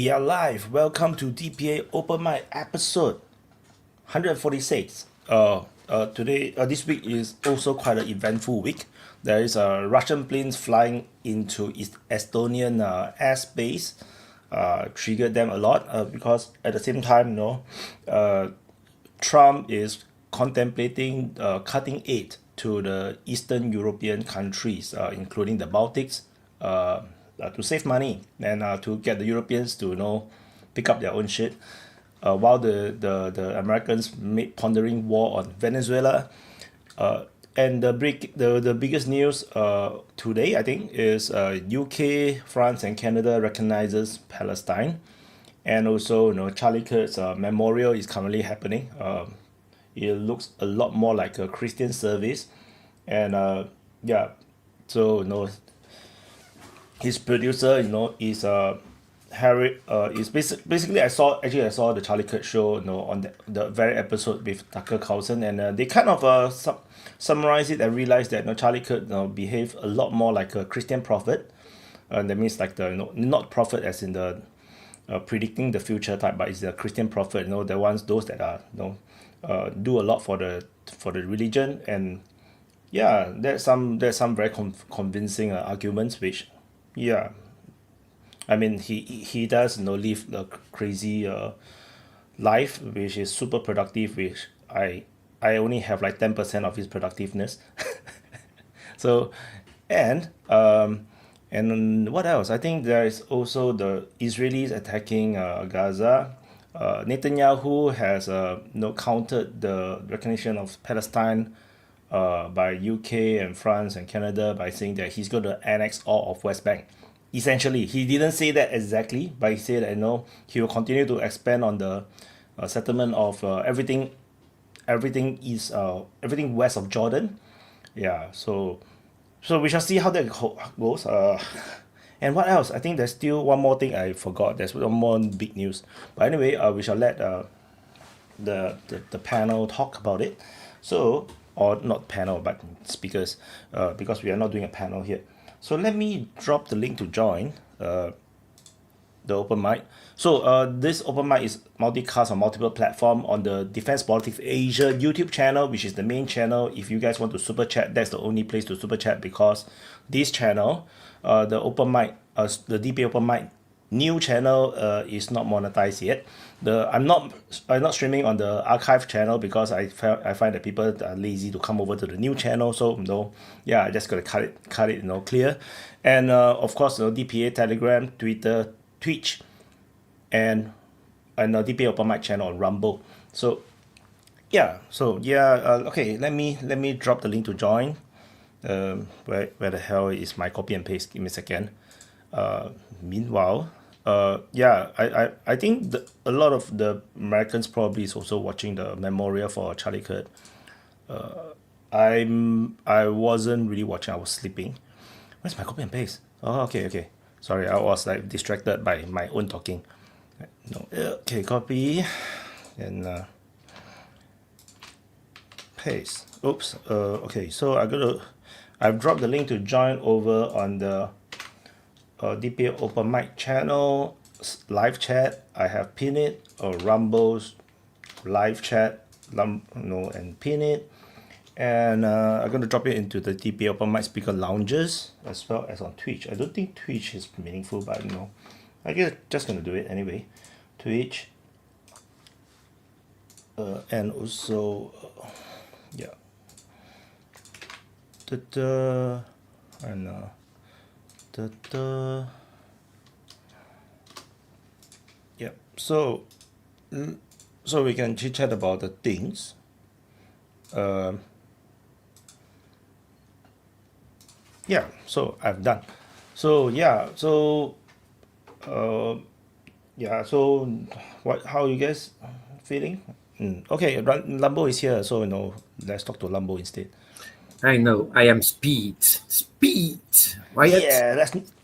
We are live. Welcome to DPA Open Mic episode 146. This week is also quite an eventful week. There is Russian planes flying into Estonian airspace. Triggered them a lot because at the same time, Trump is contemplating cutting aid to the Eastern European countries, including the Baltics, to save money and to get the Europeans to pick up their own shit, while the Americans made pondering war on Venezuela. And the biggest news today, I think, is UK, France, and Canada recognizes Palestine, and also Charlie Kirk's memorial is currently happening. It looks a lot more like a Christian service, and so his producer is Harry is basically I saw the Charlie Kirk show on the very episode with Tucker Carlson, and they kind of summarize it and realize that Charlie Kirk behave a lot more like a Christian prophet. That means like the not prophet as in the predicting the future type, but it's the Christian prophet, the ones those that are do a lot for the religion. And yeah, there's some very convincing arguments, which I mean he does live the crazy life, which is super productive, which I only have like 10% of his productiveness. So and what else? I think there is also the Israelis attacking Gaza. Netanyahu has countered the recognition of Palestine by UK and France and Canada by saying that he's going to annex all of West Bank. Essentially, he didn't say that exactly, but he said that he will continue to expand on the settlement of everything west of Jordan. Yeah, so we shall see how that goes. And what else? I think there's still one more thing I forgot. There's one more big news. But anyway, we shall let the panel talk about it. So, or not panel, but speakers, because we are not doing a panel here. So let me drop the link to join the open mic. So this open mic is multicast on multiple platforms on the Defense Politics Asia YouTube channel, which is the main channel. If you guys want to super chat, that's the only place to super chat, because this channel, the open mic, the DPA Open Mic new channel is not monetized yet. I'm not streaming on the archive channel because I find that people are lazy to come over to the new channel. So I just gotta cut it clear. And of course DPA Telegram, Twitter, Twitch, and DPA Open Mic channel on Rumble. So okay, let me drop the link to join. Where the hell is my copy and paste? Give me a second. Meanwhile, I think a lot of the Americans probably is also watching the memorial for Charlie Kirk. I wasn't really watching. I was sleeping. Where's my copy and paste? Oh, okay. Sorry, I was like distracted by my own talking. Okay, copy and paste. Oops. Okay, so I've dropped the link to join over on the DPA Open Mic channel live chat. I have pinned it, or Rumble's live chat, and pin it. And I'm going to drop it into the DPA Open Mic speaker lounges as well as on Twitch. I don't think Twitch is meaningful, but I guess just going to do it anyway. Twitch. And also, so we can chit chat about the things. So I've done. So how are you guys feeling? Okay, Lambo is here, so let's talk to Lambo instead. I know, I am speed. Wyatt. Yeah,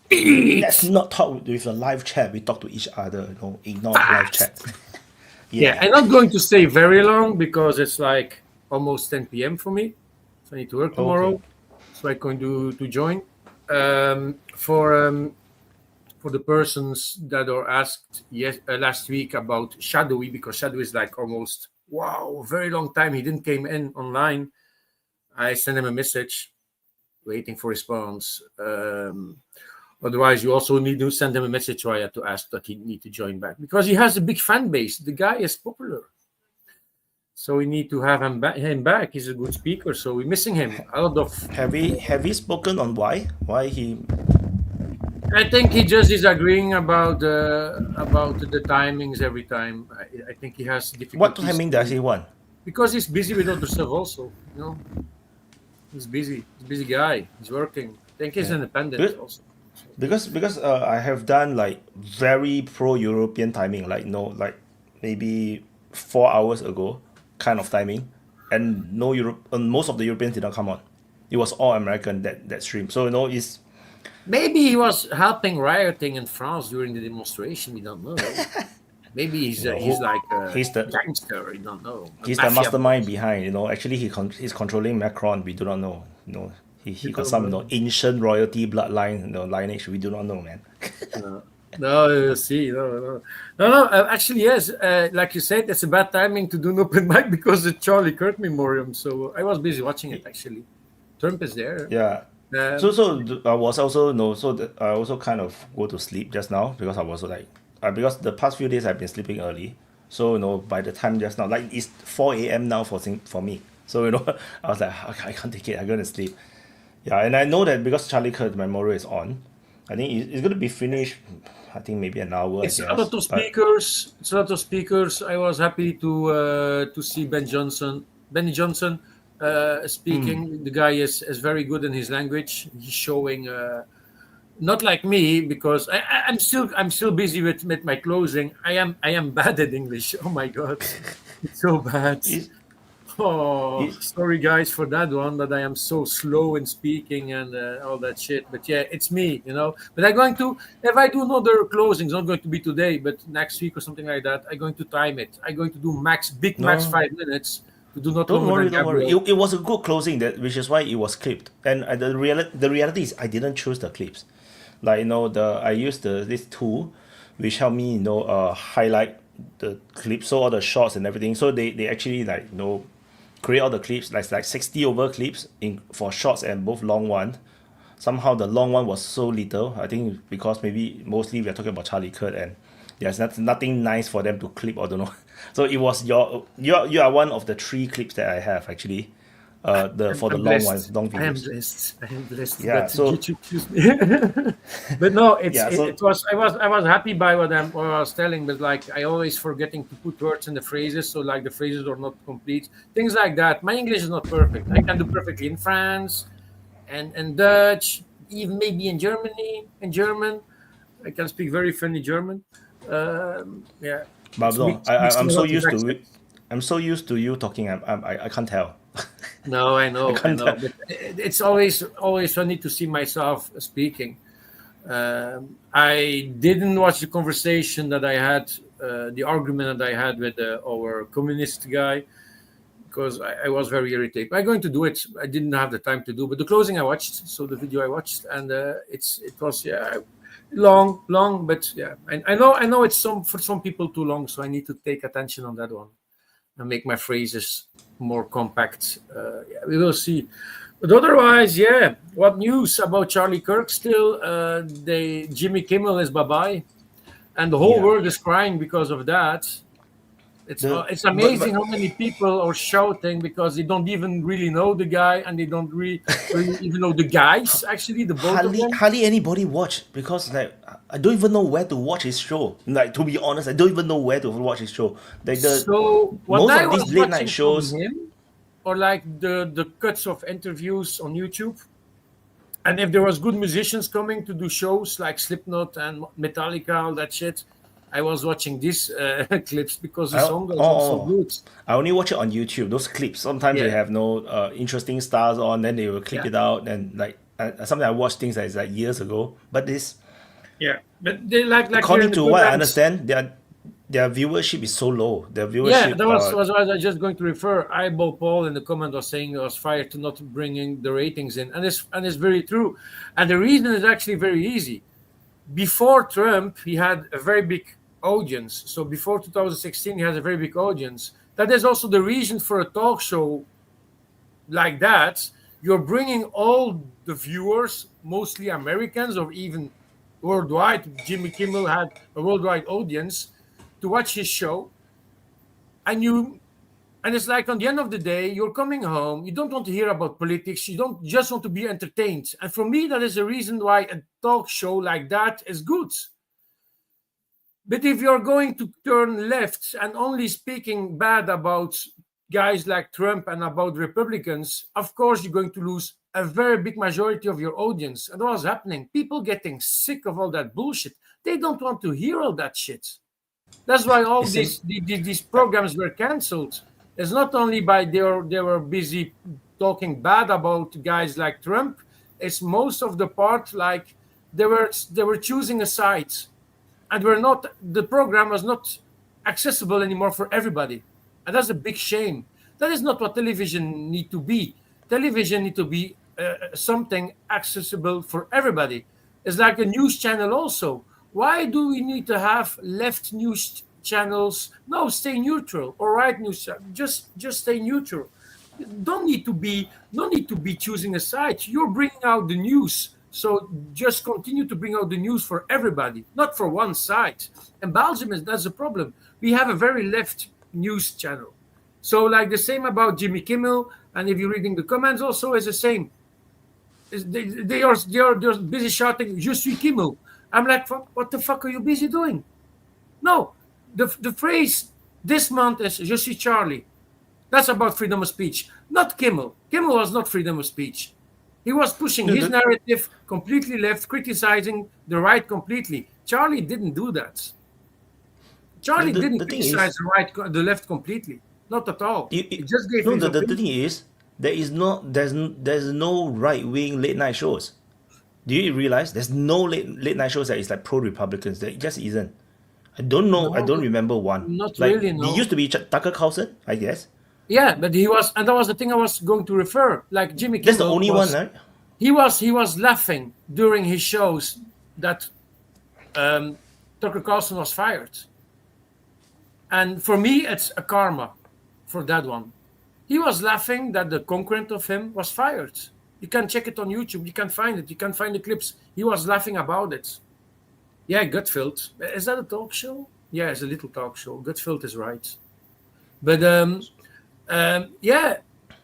let's not talk with a live chat. We talk to each other. Ignore live chat. Yeah, I'm not going to stay very long because it's like almost 10 p.m. for me. So I need to work tomorrow. Okay. So I'm going to join. for the persons that are asked last week about Shadowy, because Shadowy is like almost, wow, very long time. He didn't came in online. I sent him a message, waiting for response. Otherwise, you also need to send him a message, Wyatt, to ask that he need to join back, because he has a big fan base. The guy is popular. So we need to have him back. He's a good speaker, so we're missing him. A lot of. Have we spoken on why he? I think he just is agreeing about the timings every time. I think he has difficulties. What timing does he want? Because he's busy with other stuff also. He's busy. He's a busy guy. He's working. I think he's independent also. Because I have done like very pro-European timing, like maybe 4 hours ago kind of timing, and most of the Europeans did not come on. It was all American that stream. So it's maybe he was helping rioting in France during the demonstration. We don't know. Maybe he's like a gangster. We don't know. He's the mastermind behind. Actually he's controlling Macron. We do not know. He got some ancient royalty bloodline, lineage. We do not know, man. No, see, no. Actually, yes. Like you said, it's a bad timing to do an open mic because of Charlie Kirk memoriam. So I was busy watching it. Actually, Trump is there. Yeah. So I was also I also kind of go to sleep just now because I was like because the past few days I've been sleeping early. So by the time just now, like it's 4 a.m. now for me. So I was like, okay, I can't take it. I'm gonna sleep. Yeah, and I know that because Charlie Kirk's memorial is on, I think it's going to be finished. I think maybe an hour. It's a lot of speakers. It's a lot of speakers. I was happy to see Benny Johnson speaking. The guy is very good in his language. He's showing, not like me, because I'm still busy with my closing. I am bad at English. Oh my god, it's so bad. Sorry guys for that one, that I am so slow in speaking and all that shit. But yeah, it's me, But I'm going to, if I do another closing, it's not going to be today, but next week or something like that, I'm going to time it. I'm going to do max 5 minutes. To do not. Don't worry. It was a good closing, which is why it was clipped. And the reality is, I didn't choose the clips. Like I used this tool, which helped me highlight the clips, so all the shots and everything. So they actually create all the clips, like 60 over clips for shorts and both long one. Somehow the long one was so little. I think because mostly we are talking about Charlie Kirk and there's nothing nice for them to clip or don't know. So it was you are one of the 3 clips that I have actually. For the long ones, long videos. I am blessed. Yeah, so YouTube choose me. But no, it was. I was happy by what I was telling, but like I always forgetting to put words in the phrases, so like the phrases are not complete. Things like that. My English is not perfect. I can do perfectly in France, and Dutch, even maybe in German. I can speak very funny German. Yeah. But no, I'm so used to it. I'm so used to you talking. I can't tell. No, I know. But it's always funny to see myself speaking. I didn't watch the conversation that I had, the argument that I had with our communist guy, because I was very irritated. I'm going to do it. I didn't have the time to do, but the closing I watched, so the video I watched, and it was long, but yeah, I know it's for some people too long, so I need to take attention on that one and make my phrases more compact. We will see. But otherwise, yeah. What news about Charlie Kirk? Still, Jimmy Kimmel is bye-bye, and the whole world is crying because of that. It's amazing how many people are shouting because they don't even really know the guy, and they don't really even know the guys. Actually, the both of them. Hardly anybody watch because I don't even know where to watch his show. Like, to be honest, I don't even know where to watch his show. So most of these late night shows, or like the cuts of interviews on YouTube. And if there was good musicians coming to do shows like Slipknot and Metallica, all that shit, I was watching these clips because the song was also good. I only watch it on YouTube. Those clips. Sometimes they have no interesting stars on, then they will clip it out. And sometimes I watch things that is like years ago. But this, but they like according to what I understand, their viewership is so low. Their viewership. Yeah, that was I was just going to refer. Eyeball Paul in the comment was saying it was fired to not bringing the ratings in, and it's very true. And the reason is actually very easy. before Trump, he had a very big audience. So before 2016, he had a very big audience. That is also the reason for a talk show like that. You're bringing all the viewers, mostly Americans or even worldwide. Jimmy Kimmel had a worldwide audience to watch his show. And it's like, on the end of the day, you're coming home, you don't want to hear about politics, you don't just want to be entertained. And for me, that is the reason why a talk show like that is good. But if you're going to turn left and only speaking bad about guys like Trump and about Republicans, of course you're going to lose a very big majority of your audience. And what's happening? People getting sick of all that bullshit. They don't want to hear all that shit. That's why all these programs were cancelled. It's not only by they were busy talking bad about guys like Trump. It's most of the part like they were choosing a side, and the program was not accessible anymore for everybody, and that's a big shame. That is not what television need to be. Television need to be something accessible for everybody. It's like a news channel also. Why do we need to have left news channels? No, stay neutral. Or right news channel. Just stay neutral. Don't need to be choosing a side. You're bringing out the news, so just continue to bring out the news for everybody, not for one side. And Belgium that's the problem. We have a very left news channel. So like the same about Jimmy Kimmel, and if you're reading the comments, also is the same. They are busy shouting "Je suis Kimmel." I'm like, what the fuck are you busy doing? No, the phrase this month is "Je suis Charlie." That's about freedom of speech, not Kimmel. Kimmel was not freedom of speech. He was pushing his narrative completely left, criticizing the right completely. Charlie didn't do that. Charlie didn't criticize the left completely, not at all. He just gave his opinion. The thing is, there's no right wing late night shows. Do you realize there's no late night shows that is like pro-Republicans? There just isn't. I don't know. No, I don't remember one. Not like, really. No. He used to be Tucker Carlson, I guess. Yeah, but he was, and that was the thing I was going to refer. Like Jimmy Kimmel. That's the only one, right? He was laughing during his shows that Tucker Carlson was fired. And for me, it's a karma for that one. He was laughing that the concurrent of him was fired. You can check it on YouTube. You can find it. You can find the clips. He was laughing about it. Yeah, Gutfeld. Is that a talk show? Yeah, it's a little talk show. Gutfeld is right. But yeah.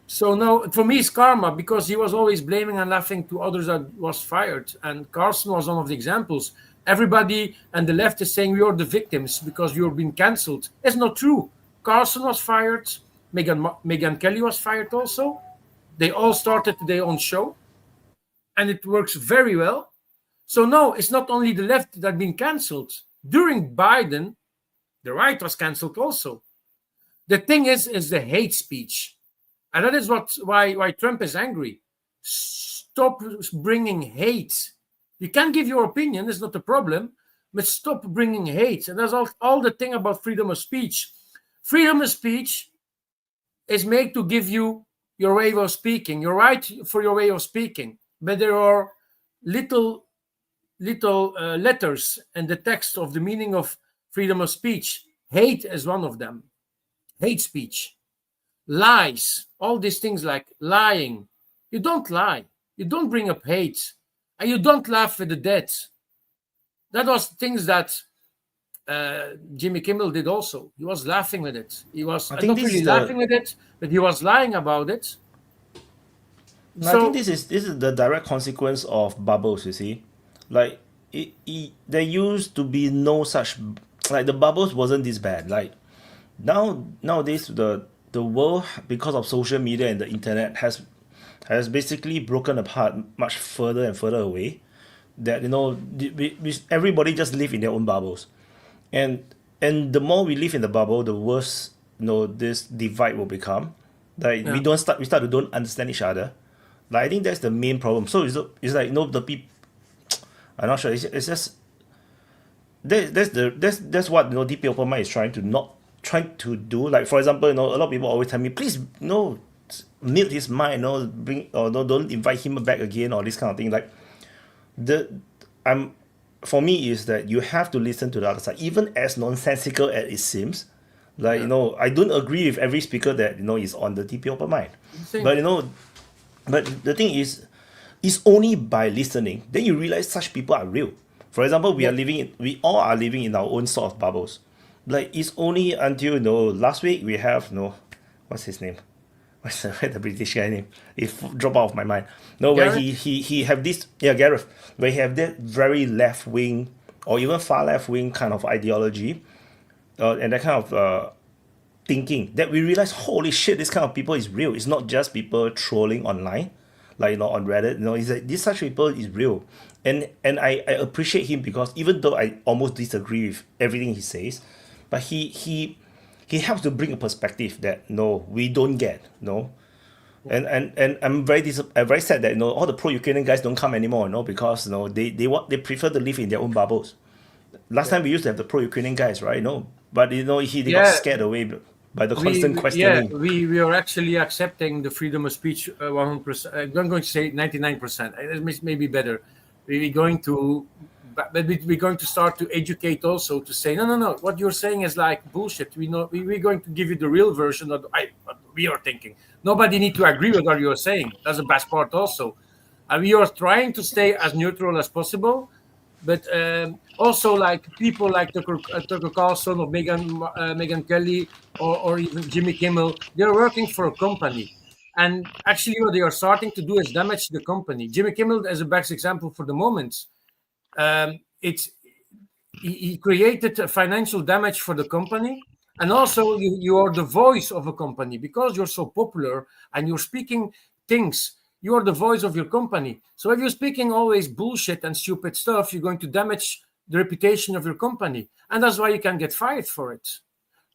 So no, for me it's karma, because he was always blaming and laughing to others that was fired. And Carlson was one of the examples. Everybody and the left is saying we are the victims because you're being cancelled. It's not true. Carlson was fired. Megyn Kelly was fired also. They all started their own show, and it works very well. So no, it's not only the left that been cancelled. During Biden, the right was cancelled also. The thing is the hate speech, and that is why Trump is angry. Stop bringing hate. You can give your opinion; it's not a problem, but stop bringing hate. And that's all the thing about freedom of speech. Freedom of speech is made to give you your way of speaking. You're right for your way of speaking, but there are little letters in the text of the meaning of freedom of speech. Hate is one of them. Hate speech, lies, all these things like lying. You don't lie. You don't bring up hate, and you don't laugh with the dead. That was things that Jimmy Kimmel did also. He was laughing with it. He was not really laughing with it, but he was lying about it. No, so, I think this is the direct consequence of bubbles. You see, like there used to be no such, like the bubbles wasn't this bad. Like nowadays the world, because of social media and the internet, has basically broken apart much further and further away. That everybody just live in their own bubbles. And the more we live in the bubble, the worse this divide will become. Like we start to don't understand each other. Like I think that's the main problem. So it's like the people. I'm not sure. It's just that's what DPA Open Mic is trying to do. Like for example, a lot of people always tell me, please mute his mic, don't invite him back again, or this kind of thing. Like for me is that you have to listen to the other side, even as nonsensical as it seems. Like, I don't agree with every speaker that, is on the DPA Open Mic. But, but the thing is, it's only by listening, then you realize such people are real. For example, we all are living in our own sort of bubbles. Like, it's only until, last week we have, what's his name? What's the British guy name? It dropped out of my mind. No, where he have this, Gareth, where he have that very left wing or even far left wing kind of ideology, and that kind of thinking, that we realize, holy shit, this kind of people is real. It's not just people trolling online, like, on Reddit. It's like this such people is real, and I appreciate him, because even though I almost disagree with everything he says, but he helps to bring a perspective that we don't get. And I'm very sad that all the pro-Ukrainian guys don't come anymore, because they prefer to live in their own bubbles. Last time we used to have the pro-Ukrainian guys, right? But they got scared away by the constant questioning. We are actually accepting the freedom of speech 100%. I'm going to say 99%. It may be better. We're going to start to educate also, to say no. What you're saying is like bullshit. We're going to give you the real version of what we are thinking. Nobody need to agree with what you're saying. That's the best part also. And we are trying to stay as neutral as possible. But also, like people like Tucker Carlson or Megyn Kelly or even Jimmy Kimmel, they're working for a company. And actually what they are starting to do is damage the company. Jimmy Kimmel is a best example for the moment. He created a financial damage for the company. And also you are the voice of a company, because you're so popular and you're speaking things. You are the voice of your company. So if you're speaking always bullshit and stupid stuff, you're going to damage the reputation of your company. And that's why you can get fired for it.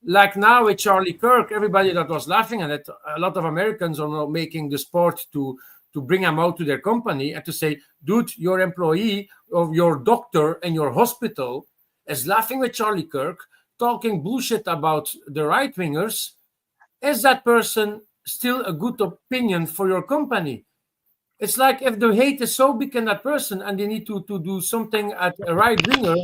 Like now with Charlie Kirk, everybody that was laughing at it, a lot of Americans are now making the sport to bring him out to their company and to say, dude, your employee or your doctor in your hospital is laughing with Charlie Kirk, talking bullshit about the right-wingers. Is that person still a good opinion for your company? It's like if the hate is so big in that person and they need to do something at a right-winger,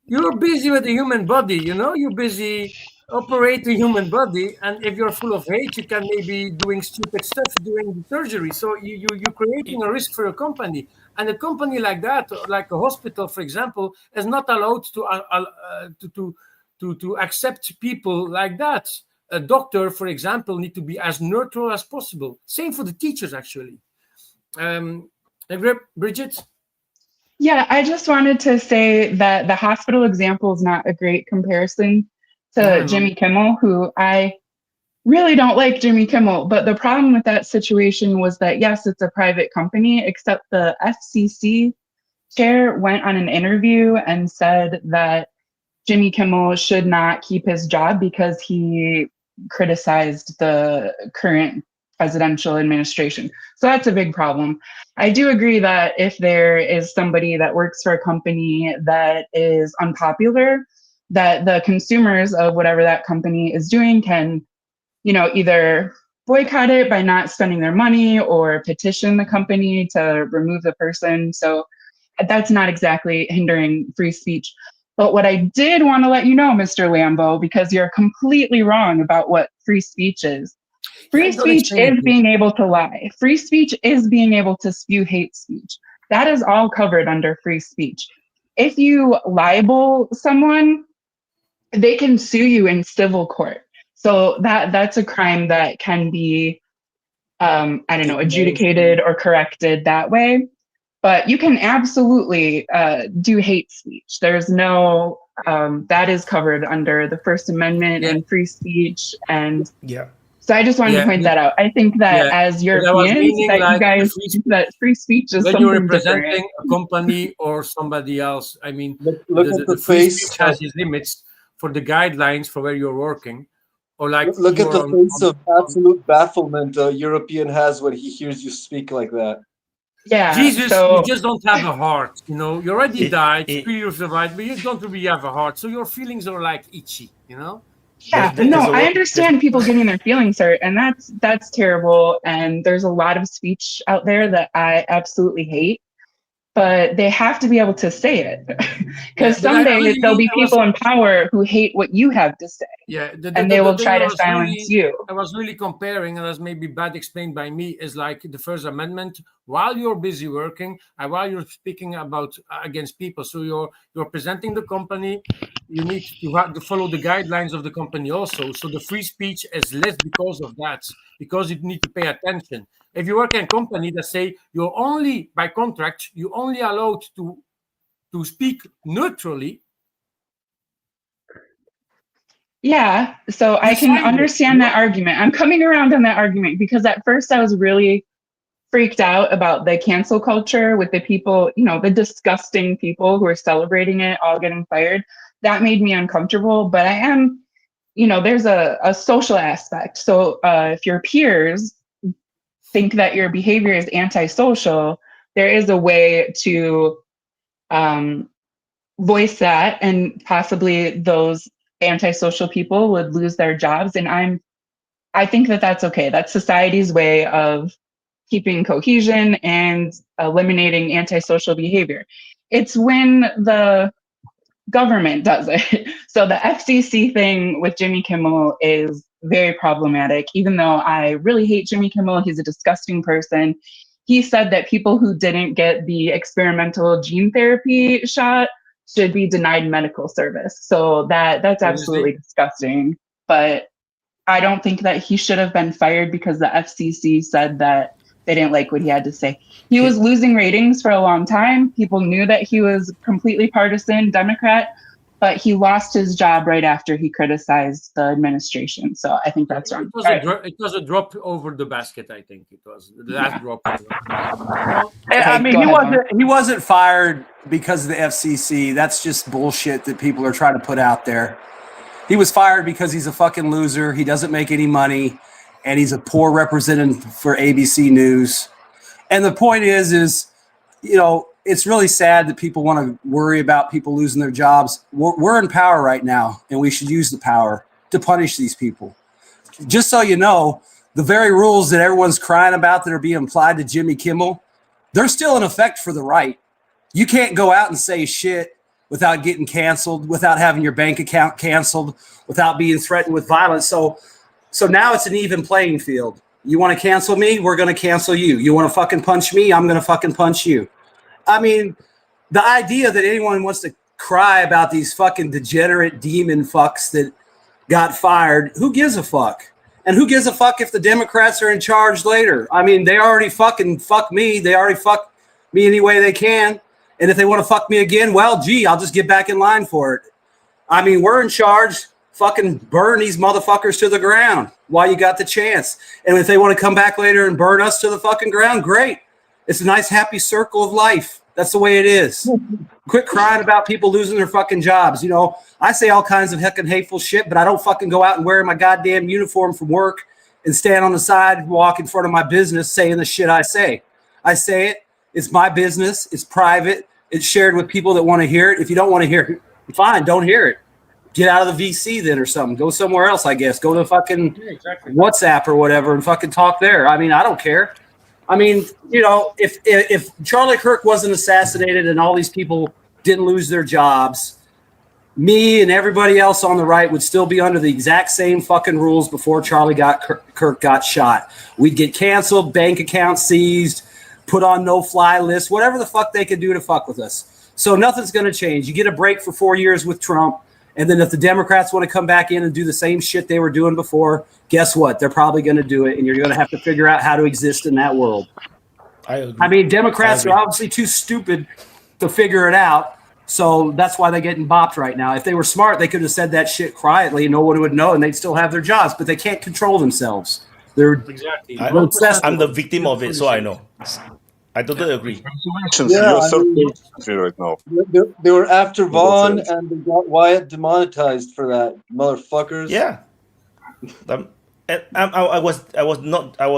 you're busy with the human body, you're busy operating the human body. And if you're full of hate, you can maybe doing stupid stuff during the surgery. So you're creating a risk for your company. And a company like that, like a hospital, for example, is not allowed to accept people like that. A doctor, for example, need to be as neutral as possible. Same for the teachers, actually. Bridget? Yeah, I just wanted to say that the hospital example is not a great comparison to Jimmy Kimmel, who I really don't like Jimmy Kimmel. But the problem with that situation was that, yes, it's a private company, except the FCC chair went on an interview and said that Jimmy Kimmel should not keep his job because he criticized the current presidential administration. So that's a big problem. I do agree that if there is somebody that works for a company that is unpopular, that the consumers of whatever that company is doing can, either boycott it by not spending their money or petition the company to remove the person. So that's not exactly hindering free speech. But what I did want to let you know, Mr. Lambo, because you're completely wrong about what free speech is. Free speech is being able to lie. Free speech is being able to spew hate speech. That is all covered under free speech. If you libel someone, they can sue you in civil court. So that's a crime that can be, adjudicated or corrected that way. But you can absolutely do hate speech. There's no, that is covered under the First Amendment and free speech. And so I just wanted to point that out. I think that as Europeans, that you guys think that free speech is something you're representing different. A company or somebody else. I mean, look at the free face speech has its limits for the guidelines for where you're working. Or like look at the face of absolute bafflement a European has when he hears you speak like that. Yeah, Jesus, you just don't have a heart. You already died, you survived, but you don't really have a heart. So your feelings are like itchy, Yeah, I understand people getting their feelings hurt, and that's terrible. And there's a lot of speech out there that I absolutely hate. but they have to be able to say it because Yeah, but I someday really there'll be I was- people in power who hate what you have to say, Yeah, and they will thing try I to was silence really- you. I was really comparing, and that's maybe bad explained by me, is like the First Amendment. While you're busy working and while you're speaking about against people, so you're presenting the company, you need to follow the guidelines of the company also. So the free speech is less because of that, because you need to pay attention. If you work in a company that say you're only by contract, you're only allowed to speak neutrally. Yeah, so I can understand that argument. I'm coming around on that argument because at first I was really freaked out about the cancel culture with the people, the disgusting people who are celebrating it all getting fired. That made me uncomfortable, but I am, there's a social aspect. So if your peers think that your behavior is antisocial, there is a way to voice that, and possibly those antisocial people would lose their jobs. And I think that that's okay. That's society's way of keeping cohesion and eliminating antisocial behavior. It's when the government does it. So the FCC thing with Jimmy Kimmel is very problematic. Even though I really hate Jimmy Kimmel, he's a disgusting person. He said that people who didn't get the experimental gene therapy shot should be denied medical service. So that's absolutely disgusting. But I don't think that he should have been fired because the FCC said that they didn't like what he had to say. He was losing ratings for a long time. People knew that he was completely partisan Democrat, but he lost his job right after he criticized the administration. So I think that's wrong. It was a drop over the basket. I think it was the last drop. I mean, he wasn't fired because of the FCC. That's just bullshit that people are trying to put out there. He was fired because he's a fucking loser. He doesn't make any money, and he's a poor representative for ABC News. And the point is, it's really sad that people want to worry about people losing their jobs. We're in power right now, and we should use the power to punish these people. Just so you know, the very rules that everyone's crying about that are being applied to Jimmy Kimmel, they're still in effect for the right. You can't go out and say shit without getting canceled, without having your bank account canceled, without being threatened with violence. So now it's an even playing field. You want to cancel me? We're going to cancel you. You want to fucking punch me? I'm going to fucking punch you. I mean, the idea that anyone wants to cry about these fucking degenerate demon fucks that got fired, who gives a fuck? And who gives a fuck if the Democrats are in charge later? I mean, they already fucking fuck me. They already fuck me any way they can. And if they want to fuck me again, well, gee, I'll just get back in line for it. I mean, we're in charge. Fucking burn these motherfuckers to the ground while you got the chance. And if they want to come back later and burn us to the fucking ground, great. It's a nice, happy circle of life. That's the way it is. Quit crying about people losing their fucking jobs. I say all kinds of heckin' hateful shit, but I don't fucking go out and wear my goddamn uniform from work and stand on the sidewalk in front of my business saying the shit I say. I say it. It's my business. It's private. It's shared with people that want to hear it. If you don't want to hear it, fine, don't hear it. Get out of the VC then or something. Go somewhere else, I guess. Go to fucking WhatsApp or whatever and fucking talk there. I mean, I don't care. I mean, if Charlie Kirk wasn't assassinated and all these people didn't lose their jobs, me and everybody else on the right would still be under the exact same fucking rules before Kirk got shot. We'd get canceled, bank accounts seized, put on no-fly lists, whatever the fuck they could do to fuck with us. So nothing's going to change. You get a break for 4 years with Trump, and then if the Democrats want to come back in and do the same shit they were doing before, guess what? They're probably going to do it, and you're going to have to figure out how to exist in that world. I mean, Democrats are obviously too stupid to figure it out, so that's why they're getting bopped right now. If they were smart, they could have said that shit quietly, and no one would know, and they'd still have their jobs, but they can't control themselves. They're exactly. I'm the victim of it, so I know. I totally agree. Yeah, right now. They were after Vaughn and they got Wyatt demonetized for that, motherfuckers. Yeah. I was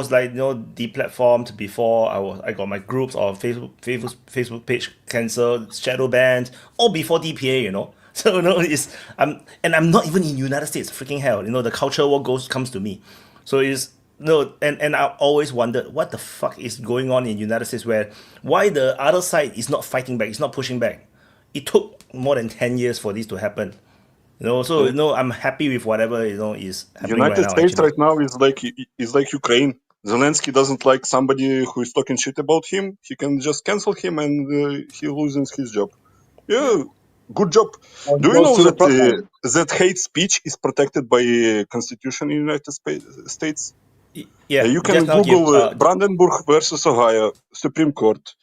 deplatformed before. I got my groups or Facebook page cancelled, shadow banned, all before DPA. So I'm not even in United States. Freaking hell, the culture war comes to me. So No, and I always wondered what the fuck is going on in United States, where why the other side is not fighting back, it's not pushing back. It took more than 10 years for this to happen. So I'm happy with whatever is happening United right now. States Actually. right now is like Ukraine. Zelensky doesn't like somebody who is talking shit about him. He can just cancel him and he loses his job. Yeah, good job. Do you know that hate speech is protected by Constitution in United States? Yeah, you can Google Brandenburg versus Ohio Supreme Court.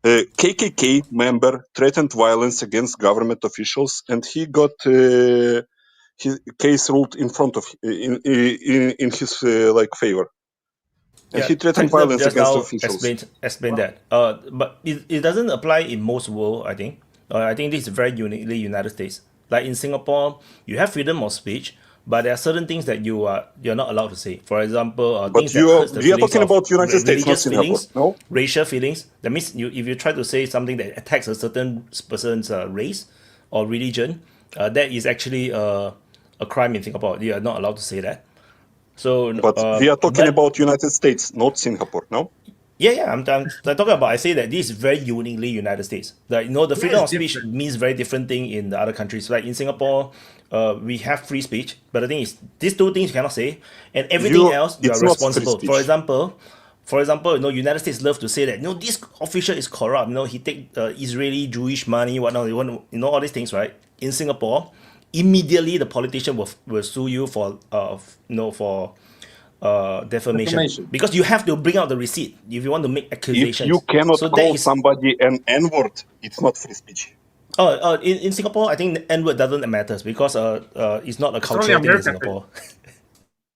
KKK member threatened violence against government officials, and he got his case ruled in front of in his favor. And he threatened violence against officials. Explain that. But it doesn't apply in most world. I think. I think this is very uniquely United States. Like in Singapore, you have freedom of speech, but there are certain things that you're not allowed to say. For example, things that hurts the feelings talking about United States, not feelings, no? Racial feelings. That means if you try to say something that attacks a certain person's race or religion, that is actually a crime in Singapore. You are not allowed to say that. So, but we are talking about United States, not Singapore, no? Yeah. I'm talking about. I say that this is very uniquely United States. That the freedom of speech means very different thing in the other countries. Like in Singapore, we have free speech, but the thing is, these two things you cannot say, and everything else you are responsible. For example, United States love to say that this official is corrupt. He take Israeli Jewish money, whatnot. All these things, right? In Singapore, immediately the politician will sue you for defamation, because you have to bring out the receipt if you want to make accusations. If you cannot call somebody an N-word, it's not free speech. In Singapore, I think the N-word doesn't matter because it's not a cultural thing in Singapore.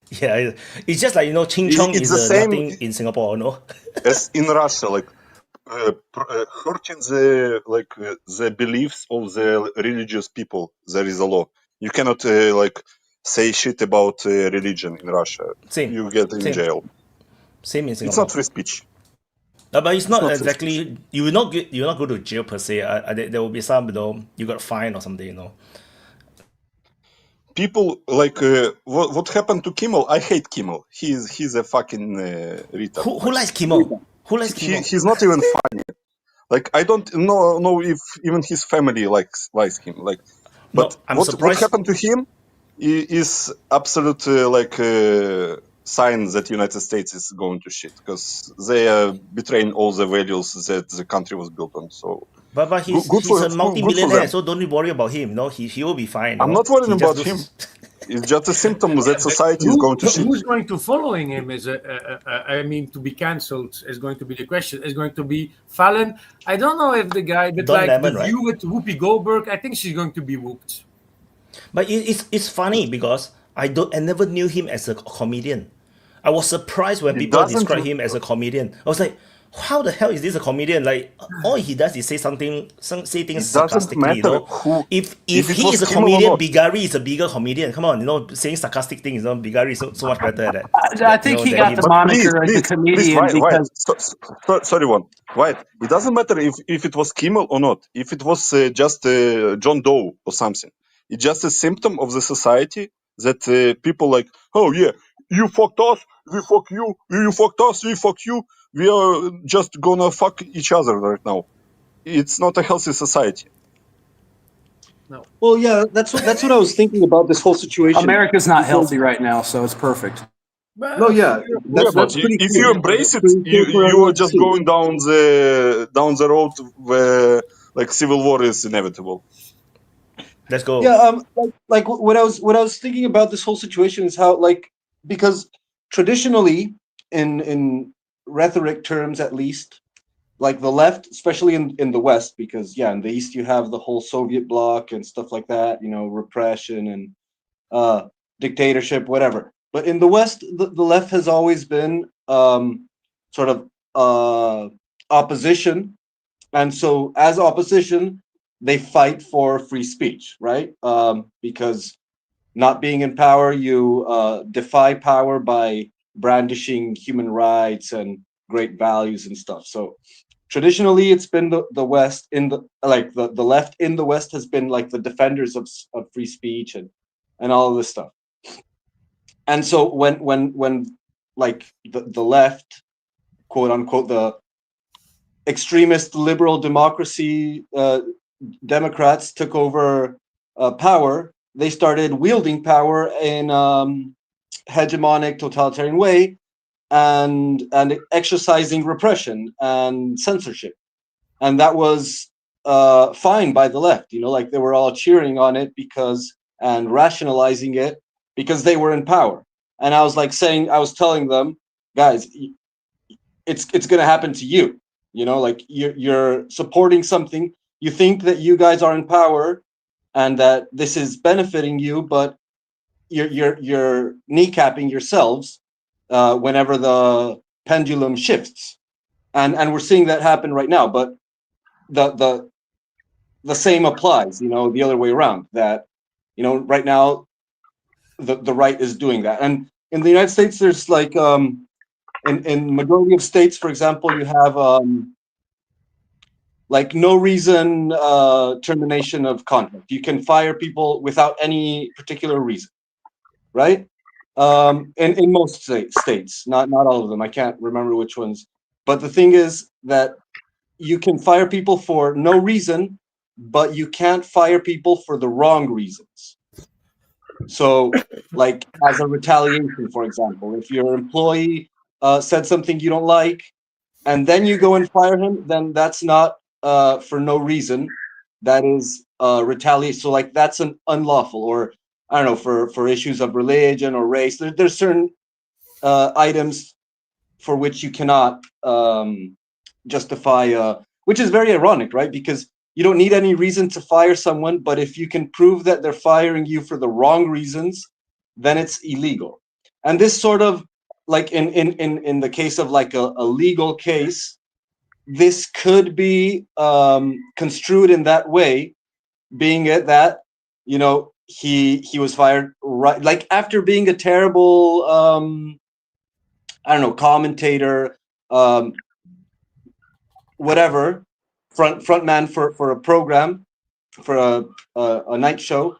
Yeah, it's just like Ching Chong is nothing in Singapore, no? As in Russia, like hurting the beliefs of the religious people, there is a law. You cannot say shit about religion in Russia. Same. You get in jail. Same in Singapore. It's not free speech. But it's not exactly. You will not go to jail per se. There will be some, you got fined or something, People what happened to Kimmel? I hate Kimmel. He's a fucking retard. Who likes Kimmel? Who likes Kimmel? He's not even funny. I don't know if even his family likes him. But what happened to him is absolute sign that United States is going to shit, because they are betraying all the values that the country was built on. So, but he's a multi-millionaire, so don't worry about him. He will be fine. I'm not worried about him. It's just a symptom that society is going to shit. Who's going to following him to be cancelled is going to be the question. Is going to be Fallon? I don't know if the guy, but the view with Whoopi Goldberg, I think she's going to be whooped. But it's funny because I never knew him as a comedian. I was surprised when people describe him as a comedian. I was like, how the hell is this a comedian? All he does is say things sarcastically. If he is a comedian, Bigari is a bigger comedian. Come on, saying sarcastic things, Bigari is so much better at that. I think he got the moniker as a comedian because. Sorry, Wyatt. It doesn't matter if it was Kimmel or not. If it was just John Doe or something, it's just a symptom of the society that people oh yeah, you fucked us, we fuck you, you fucked us, we fuck you. We are just gonna fuck each other right now. It's not a healthy society. No. Well, yeah, that's what I was thinking about this whole situation. America's not healthy right now, so it's perfect. No, yeah, that's pretty if cool. You embrace it, you are just going down the road where civil war is inevitable. Let's go. Yeah, what I was thinking about this whole situation is how because traditionally in rhetoric terms, at least, the left, especially in the West, because in the East you have the whole Soviet bloc and stuff like that, repression and dictatorship, whatever. But in the West, the left has always been sort of opposition, and so as opposition, they fight for free speech, right? Because not being in power, you defy power by brandishing human rights and great values and stuff. So traditionally, it's been the West the left in the West has been the defenders of free speech and all of this stuff. And so when like the left, quote unquote, the extremist liberal democracy Democrats took over power, they started wielding power in hegemonic totalitarian way and exercising repression and censorship. And that was fine by the left, you know, like they were all cheering on it because and rationalizing it because they were in power. And I was like saying, I was telling them, guys, it's going to happen to you. You know, like you're supporting something. You think that you guys are in power and that this is benefiting you, but you're kneecapping yourselves whenever the pendulum shifts. And we're seeing that happen right now. But the same applies, you know, the other way around, that, you know, right now the right is doing that. And in the United States, there's like in majority of states, for example, you have like no reason termination of contract. You can fire people without any particular reason, right? In most states, not all of them. I can't remember which ones. But the thing is that you can fire people for no reason, but you can't fire people for the wrong reasons. So, like as a retaliation, for example, if your employee said something you don't like, and then you go and fire him, then that's not for no reason. That is retaliation. So, like that's an unlawful, or I don't know, for issues of religion or race. There's certain items for which you cannot justify, which is very ironic, right? Because you don't need any reason to fire someone, but if you can prove that they're firing you for the wrong reasons, then it's illegal. And this sort of, like in the case of like a legal case, this could be construed in that way, being it that, you know, he was fired right, like after being a terrible I don't know, commentator, whatever, front man for a program, for a night show,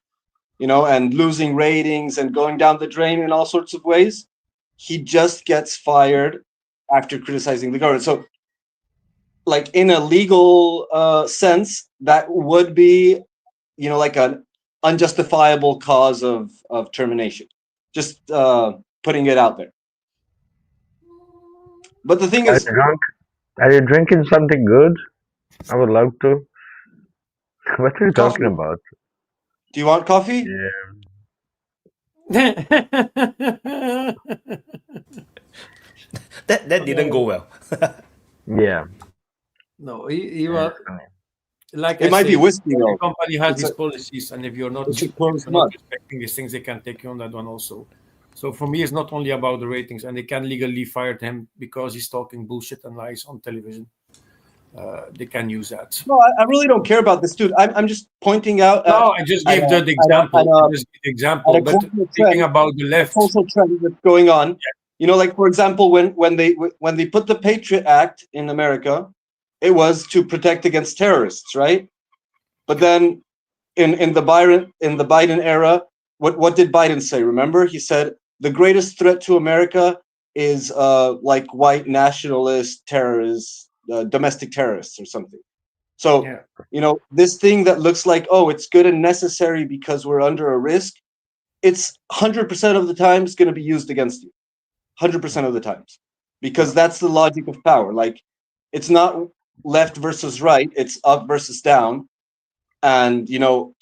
you know, and losing ratings and going down the drain in all sorts of ways. He just gets fired after criticizing the government. So, like in a legal sense, that would be, you know, like an unjustifiable cause of termination. Just putting it out there. But the thing is, are you drinking something good? I would love to. What are you talking about? Do you want coffee? Yeah. that didn't go well. Yeah. No, he was like it might be whiskey though. The company has these policies, and if you're not respecting these things, they can take you on that one also. So for me, it's not only about the ratings, and they can legally fire him because he's talking bullshit and lies on television. They can use that. No, I really don't care about this, dude. I'm just pointing out. No, I just gave the example. But thinking about the left, social trend that's going on. Yeah. You know, like for example, when they put the Patriot Act in America, it was to protect against terrorists, right? But then in the Biden era, what did Biden say? Remember, he said the greatest threat to America is like white nationalist terrorists. Domestic terrorists or something. So, you know, this thing that looks like, oh, it's good and necessary because we're under a risk, it's 100% of the times going to be used against you. 100% of the times. Because that's the logic of power. Like, it's not left versus right, it's up versus down. And, you know,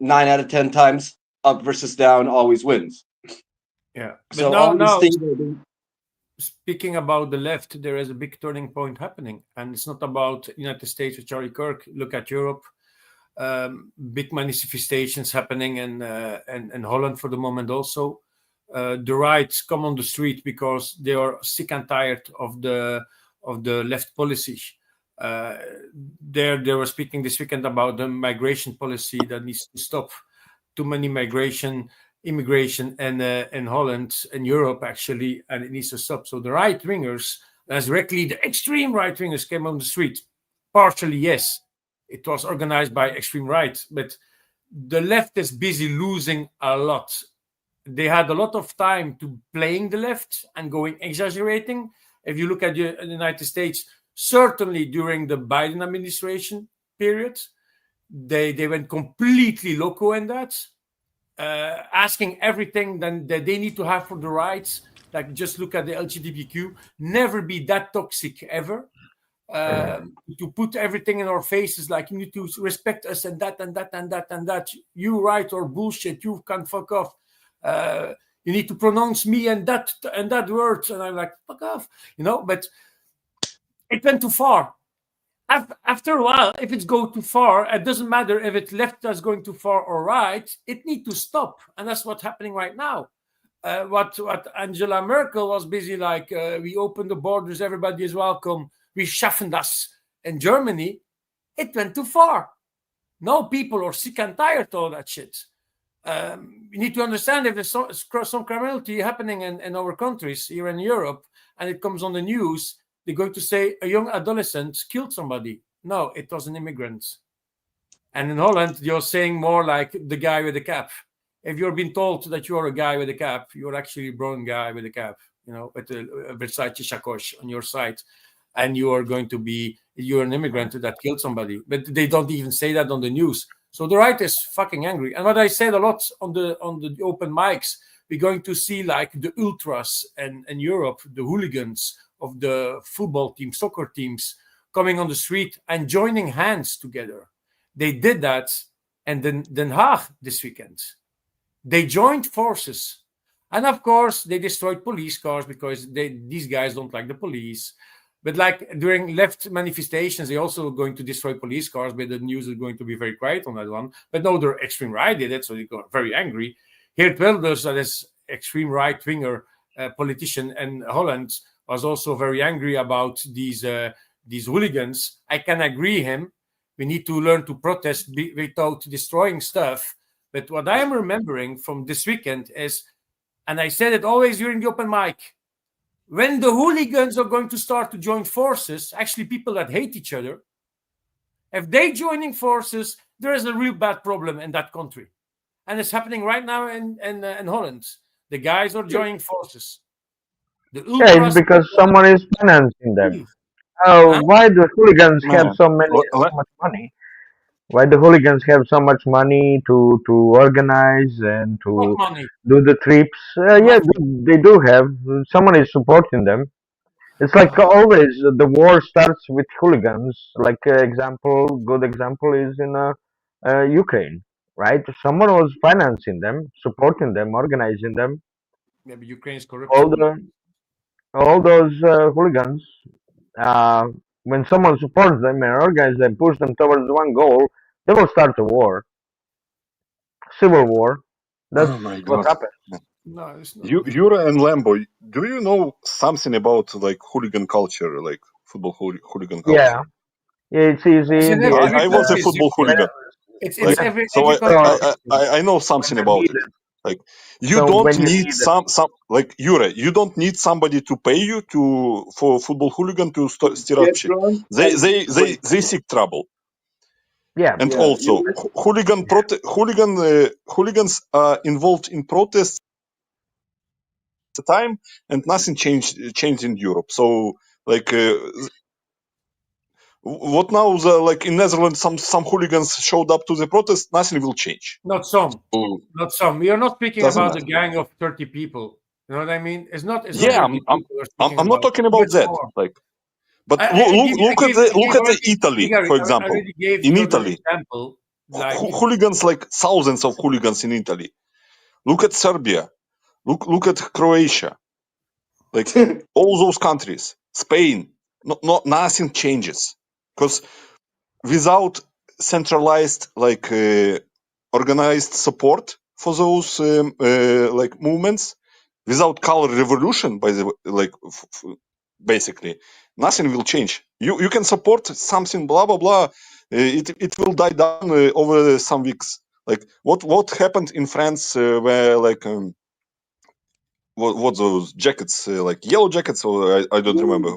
9 out of 10 times, up versus down always wins. Yeah. But so now, all these things speaking about the left, there is a big turning point happening, and it's not about United States with Charlie Kirk. Look at Europe, big manifestations happening in Holland for the moment. Also, the right come on the street because they are sick and tired of the left policy. They were speaking this weekend about the migration policy that needs to stop. Too many immigration in Holland and Europe actually, and it needs to stop. So the right wingers, as directly the extreme right wingers, came on the street. Partially, yes, it was organized by extreme right, but the left is busy losing a lot they had a lot of time to playing the left and going exaggerating. If you look at the United States, certainly during the Biden administration period, they went completely loco in that, asking everything that they need to have for the rights. Like, just look at the LGBTQ. Never be that toxic ever. To put everything in our faces, like, you need to respect us and that and that and that and that. You right or bullshit. You can fuck off. You need to pronounce me and that words. And I'm like, fuck off, But it went too far. After a while, if it's go too far, it doesn't matter if it's left that's going too far or right. It needs to stop, and that's what's happening right now. What Angela Merkel was busy like, we open the borders, everybody is welcome, we schaffen das in Germany. It went too far. Now people are sick and tired of all that shit. You need to understand, if there's some criminality happening in our countries here in Europe, and it comes on the news, they're going to say a young adolescent killed somebody. No, it was an immigrant. And in Holland, you're saying more like the guy with the cap. If you're being told that you're a guy with a cap, you're actually a brown guy with a cap, with a Versace sacoche on your side. And you're an immigrant that killed somebody. But they don't even say that on the news. So the right is fucking angry. And what I said a lot on the open mics, we're going to see like the ultras in Europe, the hooligans of the football teams, soccer teams, coming on the street and joining hands together. They did that in Den Haag this weekend. They joined forces. And of course, they destroyed police cars because these guys don't like the police. But like during left manifestations, they're also going to destroy police cars, but the news is going to be very quiet on that one. But no, the extreme right did it, so they got very angry. Geert Wilders, that is extreme right-winger politician in Holland, was also very angry about these hooligans. I can agree him. We need to learn to protest without destroying stuff. But what I am remembering from this weekend is, and I said it always during the open mic, when the hooligans are going to start to join forces, actually people that hate each other, if they joining forces, there is a real bad problem in that country. And it's happening right now in Holland. The guys are joining forces. Yeah, it's because someone is financing them. Why do hooligans have so much money? Why do hooligans have so much money to organize and to do the trips? Yeah, they do have. Someone is supporting them. It's like always the war starts with hooligans. Like good example is in Ukraine, right? Someone was financing them, supporting them, organizing them. Maybe Ukraine's corruption. All those hooligans, when someone supports them and organizes them, push them towards one goal, they will start a war, civil war. That's what happens. No, it's not. Yura and Lambo, do you know something about like hooligan culture, like football hooligan culture? Yeah, it's easy. I was a football hooligan. I know something about it. Like you don't need some like Yura, you don't need somebody to pay you for football hooligan to stir up shit. They seek trouble. Yeah, and also hooligans are involved in protests at the time, and nothing changed in Europe. So like. What now? Like in Netherlands, some hooligans showed up to the protest. Nothing will change. Not some. Not some. We are not speaking about a gang of 30 people. You know what I mean? It's not. I'm not talking about that. Like, but look at Italy, for example. In Italy, hooligans, like thousands of hooligans in Italy. Look at Serbia. Look at Croatia. Like all those countries, Spain. Nothing changes. Because without centralized, like organized support for those like movements, without color revolution, by the like basically nothing will change. You can support something, blah blah blah. It will die down over some weeks. Like what happened in France, where like what those jackets, like yellow jackets, or I don't remember.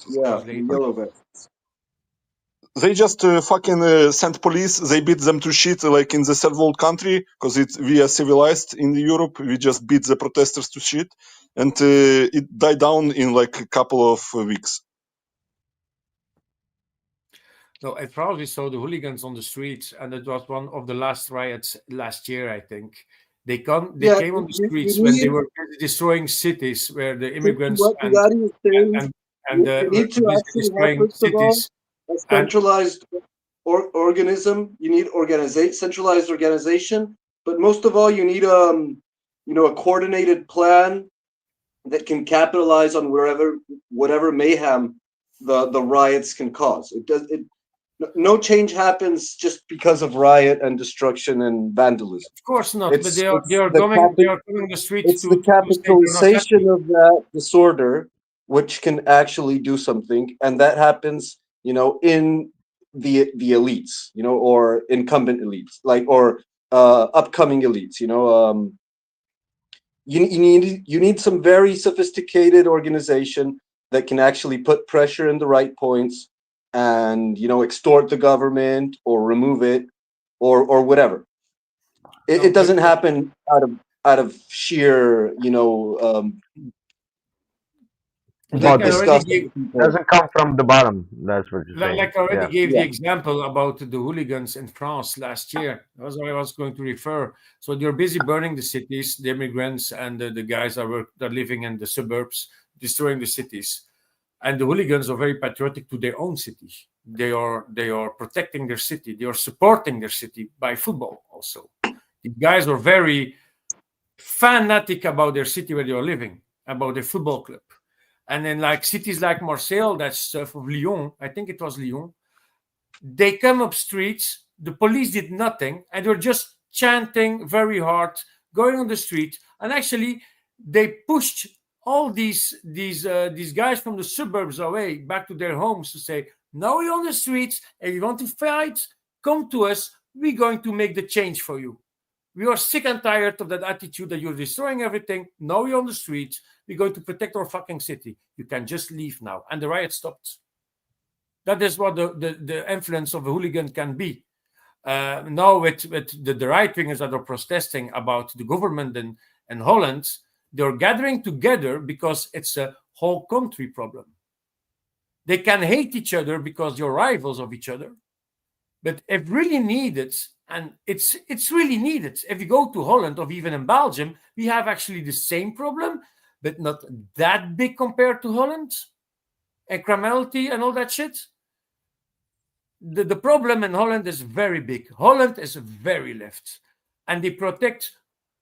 Yeah, yellow vests. they just fucking sent police. They beat them to shit like in the third world country because we are civilized in Europe. We just beat the protesters to shit, and it died down in like a couple of weeks. No, at France we saw the hooligans on the streets, and it was one of the last riots last year, I think. They came on the streets when they were destroying cities where the immigrants and need to actually destroying cities. A centralized organism. You need centralized organization, but most of all, you need a coordinated plan that can capitalize on whatever mayhem the riots can cause. No change happens just because of riot and destruction and vandalism. Of course not. But they are coming the streets. It's the capitalization of that disorder which can actually do something, and that happens, in the elites, or incumbent elites, or upcoming elites. You need some very sophisticated organization that can actually put pressure in the right points, and extort the government or remove it, or whatever. It doesn't happen out of sheer doesn't come from the bottom. That's what you're saying. Like I already gave the example about the hooligans in France last year. That's what I was going to refer. So they're busy burning the cities, the immigrants and the guys that are living in the suburbs, destroying the cities. And the hooligans are very patriotic to their own city. They are protecting their city. They are supporting their city by football also. The guys are very fanatic about their city where they are living, about their football club. And then like cities like Marseille, that's of Lyon, I think it was Lyon, they come up streets, the police did nothing, and they're just chanting very hard, going on the street. And actually, they pushed all these guys from the suburbs away back to their homes to say, now you're on the streets, and you want to fight, come to us, we're going to make the change for you. We are sick and tired of that attitude that you're destroying everything. Now you're on the streets. We're going to protect our fucking city. You can just leave now. And the riot stopped. That is what the influence of a hooligan can be. Now with the right-wingers that are protesting about the government in Holland, they're gathering together because it's a whole country problem. They can hate each other because they're rivals of each other. But if really needed, and it's really needed, if you go to Holland or even in Belgium, we have actually the same problem, but not that big compared to Holland and criminality and all that shit. The problem in Holland is very big. Holland is very left, and they protect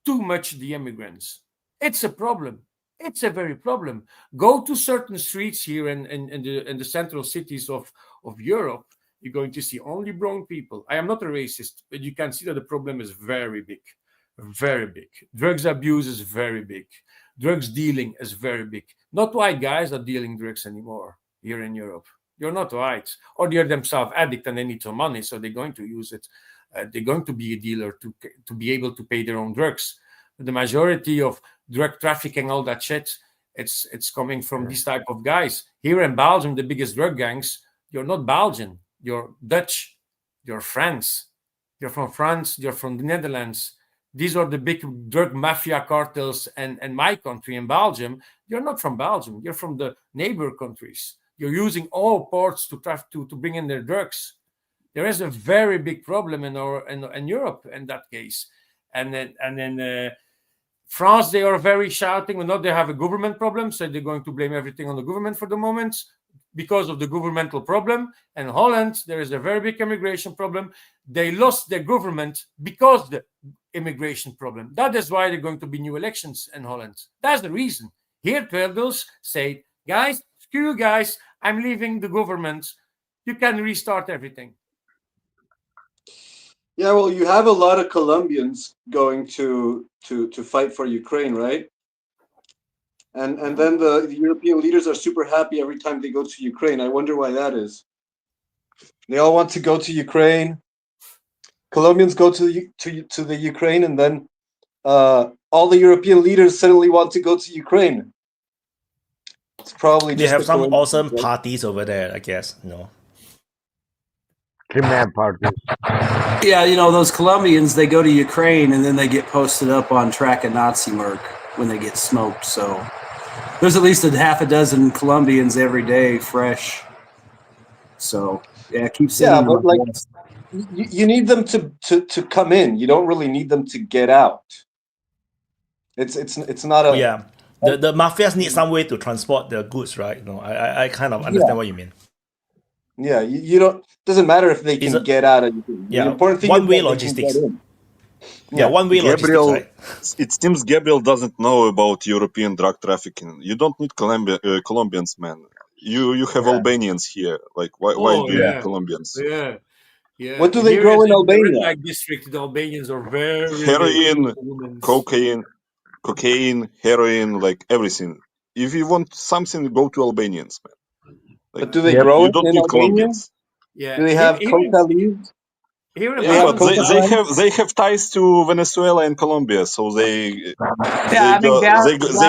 too much the immigrants. It's a problem. It's a very problem. Go to certain streets here in the central cities of Europe. You're going to see only brown people. I am not a racist, but you can see that the problem is very big. Very big. Drugs abuse is very big. Drugs dealing is very big. Not white guys are dealing drugs anymore here in Europe. You're not white. Or they're themselves addict and they need some money, so they're going to use it. They're going to be a dealer to be able to pay their own drugs. But the majority of drug trafficking, all that shit, it's coming from these type of guys. Here in Belgium, the biggest drug gangs, you're not Belgian. You're Dutch, you're France, you're from France, you're from the Netherlands. These are the big drug mafia cartels and my country in Belgium. You're not from Belgium, you're from the neighbor countries. You're using all ports to bring in their drugs. There is a very big problem in Europe in that case. And then France, they are very shouting. Well, not they have a government problem, so they're going to blame everything on the government for the moment, because of the governmental problem. And Holland, there is a very big immigration problem. They lost their government because of the immigration problem. That is why there are going to be new elections in Holland. That's the reason. Here, Tweldos say, guys, screw you guys, I'm leaving the government. You can restart everything. Yeah, well, you have a lot of Colombians going to fight for Ukraine, right? And then the European leaders are super happy every time they go to Ukraine. I wonder why that is. They all want to go to Ukraine. Colombians go to the Ukraine, and then all the European leaders suddenly want to go to Ukraine. It's probably they have some awesome parties over there, I guess. Crimean parties. Yeah, you know, those Colombians, they go to Ukraine and then they get posted up on track of Nazi merc when they get smoked. So there's at least a half a dozen Colombians every day fresh. So yeah, keep sending them. But like you need them to come in. You don't really need them to get out. It's not a The mafias need some way to transport the goods, right? No, I kind of understand what you mean. Yeah, you don't. Doesn't matter if they can get out of Ukraine. Yeah, the important thing one-way is logistics. Yeah, one-way logistics, right? It seems Gabriel doesn't know about European drug trafficking. You don't need Colombians, man. You have Albanians here. Like, why do you need Colombians? Yeah. Yeah. What do they grow in Albania? The red light district, the Albanians are very Heroin, cocaine, heroin, like everything. If you want something, go to Albanians, man. Like, but do they grow it in Albania? Colombians. Yeah. Do they have Cartels? They have ties to Venezuela and Colombia, so they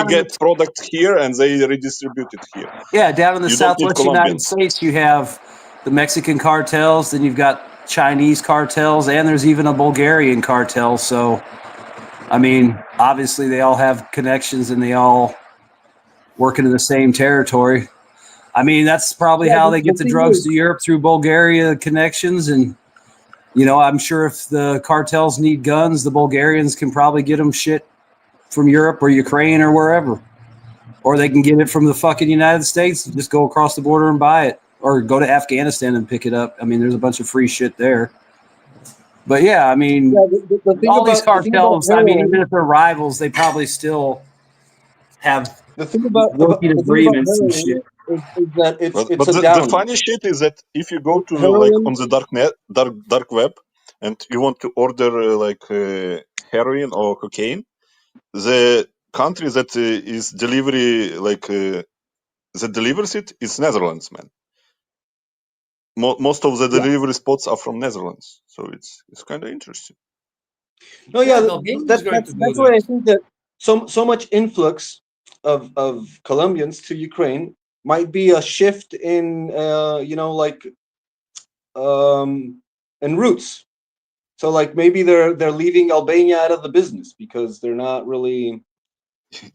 get product here and they redistribute it here. Yeah, down in the Southwest United States, you have the Mexican cartels, then you've got Chinese cartels, and there's even a Bulgarian cartel. So, I mean, obviously they all have connections and they all working in the same territory. I mean, that's probably how they get the drugs to Europe, through Bulgaria connections. And, you know, I'm sure if the cartels need guns, the Bulgarians can probably get them shit from Europe or Ukraine or wherever. Or they can get it from the fucking United States, just go across the border and buy it. Or go to Afghanistan and pick it up. I mean, there's a bunch of free shit there. But yeah, I mean, all these cartels, I mean, even if they're rivals, they probably still have working agreements and shit. Is that it's the funny shit is that if you go to like on the dark web and you want to order heroin or cocaine, the country that is delivery that delivers it is Netherlands, man. Most of the delivery spots are from Netherlands, so it's kind of interesting. No, that's why I think that so much influx of Colombians to Ukraine might be a shift in in routes. So like maybe they're leaving Albania out of the business because they're not really.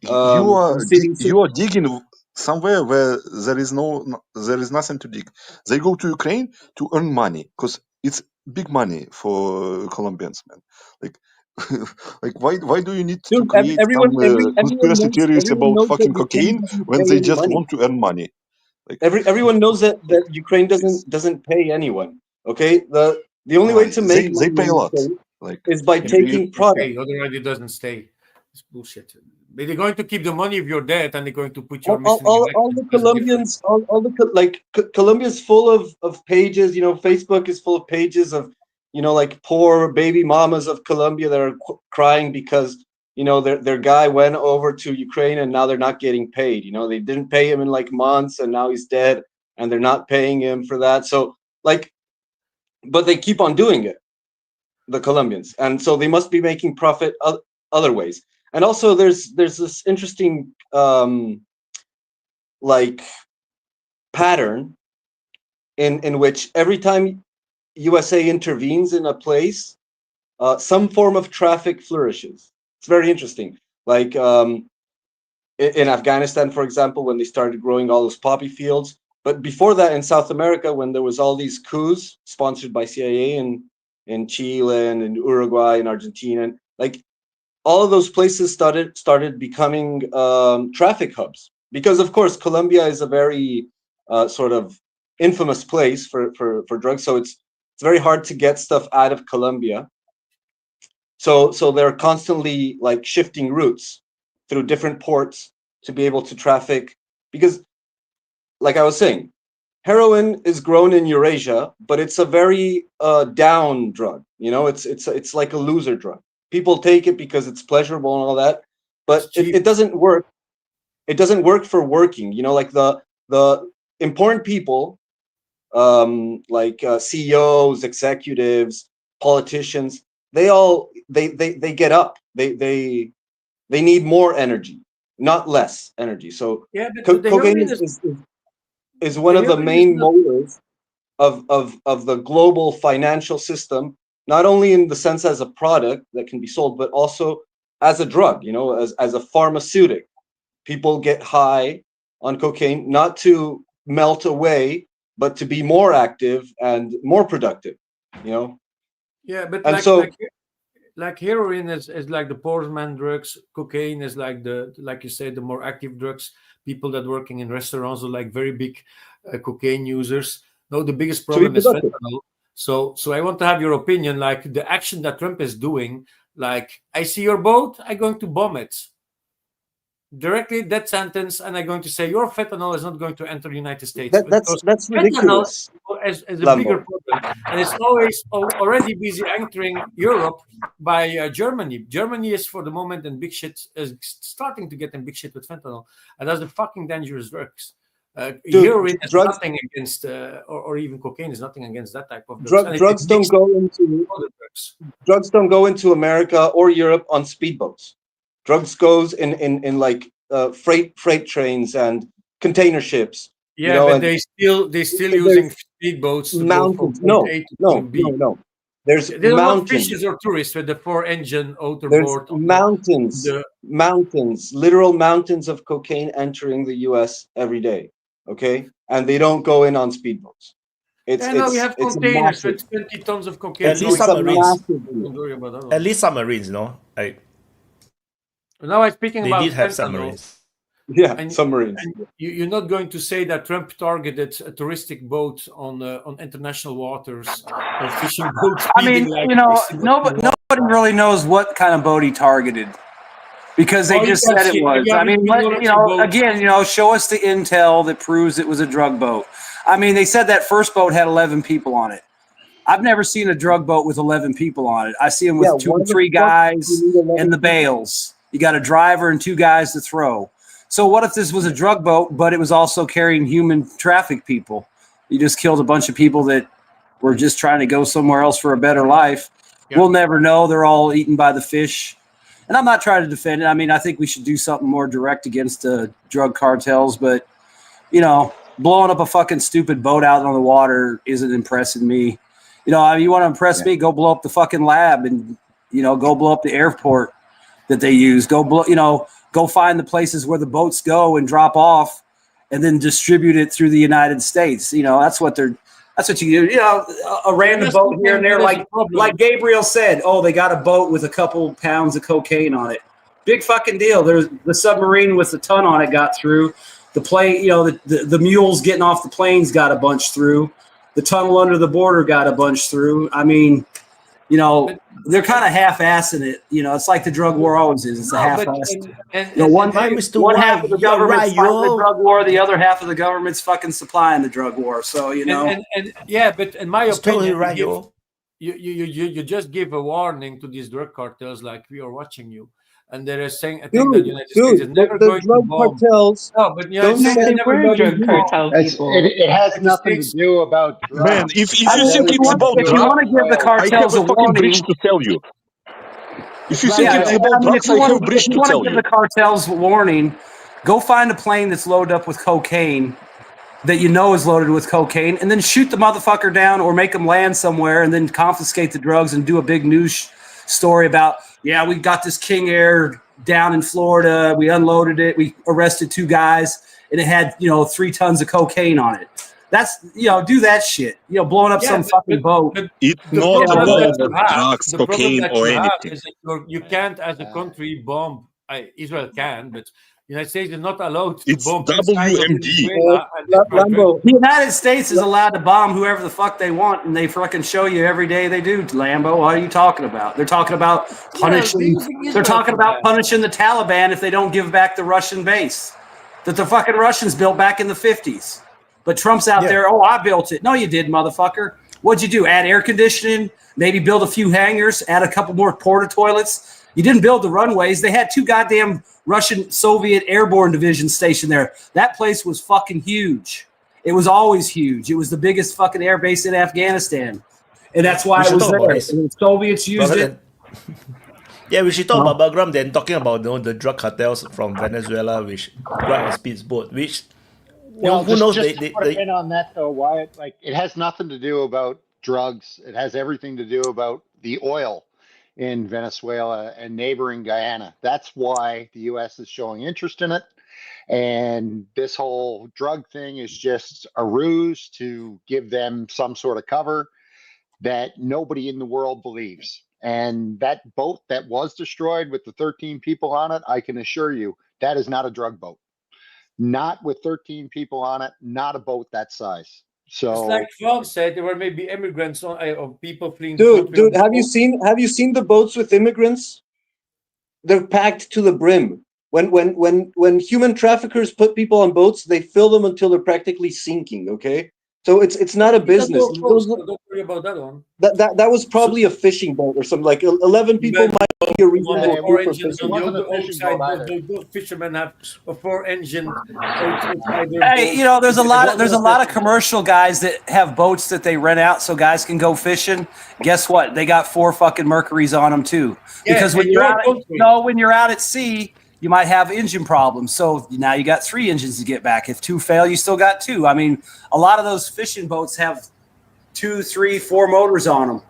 You are digging somewhere where there is nothing to dig. They go to Ukraine to earn money because it's big money for Colombians, man. Like why do you need to create conspiracy theories about fucking cocaine when they just want to earn money? Like, everyone knows that Ukraine doesn't pay anyone. Okay, the only way to make they pay a lot is by taking product. Otherwise, it doesn't stay. It's bullshit. They're going to keep the money if you're dead, and they're going to put you. All the Colombians, Colombia's full of pages. You know, Facebook is full of pages of like poor baby mamas of Colombia that are crying because their guy went over to Ukraine and now they're not getting paid. You know, they didn't pay him in like months and now he's dead and they're not paying him for that. So but they keep on doing it, the Colombians, and so they must be making profit other ways. And also there's this interesting pattern in which every time USA intervenes in a place, some form of traffic flourishes. It's very interesting. Like in Afghanistan, for example, when they started growing all those poppy fields. But before that, in South America, when there was all these coups sponsored by CIA in Chile and in Uruguay and Argentina, like all of those places started becoming traffic hubs. Because of course, Colombia is a very sort of infamous place for drugs. So it's very hard to get stuff out of Colombia. So they're constantly like shifting routes through different ports to be able to traffic. Because, like I was saying, heroin is grown in Eurasia, but it's a very down drug. You know, it's like a loser drug. People take it because it's pleasurable and all that, but it doesn't work. It doesn't work for working. You know, like the important people, CEOs, executives, politicians, they get up. They need more energy, not less energy. So cocaine is one of the main motors of the global financial system, not only in the sense as a product that can be sold, but also as a drug, you know, as a pharmaceutic. People get high on cocaine, not to melt away, but to be more active and more productive, you know? Yeah, but And like, so, like heroin is like the poor man drugs. Cocaine is like like you said, the more active drugs. People that working in restaurants are like very big cocaine users. No, the biggest problem is fentanyl. So I want to have your opinion. Like the action that Trump is doing. Like, I see your boat, I'm going to bomb it. Directly that sentence, and I'm going to say your fentanyl is not going to enter the United States. That's ridiculous. As a bigger problem, and it's always already busy entering Europe by Germany. Germany is for the moment in big shit, is starting to get in big shit with fentanyl, and that's the fucking dangerous drugs. Heroin is nothing against, or even cocaine is nothing against that type of drugs. Drugs don't go into America or Europe on speedboats. Drugs goes in like freight trains and container ships. Yeah, you know, but they still using speedboats. Mountains. No. There's mountains. Fishers or tourists with the 4-engine outer There's board. Mountains, literal mountains of cocaine entering the U.S. every day. Okay, and they don't go in on speedboats. We have containers with 20 tons of cocaine. At least submarines. At least submarines, no? Now I'm speaking about they did have submarines. Yeah, submarines. And you're not going to say that Trump targeted a touristic boat on international waters or fishing boats. I mean, you know, nobody really knows what kind of boat he targeted because they just said it was. I mean, show us the intel that proves it was a drug boat. I mean, they said that first boat had 11 people on it. I've never seen a drug boat with 11 people on it. I see them with 2 or 3 guys and the bales. You got a driver and 2 guys to throw. So what if this was a drug boat, but it was also carrying human traffic people? You just killed a bunch of people that were just trying to go somewhere else for a better life. Yep. We'll never know. They're all eaten by the fish. And I'm not trying to defend it. I mean, I think we should do something more direct against drug cartels. But, you know, blowing up a fucking stupid boat out on the water isn't impressing me. You know, I mean, you want to impress me? Go blow up the fucking lab and, you know, go blow up the airport that they use. Go find the places where the boats go and drop off and then distribute it through the United States. You know, that's what you do. You know, a random boat here and there, like Gabriel said, oh, they got a boat with a couple pounds of cocaine on it. Big fucking deal. There's the submarine with the ton on it got through. The plane, you know, the mules getting off the planes got a bunch through. The tunnel under the border got a bunch through. I mean, you know, they're kind of half-assing it. You know, it's like the drug war always is. It's a half-ass. One half of the government's fighting the drug war, the other half of the government's fucking supplying the drug war. So, you know. But in my opinion, right, you just give a warning to these drug cartels, like we are watching you. And they're saying, I think the United States is never going to bomb. Cartels. No, but the United States is never going to bomb. It has nothing to do about drugs. Man, if you think it's about drugs, if you want to give the cartels a warning, bridge to tell you. If you think it's about drugs, I have a bridge to tell you. If you want to give the cartels a warning, go find a plane that's loaded up with cocaine that you know is loaded with cocaine, and then shoot the motherfucker down or make them land somewhere and then confiscate the drugs and do a big news story about, yeah, we got this King Air down in Florida. We unloaded it. We arrested 2 guys, and it had, 3 tons of cocaine on it. That's, do that shit. Blowing up some fucking boat. It's not about drugs, cocaine, or anything. Is that you can't, as a country, bomb. Israel can, but the United States is not allowed to bomb. It's WMD. The United States is allowed to bomb whoever the fuck they want, and they fucking show you every day they do, Lambo. What are you talking about? They're talking about punishing. They're talking about punishing the Taliban if they don't give back the Russian base that the fucking Russians built back in the 50s. But Trump's out there. Oh, I built it. No, you did, motherfucker. What'd you do? Add air conditioning? Maybe build a few hangars? Add a couple more porta toilets? You didn't build the runways. They had 2 goddamn Russian Soviet airborne divisions stationed there. That place was fucking huge. It was always huge. It was the biggest fucking air base in Afghanistan. And that's why it was there. And the Soviets used it. Yeah, we should talk about background then, talking about the drug cartels from Venezuela, which ride a speedboat, which Well, who knows? just to put a pin on that though, Wyatt, like it has nothing to do about drugs. It has everything to do about the oil in Venezuela and neighboring Guyana. That's why the U.S. is showing interest in it. And this whole drug thing is just a ruse to give them some sort of cover that nobody in the world believes. And that boat that was destroyed with the 13 people on it, I can assure you, that is not a drug boat. Not with 13 people on it, not a boat that size. So it's like France said, there were maybe immigrants or people fleeing. Dude, have you seen the boats with immigrants? They're packed to the brim. When human traffickers put people on boats, they fill them until they're practically sinking. Okay, so it's not a business. Don't worry about that one. That was probably a fishing boat or something. Like 11 people might be a reasonable group for fishing. Those fishermen have a 4-engine. Hey, there's a lot of commercial guys that have boats that they rent out so guys can go fishing. Guess what? They got 4 fucking Mercuries on them too. Because when you're out at sea, you might have engine problems. So now you got 3 engines to get back. If 2 fail, you still got 2. I mean, a lot of those fishing boats have 2, 3, 4 motors on them.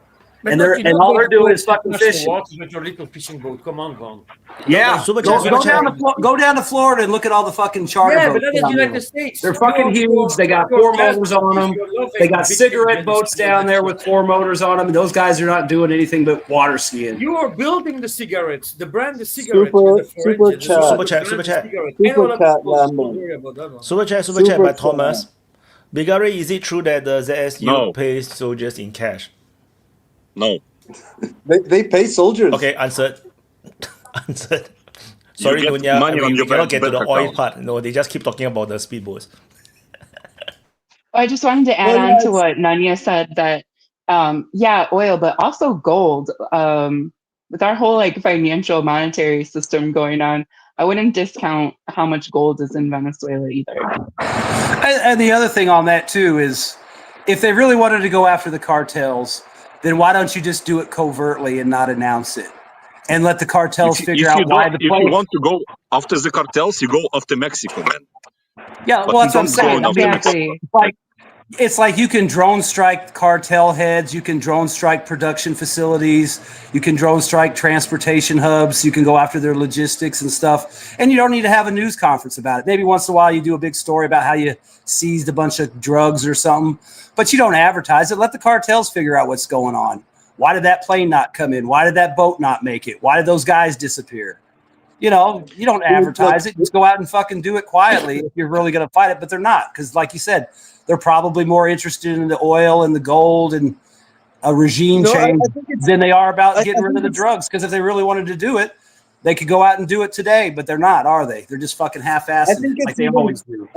But and all they're doing is fucking fishing. With your little fishing boat, come on, Von. Yeah, go down to Florida and look at all the fucking charter boats. But then in the United States, they're fucking huge. They got 4 motors on them. They got cigarette boats down there with 4 motors on them. And those guys are not doing anything but water skiing. You are building the cigarettes, the brand, the cigarettes. Super chat by Thomas. Bigari, is it true that the ZSU pays soldiers in cash? No. They pay soldiers. Okay, answered. Sorry, Nunya, we cannot get to the oil part. No, they just keep talking about the speedboats. I just wanted to add on to what Nunya said that, oil, but also gold. With our whole financial monetary system going on, I wouldn't discount how much gold is in Venezuela either. And the other thing on that too is, if they really wanted to go after the cartels, then why don't you just do it covertly and not announce it, and let the cartels figure out why the place? If you want to go after the cartels, you go after Mexico, man. Yeah, well, that's what I'm saying. Exactly. It's like you can drone strike cartel heads, you can drone strike production facilities, you can drone strike transportation hubs, you can go after their logistics and stuff, and you don't need to have a news conference about it. Maybe once in a while you do a big story about how you seized a bunch of drugs or something, but you don't advertise it. Let the cartels figure out what's going on. Why did that plane not come in? Why did that boat not make it? Why did those guys disappear? You don't advertise it. Just go out and fucking do it quietly if you're really going to fight it, but they're not, because like you said, they're probably more interested in the oil and the gold and a regime change than they are about getting rid of the drugs. Because if they really wanted to do it, they could go out and do it today, but they're not, are they? They're just fucking half-assing like they always do.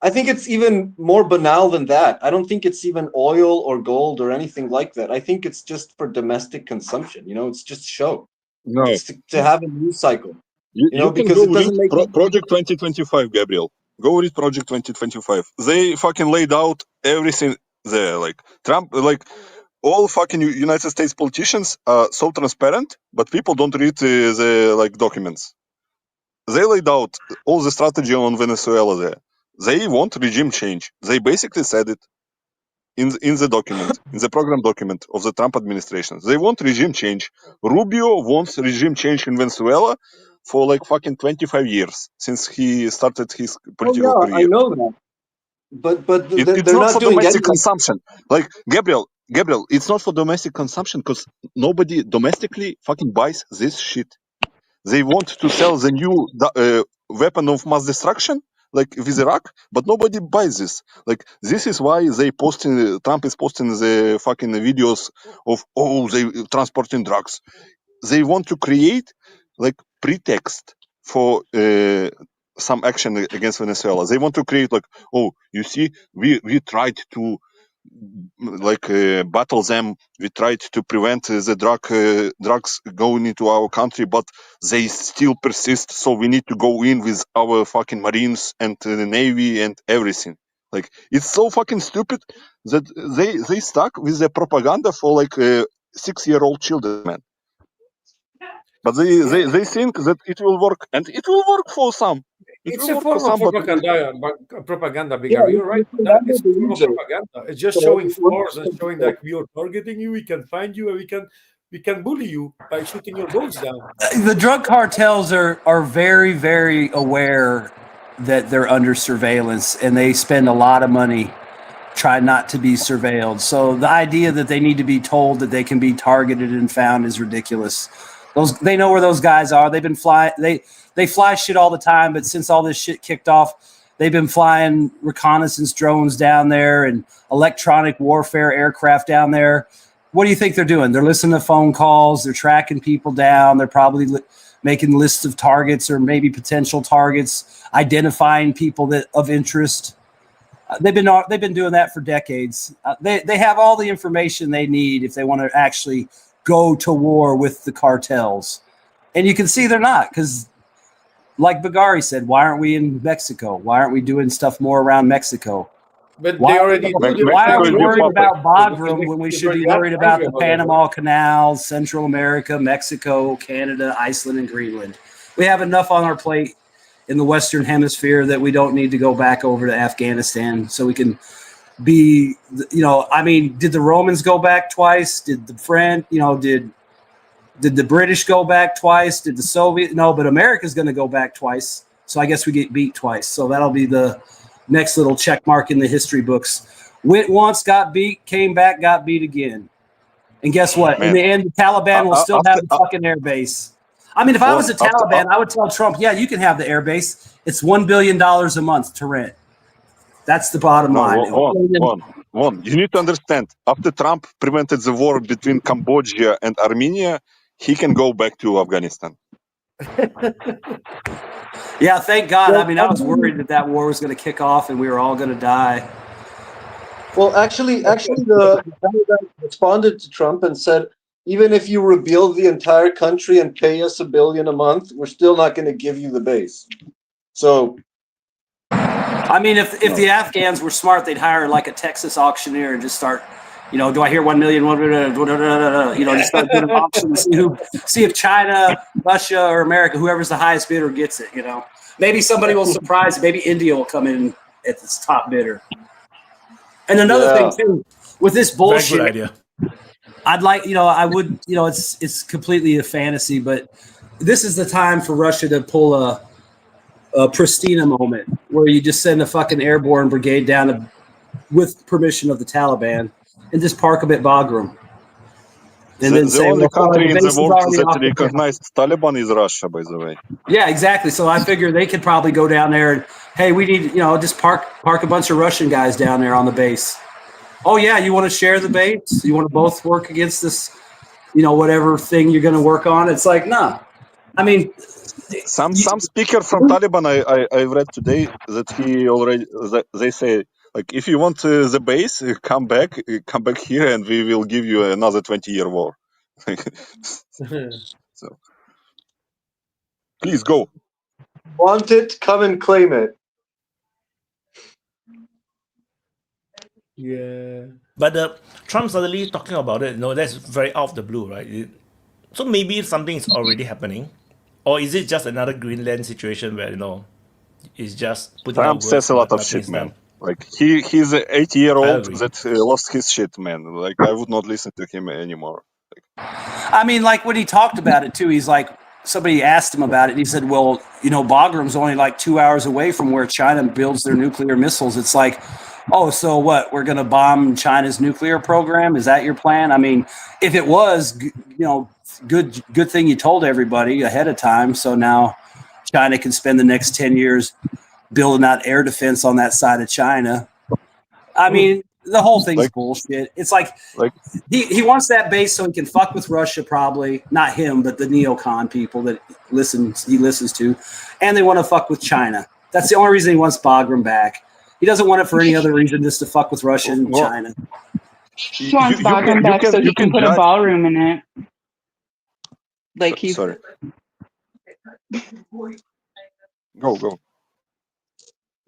I think it's even more banal than that. I don't think it's even oil or gold or anything like that. I think it's just for domestic consumption. It's just show. No, it's to have a news cycle. Because it doesn't make Project 2025, Gabriel. Go read Project 2025. They fucking laid out everything there. Like Trump, all fucking United States politicians are so transparent, but people don't read the documents. They laid out all the strategy on Venezuela there. They want regime change. They basically said it in the document, in the program document of the Trump administration. They want regime change. Rubio wants regime change in Venezuela for fucking 25 years since he started his political career. I know that. But it's not for domestic consumption. Gabriel, it's not for domestic consumption because nobody domestically fucking buys this shit. They want to sell the new weapon of mass destruction, with Iraq, but nobody buys this. This is why Trump is posting the fucking videos of they transporting drugs. They want to create pretext for some action against Venezuela. They want to create you see, we tried to battle them. We tried to prevent the drugs going into our country, but they still persist. So we need to go in with our fucking Marines and the Navy and everything. It's so fucking stupid that they stuck with the propaganda for 6-year-old children, man. But they think that it will work, and it will work for some. It's you a work for form of somebody, propaganda, Yeah, Bigar. You're right. It's a the form of user. propaganda. It's just So showing everyone flaws and showing that we are targeting you. We can find you, and we can bully you by shooting your boats down. The drug cartels are very, very aware that they're under surveillance, and they spend a lot of money trying not to be surveilled. So the idea that they need to be told that they can be targeted and found is ridiculous. They know where those guys are. They've been flying. They fly shit all the time, but since all this shit kicked off, they've been flying reconnaissance drones down there and electronic warfare aircraft down there. What do you think they're doing? They're listening to phone calls. They're tracking people down. They're probably making lists of targets or maybe potential targets, identifying people that of interest. They've been doing that for decades. They have all the information they need if they want to actually go to war with the cartels. And you can see they're not, because like Bagari said, why aren't we in Mexico? Why aren't we doing stuff more around Mexico? But Why they already why are we worried about Bagram when we They've should be already worried asked about you the about that. Panama Canal, Central America, Mexico, Canada, Iceland, and Greenland? We have enough on our plate in the Western Hemisphere that we don't need to go back over to Afghanistan so we can be, I mean, did the Romans go back twice? Did the French, did the British go back twice? Did the Soviet? No, but America's going to go back twice. So I guess we get beat twice. So that'll be the next little check mark in the history books. Went once, got beat, came back, got beat again. And guess what? Man. In the end, the Taliban will still have the fucking airbase. I mean, if I was the Taliban, I would tell Trump, yeah, you can have the airbase. It's $1 billion a month to rent. That's the bottom line. One. You need to understand, after Trump prevented the war between Cambodia and Armenia, he can go back to Afghanistan. Yeah, thank God. I mean, I was worried that war was going to kick off and we were all going to die. Well, actually, the Taliban responded to Trump and said, even if you rebuild the entire country and pay us $1 billion a month, we're still not going to give you the base. So, I mean, if the Afghans were smart, they'd hire like a Texas auctioneer and just start, do I hear 1 million? Just start doing auctions, see if China, Russia, or America, whoever's the highest bidder gets it. Maybe somebody will surprise. Maybe India will come in at this top bidder. And another thing too, with this bullshit, very good idea. I'd like, I would, it's completely a fantasy, but this is the time for Russia to pull a Pristina moment where you just send a fucking airborne brigade down with permission of the Taliban and just park them at Bagram. And then the only country in the world that recognized Taliban is Russia, by the way. Yeah, exactly. So I figure they could probably go down there and, hey, we need, just park a bunch of Russian guys down there on the base. Oh, yeah, you want to share the base? You want to both work against this, whatever thing you're going to work on? It's like, nah. I mean, some speaker from Taliban I read today that they say, like, if you want the base, come back here, and we will give you another 20-year war. So, please go. Want it? Come and claim it. Yeah. But Trump suddenly talking about it, that's very out of the blue, right? So maybe something is already happening, or is it just another Greenland situation where it's just putting Trump says a lot of shit, man. Like he's an 80-year-old that lost his shit, man. Like I would not listen to him anymore. I mean, like when he talked about it too, he's like, somebody asked him about it, and he said, well, Bagram's only like 2 hours away from where China builds their nuclear missiles. It's like, oh, so what? We're going to bomb China's nuclear program? Is that your plan? I mean, if it was, good thing you told everybody ahead of time. So now China can spend the next 10 years building out air defense on that side of China. I mean, the whole thing's bullshit. It's like he wants that base so he can fuck with Russia, probably. Not him, but the neocon people that he listens to. And they want to fuck with China. That's the only reason he wants Bagram back. He doesn't want it for any other reason, just to fuck with Russia and China. He wants Bagram back so he can put a ballroom in it. Like he's... Sorry. Go.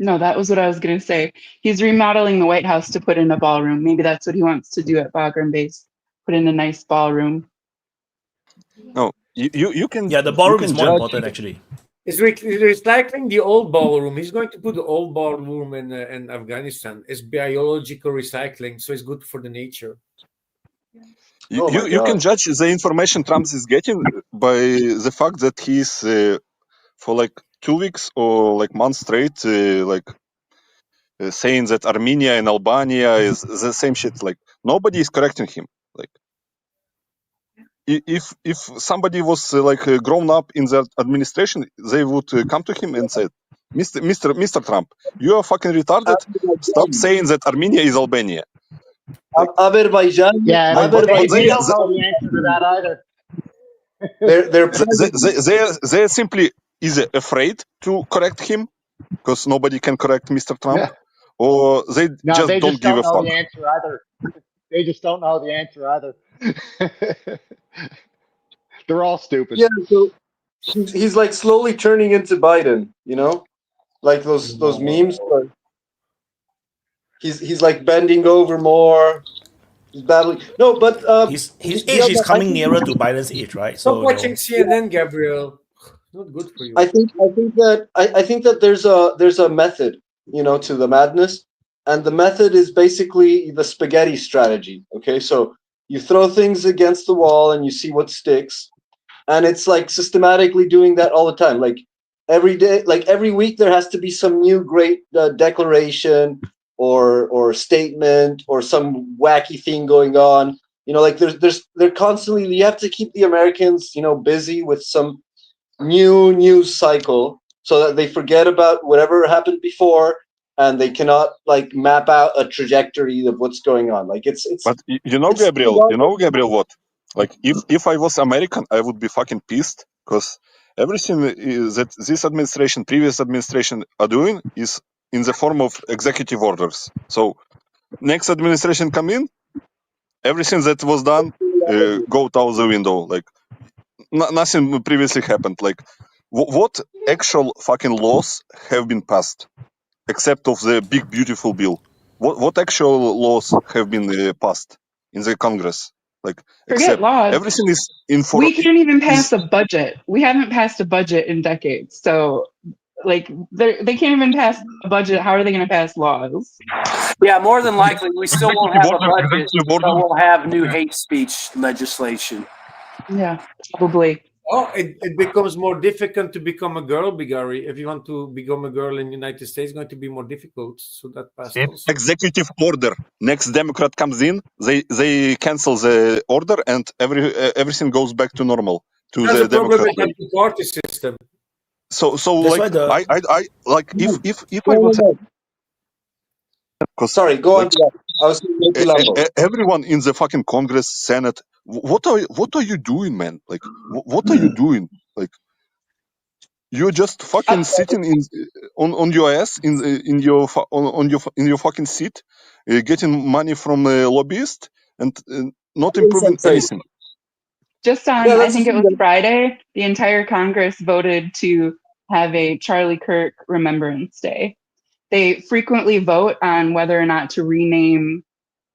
No, that was what I was going to say. He's remodeling the White House to put in a ballroom. Maybe that's what he wants to do at Bagram Base. Put in a nice ballroom. No, you can... Yeah, the ballroom is more important, actually. He's recycling the old ballroom. He's going to put the old ballroom in Afghanistan. It's biological recycling, so it's good for the nature. You can judge the information Trump is getting by the fact that he's for like 2 weeks or like months straight saying that Armenia and Albania is the same shit. Like nobody is correcting him. Like if somebody was grown up in that administration, they would come to him and say, Mr. Trump, you are fucking retarded. Stop saying that Armenia is Albania. Azerbaijan. Yeah, but they don't know the answer to that either. They're simply either afraid to correct him because nobody can correct Mr. Trump, or they don't give a fuck. The answer either. They just don't know the answer either. They're all stupid. Yeah, so he's like slowly turning into Biden, you know, like those memes. He's like bending over more. He's battling. No, but his age is coming nearer to Biden's age, right? Stop watching CNN, Gabriel. Not good for you. I think that there's a method, you know, to the madness, and the method is basically the spaghetti strategy. Okay, so you throw things against the wall and you see what sticks, and it's like systematically doing that all the time. Like every day, like every week, there has to be some new great declaration or statement or some wacky thing going on. You know, like they're constantly. You have to keep the Americans, you know, busy with some new news cycle so that they forget about whatever happened before and they cannot like map out a trajectory of what's going on. Like it's But Gabriel, what? Like if I was American, I would be fucking pissed because everything that this administration, previous administration are doing is in the form of executive orders. So next administration come in, everything that was done go out the window. Like nothing previously happened. Like what actual fucking laws have been passed except of the big beautiful bill? What actual laws have been passed in the Congress? Like forget laws. Everything is we can't even pass a budget. We haven't passed a budget in decades. So like they can't even pass a budget. How are they going to pass laws? Yeah, more than likely, we still won't have a budget, but we'll have new hate speech legislation. Yeah, probably. Oh, it becomes more difficult to become a girl, Bigari. If you want to become a girl in the United States, it's going to be more difficult. So that passed also. Executive order. Next Democrat comes in, they cancel the order, and everything goes back to normal. To That's the Democrat. Problem with the party system. So like I like if I was. Sorry, go on. I was everyone in the fucking Congress, Senate. What are you doing, man? Like, what are you doing? Like, you're just fucking sitting on your ass in your fucking seat, getting money from a lobbyist and not improving anything. Just on, I think it was Friday, the entire Congress voted to have a Charlie Kirk Remembrance Day. They frequently vote on whether or not to rename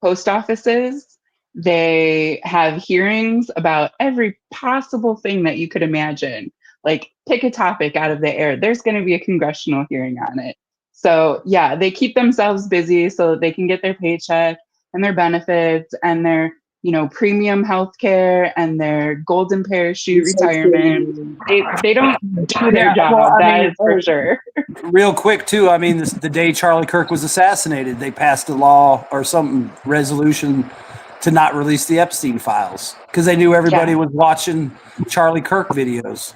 post offices. They have hearings about every possible thing that you could imagine. Like, pick a topic out of the air. There's going to be a congressional hearing on it. So, yeah, they keep themselves busy so that they can get their paycheck and their benefits and their, you know, premium healthcare and their golden parachute retirement. They don't do their job. Well, that is for sure. Real quick, too. I mean, the day Charlie Kirk was assassinated, they passed a law or some resolution to not release the Epstein files because they knew everybody was watching Charlie Kirk videos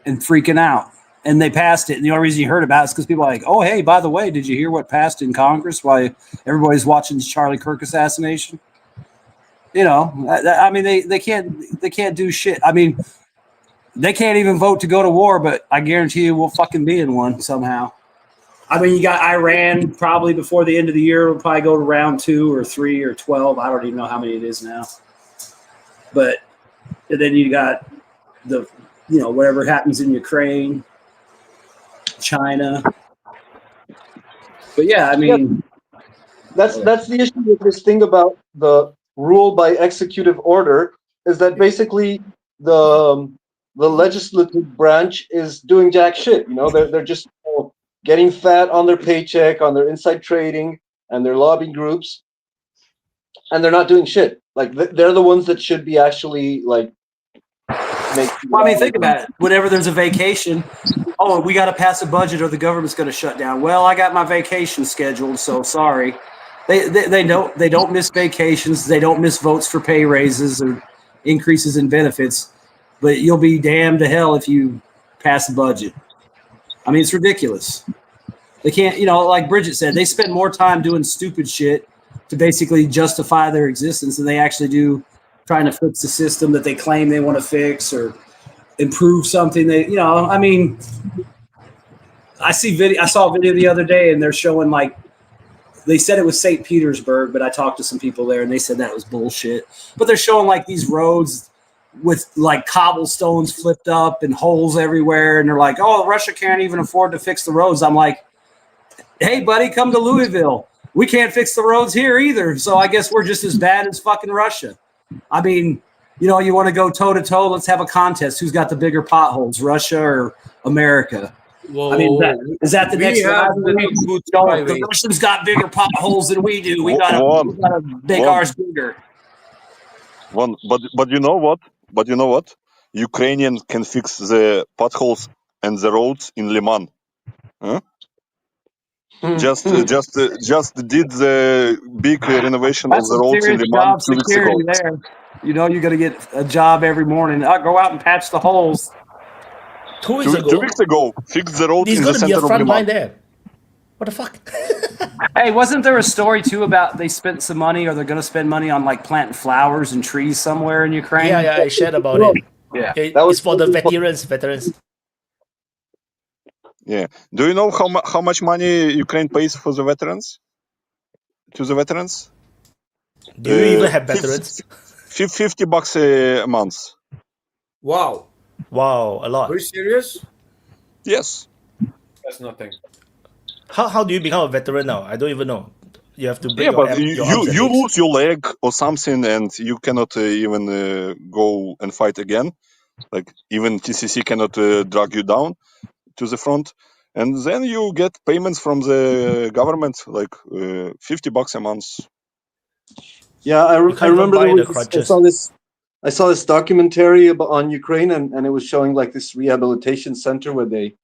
and freaking out. And they passed it. And the only reason you heard about it is because people are like, oh, hey, by the way, did you hear what passed in Congress while everybody's watching the Charlie Kirk assassination? You know, I mean, they can't do shit. I mean, they can't even vote to go to war, but I guarantee you we'll fucking be in one somehow. I mean, you got Iran probably before the end of the year. We'll probably go to round 2 or 3 or 12. I don't even know how many it is now. But then you got the, you know, whatever happens in Ukraine, China. But yeah, I mean, that's the issue with this thing about the rule by executive order is that basically the the legislative branch is doing jack shit. You know, they're just getting fat on their paycheck, on their inside trading, and their lobbying groups, and they're not doing shit. Like they're the ones that should be actually like. Well, I mean, think about it. Whenever there's a vacation, oh, we got to pass a budget or the government's going to shut down. Well, I got my vacation scheduled, so sorry. They don't miss vacations. They don't miss votes for pay raises or increases in benefits. But you'll be damned to hell if you pass a budget. I mean, it's ridiculous. They can't, like Bridget said, they spend more time doing stupid shit to basically justify their existence than they actually do trying to fix the system that they claim they want to fix or improve something. I mean, I saw a video the other day and they're showing they said it was St. Petersburg, but I talked to some people there and they said that was bullshit. But they're showing these roads with cobblestones flipped up and holes everywhere. And they're like, oh, Russia can't even afford to fix the roads. I'm like, hey, buddy, come to Louisville. We can't fix the roads here either. So I guess we're just as bad as fucking Russia. I mean, you want to go toe to toe. Let's have a contest. Who's got the bigger potholes, Russia or America? Whoa, I mean, is that the next one? The Russians got bigger potholes than we do. We got to make ours bigger. But you know what? Ukrainians can fix the potholes and the roads in Liman. Huh? Just did the big renovation of the roads in Liman 2 weeks ago. There. You're going to get a job every morning. I'll go out and patch the holes. 2 weeks ago. 2 weeks ago, fix the road in the center of Liman. There's going to be a front line there. What the fuck? Hey, wasn't there a story too about they spent some money or they're going to spend money on planting flowers and trees somewhere in Ukraine? Yeah, I shared about it. Yeah, it's for the veterans. Yeah. Do you know how much money Ukraine pays for the veterans? To the veterans? Do you even have veterans? $50 a month. Wow, a lot. Are you serious? Yes. That's nothing. How do you become a veteran now? I don't even know. You have to break you lose your leg or something and you cannot even go and fight again. Even TCC cannot drag you down to the front. And then you get payments from the government, $50 a month. Yeah, I remember I saw this documentary on Ukraine, and it was showing this rehabilitation center where they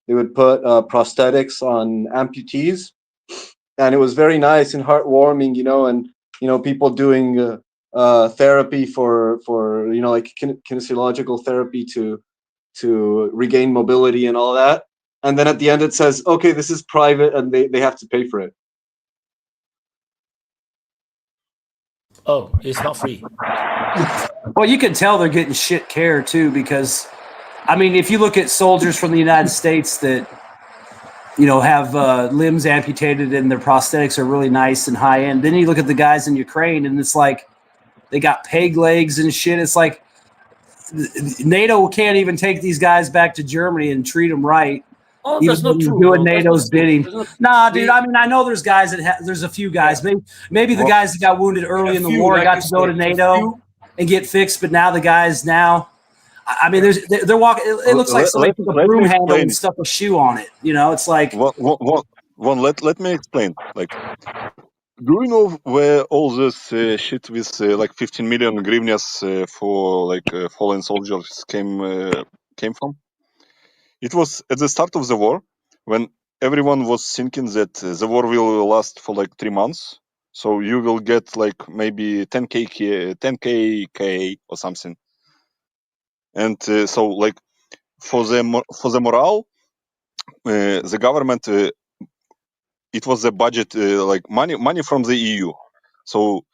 would put prosthetics on amputees, and it was very nice and heartwarming, and people doing therapy for kinesiological therapy to regain mobility and all that. And then at the end it says, okay, this is private and they have to pay for it. Oh, it's not free. Well, you can tell they're getting shit care too, because I mean, if you look at soldiers from the United States that have limbs amputated and their prosthetics are really nice and high end, then you look at the guys in Ukraine and it's they got peg legs and shit. It's NATO can't even take these guys back to Germany and treat them right. Oh, that's not true. Doing NATO's bidding. Nah, dude. I mean, I know there's guys there's a few guys. Maybe the guys that got wounded early in the war got to go to NATO and get fixed, but now the guys I mean, they're walking. It looks like somebody took a broom handle and stuck a shoe on it. It's like. Let me explain. Do you know where all this shit with 15 million hryvnias for fallen soldiers came from? It was at the start of the war when everyone was thinking that the war will last for 3 months. So you will get maybe 10k or something. And so for the morale, the government, it was the budget, money from the EU. So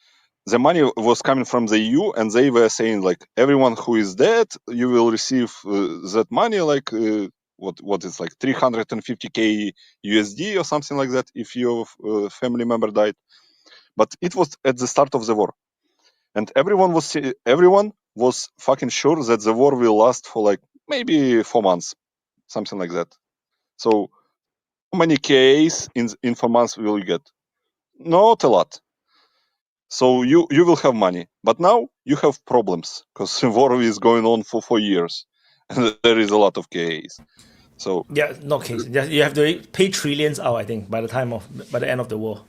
the money was coming from the EU and they were saying everyone who is dead, you will receive that money what is 350k USD or something like that if your family member died. But it was at the start of the war, and everyone was fucking sure that the war will last for maybe 4 months, something like that. So how many KAs in 4 months will you get? Not a lot. So you will have money, but now you have problems because the war is going on for 4 years. and there is a lot of KAs. So yeah, no case. You have to pay trillions out, I think, by the end of the war.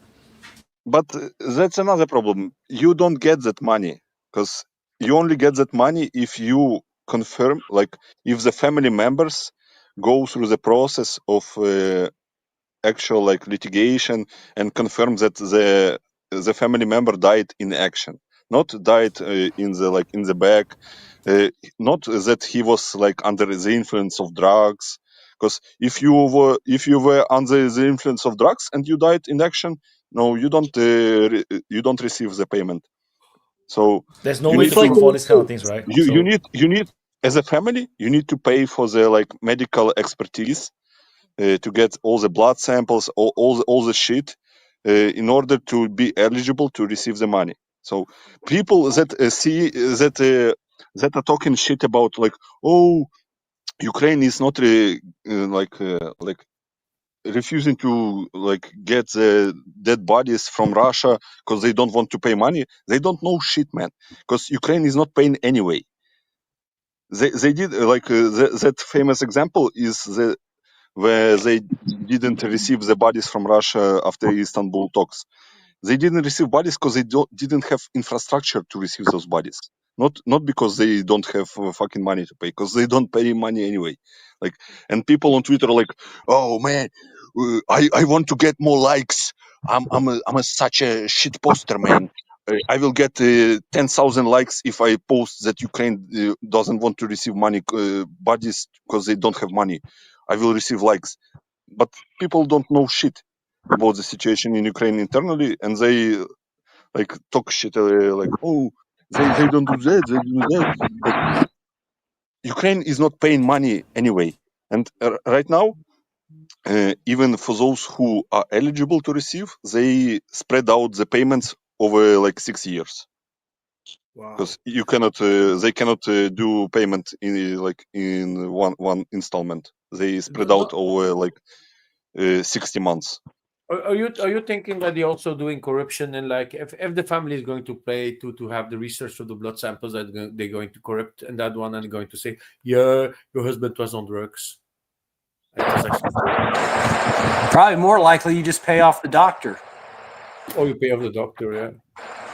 But that's another problem. You don't get that money because you only get that money if you confirm, like, if the family members go through the process of actual like litigation and confirm that the family member died in action, not died in the back, not that he was like under the influence of drugs. Because if you were under the influence of drugs and you died in action, no, you don't receive the payment. So there's no you way need to prove all these kind of things, right? you need as a family, you need to pay for the like medical expertise to get all the blood samples, all the shit, in order to be eligible to receive the money. So people that see that are talking shit about like, oh, Ukraine is not like refusing to like get the dead bodies from Russia because they don't want to pay money. They don't know shit, man. Because Ukraine is not paying anyway. They did that famous example is where they didn't receive the bodies from Russia after Istanbul talks. They didn't receive bodies because they didn't have infrastructure to receive those bodies. Not because they don't have fucking money to pay, because they don't pay money anyway. Like, and people on Twitter are like, "Oh man, I want to get more likes. I'm such a shit poster, man. I will get 10,000 likes if I post that Ukraine doesn't want to receive money bodies because they don't have money. I will receive likes." But people don't know shit about the situation in Ukraine internally, and they like talk shit like, oh, they don't do that, they do that. Like, Ukraine is not paying money anyway, and right now, even for those who are eligible to receive, they spread out the payments over like 6 years. Because you cannot, they cannot do payment in one installment. They spread out over like 60 months. Are you thinking that they're also doing corruption, and like if the family is going to pay to have the research of the blood samples, that they're going to corrupt and that one and going to say, yeah, your husband was on drugs. Probably more likely you just pay off the doctor. Oh, you pay off the doctor, yeah.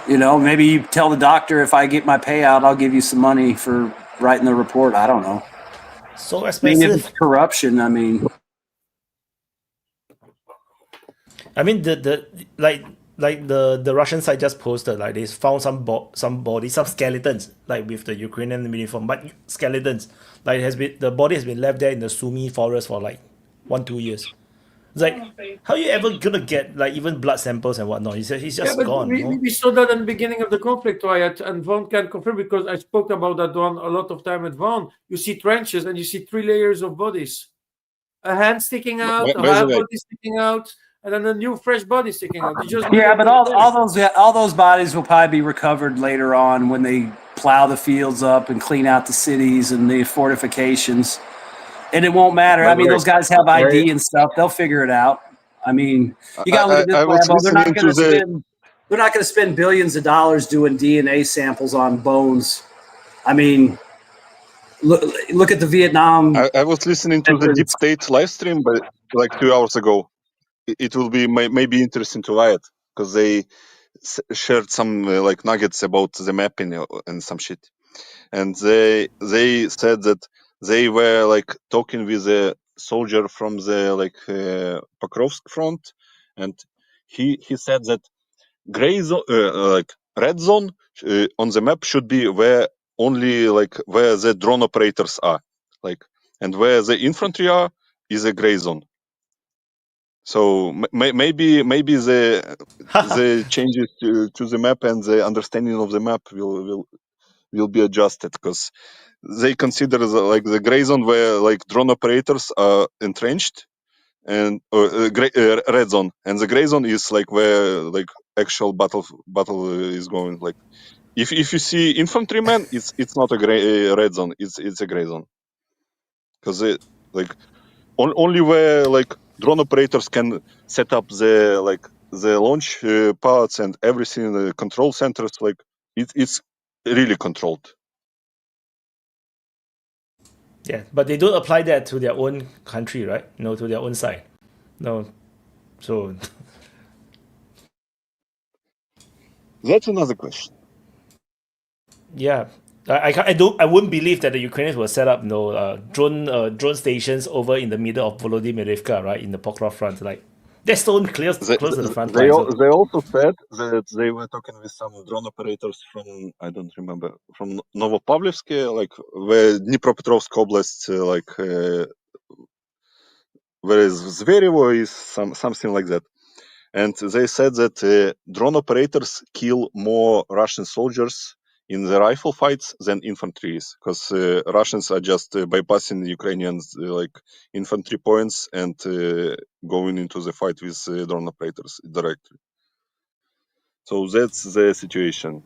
You know, maybe you tell the doctor, if I get my payout, I'll give you some money for writing the report. I don't know. So expensive. I mean, if it's corruption, I mean, the Russian side just posted, like, they found some bodies, some skeletons, like with the Ukrainian uniform, but skeletons. Like, the body has been left there in the Sumy forest for like 1-2 years. It's like, how are you ever gonna get like even blood samples and whatnot? He's just gone. We saw that in the beginning of the conflict, Wyatt, and Vaughn can confirm, because I spoke about that one a lot of time at Vaughn. You see trenches and you see 3 layers of bodies. A hand sticking out, a half body sticking out, and then a new fresh body sticking out. Yeah, but all those bodies will probably be recovered later on when they plow the fields up and clean out the cities and the fortifications. And it won't matter. I mean, those guys have ID and stuff. They'll figure it out. I mean, you got to look at this level. They're not going to spend billions of dollars doing DNA samples on bones. I mean, look at the Vietnam. I was listening to the Deep State live stream, but like 2 hours ago. It will be maybe interesting to Wyatt, because they shared some like nuggets about the mapping and some shit, and they said that they were like talking with a soldier from the like Pokrovsk front, and he said that gray zone, like red zone on the map should be where only like where the drone operators are, like, and where the infantry are is a gray zone. So maybe the changes to the map and the understanding of the map will be adjusted, because they consider the gray zone where like drone operators are entrenched, and red zone, and the gray zone is like where like actual battle is going. Like if you see infantrymen, it's not a red zone, it's a gray zone, because like only where like drone operators can set up the launch pads and everything, the control centers, like it's really controlled. Yeah, but they don't apply that to their own country, right? No, to their own side. No, so That's another question. yeah, I wouldn't believe that the Ukrainians will set up drone stations over in the middle of Volodymyrivka, right, in the Pokrov front. Like that's so close to the front line. They also said that they were talking with some drone operators from, I don't remember, from Novopavlivsk, like where Dnipropetrovsk Oblast, where is Zverevo is something like that. And they said that drone operators kill more Russian soldiers in the rifle fights than infantry, because Russians are just bypassing Ukrainians like infantry points and going into the fight with drone operators directly. So that's the situation.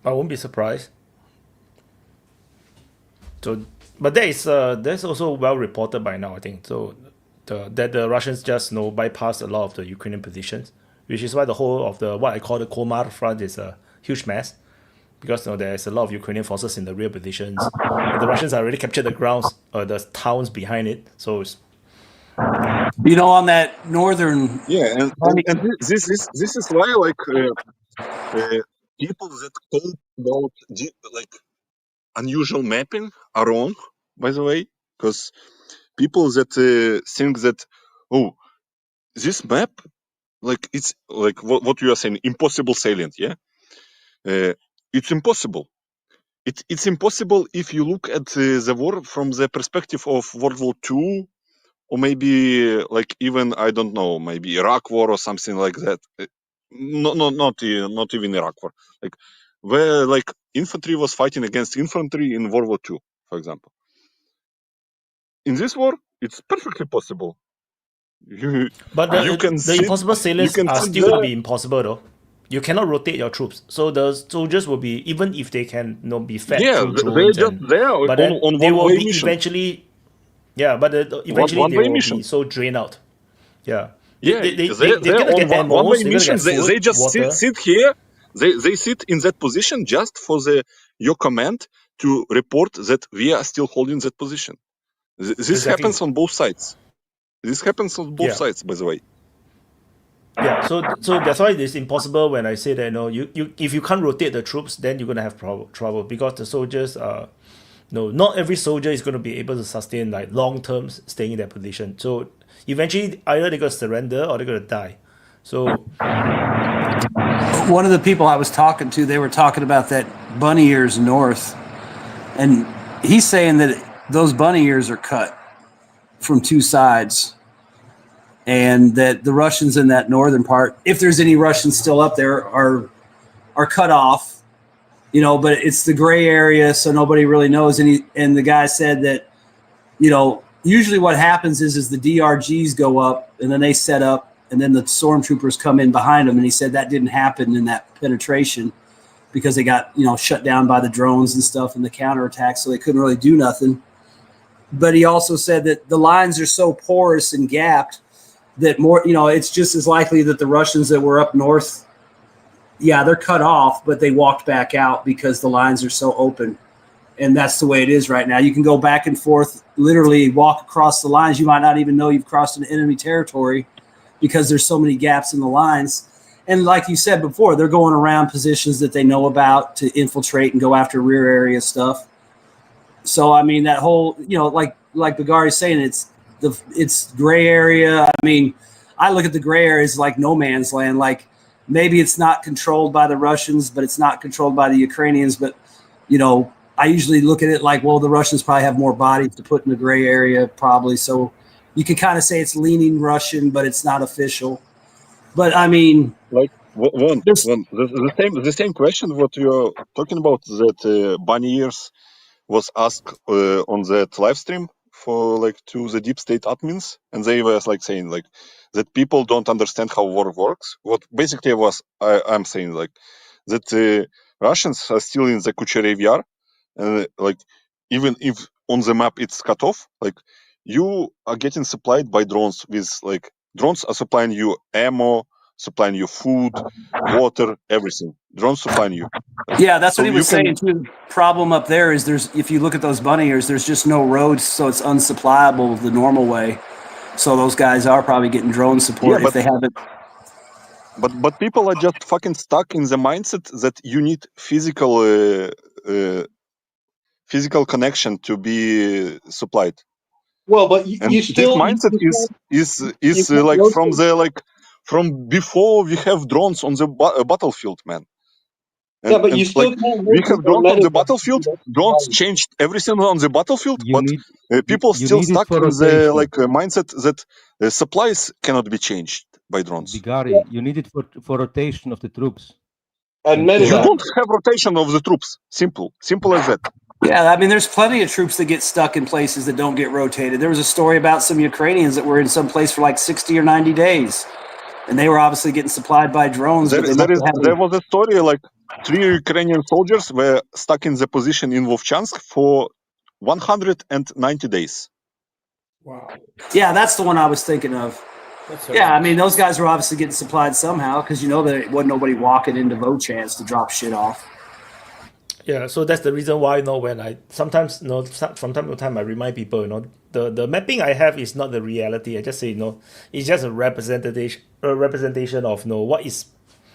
I won't be surprised. So, but that's also well reported by now, I think. So, that the Russians just bypass a lot of the Ukrainian positions, which is why the whole of the what I call the Komar front is a huge mess, because there's a lot of Ukrainian forces in the rear positions. And the Russians already captured the grounds, the towns behind it. So, on that northern, and this is why like people that talk about like unusual mapping are wrong, by the way, because people that think that this map, like it's like what you are saying, impossible salient, yeah, it's impossible. It's impossible if you look at the war from the perspective of World War II, or maybe like even I don't know, maybe Iraq War or something like that. Not even Iraq War, like where like infantry was fighting against infantry in World War II, for example. In this war, it's perfectly possible. But the impossible salients are still going to be impossible, though. You cannot rotate your troops, so the soldiers will be, even if they can be fed through drones, they're just there but on they will be mission. eventually, but eventually they will be so drained out. Yeah, they're gonna get ammo, one-way they're mission. gonna get food, They just water. sit here. They sit in that position just for your command to report that we are still holding that position. This happens on both sides. This happens on both sides, by the way. Yeah, so that's why it's impossible when I say that you if you can't rotate the troops, then you're gonna have trouble, because the soldiers not every soldier is gonna be able to sustain like long term staying in that position. So eventually either they're gonna surrender or they're gonna die. So one of the people I was talking to, they were talking about that bunny ears north, and he's saying that those bunny ears are cut from two sides, and that the Russians in that northern part, if there's any Russians still up there, are cut off, but it's the gray area, so nobody really knows. And the guy said that, usually what happens is the DRGs go up and then they set up, and then the stormtroopers come in behind them. And he said that didn't happen in that penetration because they got, shut down by the drones and stuff and the counterattack, so they couldn't really do nothing. But he also said that the lines are so porous and gapped that more, it's just as likely that the Russians that were up north, they're cut off, but they walked back out because the lines are so open. And that's the way it is right now. You can go back and forth, literally walk across the lines. You might not even know you've crossed an enemy territory because there's so many gaps in the lines. And like you said before, they're going around positions that they know about to infiltrate and go after rear area stuff. So, I mean, that whole, like Bagari's saying, it's gray area. I mean, I look at the gray areas like no man's land. Like maybe it's not controlled by the Russians, but it's not controlled by the Ukrainians. But, I usually look at it like, well, the Russians probably have more bodies to put in the gray area probably. So you can kind of say it's leaning Russian, but it's not official. But I mean, like the same question what you're talking about, that bunny ears was asked on that live stream for like to the deep state admins, and they were like saying like that people don't understand how war works. What basically I'm saying like that Russians are still in the Kucherev Yar, and like even if on the map it's cut off, like you are getting supplied by drones with like drones are supplying you ammo, supplying you food, water, everything. drones to find you. Yeah, that's So what he was you can- saying too. The problem up there is if you look at those bunny ears, there's just no roads, so it's unsupplyable the normal way. So those guys are probably getting drone support Yeah, if they haven't. But people are just fucking stuck in the mindset that you need physical connection to be supplied. Well, but And you still this mindset is can't like rotate. from before we have drones on the battlefield, man. And, Yeah, but you and, still like, can't we rotate have the drones on the medical battlefield. Drones changed everything on the battlefield, You but need people you still need it stuck for in the rotation. mindset that supplies cannot be changed by drones. Bigari, you need it for rotation of the troops. And You medevac. don't have rotation of the troops. Simple as that. Yeah, I mean, there's plenty of troops that get stuck in places that don't get rotated. There was a story about some Ukrainians that were in some place for like 60 or 90 days, and they were obviously getting supplied by drones. There but they there was a story like 3 Ukrainian soldiers were stuck in the position in Vovchansk for 190 days. Wow. Yeah, that's the one I was thinking of. Yeah, I mean, those guys were obviously getting supplied somehow because there wasn't nobody walking into Vovchansk to drop shit off. Yeah, so that's the reason why when I sometimes from time to time I remind people the mapping I have is not the reality. I just say it's just a representation of what is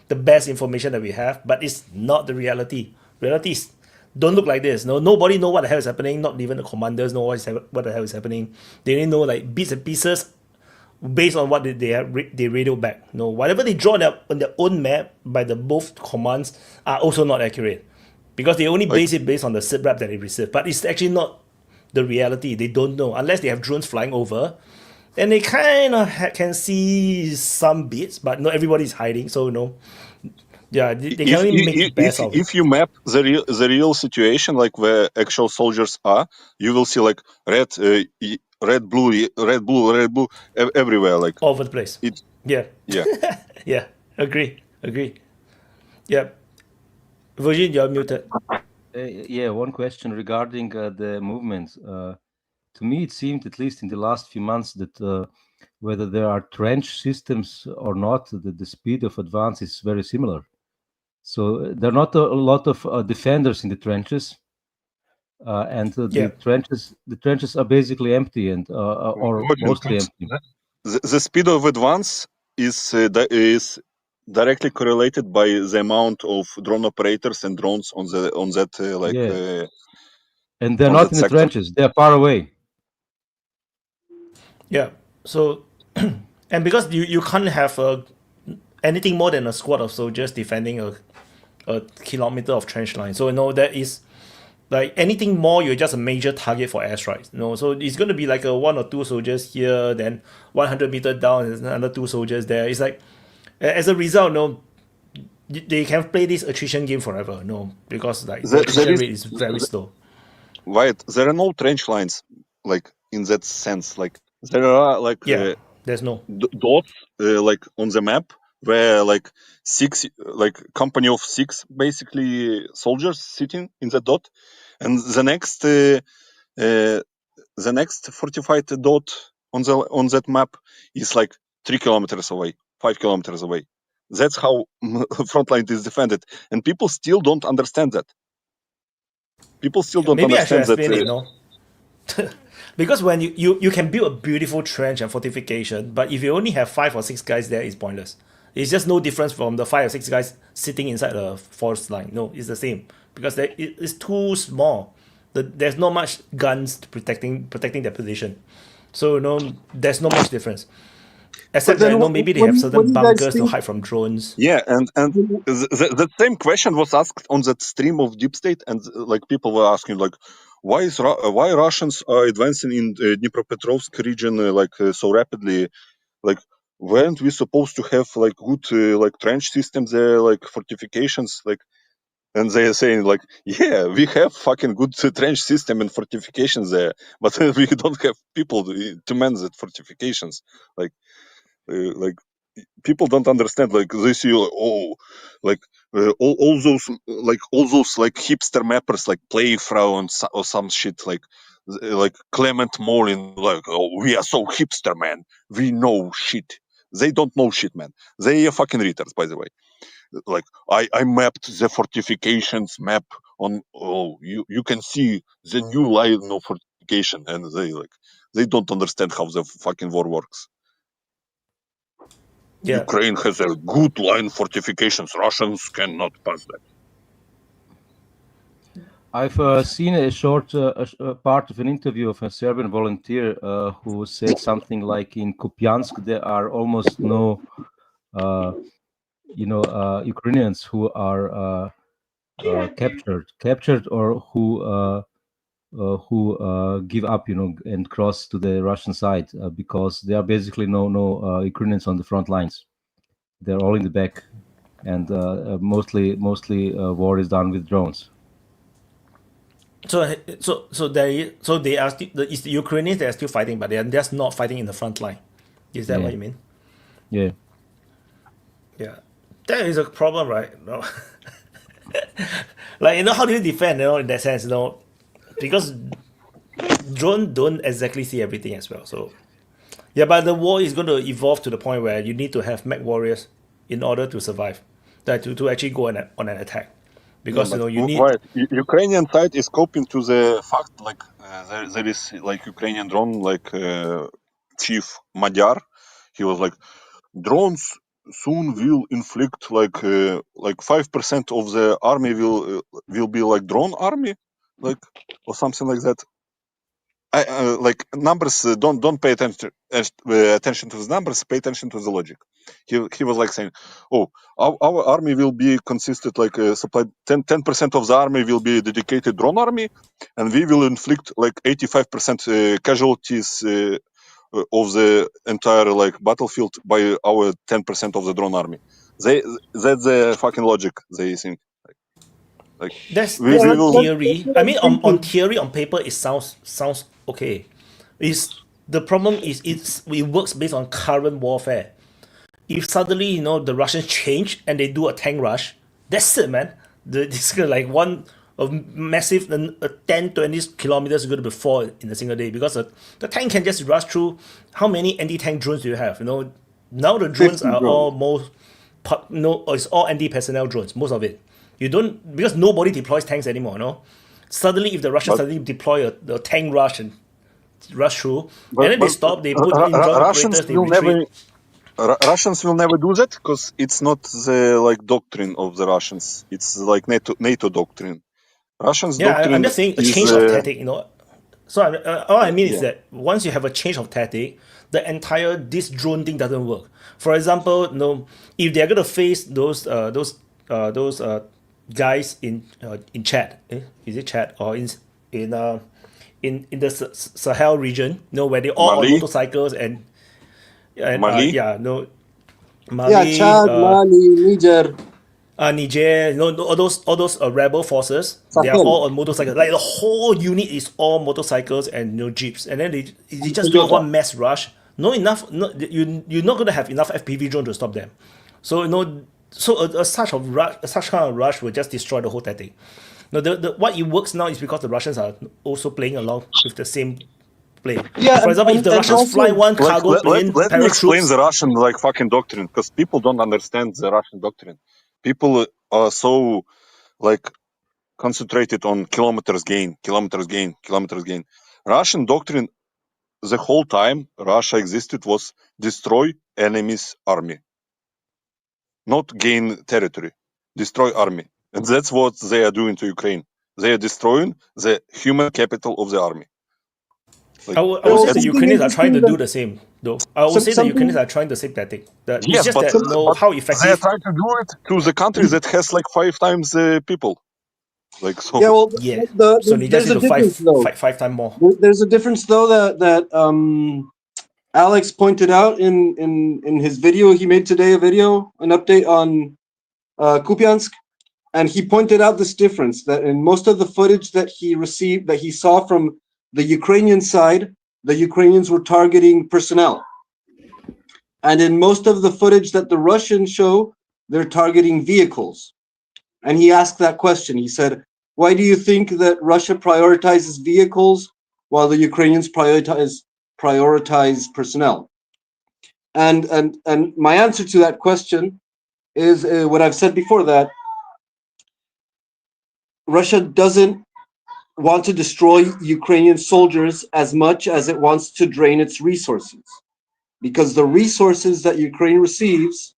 the best information that we have, but it's not the reality. Reality is don't look like this. Nobody know what the hell is happening. Not even the commanders know what the hell is happening. They only know like bits and pieces based on what they radio back. Whatever they draw on their own map by the both commands are also not accurate. Because they only base it based on the SIP-rap that they receive. But it's actually not the reality. They don't know. Unless they have drones flying over. And they kind of can see some bits, but not everybody's hiding. So, yeah, they can only make the best of it. If you map the real situation, like where actual soldiers are, you will see like red, blue, everywhere. Like all over the place. Yeah. Yeah. Yeah. Agree. Yeah. Virgin, you're muted. Yeah, one question regarding the movements. To me, it seemed, at least in the last few months, that whether there are trench systems or not, the speed of advance is very similar. So there are not a lot of defenders in the trenches, and the trenches are basically empty or mostly empty. The speed of advance is directly correlated by the amount of drone operators and drones on that and they're not in the trenches, they're far away. Yeah, so and because you can't have anything more than a squad of soldiers defending a kilometer of trench line, so that is like anything more, you're just a major target for airstrikes. So it's going to be like a 1 or 2 soldiers here, then 100 meters down there's another 2 soldiers there. It's like as a result, they can play this attrition game forever. Because like the attrition rate is very slow. Wyatt, there are no trench lines like in that sense. Like there are like there's no dots like on the map where like 6 like company of 6 basically soldiers sitting in the dot, and the next fortified dot on that map is like 3 kilometers away, 5 kilometers away. That's how frontline is defended, and people still don't understand that. People still don't understand that. Maybe I should explain it, because when you can build a beautiful trench and fortification, but if you only have 5 or 6 guys there, it's pointless. It's just no difference from the 5 or 6 guys sitting inside the forest line. No, it's the same because it's too small. There's not much guns protecting their position, so there's not much difference. Except that maybe they have certain bunkers to hide from drones. Yeah, and the same question was asked on that stream of Deep State, and like people were asking like, why Russians are advancing in Dnipropetrovsk region so rapidly? Like, weren't we supposed to have like good like trench systems there, like fortifications, like? And they are saying like, yeah, we have fucking good trench system and fortifications there, but we don't have people to man the fortifications. Like people don't understand. Like they see all those hipster mappers like Playfrau or some shit like Clement Molin, like, oh, we are so hipster, man. We know shit. They don't know shit, man. They are fucking retards, by the way. like I mapped the fortifications map on. Oh, you can see the new line of fortification, and they don't understand how the fucking war works. Yeah. Ukraine has a good line fortifications. Russians cannot pass that. I've seen a short part of an interview of a Serbian volunteer who said something like in Kupiansk there are almost no, Ukrainians who are captured or who give up, and cross to the Russian side because there are basically no Ukrainians on the front lines. They're all in the back, and mostly war is done with drones. So they are still, it's the Ukrainians that are still fighting, but they are just not fighting in the front line. Is that what you mean? Yeah. Yeah, that is a problem, right? No. Like, how do you defend, in that sense, because drone don't exactly see everything as well. So yeah, but the war is going to evolve to the point where you need to have mech warriors in order to survive, to actually go on an attack. Because you need. Right. Ukrainian side is coping to the fact there is Ukrainian drone Chief Madjar. He was like, drones soon will inflict 5% of the army will be like drone army, or something like that. Numbers, don't pay attention to the numbers, pay attention to the logic. He was saying, oh, our army will be consisted supply 10% of the army will be dedicated drone army, and we will inflict 85% casualties of the entire battlefield by our 10% of the drone army. That's the fucking logic they think. That's theory. I mean, on theory, on paper, it sounds okay. The problem is it works based on current warfare. If suddenly the Russians change and they do a tank rush, that's it, man. It's a massive 10-20 kilometers going to be fall in a single day, because the tank can just rush through. How many anti-tank drones do you have? Now the drones are all it's all anti-personnel drones, most of it. You don't, because nobody deploys tanks anymore, Suddenly, if the Russians suddenly deploy a tank rush and rush through, and then they stop, they put in drone operators, they retreat. Russians will never do that because it's not the doctrine of the Russians. It's NATO doctrine. Russians doctrine. I'm just saying a change of tactic. So all I mean is that once you have a change of tactic, the entire this drone thing doesn't work. For example, if they're gonna face those guys in Chad, is it Chad, or in the Sahel region, where they all on motorcycles and Mali? Mali, Chad, Mali, Niger. Niger, all those rebel forces, they are all on motorcycles. The whole unit is all motorcycles and jeeps, and then they just do one mass rush. You're not going to have enough FPV drone to stop them. So such kind of rush will just destroy the whole tactic. What it works now is because the Russians are also playing along with the same play. Yeah, for example, if the Russians fly one cargo plane, let me explain the Russian fucking doctrine, because people don't understand the Russian doctrine. People are so concentrated on kilometers gain. Russian doctrine, the whole time Russia existed, was destroy enemy's army, not gain territory, destroy army. And that's what they are doing to Ukraine. They are destroying the human capital of the army. I would say the Ukrainians are trying to do the same, though. I would say the Ukrainians are trying the same tactic. It's just how effective. They are trying to do it to the country that has 5 times people. Yeah, well, so they just need to five times more. There's a difference, though, that Alex pointed out in his video. He made today an update on Kupiansk, and he pointed out this difference, that in most of the footage that he saw from the Ukrainian side, the Ukrainians were targeting personnel. And in most of the footage that the Russians show, they're targeting vehicles. And he asked that question. He said, why do you think that Russia prioritizes vehicles while the Ukrainians prioritize personnel? And my answer to that question is what I've said before, that Russia doesn't want to destroy Ukrainian soldiers as much as it wants to drain its resources, because the resources that Ukraine receives,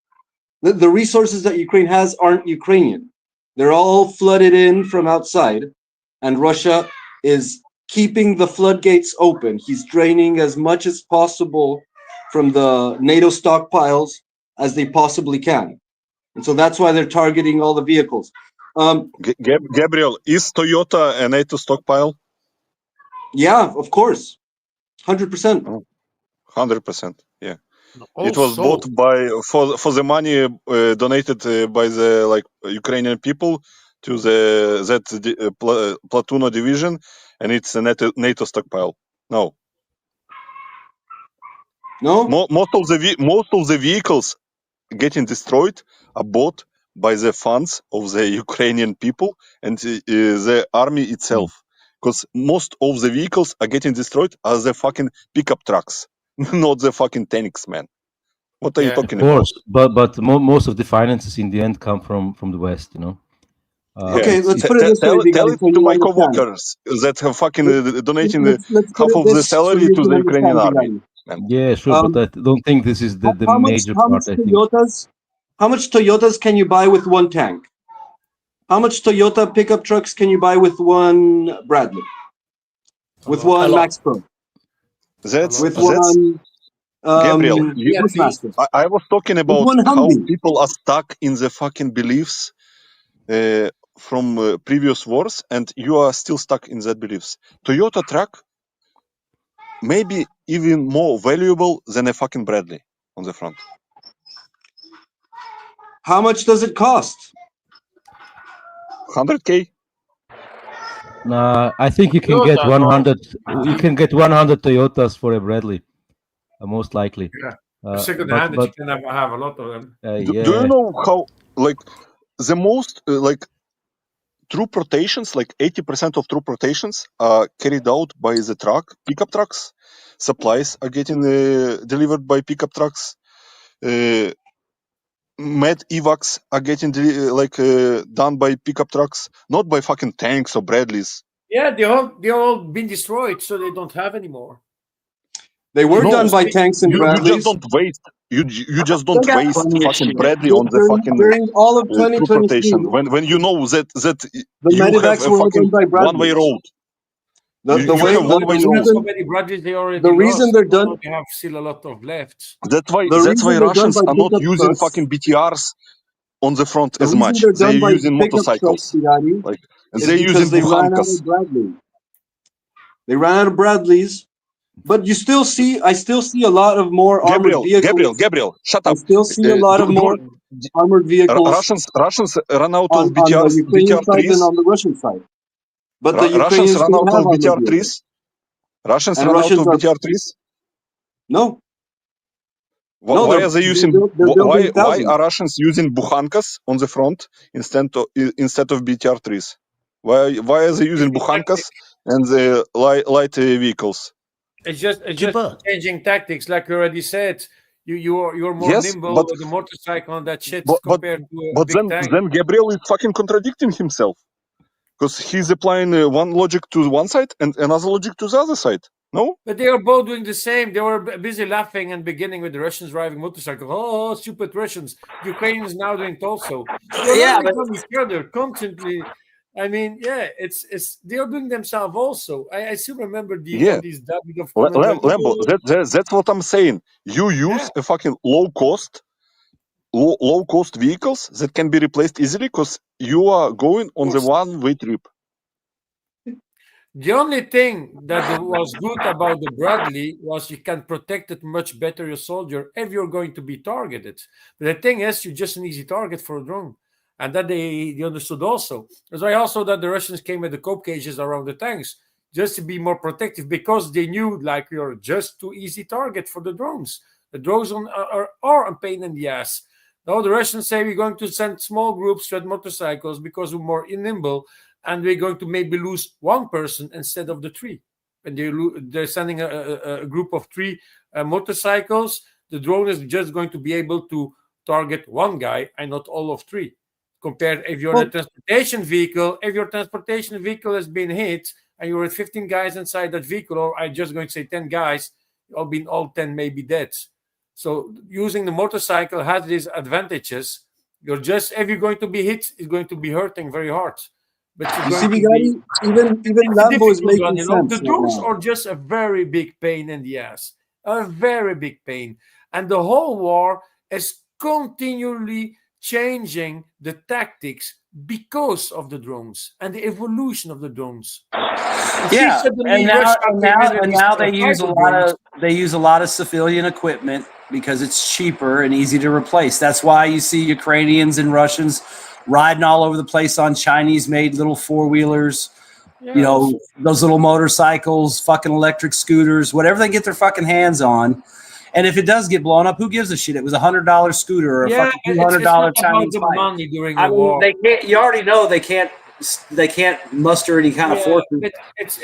the resources that Ukraine has aren't Ukrainian. They're all flooded in from outside, and Russia is keeping the floodgates open. He's draining as much as possible from the NATO stockpiles as they possibly can. And so that's why they're targeting all the vehicles. Gabriel, is Toyota a NATO stockpile? Yeah, of course. 100%. 100%. Yeah. Also, it was bought by for the money donated by the Ukrainian people to the Platoon division, and it's a NATO stockpile. No. Most of the vehicles getting destroyed are bought by the funds of the Ukrainian people and the army itself. Because most of the vehicles are getting destroyed are the fucking pickup trucks, not the fucking tanks, man. What are you talking about? But most of the finances in the end come from the West, you know. Okay, let's put it this way. Tell it to my co-workers that are fucking donating half of the salary to the Ukrainian army. Yeah, sure, but I don't think this is the major part. I think. How much Toyotas can you buy with one tank? How much Toyota pickup trucks can you buy with one Bradley? With one Max Pro? One Gabriel, I was talking about how people are stuck in the fucking beliefs from previous wars, and you are still stuck in that beliefs. Toyota truck may be even more valuable than a fucking Bradley on the front. How much does it cost? 100K. I think you can get 100. You can get 100 Toyotas for a Bradley, most likely. Yeah. Second hand, you can have a lot of them. Do you know how the most troop rotations, 80% of troop rotations are carried out by the pickup trucks. Supplies are getting delivered by pickup trucks. Med evacs are getting done by pickup trucks, not by fucking tanks or Bradleys. Yeah, they all been destroyed, so they don't have anymore. They were done by tanks and Bradleys. You just don't waste. You just don't waste fucking Bradley on the fucking during all of 2023. When you know that the you have a fucking one-way road. The reason they're done. They have still a lot of left. That's why Russians are not using fucking BTRs on the front as much. They're using motorcycles. They're using Bukhankas. They ran out of Bradleys. But I still see a lot of more armored vehicles. Gabriel, shut up. I still see a lot of more armored vehicles. Russians run out of BTR3s. On the Ukrainian side and on the Russian side. But the Russians Ukrainians run out of BTR3s. Russians run out of BTR3s? No. Why are they using? Why are Russians using Bukhankas on the front instead of BTR3s? Why are they using Bukhankas and the light vehicles? It's just changing tactics, like you already said. You're more nimble with the motorcycle on that shit compared to a big tank. Then Gabriel is fucking contradicting himself, because he's applying one logic to one side and another logic to the other side. No? But they are both doing the same. They were busy laughing and beginning with the Russians driving motorcycles. Oh, stupid Russians. The Ukrainians now doing it also. They're from each other constantly. I mean, it's they are doing themselves also. I still remember these David of Lambo, that's what I'm saying. You use a fucking low cost vehicles that can be replaced easily because you are going on the one-way trip. The only thing that was good about the Bradley was you can protect it much better, your soldier, if you're going to be targeted. But the thing is, you're just an easy target for a drone. And that they understood also. That's why also that the Russians came with the cope cages around the tanks, just to be more protective, because they knew you're just too easy target for the drones. The drones are a pain in the ass. Now the Russians say we're going to send small groups with motorcycles because we're more nimble, and we're going to maybe lose one person instead of the three. And they're sending a group of 3 motorcycles. The drone is just going to be able to target one guy and not all of three. Compared if you're in a transportation vehicle, if your transportation vehicle has been hit and you're with 15 guys inside that vehicle, or I'm just going to say 10 guys, all 10 may be dead. So using the motorcycle has these advantages. You're just, if you're going to be hit, it's going to be hurting very hard. But you see, even Lambo is making sense. The drones are just a very big pain in the ass, a very big pain, and the whole war is continually changing the tactics because of the drones and the evolution of the drones. Yeah, and now they use a lot of civilian equipment because it's cheaper and easy to replace. That's why you see Ukrainians and Russians riding all over the place on Chinese-made little four-wheelers, you know, those little motorcycles, fucking electric scooters, whatever they get their fucking hands on. And if it does get blown up, who gives a shit? It was $100 scooter or a fucking $200 Chinese bike. Money during the I mean, war. they can't. You already know they can't muster any kind of force.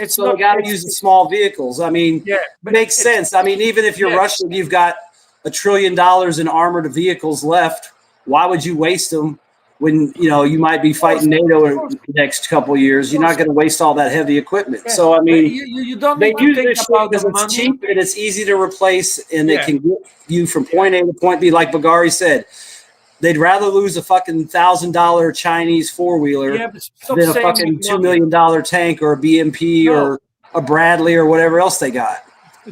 So they got to use the small vehicles. I mean, it makes sense. I mean, even if you're Russian, you've got $1 trillion in armored vehicles left. Why would you waste them when you might be fighting NATO in the next couple of years? You're not going to waste all that heavy equipment. So I mean, you don't they use think this about because the it's money. cheap and it's easy to replace, and they can get you from point A to point B. Like Bagari said, they'd rather lose a fucking $1,000 Chinese four-wheeler than a fucking $2 million tank or a BMP or a Bradley or whatever else they got.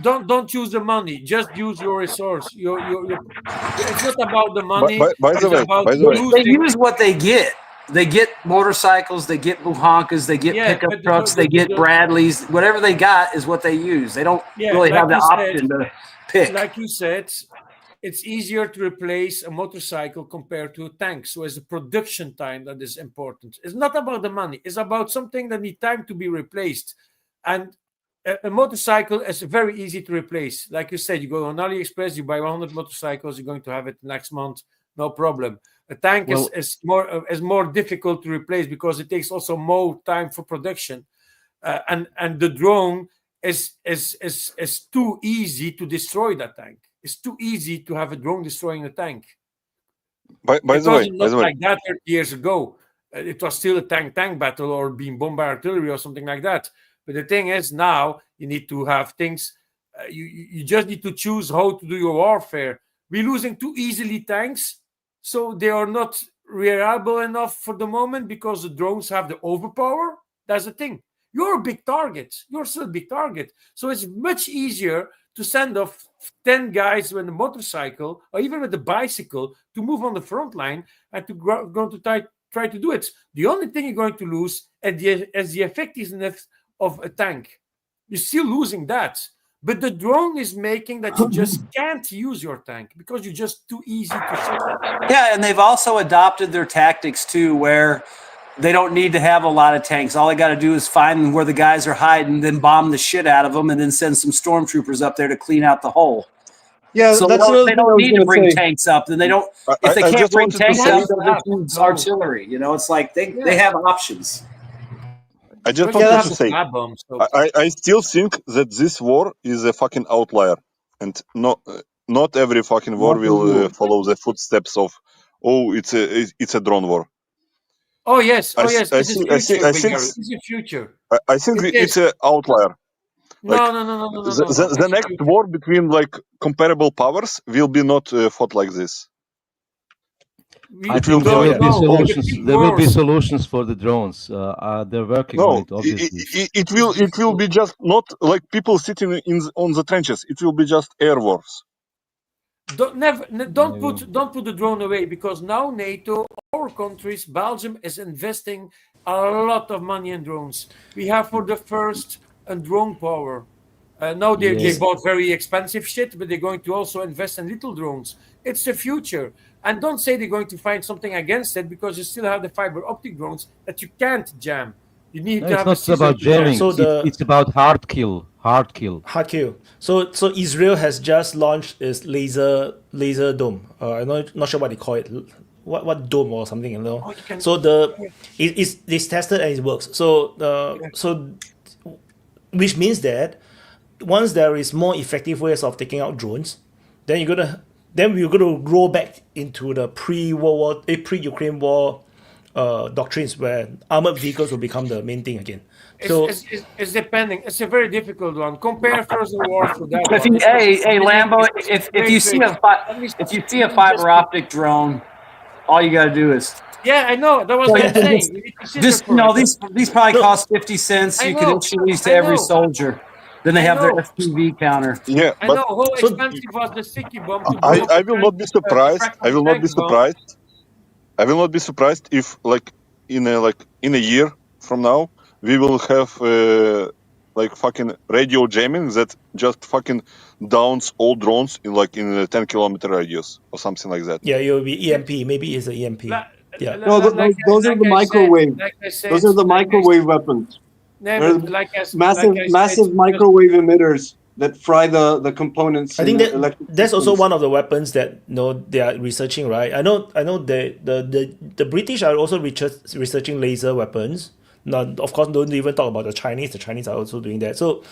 Don't use the money. Just use your resource. It's not about the money. By the way, they use what they get. They get motorcycles, they get Buhankas, they get pickup trucks, they get Bradleys. Whatever they got is what they use. They don't really have the option to pick. Like you said, it's easier to replace a motorcycle compared to a tank. So it's the production time that is important. It's not about the money. It's about something that needs time to be replaced. And a motorcycle is very easy to replace. Like you said, you go on AliExpress, you buy 100 motorcycles, you're going to have it next month, no problem. A tank is more difficult to replace because it takes also more time for production, and the drone is too easy to destroy that tank. It's too easy to have a drone destroying a tank. By the way, like that 30 years ago. It was still a tank battle or being bombarded artillery or something like that. But the thing is, now you need to have things. You just need to choose how to do your warfare. We're losing too easily tanks, so they are not reliable enough for the moment because the drones have the overpower. That's the thing. You're a big target. You're still a big target. So it's much easier to send off 10 guys with a motorcycle or even with a bicycle to move on the front line and to going to try to do it. The only thing you're going to lose is the effectiveness of a tank. You're still losing that. But the drone is making that you just can't use your tank because you're just too easy to shoot. Yeah, and they've also adopted their tactics too, where they don't need to have a lot of tanks. All they got to do is find where the guys are hiding, then bomb the shit out of them, and then send some stormtroopers up there to clean out the hole. Yeah, so that's they don't need to bring tanks up. Then they don't. If they can't bring tanks up, they'll just use artillery. It's like they have options. I just wanted to say, I still think that this war is a fucking outlier, and not every fucking war will follow the footsteps of, it's a drone war. Oh yes, I think it's a future. I think it's an outlier. No. The next war between comparable powers will be not fought like this. I think there will be solutions for the drones. They're working on it. Obviously, it will be just not like people sitting on the trenches. It will be just air wars. Don't put the drone away, because now NATO, our countries, Belgium is investing a lot of money in drones. We have for the first a drone power. Now they bought very expensive shit, but they're going to also invest in little drones. It's the future. And don't say they're going to find something against it, because you still have the fiber optic drones that you can't jam. You need to have it's not about jamming. It's about hard kill. So Israel has just launched its laser dome. I'm not sure what they call it. What dome or something, So it's tested and it works. So which means that once there is more effective ways of taking out drones, then you're gonna then we're going to roll back into the pre-Ukraine war doctrines where armored vehicles will become the main thing again. So it's depending. It's a very difficult one. Compare First World War to that. Hey, Lambo, if you see a fiber optic drone, all you got to do is. Yeah, I know. That was what I'm saying. These probably cost 50 cents. You can issue these to every soldier. Then they have their FPV counter. Yeah, I know how expensive was the sticky bomb. I will not be surprised. I will not be surprised. I will not be surprised if, in a year from now, we will have fucking radio jamming that just fucking downs all drones in a 10-kilometer radius or something like that. Yeah, it will be EMP. Maybe it's an EMP. Yeah. No, those are the microwave. Those are the microwave weapons. Massive microwave emitters that fry the components. I think that's also one of the weapons that they are researching, right? I know the British are also researching laser weapons. Now, of course, don't even talk about the Chinese. The Chinese are also doing that. So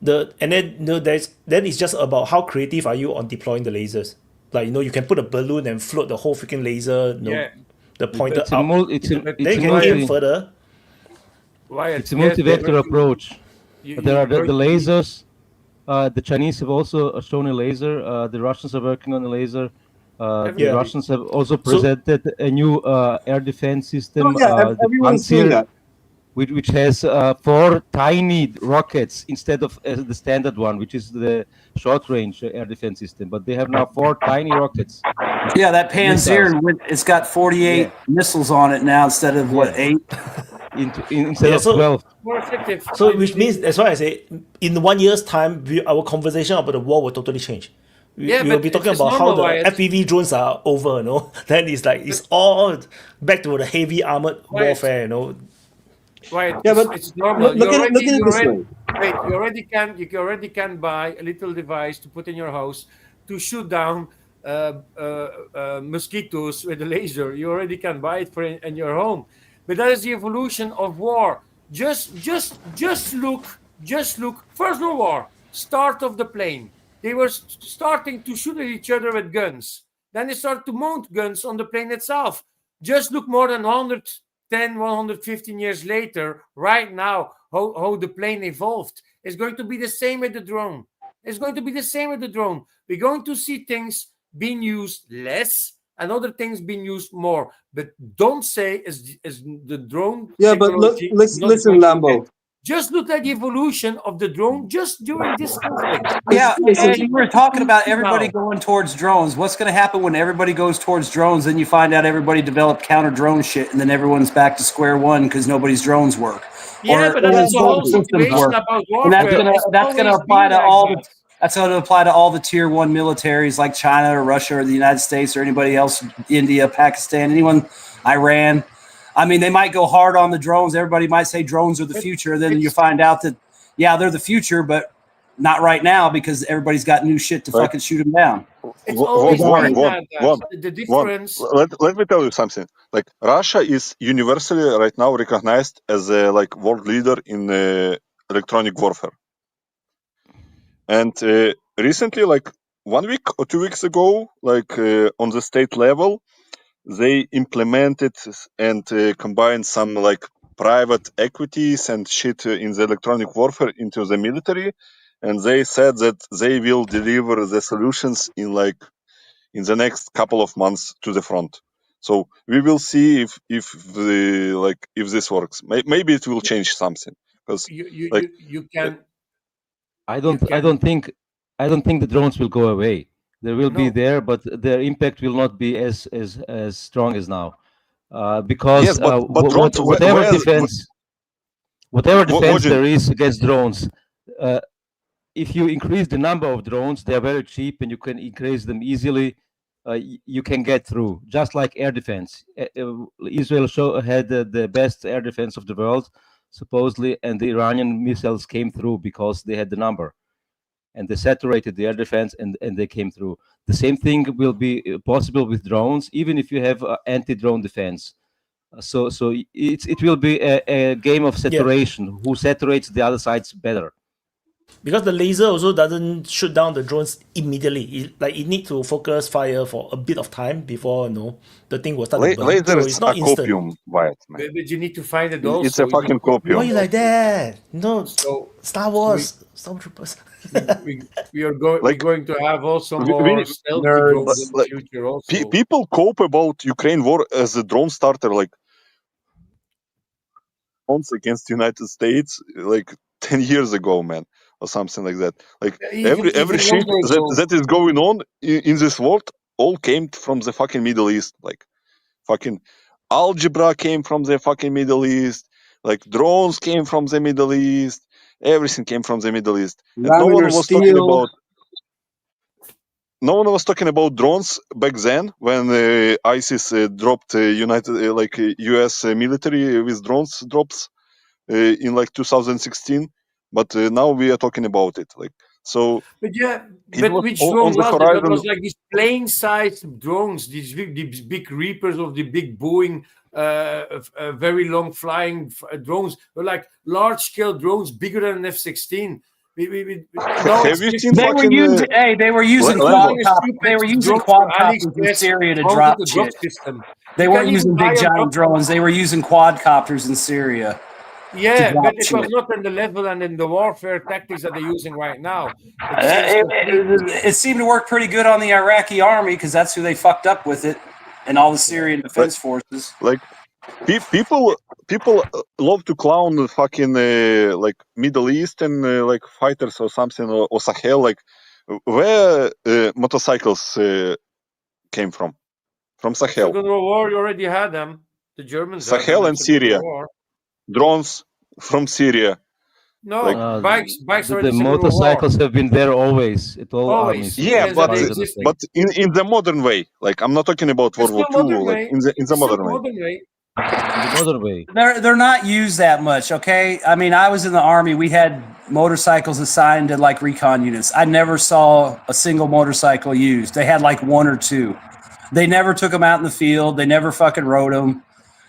then it's just about how creative are you on deploying the lasers. You can put a balloon and float the whole freaking laser. The pointer up. Then you can aim further. Wyatt, it's a multi-vector approach. There are the lasers. The Chinese have also shown a laser. The Russians are working on a laser. The Russians have also presented a new air defense system. Everyone's seen that. Which has 4 tiny rockets instead of the standard one, which is the short-range air defense system. But they have now 4 tiny rockets. Yeah, that Panzer, it's got 48 missiles on it now instead of 8? Instead of 12. More effective. So which means, that's why I say, in 1 year's time, our conversation about the war will totally change. We'll be talking about how the FPV drones are over, Then it's all back to the heavy armored warfare, Right. Yeah, but it's normal. Look at it this way. Wait, you already can buy a little device to put in your house to shoot down mosquitoes with a laser. You already can buy it in your home. But that is the evolution of war. Just look. First World War, start of the plane. They were starting to shoot at each other with guns. Then they started to mount guns on the plane itself. Just look more than 110, 115 years later, right now, how the plane evolved. It's going to be the same with the drone. We're going to see things being used less and other things being used more. But don't say is the drone. Yeah, but listen, Lambo. Just look at the evolution of the drone just during this conflict. Yeah, and we're talking about everybody going towards drones. What's going to happen when everybody goes towards drones? Then you find out everybody developed counter drone shit, and then everyone's back to square one because nobody's drones work. Yeah, but that's the whole situation about warfare. And that's going to apply to all the. That's going to apply to all the tier 1 militaries like China or Russia or the United States or anybody else, India, Pakistan, anyone, Iran. I mean, they might go hard on the drones. Everybody might say drones are the future. Then you find out that, they're the future, but not right now because everybody's got new shit to fucking shoot them down. It's always the difference. Let me tell you something. Russia is universally right now recognized as a world leader in electronic warfare. And recently, 1 week or 2 weeks ago, on the state level, they implemented and combined some private equities and shit in the electronic warfare into the military, and they said that they will deliver the solutions in the next couple of months to the front. So we will see if this works. Maybe it will change something because you can. I don't think the drones will go away. They will be there, but their impact will not be as strong as now, because yes, but whatever defense there is against drones, if you increase the number of drones, they are very cheap and you can increase them easily. You can get through, just like air defense. Israel had the best air defense of the world, supposedly, and the Iranian missiles came through because they had the number. And they saturated the air defense, and they came through. The same thing will be possible with drones, even if you have anti-drone defense. So it will be a game of saturation. Who saturates the other sides better? Because the laser also doesn't shoot down the drones immediately. It need to focus fire for a bit of time before the thing will start to burn. Laser So is it's a not instant. copium, Wyatt, man. But you need to find it It's also. a fucking copium. Why you like that? No, So Star Wars, Stormtroopers. we're Like, going to have also we- more we- stealthy Nerds. drones in the Like, future also. people cope about Ukraine war as a drone starter, like once against United States, like 10 years ago, man, or something like that. Like every Even shit longer ago. that is going on in this world all came from the fucking Middle East. Like fucking algebra came from the fucking Middle East. Like drones came from the Middle East. Everything came from the Middle East. And no one Laminar was talking steel. about. No one was talking about drones back then when ISIS dropped US military with drones drops in like 2016. But now we are talking about it. Like so. But yeah, It but was which on drone the was it? That horizon. was like these plane-sized drones, these big Reapers of the big Boeing, very long flying drones. They're like large-scale drones, bigger than an F-16. Have you seen They were fucking using. Hey, they were using Lambo? They were using quadcopters in Syria to drop shit. System. They You weren't can using even buy big a giant drop- drones. They were using quadcopters in Syria. Yeah, drop but it was shit. not in the level and in the warfare tactics that they're using right now. It's It seemed to work pretty good on the Iraqi army because that's who they fucked up with it, and all the Syrian defense forces. Like people love to clown the fucking like Middle Eastern like fighters or something or Sahel. Like where motorcycles came from Sahel. Second World War, you already had them. The Germans had Sahel them in and Second Syria. World War. Drones from Syria. No, Like- bikes are in The the Second World War. motorcycles have been there always. At all Always. armies. Yeah, Yes, but they exist. but in the modern way. Like I'm not talking about World War It's still II. modern Like way. in the It's still modern way. modern way. In the modern way. They're not used that much, okay? I mean, I was in the army. We had motorcycles assigned to like recon units. I never saw a single motorcycle used. They had like one or two. They never took them out in the field. They never fucking rode them.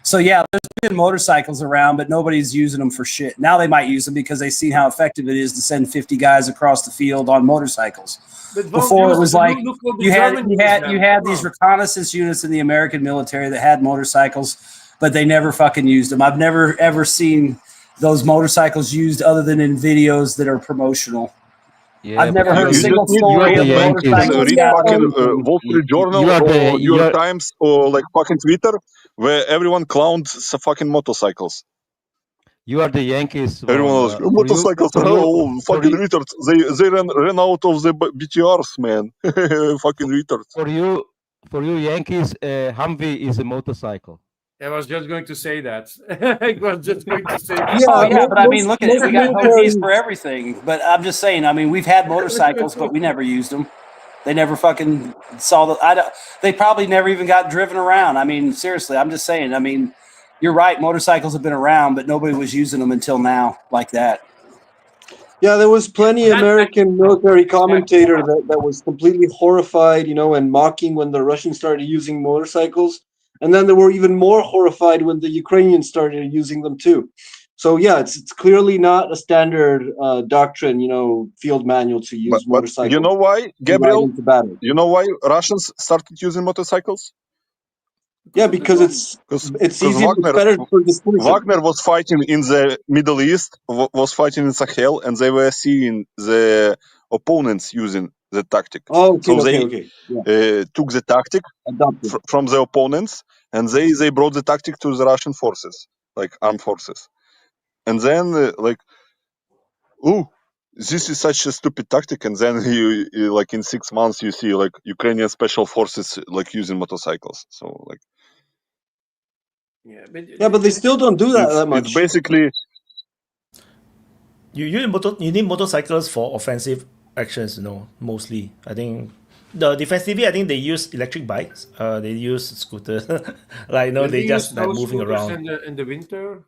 So yeah, there's been motorcycles around, but nobody's using them for shit. Now they might use them because they've seen how effective it is to send 50 guys across the field on motorcycles. But Before it was like look what the you Germans use had now. these reconnaissance units in the American military that had motorcycles, but they never fucking used them. I've never ever seen those motorcycles used other than in videos that are promotional. Yeah, I've never but heard a You single just need story to of the a Yankees. motorcycle. read fucking Wall Street Journal You are or the- New you York are- Times or like fucking Twitter where everyone clowned fucking motorcycles. You are the Yankees. Everyone was motorcycles. Oh, fucking retards! They ran out of the BTRs, man. Fucking retards. For you Yankees, Humvee is a motorcycle. I was just going to say that. I was just going to say that. Oh yeah, but I mean, look at it. We got military- Humvees for everything. But I'm just saying. I mean, we've had motorcycles, but we never used them. They never fucking saw the. They probably never even got driven around. I mean, seriously, I'm just saying. I mean, you're right. Motorcycles have been around, but nobody was using them until now, like that. Yeah, there was plenty American military commentator that was completely horrified, and mocking when the Russians started using motorcycles. And then they were even more horrified when the Ukrainians started using them too. So yeah, it's clearly not a standard doctrine, field manual to use But motorcycles. you know why, Gabriel? into battle. You know why Russians started using motorcycles? Yeah, because it's easy, it's better for dispersion. Wagner was fighting in the Middle East, was fighting in Sahel, and they were seeing the opponents using the tactic. Oh, okay, So they Yeah. took the tactic from the opponents, and they brought the tactic to the Russian forces, like armed forces. And then, this is such a stupid tactic. And then you like in 6 months, you see like Ukrainian special forces like using motorcycles. So like. Yeah, but they still don't do that much. It's basically you need motorcycles for offensive actions, mostly. I think defensively, I think they use electric bikes. They use scooters, like they just like moving around in the winter.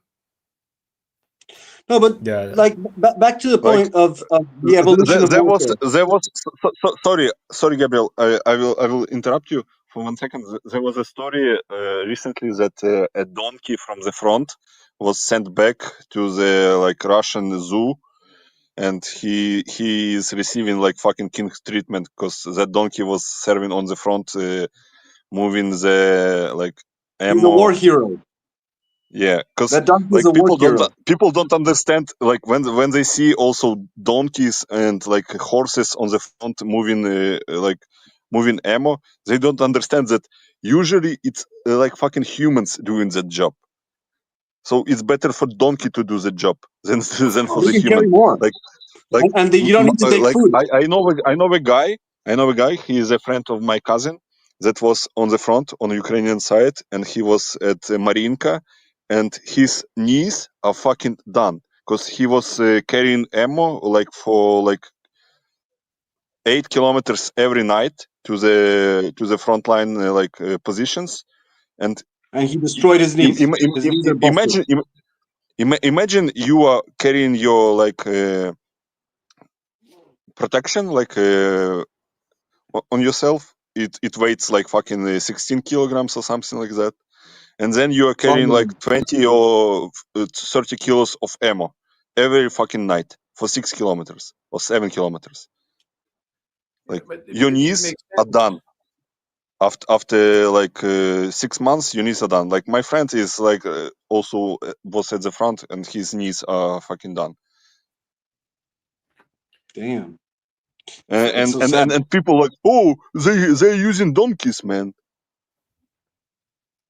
No, but like back to the point of the evolution of warfare. Sorry, Gabriel. I will interrupt you for 1 second. There was a story recently that a donkey from the front was sent back to the like Russian zoo, and he is receiving like fucking king treatment because that donkey was serving on the front, moving the like ammo. He's a war hero. Yeah, because That donkey like is a war hero. people don't understand like when they see also donkeys and like horses on the front moving like moving ammo, they don't understand that usually it's like fucking humans doing that job. So it's better for donkey to do the job than for They the can carry human. more. Like And you don't need to take like food. I know a guy. He is a friend of my cousin that was on the front on the Ukrainian side, and he was at Marinka, and his knees are fucking done because he was carrying ammo like for like 8 kilometers every night to the front line positions, and he destroyed his knees. His knees are busted. imagine you are carrying your like protection like on yourself. It weighs like fucking 16 kilograms or something like that, and then you are carrying like 20 or 30 kilos of ammo every fucking night for 6 kilometers or 7 kilometers. Like your knees are done after like 6 months. Your knees are done. Like my friend is like also was at the front, and his knees are fucking done. Damn. And people like, oh, they're using donkeys, man.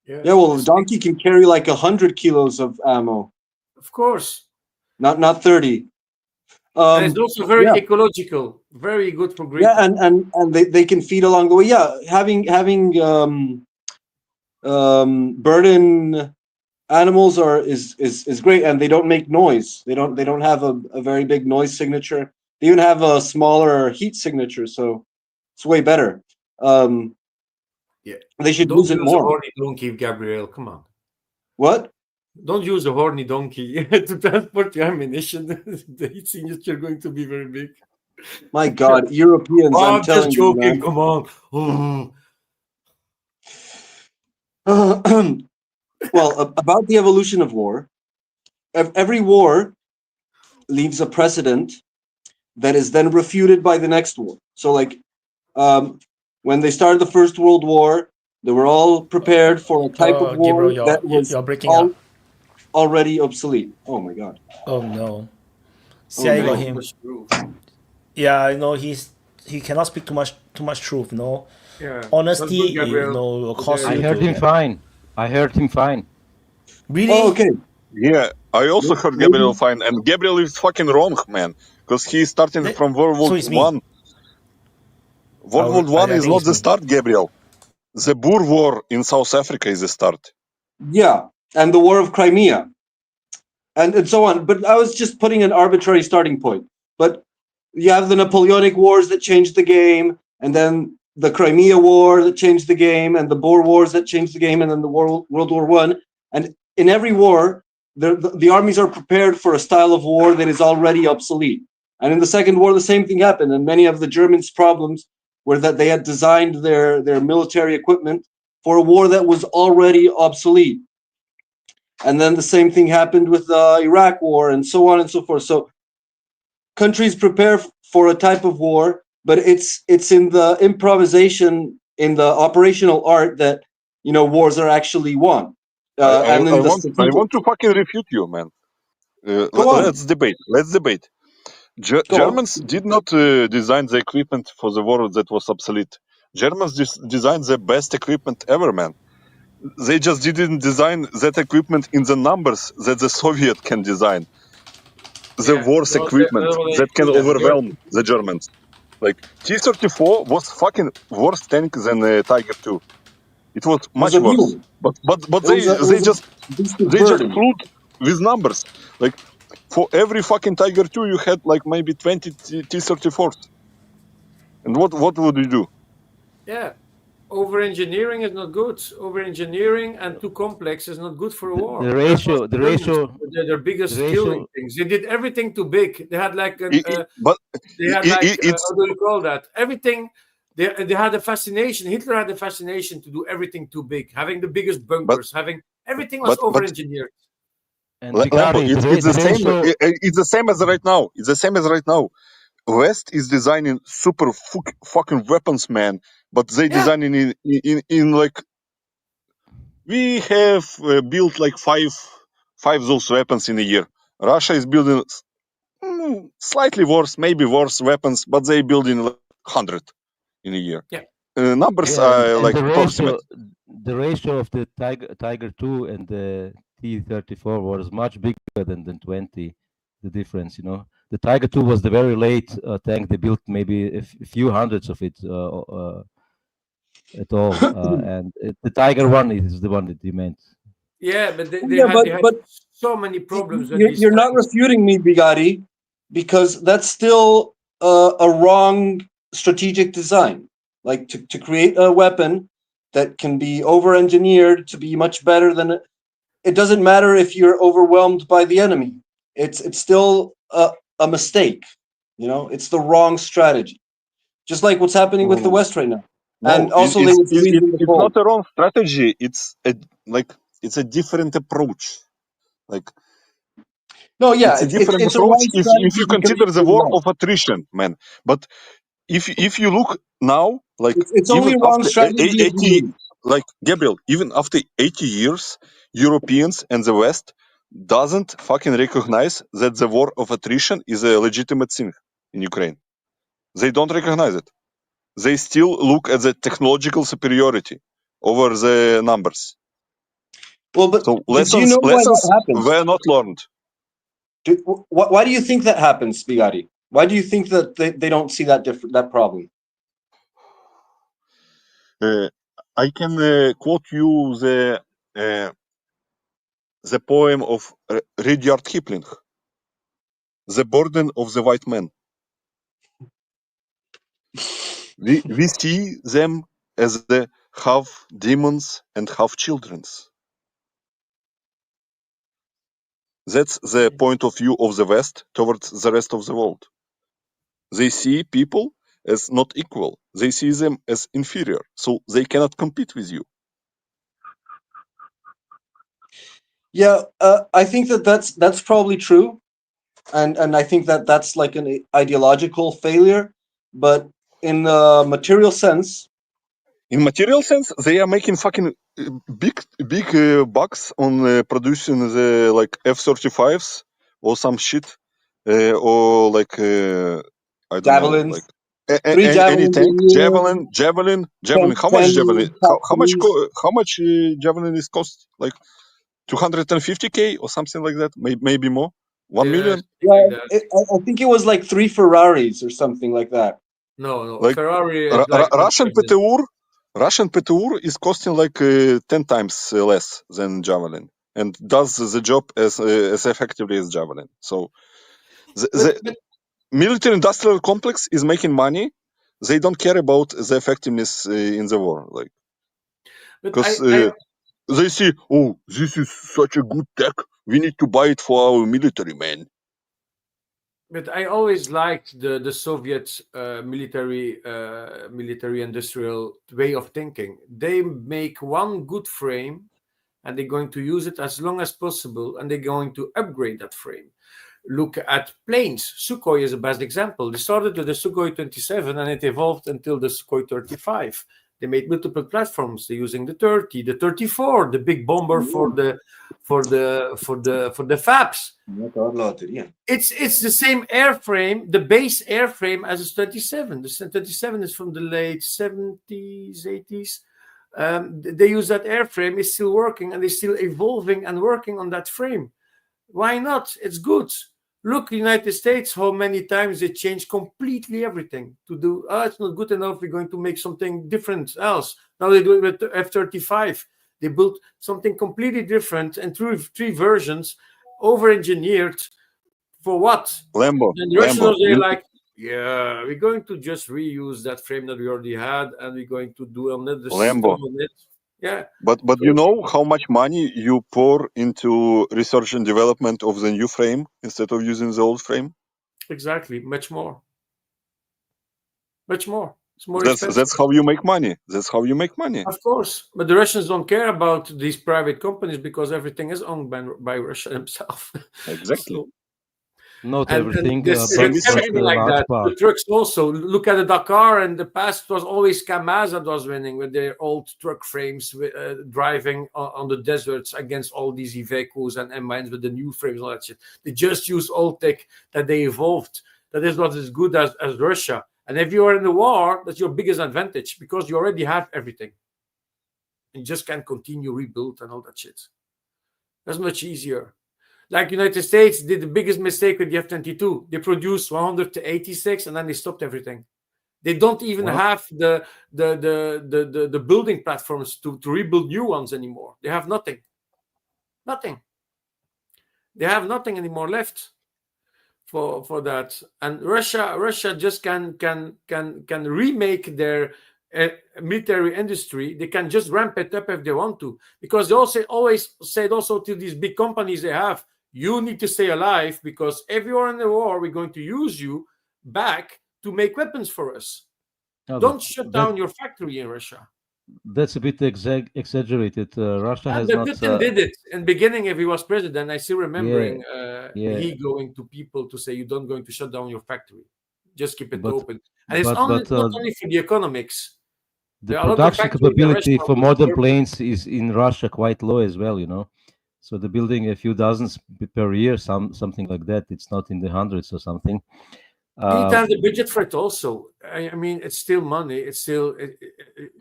Yeah, well, a donkey can carry like 100 kilos of ammo. Of course. Not 30. And it's also very ecological, very good for grazing. Yeah, and they can feed along the way. Yeah, having burden animals is great, and they don't make noise. They don't have a very big noise signature. They even have a smaller heat signature, so it's way better. They should use it more. Don't use a horny donkey, Gabriel. Come on. What? Don't use a horny donkey to transport your ammunition. The heat signature going to be very big. My God, Europeans! I'm just joking. You, man. Come on. Well, about the evolution of war, every war leaves a precedent that is then refuted by the next war. So, like, when they started the First World War, they were all prepared for a type of war Gabriel, that was you're breaking up. Already obsolete. Oh my God. Oh no. See, I got him. Yeah, I know he cannot speak too much truth. No. Yeah. Honesty, cost. I heard him fine. Really? Oh, okay. Yeah, I also heard Gabriel fine, and Gabriel is fucking wrong, man, because he's starting from World War One. World War One is not the start, Gabriel. The Boer War in South Africa is the start. Yeah, and the War of Crimea, and so on. But I was just putting an arbitrary starting point. But you have the Napoleonic Wars that changed the game, and then the Crimea War that changed the game, and the Boer Wars that changed the game, and then the World War One. And in every war, the armies are prepared for a style of war that is already obsolete. And in the Second War, the same thing happened. And many of the Germans' problems were that they had designed their military equipment for a war that was already obsolete. And then the same thing happened with the Iraq War, and so on and so forth. So countries prepare for a type of war, but it's in the improvisation, in the operational art that wars are actually won. I want to fucking refute you, man. Let's debate. Germans did not design the equipment for the war that was obsolete. Germans designed the best equipment ever, man. They just didn't design that equipment in the numbers that the Soviet can design. The worst equipment that can overwhelm the Germans. Like T-34 was fucking worse tank than Tiger II. It was much worse. But they just flew with numbers. Like for every fucking Tiger II, you had like maybe 20 T-34s. And what would you do? Yeah. Over-engineering is not good. Over-engineering and too complex is not good for a war. The ratio. Their biggest killing things. They did everything too big. They had like how do you call that? Everything. They had a fascination. Hitler had a fascination to do everything too big, having the biggest bunkers, having everything was over-engineered. And Lambo, Bigari, it's the same. ratio, It's the same as right now. It's the same as right now. West is designing super fucking weapons, man. But they designing in like we have built like five those weapons in a year. Russia is building slightly worse, maybe worse weapons, but they building like 100 in a year. Yeah. Numbers yeah, are and like approximate. the ratio of the Tiger 2 and the T-34 was much bigger than 20. The difference, you know, the Tiger 2 was the very late tank. They built maybe a few hundreds of it at all, and the Tiger 1 is the one that you meant. Yeah, but they Yeah, had but so many problems with you're not refuting me, Bigari, because that's still a wrong strategic design. Like to create a weapon that can be over-engineered to be much better than it. It doesn't matter if you're overwhelmed by the enemy. It's still a mistake. You know, it's the wrong strategy. Just like what's happening with the West right now. No, And also they were freezing the it's cold. not a wrong strategy. It's a different approach. Like no, yeah, it's a different it's a approach wrong if strategy you because consider the you're war right. of attrition, man. But if you look now, like It's even only a wrong after strategy if 80, you like Gabriel, even after 80 years, Europeans and the West doesn't fucking recognize that the war of attrition is a legitimate thing in Ukraine. They don't recognize it. They still look at the technological superiority over the numbers. Well, but So do you know why that happens? were not learned. Why do you think that happens, Bigari? Why do you think that they don't see that problem? I can quote you the poem of Rudyard Kipling, "The Burden of the White Man." We see them as the half demons and half childrens. That's the point of view of the West towards the rest of the world. They see people as not equal. They see them as inferior, so they cannot compete with you. Yeah, I think that's probably true, and I think that's like an ideological failure. But in the material sense, In material sense, they are making fucking big bucks on producing the like F-35s or some shit, or like I don't know, javelins, like 3 any javelins a tank, year, javelin. 10, How much 10 javelin? PAC-3s. How much javelin is cost? Like 250K or something like that, maybe more. 1 million. Yeah, I think it was like 3 Ferraris or something like that. No, Like Ferrari is like Russian PTUR is costing like 10 times less than Javelin and does the job as effectively as Javelin. So the military industrial complex is making money. They don't care about the effectiveness in the war, like because they see, oh, this is such a good tech. We need to buy it for our military, man. But I always liked the Soviet military industrial way of thinking. They make one good frame, and they're going to use it as long as possible, and they're going to upgrade that frame. Look at planes. Sukhoi is the best example. They started with the Sukhoi 27, and it evolved until the Sukhoi 35. They made multiple platforms. They're using the 30, the 34, the big bomber for the FAPs. It's the same airframe, the base airframe as a 37. The 37 is from the late 70s, 80s. They use that airframe. It's still working, and they're still evolving and working on that frame. Why not? It's good. Look, United States, how many times they change completely everything to do. Oh, it's not good enough. We're going to make something different else. Now they do it with F-35. They built something completely different and three versions, over-engineered. For what? Lambo. And the Russians are like, yeah, we're going to just reuse that frame that we already had, and we're going to do another system on it. Yeah. But you know how much money you pour into research and development of the new frame instead of using the old frame? Exactly. Much more. Much more. It's more expensive. That's how you make money. That's how you make money. Of course, but the Russians don't care about these private companies because everything is owned by Russia themselves. Exactly. So, Not and everything, this, but it's everything like large that. part. The trucks also. Look at the Dakar. In the past, it was always Kamaz that was winning with their old truck frames, driving on the deserts against all these Ivecos and M9s with the new frames and all that shit. They just use old tech that they evolved. That is not as good as Russia. And if you are in the war, that's your biggest advantage because you already have everything. You just can continue rebuild and all that shit. That's much easier. Like United States did the biggest mistake with the F-22. They produced 186 and then they stopped everything. They don't even have the building platforms to rebuild new ones anymore. They have nothing. Nothing. They have nothing anymore left for that. And Russia just can remake their military industry. They can just ramp it up if they want to, because they also always said also to these big companies they have, you need to stay alive because if you are in the war, we're going to use you back to make weapons for us. No, don't shut down your factory in Russia. That's a bit exaggerated. Russia has not. Putin did it in the beginning. If he was president, I still remembering Yeah. he going to people to say, "You don't going to shut down your factory, just keep it But- open." And it's but- only, but, not only for the economics. The There are a lot of production factories in capability Russia for which modern work- planes is in Russia quite low as well, you know. So they're building a few dozens per year, something like that. It's not in the hundreds or something. You need to have the budget for it also. I mean, it's still money. It's still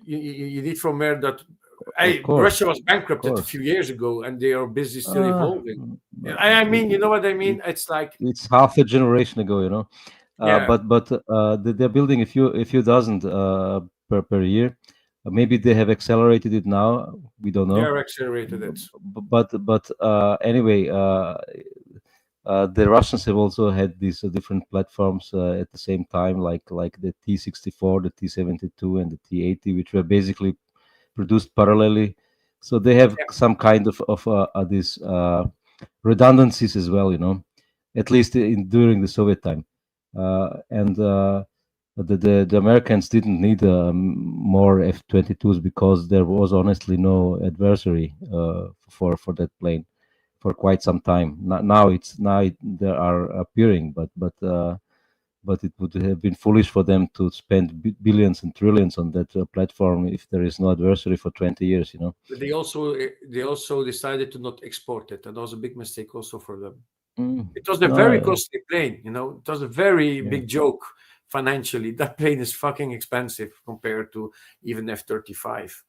you need from where that. course, Russia was bankrupted a course. few years ago, and they are busy still evolving. but I mean, you know what I mean? It's like it's half a generation ago, you know. Yeah. But they're building a few dozen per year. Maybe they have accelerated it now. We don't know. they are accelerated it. But anyway, the Russians have also had these different platforms at the same time, like the T-64, the T-72, and the T-80, which were basically produced parallelly. So they have some kind of these redundancies as well, you know, at least during the Soviet time. The Americans didn't need more F-22s because there was honestly no adversary for that plane for quite some time. Now they are appearing, but it would have been foolish for them to spend billions and trillions on that platform if there is no adversary for 20 years, you know. But they also decided to not export it, and that was a big mistake also for them. It was a very costly plane, you know. It was a very big joke financially. That plane is fucking expensive compared to even F-35.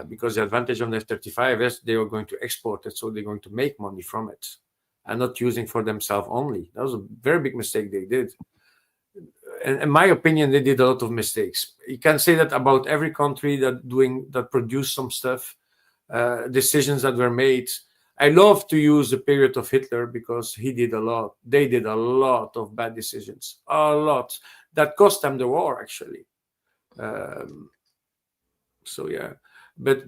Because the advantage of the F-35 is they are going to export it, so they're going to make money from it and not using for themselves only. That was a very big mistake they did. And in my opinion, they did a lot of mistakes. You can say that about every country that produced some stuff, decisions that were made. I love to use the period of Hitler because he did a lot. They did a lot of bad decisions, a lot that cost them the war actually. So yeah. But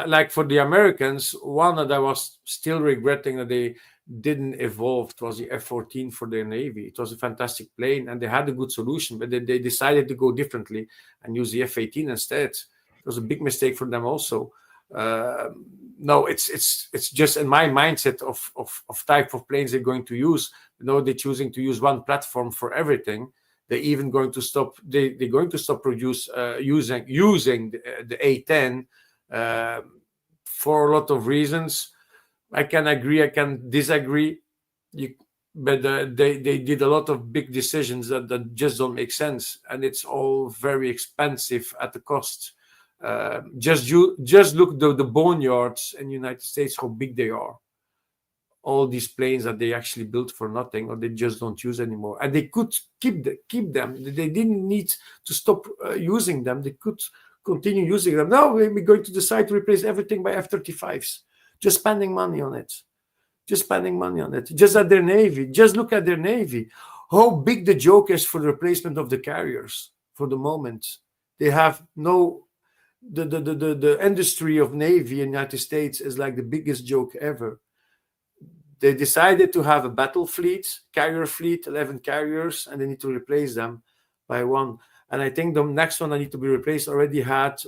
like for the Americans, one that I was still regretting that they didn't evolve was the F-14 for their Navy. It was a fantastic plane and they had a good solution, but they decided to go differently and use the F-18 instead. It was a big mistake for them also. No, it's just in my mindset of type of planes they're going to use. You know, they're choosing to use one platform for everything. They're even going to stop. They're going to stop using the A-10 for a lot of reasons. I can agree. I can disagree. But they did a lot of big decisions that just don't make sense, and it's all very expensive at the cost. Just look the boneyards in the United States, how big they are. All these planes that they actually built for nothing, or they just don't use anymore, and they could keep them. They didn't need to stop using them. They could continue using them. Now we're going to decide to replace everything by F-35s. Just spending money on it. Just at their Navy. Just look at their Navy. How big the joke is for the replacement of the carriers for the moment. They have no. The industry of Navy in the United States is like the biggest joke ever. They decided to have a battle fleet, carrier fleet, 11 carriers, and they need to replace them by one. And I think the next one that need to be replaced already had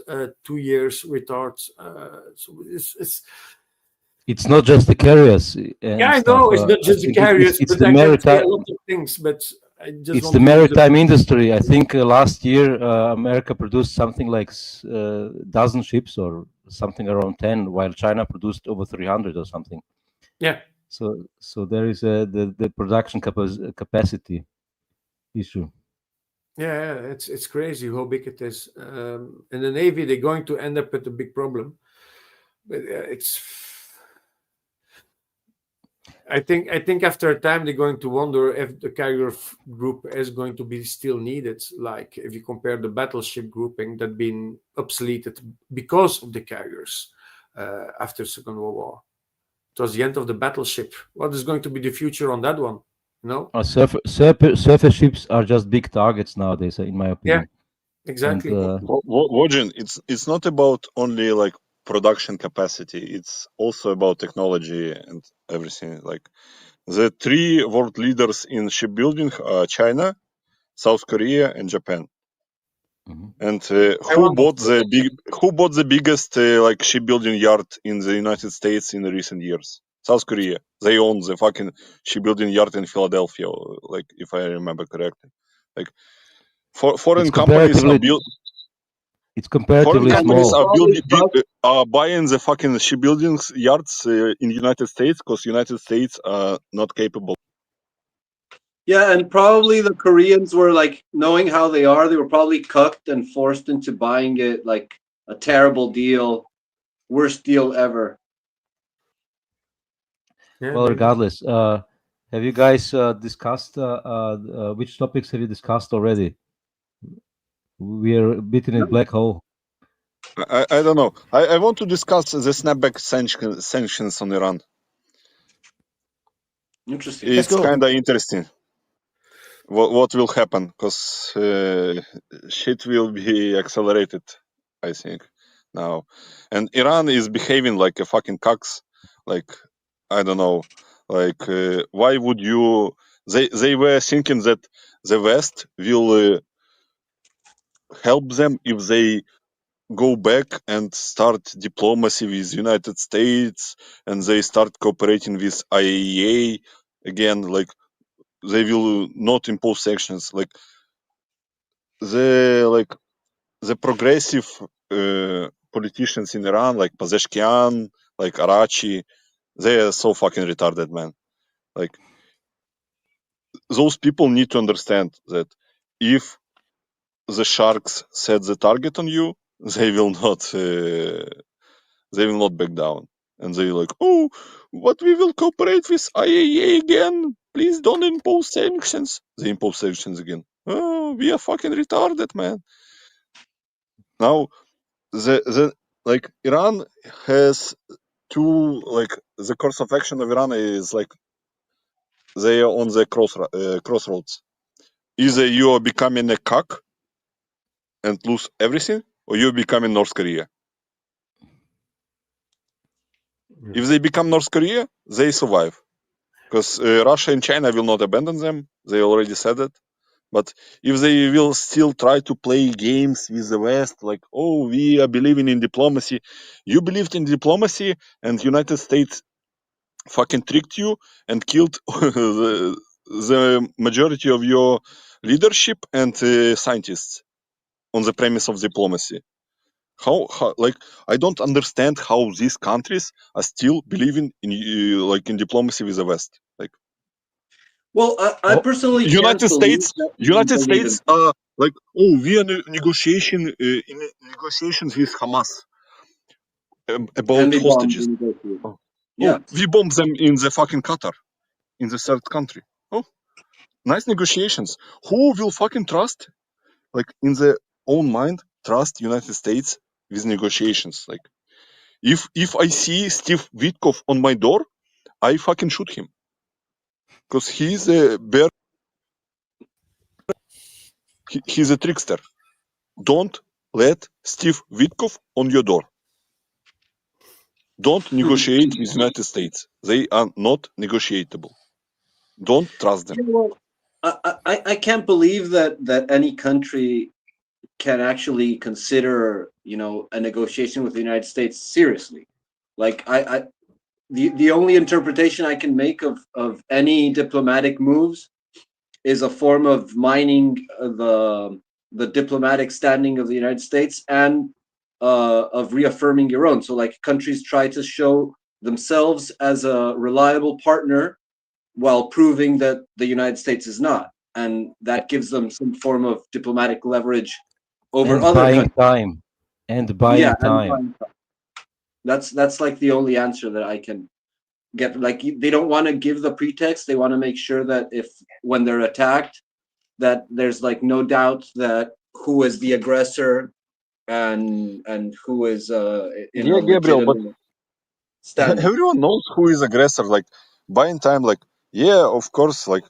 2 years retard. So it's not just the carriers. Yeah, I know it's not just the carriers, it's but the I can say maritime. a lot of things. But I just It's want the to maritime industry. I think last year America produced something like dozen ships or something around 10, while China produced over 300 or something. Yeah. So there is the production capacity issue. Yeah, it's crazy how big it is. In the Navy, they're going to end up with a big problem. But I think after a time they're going to wonder if the carrier group is going to be still needed. Like if you compare the battleship grouping that been obsoleted because of the carriers after Second World War. It was the end of the battleship. What is going to be the future on that one? No. Surface ships are just big targets nowadays, in my opinion. Yeah, exactly. Wojin, it's not about only like production capacity. It's also about technology and everything. Like the 3 world leaders in shipbuilding are China, South Korea, and Japan. And who bought the biggest like shipbuilding yard in the United States in the recent years? South Korea. They own the fucking shipbuilding yard in Philadelphia, like if I remember correctly. Like foreign companies are built. It's comparatively small. Are buying the fucking shipbuilding yards in the United States because United States are not capable. Yeah, and probably the Koreans were like, knowing how they were probably cucked and forced into buying it like a terrible deal, worst deal ever. Yeah, well, regardless, have you guys discussed which topics have you discussed already? We are a bit in a black hole. I don't know. I want to discuss the snapback sanctions on Iran. Interesting. It's kind of interesting. What will happen? Because shit will be accelerated, I think, now. And Iran is behaving like a fucking cocks. Like, I don't know. Like, why would you... They were thinking that the West will help them if they go back and start diplomacy with United States and they start cooperating with IAEA again. Like, they will not impose sanctions. Like the progressive politicians in Iran, like Pezeshkian, like Arachi, they are so fucking retarded, man. Like, those people need to understand that if the sharks set the target on you, they will not back down. And they're like, oh, but we will cooperate with IAEA again. Please don't impose sanctions. They impose sanctions again. Oh, we are fucking retarded, man. Now, the like Iran has two, like the course of action of Iran is like they are on the crossroads. Either you are becoming a cock and lose everything, or you're becoming North Korea. If they become North Korea, they survive. Because Russia and China will not abandon them. They already said it. But if they will still try to play games with the West, like, oh, we are believing in diplomacy. You believed in diplomacy and United States fucking tricked you and killed the majority of your leadership and scientists on the premise of diplomacy. How like, I don't understand how these countries are still believing in like in diplomacy with the West. Like, well, I personally United States are like, oh, we are negotiations with Hamas about hostages. Oh, yeah. We bombed them in the fucking Qatar, in the third country. Oh, nice negotiations. Who will fucking trust, like in their own mind, trust United States with negotiations? Like, if I see Steve Witkoff on my door, I fucking shoot him. Because he's a bear. He's a trickster. Don't let Steve Witkoff on your door. Don't negotiate with United States. They are not negotiable. Don't trust them. Yeah, well, I can't believe that any country can actually consider, a negotiation with the United States seriously. Like the only interpretation I can make of any diplomatic moves is a form of mining the diplomatic standing of the United States and of reaffirming your own. So like countries try to show themselves as a reliable partner while proving that the United States is not, and that gives them some form of diplomatic leverage over and other buying countries. time. And buying time. Buying time. That's like the only answer that I can get. Like they don't want to give the pretext. They want to make sure that when they're attacked, that there's like no doubt that who is the aggressor and who is in a Gabriel, but legitimate standing. everyone knows who is aggressor. Like buying time, like of course. Like,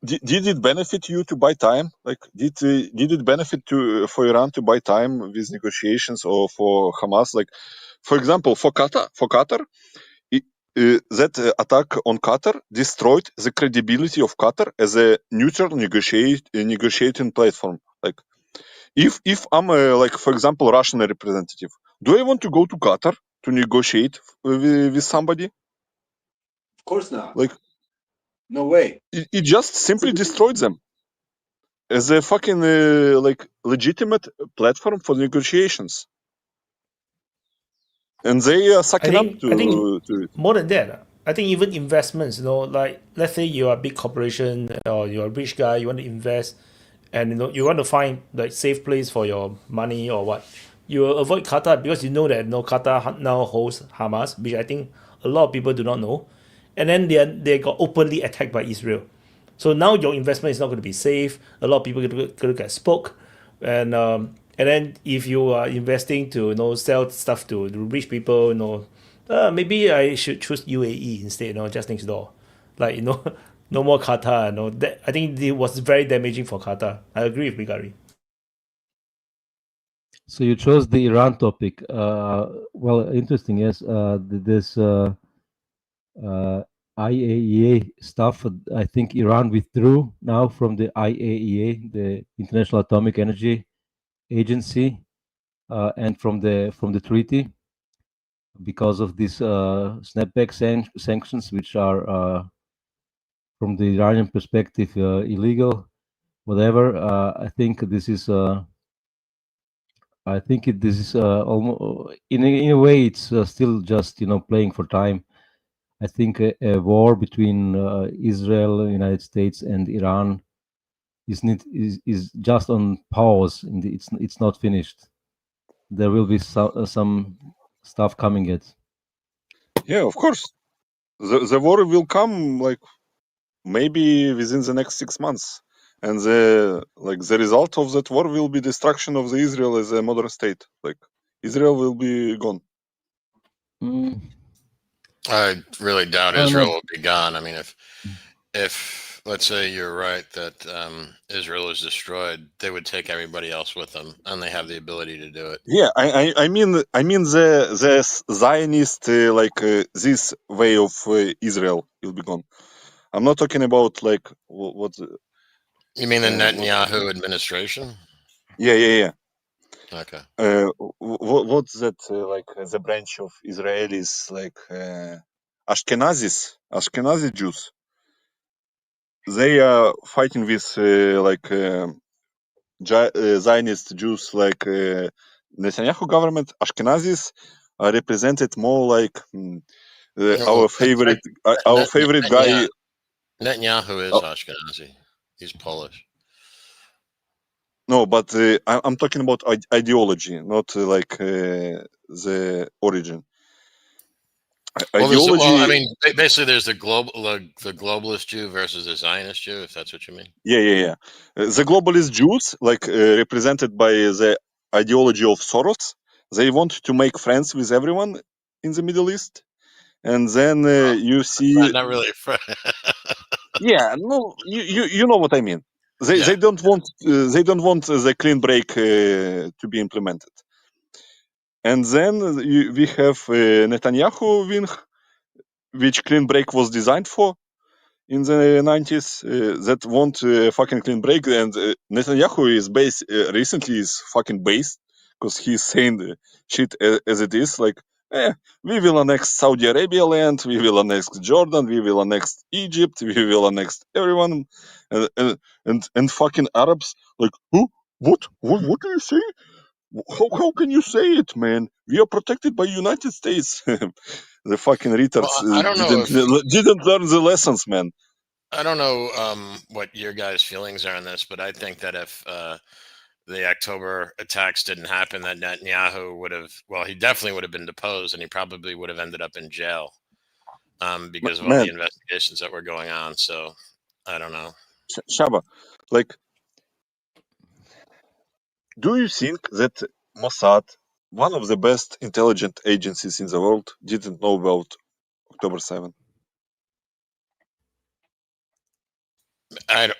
did it benefit you to buy time? Like, did it benefit for Iran to buy time with negotiations, or for Hamas? Like, for example, for Qatar, that attack on Qatar destroyed the credibility of Qatar as a neutral negotiating platform. Like, if I'm like, for example, Russian representative, do I want to go to Qatar to negotiate with somebody? Of course not. Like, no way. It just simply destroyed them as a fucking like legitimate platform for negotiations, and they are sucking up to it. More than that, I think even investments, like let's say you're a big corporation or you're a rich guy, you want to invest, and you want to find like safe place for your money or what, you will avoid Qatar because you know that Qatar now hosts Hamas, which I think a lot of people do not know, and then they got openly attacked by Israel. So now your investment is not going to be safe. A lot of people are going to get spooked, and then if you are investing to sell stuff to rich people, maybe I should choose UAE instead, just next door, like no more Qatar. That I think it was very damaging for Qatar. I agree with Bigari. So you chose the Iran topic. Well, interesting. Yes, this IAEA stuff. I think Iran withdrew now from the IAEA, the International Atomic Energy Agency, and from the treaty because of these snapback sanctions, which are from the Iranian perspective illegal. Whatever. I think this is. This is almost in a way it's still just playing for time. I think a war between Israel, United States, and Iran is just on pause. It's not finished. There will be some stuff coming yet. Yeah, of course. The war will come like maybe within the next 6 months, and the result of that war will be destruction of the Israel as a modern state. Like, Israel will be gone. I really doubt Israel will be gone. I mean, if let's say you're right that Israel is destroyed, they would take everybody else with them, and they have the ability to do it. Yeah, I mean the Zionist this way of Israel will be gone. I'm not talking about like what. You mean the Netanyahu administration? Yeah. Okay. What's that like the branch of Israelis, like Ashkenazi Jews? They are fighting with Zionist Jews, like Netanyahu government. Ashkenazis are represented more like our favorite guy. Netanyahu is Ashkenazi. He's Polish. No, but I'm talking about ideology, not like the origin. Ideology. I mean, basically, there's the globalist Jew versus the Zionist Jew, if that's what you mean. Yeah. The globalist Jews, like represented by the ideology of Soros, they want to make friends with everyone in the Middle East, and then you see. Not really. Yeah, no, you know what I mean. They don't want the clean break to be implemented, and then we have Netanyahu wing, which clean break was designed for, in the 90s that want fucking clean break, and Netanyahu is recently is fucking based because he's saying shit as it is, like, we will annex Saudi Arabia land, we will annex Jordan, we will annex Egypt, we will annex everyone, and fucking Arabs like, who? What do you say? How can you say it, man? We are protected by United States. The fucking retards I don't know didn't learn the lessons, man. I don't know what your guys' feelings are on this, but I think that if the October attacks didn't happen, that Netanyahu would have, well, he definitely would have been deposed, and he probably would have ended up in jail because of all the investigations that were going on. So I don't know. Shaba, like, do you think that Mossad, one of the best intelligence agencies in the world, didn't know about October 7th? I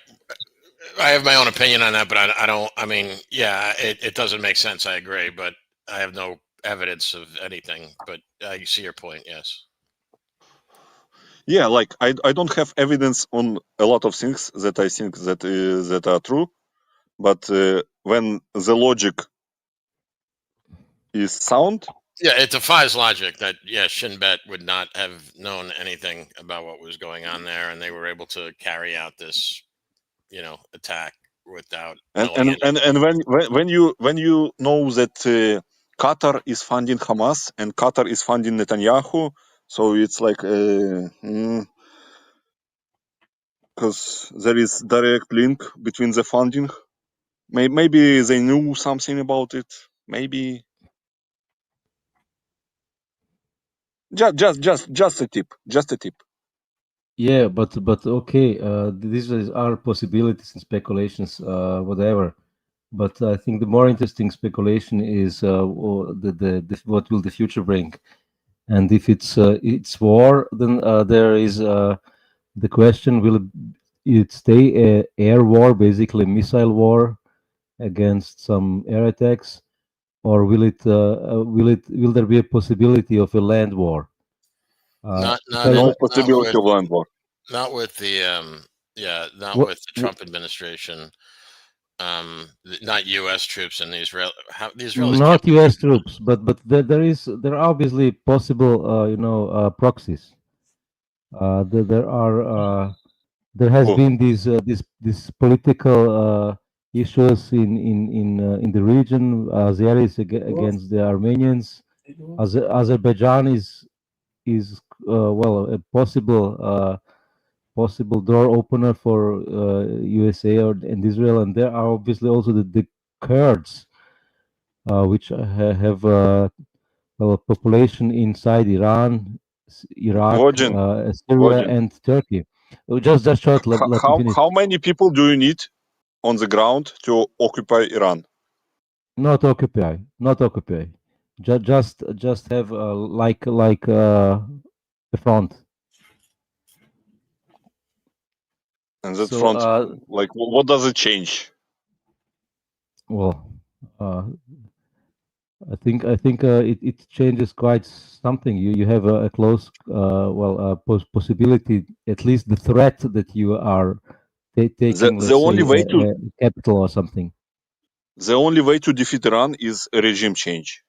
have my own opinion on that, but I don't. I mean, yeah, it doesn't make sense. I agree, but I have no evidence of anything. But I see your point. Yes. Yeah, like I don't have evidence on a lot of things that I think that are true, but when the logic is sound. Yeah, it defies logic that Shin Bet would not have known anything about what was going on there, and they were able to carry out this, attack without. And when you know that Qatar is funding Hamas and Qatar is funding Netanyahu, so it's like because there is direct link between the funding. Maybe they knew something about it. Maybe. Just a tip. Just a tip. Yeah, but okay. These are possibilities and speculations, whatever. But I think the more interesting speculation is what will the future bring, and if it's war, then there is the question: will it stay air war, basically missile war against some air attacks, or will there be a possibility of a land war? No possibility of land war. Not with the with the Trump administration. Not U.S. troops and the Israelis. Not U.S. troops, but there are obviously possible proxies. There has been these political issues in the region. Azeris against the Armenians. Azerbaijan is a possible door opener for USA and Israel, and there are obviously also the Kurds, which have a population inside Iran, Iraq, Syria, and Turkey. Just short. Let me finish. How many people do you need on the ground to occupy Iran? Not occupy. Just have like a front. And that front, like, what does it change? Well, I think it changes quite something. You have a close, possibility, at least the threat that you are taking the only way to capital or something. The only way to defeat Iran is a regime change.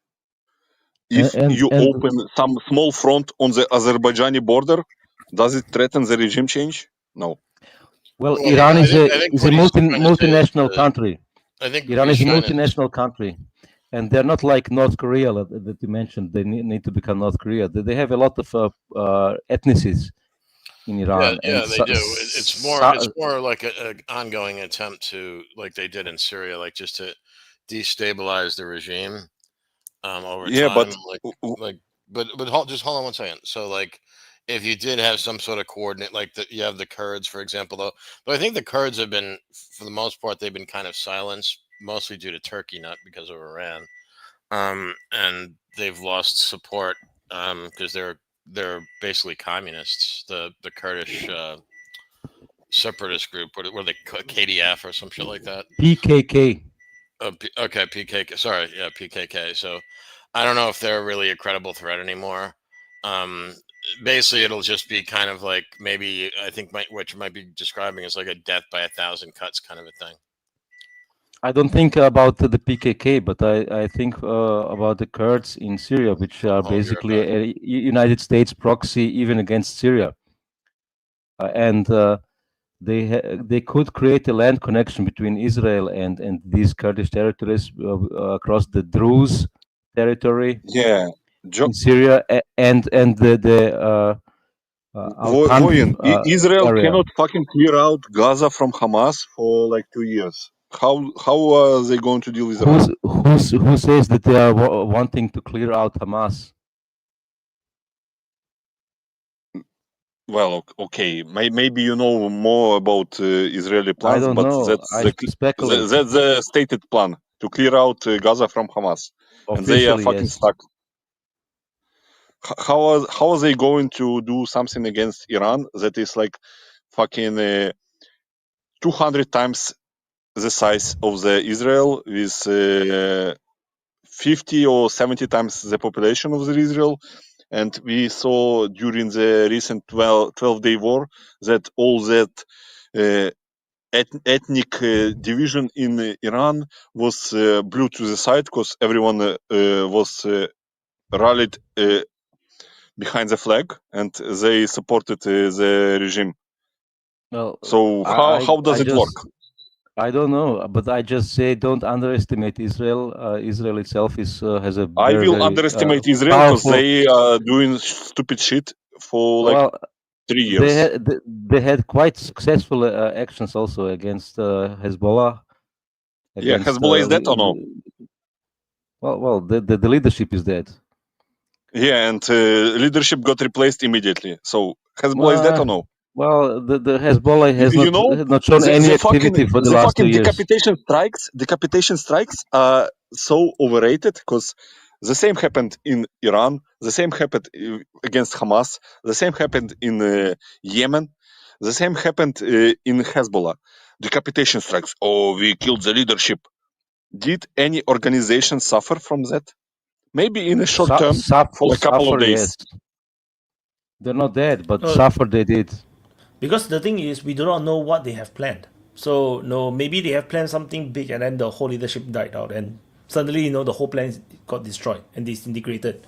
If you open some small front on the Azerbaijani border, does it threaten the regime change? No. Well, Iran is a multinational country. I think Iran is a multinational country, and they're not like North Korea that you mentioned. They need to become North Korea. They have a lot of ethnicities in Iran. Yeah, they do. It's more like an ongoing attempt to, like they did in Syria, like just to destabilize the regime over time. But just hold on one second. So, like, if you did have some sort of coordinate, like you have the Kurds, for example, though I think the Kurds have been, for the most part, they've been kind of silenced, mostly due to Turkey, not because of Iran, and they've lost support because they're basically communists. The Kurdish separatist group, what are they, KDF or some shit like that? PKK. Okay, PKK. Sorry, yeah, PKK. So I don't know if they're really a credible threat anymore. basically it'll just be kind of like maybe I think what you might be describing is like a death by 1,000 cuts kind of a thing. I don't think about the PKK, but I think about the Kurds in Syria, which are basically a United States proxy even against Syria, and they could create a land connection between Israel and these Kurdish territories across the Druze territory. Yeah, in Syria and the Voyin, Israel area. cannot fucking clear out Gaza from Hamas for like 2 years. How are they going to deal with Iran? Who says that they are wanting to clear out Hamas? Well, okay, maybe you know more about Israeli plans, I don't but know. that's the stated plan to clear out Gaza from Hamas, and they are fucking stuck. How are they going to do something against Iran that is like fucking 200 times the size of the Israel with 50 or 70 times the population of the Israel? And we saw during the recent 12-day war that all that ethnic division in Iran was blew to the side because everyone was rallied behind the flag and they supported the regime. Well, so how does it work? I don't know, but I just say don't underestimate Israel. Israel itself has a I will very, underestimate Israel because they are doing stupid shit for like 3 years. They had quite successful actions also against Hezbollah. Yeah, Hezbollah is dead or no? Well, the leadership is dead. Yeah, and leadership got replaced immediately. So Hezbollah is dead or no? Well, the Hezbollah has not shown any activity for the last 2 years. Decapitation strikes are so overrated because the same happened in Iran, the same happened against Hamas, the same happened in Yemen, the same happened in Hezbollah. Decapitation strikes. Oh, we killed the leadership. Did any organization suffer from that? Maybe in a short term for a couple of days. Yes. They're not dead, but suffer they did. Because the thing is, we do not know what they have planned. So, no, maybe they have planned something big and then the whole leadership died out and suddenly, the whole plan got destroyed and disintegrated.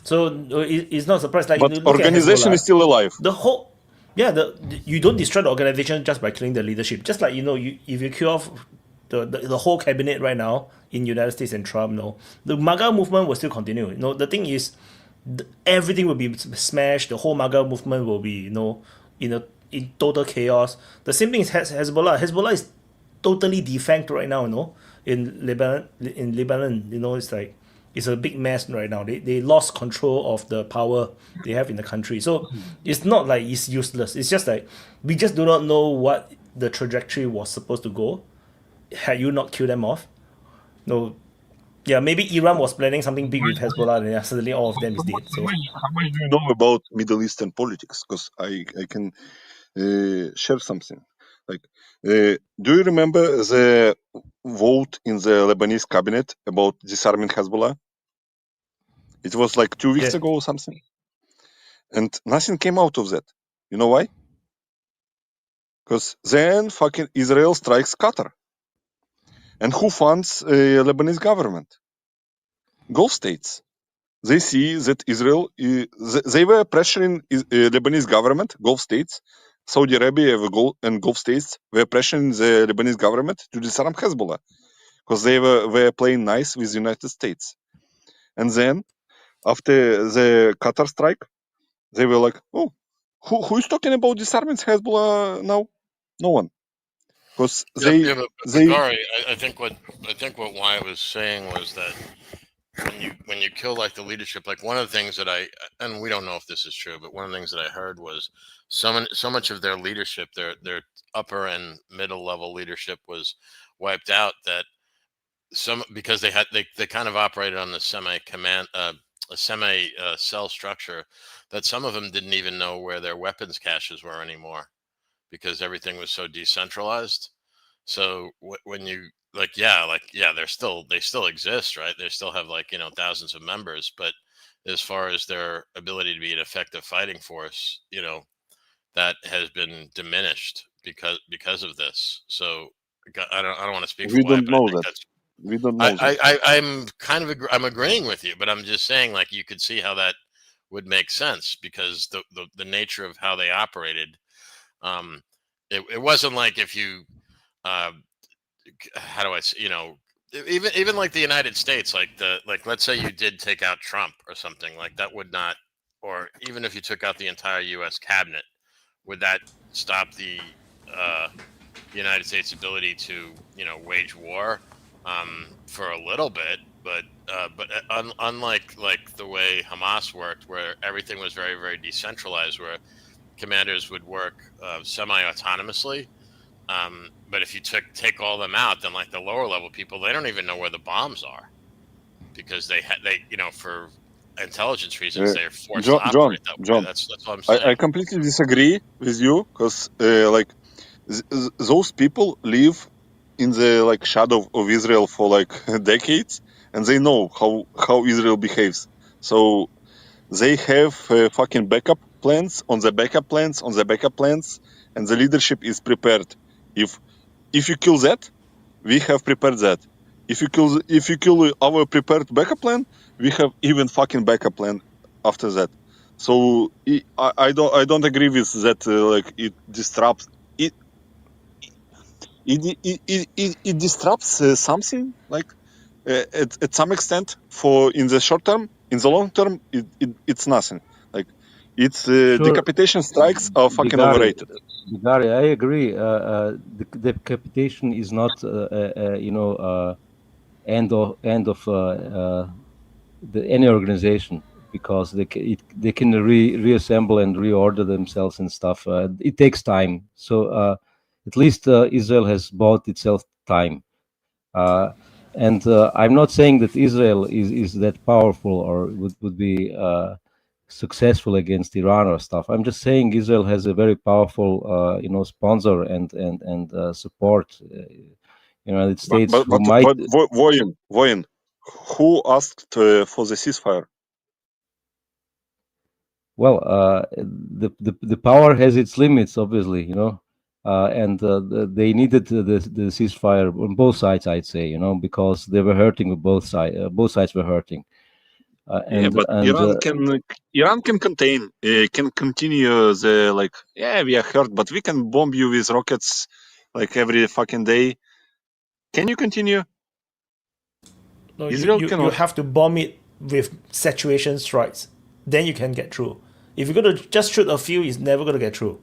So, it's not a surprise. Like, but organization is still alive. The whole... Yeah, you don't destroy the organization just by killing the leadership. Just like, if you kill off the whole cabinet right now in United States and Trump, the MAGA movement will still continue. The thing is, everything will be smashed. The whole MAGA movement will be, in total chaos. The same thing is Hezbollah. Hezbollah is totally defanged right now, in Lebanon. It's like it's a big mess right now. They lost control of the power they have in the country. So it's not like it's useless. It's just like we just do not know what the trajectory was supposed to go had you not killed them off. No. Yeah, maybe Iran was planning something big with Hezbollah and suddenly all of them is dead. So how much do you know about Middle Eastern politics? Because I can share something. Like, do you remember the vote in the Lebanese cabinet about disarming Hezbollah? It was like 2 weeks ago or something. And nothing came out of that. You know why? Because then fucking Israel strikes Qatar. And who funds Lebanese government? Gulf states. They see that Israel, they were pressuring Lebanese government, Gulf states, Saudi Arabia and Gulf states were pressuring the Lebanese government to disarm Hezbollah because they were playing nice with the United States. And then after the Qatar strike, they were like, oh, who is talking about disarming Hezbollah now? No one. Because Gary, I think what Wyatt was saying was that when you kill like the leadership, like one of the things that and we don't know if this is true, but one of the things that I heard was so much of their leadership, their upper and middle level leadership was wiped out that because they kind of operated on the semi cell structure, that some of them didn't even know where their weapons caches were anymore because everything was so decentralized. So when you they still exist, right? They still have thousands of members, but as far as their ability to be an effective fighting force, that has been diminished because of this. So I don't want to speak for We Wyatt, don't but I know think that. that's. We don't know that. I'm kind of I'm agreeing with you, but I'm just saying, like, you could see how that would make sense because the nature of how they operated. It wasn't like if you how do I say, even like the United States, like let's say you did take out Trump or something, like that would not, or even if you took out the entire U.S. cabinet, would that stop the United States' ability to wage war for a little bit? But unlike like the way Hamas worked, where everything was very, very decentralized, where commanders would work semi-autonomously. But if you take all them out, then like the lower level people, they don't even know where the bombs are because they for intelligence reasons they're forced to operate that way. That's what I'm saying. I completely disagree with you because like those people live in the like shadow of Israel for like decades, and they know how Israel behaves. So they have fucking backup plans on the backup plans on the backup plans, and the leadership is prepared. If you kill that, we have prepared that. If you kill our prepared backup plan, we have even fucking backup plan after that. So I don't agree with that. Like it disrupts it. It disrupts something like at some extent for in the short term. In the long term, it's nothing. Like it's decapitation strikes are fucking overrated. Gary, I agree. The decapitation is not end of any organization because they can reassemble and reorder themselves and stuff. It takes time. So at least Israel has bought itself time. And I'm not saying that Israel is that powerful or would be successful against Iran or stuff. I'm just saying Israel has a very powerful, sponsor and support. United States. But Voyin, who asked for the ceasefire? Well, the power has its limits, obviously, and they needed the ceasefire on both sides, I'd say, because they were hurting with both sides. Both sides were hurting. Iran can contain, can continue the like. Yeah, we are hurt, but we can bomb you with rockets like every fucking day. Can you continue? No, you have to bomb it with saturation strikes. Then you can get through. If you're going to just shoot a few, it's never going to get through.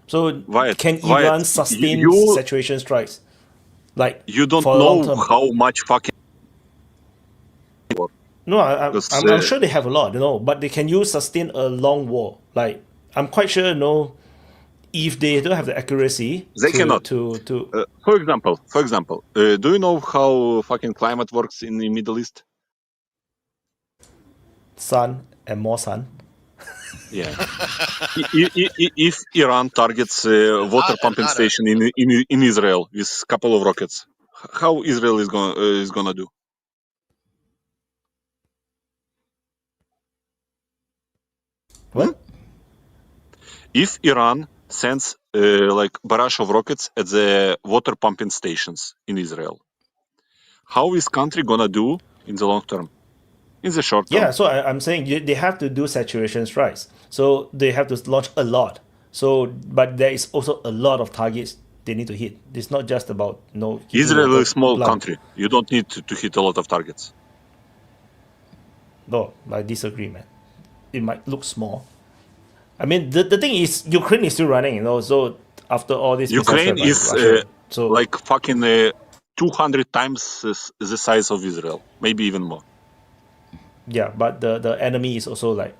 So can Iran sustain saturation strikes? Like you don't know how much fucking. No, I'm sure they have a lot, but they can sustain a long war. Like I'm quite sure, if they don't have the accuracy, they cannot. For example, do you know how fucking climate works in the Middle East? Sun and more sun. Yeah. If Iran targets water pumping station in Israel with a couple of rockets, how Israel is gonna do? What? If Iran sends like barrage of rockets at the water pumping stations in Israel, how is country gonna do in the long term? In the short term? Yeah, so I'm saying they have to do saturation strikes. So they have to launch a lot. So, but there is also a lot of targets they need to hit. It's not just about Israel is a small country. You don't need to hit a lot of targets. No, I disagree, man. It might look small. I mean, the thing is, Ukraine is still running, So after all this, Ukraine is like fucking 200 times the size of Israel, maybe even more. Yeah, but the enemy is also like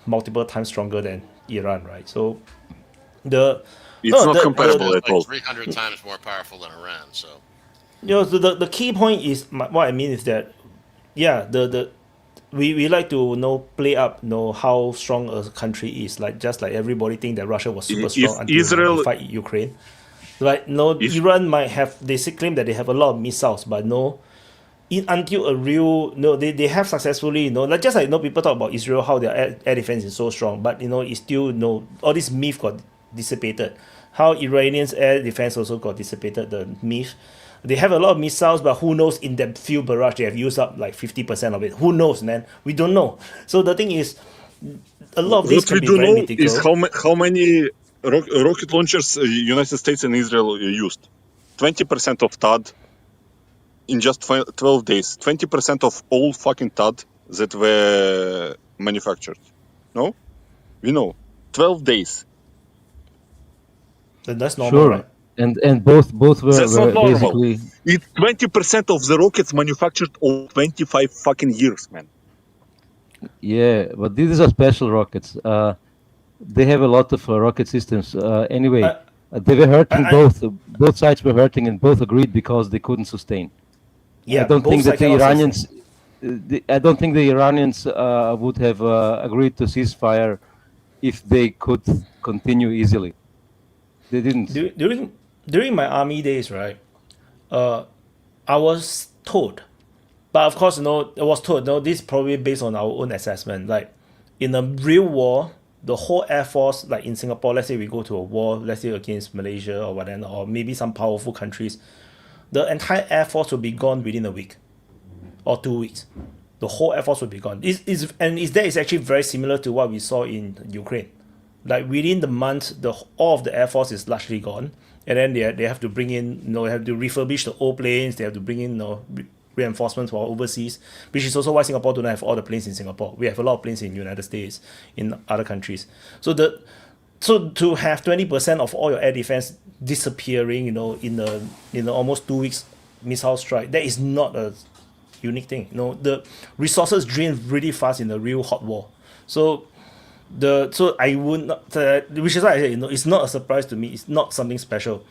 multiple times stronger than Iran, right? So it's not comparable at all. 300 times more powerful than Iran. So the key point is what I mean is that we like to play up how strong a country is, like just like everybody think that Russia was super strong until they fight Ukraine. Like Iran might have, they claim that they have a lot of missiles, but until a real they have successfully like just like people talk about Israel, how their air defense is so strong, but it's still all this myth got dissipated. How Iranians air defense also got dissipated, the myth. They have a lot of missiles, but who knows, in that few barrage they have used up like 50% of it. Who knows, man? We don't know. So the thing is, a lot of this can be very mythical. Is how many rocket launchers United States and Israel used? 20% of THAAD in just 12 days. 20% of all fucking THAAD that were manufactured. No? We know. 12 days. That's normal, sure. Right? And both were basically. It's 20% of the rockets manufactured over 25 fucking years, man. Yeah, but these are special rockets. They have a lot of rocket systems. Anyway, they were hurting both. Both sides were hurting, and both agreed because they couldn't sustain. Yeah, I don't think that the Iranians. I don't think the Iranians would have agreed to ceasefire if they could continue easily. They didn't. During my army days, right? I was told, but of course, I was told, this is probably based on our own assessment. Like in a real war, the whole air force, like in Singapore, let's say we go to a war, let's say against Malaysia or whatever, or maybe some powerful countries, the entire air force will be gone within a week or 2 weeks. The whole air force will be gone. That is actually very similar to what we saw in Ukraine. Like within the month, all of the air force is largely gone, and then they have to bring in, they have to refurbish the old planes. They have to bring in, reinforcements for overseas, which is also why Singapore don't have all the planes in Singapore. We have a lot of planes in the United States, in other countries. So to have 20% of all your air defense disappearing, in the almost 2 weeks missile strike, that is not a unique thing. The resources drain really fast in a real hot war. So I would not, which is why I say, it's not a surprise to me. It's not something special,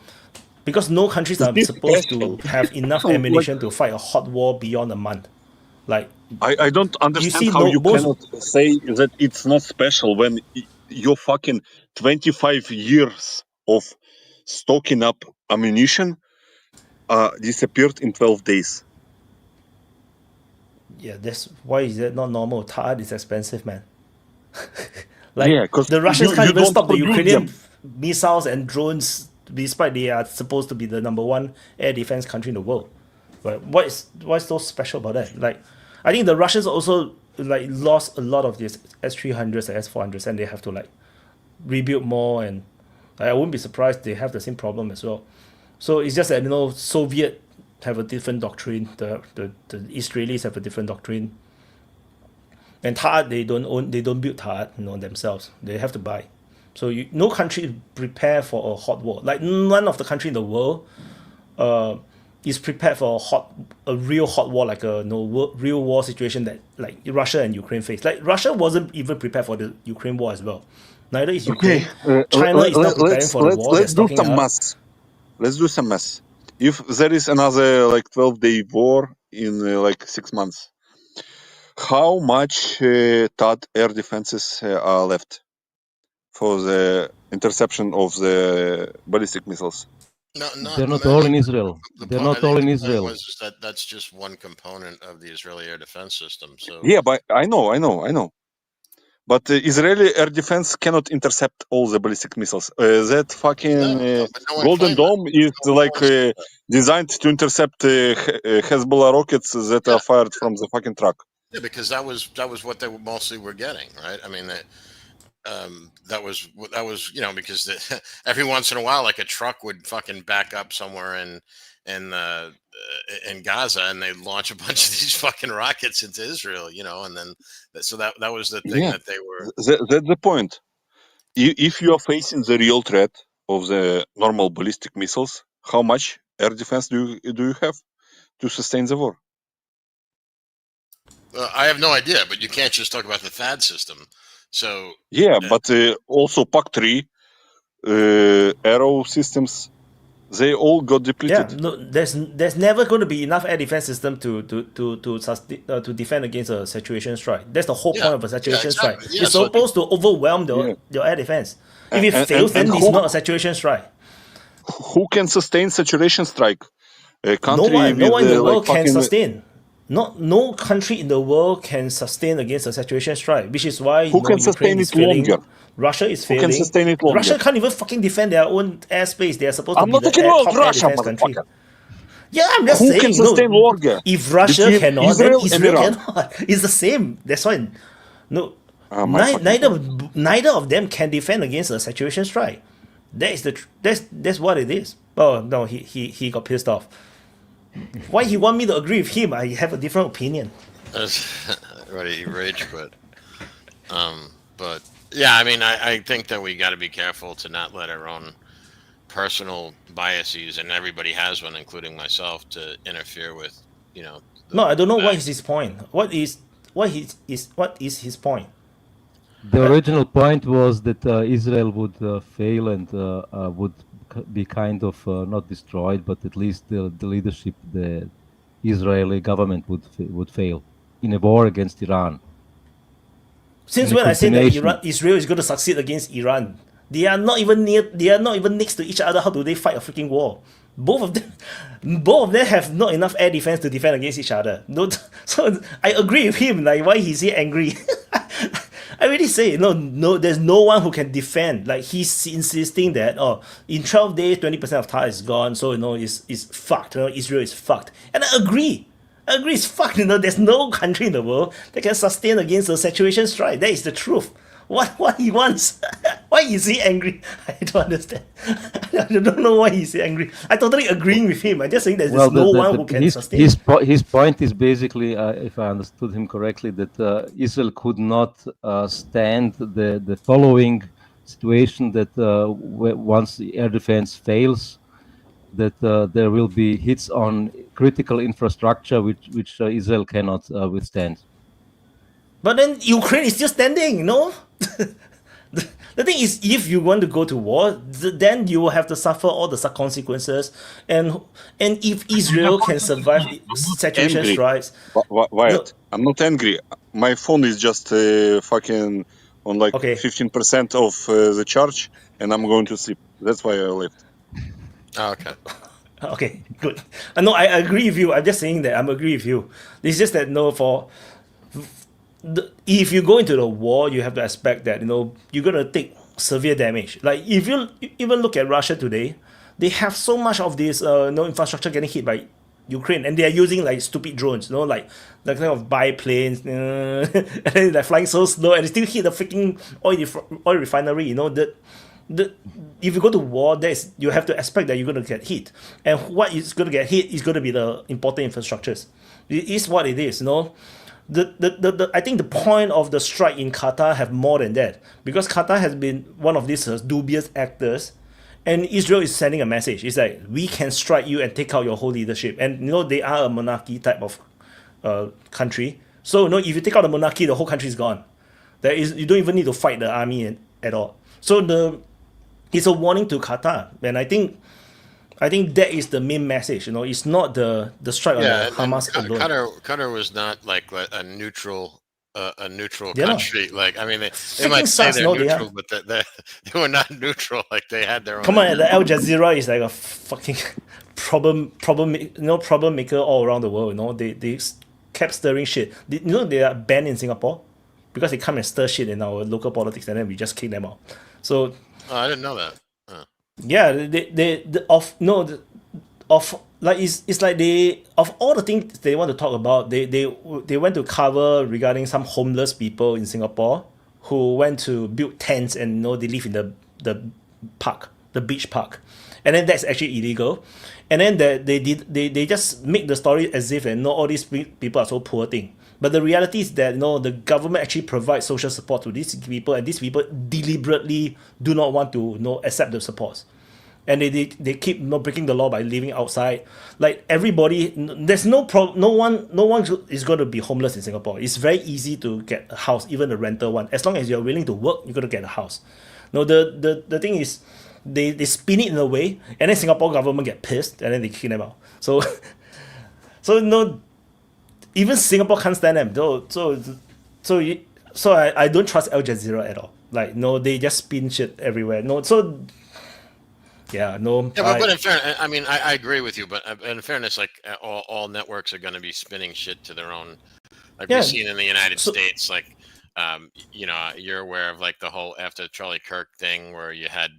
because no countries are supposed to have enough ammunition to fight a hot war beyond a month. Like I don't understand how you cannot say that it's not special when your fucking 25 years of stocking up ammunition disappeared in 12 days. Yeah, that's why is that not normal? THAAD is expensive, man. Because the Russians can't even stop the Ukrainian missiles and drones, despite they are supposed to be the number one air defense country in the world. But what's so special about that? Like, I think the Russians also lost a lot of these S-300s and S-400s, and they have to rebuild more. And I wouldn't be surprised they have the same problem as well. So it's just that Soviet have a different doctrine. The Israelis have a different doctrine. And THAAD, they don't build THAAD, themselves. They have to buy. So no country prepare for a hot war. Like none of the country in the world is prepared for a real hot war, like a real war situation that like Russia and Ukraine face. Like Russia wasn't even prepared for the Ukraine war as well. Neither is Ukraine. China is not preparing for the war. Let's do some math. Let's do some math. If there is another 12-day war in 6 months, how much THAAD air defenses are left for the interception of the ballistic missiles? They're not all in Israel. They're not all in Israel. That's just one component of the Israeli air defense system. So yeah, but I know. But Israeli air defense cannot intercept all the ballistic missiles. That fucking Golden Dome is designed to intercept Hezbollah rockets that are fired from the fucking truck. Yeah, because that was what they mostly were getting, right? I mean, that was because every once in a while, like a truck would fucking back up somewhere in Gaza, and they launch a bunch of these fucking rockets into Israel, and then so that was the thing that they were. That's the point. If you are facing the real threat of the normal ballistic missiles, how much air defense do you have to sustain the war? I have no idea, but you can't just talk about the THAAD system. So but also PAC-3 Arrow systems, they all got depleted. Yeah, no, there's never going to be enough air defense system to defend against a saturation strike. That's the whole point of a saturation strike. Yeah, it's supposed to overwhelm your air defense. If it fails, then it's not a saturation strike. Who can sustain saturation strike? A country no one in the world can sustain. no country in the world can sustain against a saturation strike, which is why Who can sustain Ukraine is it failing. longer? Russia is Who can failing. sustain it longer? Russia can't even fucking defend their own airspace. They are supposed I'm to not be talking the about top air Russia, defense country. motherfucker. Yeah, I'm just Who saying. can sustain longer? If Russia between cannot, Israel then and Israel Iran? cannot. It's the same. That's why. No, Oh, my fucking neither of them can defend against a saturation strike. That is that's what it is. Oh no, he got pissed off. Why he want me to agree with him? I have a different opinion. Ready rage quit. But yeah, I mean, I think that we got to be careful to not let our own personal biases, and everybody has one, including myself, to interfere with, you know. No, I don't know what is his point. What is his point? The original point was that Israel would fail and would be kind of not destroyed, but at least the leadership, the Israeli government would fail in a war against Iran. Since when I say that Israel is going to succeed against Iran? They are not even near. They are not even next to each other. How do they fight a freaking war? Both of them have not enough air defense to defend against each other. No, so I agree with him. Like, why is he angry? I really say no. There's no one who can defend. Like, he's insisting that in 12 days 20% of Qatar is gone. So it's fucked. Israel is fucked. And I agree. It's fucked. There's no country in the world that can sustain against a saturation strike. That is the truth. What he wants? Why is he angry? I don't understand. I don't know why he's angry. I totally agreeing with him. I'm just saying that there's no one who can sustain. His point is basically, if I understood him correctly, that Israel could not stand the following situation, that once the air defense fails, that there will be hits on critical infrastructure which Israel cannot withstand. But then Ukraine is still standing, no? The thing is, if you want to go to war, then you will have to suffer all the consequences. And if Israel can survive saturation strikes... Wyatt, I'm not angry. My phone is just fucking on 15% of the charge, and I'm going to sleep. That's why I left. Oh, okay. Okay, good. No, I agree with you. I'm just saying that I'm agree with you. It's just that if you go into the war, you have to expect that you're gonna take severe damage. Like, if you even look at Russia today, they have so much of this infrastructure getting hit by Ukraine, and they are using like stupid drones, like the kind of biplanes, and then they're flying so slow, and they still hit the freaking oil refinery. If you go to war, you have to expect that you're going to get hit, and what is going to get hit is going to be the important infrastructures. It is what it is. I think the point of the strike in Qatar have more than that, because Qatar has been one of these dubious actors, and Israel is sending a message. It's like, we can strike you and take out your whole leadership. And they are a monarchy type of country. So if you take out the monarchy, the whole country is gone. You don't even need to fight the army at all. So it's a warning to Qatar, and I think that is the main message. It's not the strike on the Hamas alone. Qatar was not like a neutral country. Like, I mean, they might say they're neutral, but they were not neutral. Like, they had their own. Come on, the Al Jazeera is like a fucking problem maker all around the world. They kept stirring shit. They are banned in Singapore because they come and stir shit in our local politics, and then we just kick them out. So. I didn't know that. Yeah, it's like of all the things they want to talk about, they went to cover regarding some homeless people in Singapore who went to build tents, and they live in the park, the beach park, and then that's actually illegal. And then they just make the story as if all these people are so poor thing. But the reality is that the government actually provides social support to these people, and these people deliberately do not want to accept the supports, and they keep breaking the law by living outside. Like, everybody, there's no one is going to be homeless in Singapore. It's very easy to get a house, even a rental one. As long as you're willing to work, you're going to get a house. The thing is, they spin it in a way, and then Singapore government get pissed, and then they kick them out. So even Singapore can't stand them. So I don't trust Al Jazeera at all. Like, they just spin shit everywhere. So Yeah, no. Yeah, but in fairness, I mean, I agree with you, but in fairness, like all networks are going to be spinning shit to their own. Like we've seen in the United States, like, you know, you're aware of like the whole after Charlie Kirk thing where you had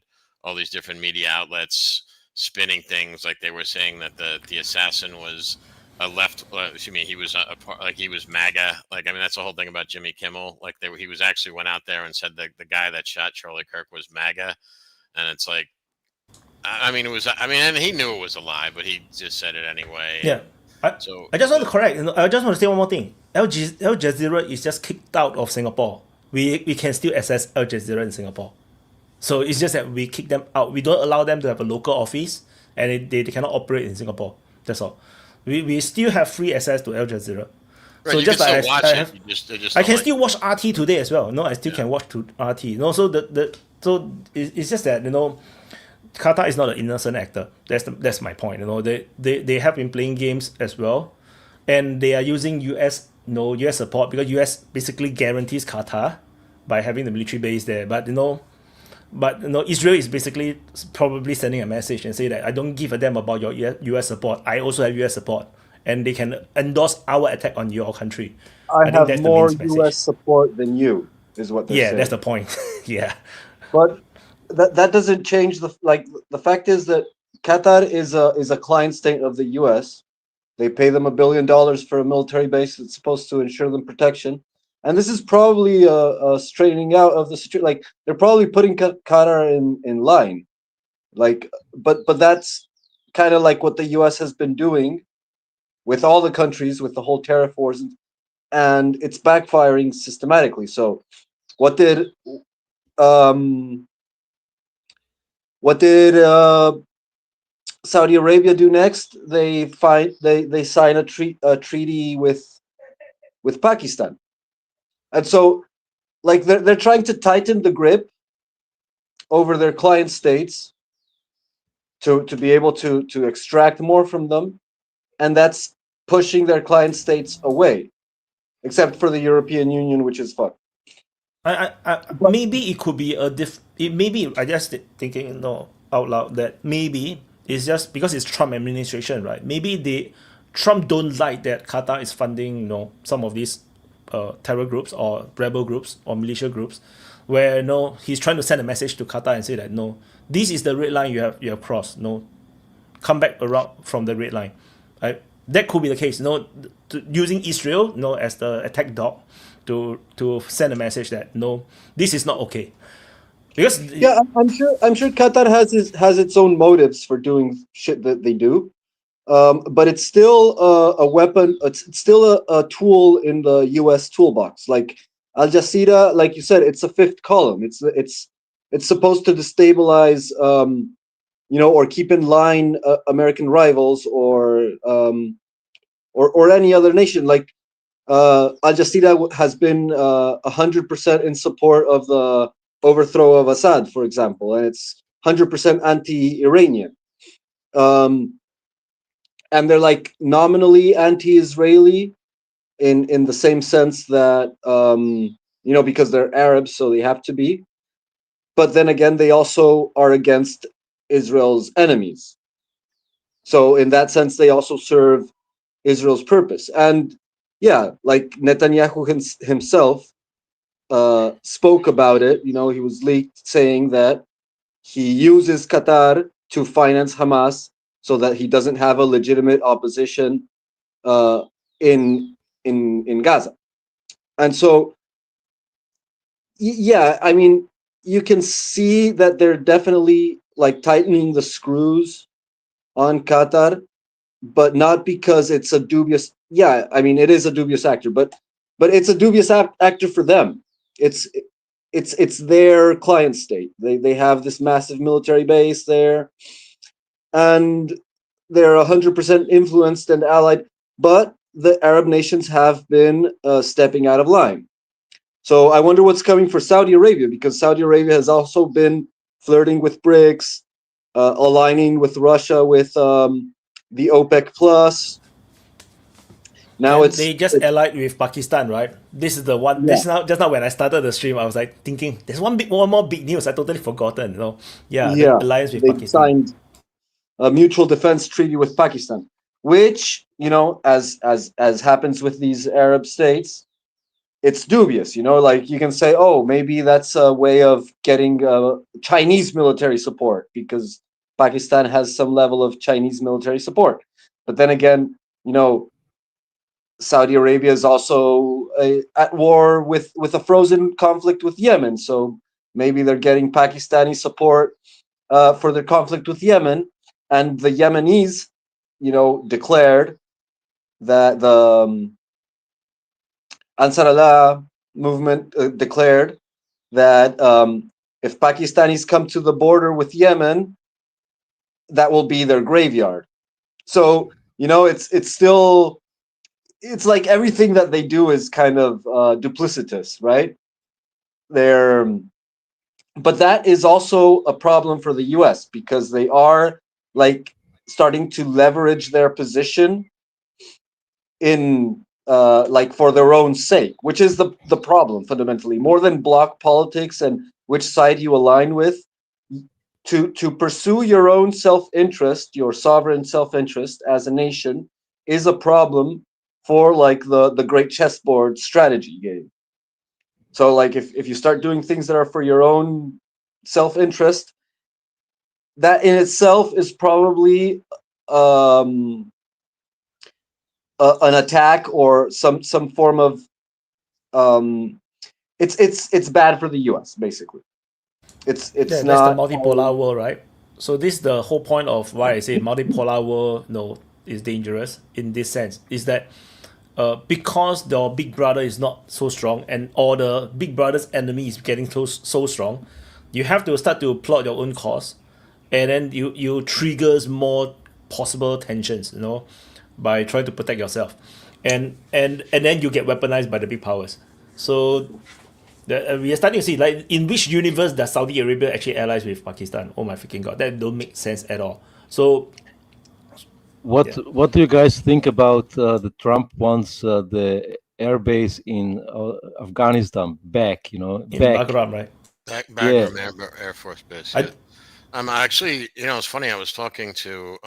all these different media outlets spinning things, like they were saying that the assassin was a left. Excuse me, he was like he was MAGA. Like, I mean, that's the whole thing about Jimmy Kimmel. Like he was actually went out there and said that the guy that shot Charlie Kirk was MAGA, and it's like, I mean, it was. I mean, and he knew it was a lie, but he just said it anyway. Yeah. I just want to correct. I just want to say one more thing. Al Jazeera is just kicked out of Singapore. We can still access Al Jazeera in Singapore. So it's just that we kick them out. We don't allow them to have a local office, and they cannot operate in Singapore. That's all. We still have free access to Al Jazeera. Right, so you just can like still watch it. I can still watch RT today as well. No, I still can watch to RT. No, so so it's just that, you know, Qatar is not an innocent actor. That's my point. You know, they have been playing games as well, and they are using US support because US basically guarantees Qatar by having the military base there. But Israel is basically probably sending a message and say that I don't give a damn about your US support. I also have US support, and they can endorse our attack on your country. I have more US support than you, is what they're saying. Yeah, that's the point. Yeah. But that doesn't change the fact is that Qatar is a client state of the US. They pay them $1 billion for a military base that's supposed to ensure them protection. And this is probably a straightening out of the situation. Like, they're probably putting Qatar in line. Like, but that's kind of like what the US has been doing with all the countries, with the whole tariff wars, and it's backfiring systematically. So what did Saudi Arabia do next? They sign a treaty with Pakistan. And so, like, they're trying to tighten the grip over their client states to be able to extract more from them, and that's pushing their client states away, except for the European Union, which is fucked. Maybe it could be maybe I just thinking out loud that maybe it's just because it's Trump administration, right? Maybe Trump don't like that Qatar is funding some of these terror groups or rebel groups or militia groups, where he's trying to send a message to Qatar and say that this is the red line you have crossed. Come back around from the red line. That could be the case. Using Israel as the attack dog to send a message that this is not okay. Because I'm sure Qatar has its own motives for doing shit that they do. But it's still a weapon. It's still a tool in the U.S. toolbox. Like Al Jazeera, like you said, it's a fifth column. It's supposed to destabilize, or keep in line American rivals or any other nation. Like Al Jazeera has been 100% in support of the overthrow of Assad, for example, and it's 100% anti-Iranian. And they're like nominally anti-Israeli in the same sense that, because they're Arabs, so they have to be. But then again, they also are against Israel's enemies. So in that sense, they also serve Israel's purpose. And yeah, like Netanyahu himself spoke about it. He was leaked saying that he uses Qatar to finance Hamas, so that he doesn't have a legitimate opposition in Gaza. And so, yeah, I mean, you can see that they're definitely like tightening the screws on Qatar, but not because it's a dubious. Yeah, I mean, it is a dubious actor, but it's a dubious actor for them. It's their client state. They have this massive military base there. And they're 100% influenced and allied, but the Arab nations have been stepping out of line. So I wonder what's coming for Saudi Arabia, because Saudi Arabia has also been flirting with BRICS, aligning with Russia with the OPEC Plus. Now they just allied with Pakistan, right? This is the one. Yeah. This now just now when I started the stream, I was like thinking, there's one more big news. I totally forgotten. The alliance with they Pakistan. signed a mutual defense treaty with Pakistan, which as happens with these Arab states, it's dubious. Like you can say, oh, maybe that's a way of getting Chinese military support because Pakistan has some level of Chinese military support. But then again, Saudi Arabia is also at war with a frozen conflict with Yemen. So maybe they're getting Pakistani support for their conflict with Yemen. And the Yemenis, declared that the Ansar Allah movement declared that if Pakistanis come to the border with Yemen, that will be their graveyard. So, it's like everything that they do is kind of duplicitous, right? But that is also a problem for the US because they are like starting to leverage their position in like for their own sake, which is the problem fundamentally, more than bloc politics and which side you align with. To pursue your own self-interest, your sovereign self-interest as a nation is a problem for like the great chessboard strategy game. So like if you start doing things that are for your own self-interest, that in itself is probably an attack or some form of it's bad for the US basically. It's that's not the multipolar world, right? So this is the whole point of why I say multipolar world is dangerous in this sense, is that because the big brother is not so strong and all the big brother's enemy is getting so strong, you have to start to plot your own cause, and then you triggers more possible tensions, by trying to protect yourself, and then you get weaponized by the big powers. So we are starting to see, like, in which universe does Saudi Arabia actually allies with Pakistan? Oh my freaking god, that don't make sense at all. So what do you guys think about the Trump wants the airbase in Afghanistan back? In Bagram, right? Bagram Air Force Base. Yeah. I'm actually, it's funny. I was talking to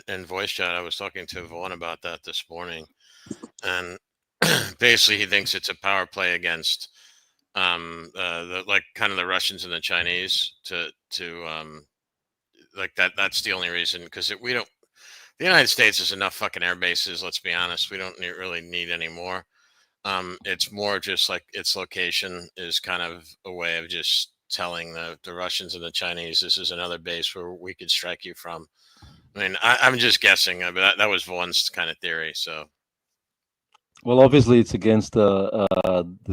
in voice chat. I was talking to Vaughn about that this morning, and basically he thinks it's a power play against the Russians and the Chinese to like that. That's the only reason, because we don't. The United States has enough fucking air bases. Let's be honest. We don't really need any more. It's more just like its location is kind of a way of just telling the Russians and the Chinese, this is another base where we could strike you from. I mean, I'm just guessing, but that was Vaughn's kind of theory. So, well, obviously it's against the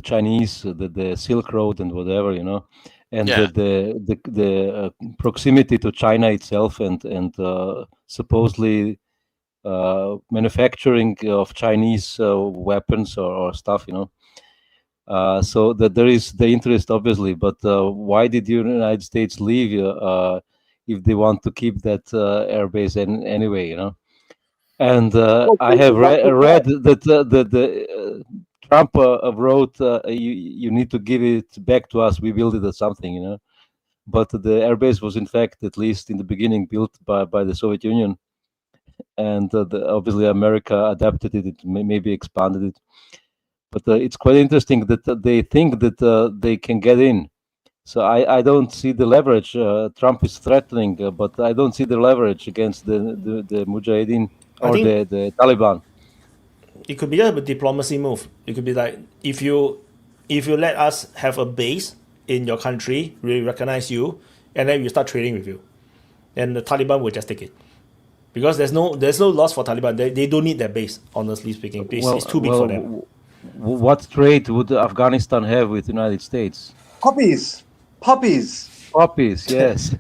Chinese, the Silk Road and whatever, and the proximity to China itself and supposedly manufacturing of Chinese weapons or stuff, so that there is the interest, obviously, but why did the United States leave if they want to keep that airbase anyway, And I have read that the Trump wrote, you need to give it back to us, we build it or something, But the airbase was, in fact, at least in the beginning, built by the Soviet Union. And obviously America adapted it, maybe expanded it. But it's quite interesting that they think that they can get in. So I don't see the leverage. Trump is threatening, but I don't see the leverage against the Mujahideen or the Taliban. It could be a diplomacy move. It could be like, if you let us have a base in your country, we recognize you, and then we start trading with you, and the Taliban will just take it. Because there's no loss for Taliban. They don't need that base, honestly speaking. It's too big for them. What trade would Afghanistan have with the United States? Puppies, yes.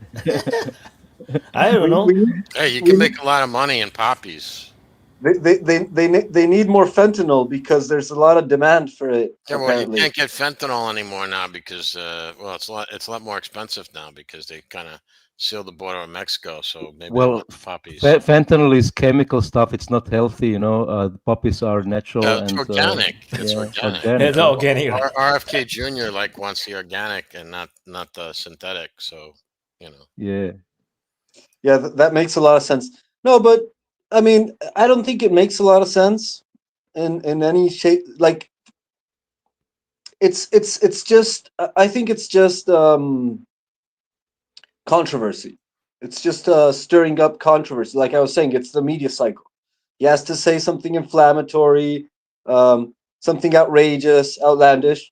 I don't know. Hey, you can make a lot of money in poppies. They need more fentanyl because there's a lot of demand for it. Yeah, well, apparently. you can't get fentanyl anymore now because it's a lot more expensive now because they kind of sealed the border with Mexico. So maybe they want the poppies. Fentanyl is chemical stuff. It's not healthy, you know. The poppies are natural it's and organic. It's yeah, organic. It's organic. RFK Jr. like wants the organic and not the synthetic. So you know. Yeah, that makes a lot of sense. No, but I mean, I don't think it makes a lot of sense in any shape. Like, it's just. I think it's just controversy. It's just stirring up controversy. Like I was saying, it's the media cycle. He has to say something inflammatory, something outrageous, outlandish,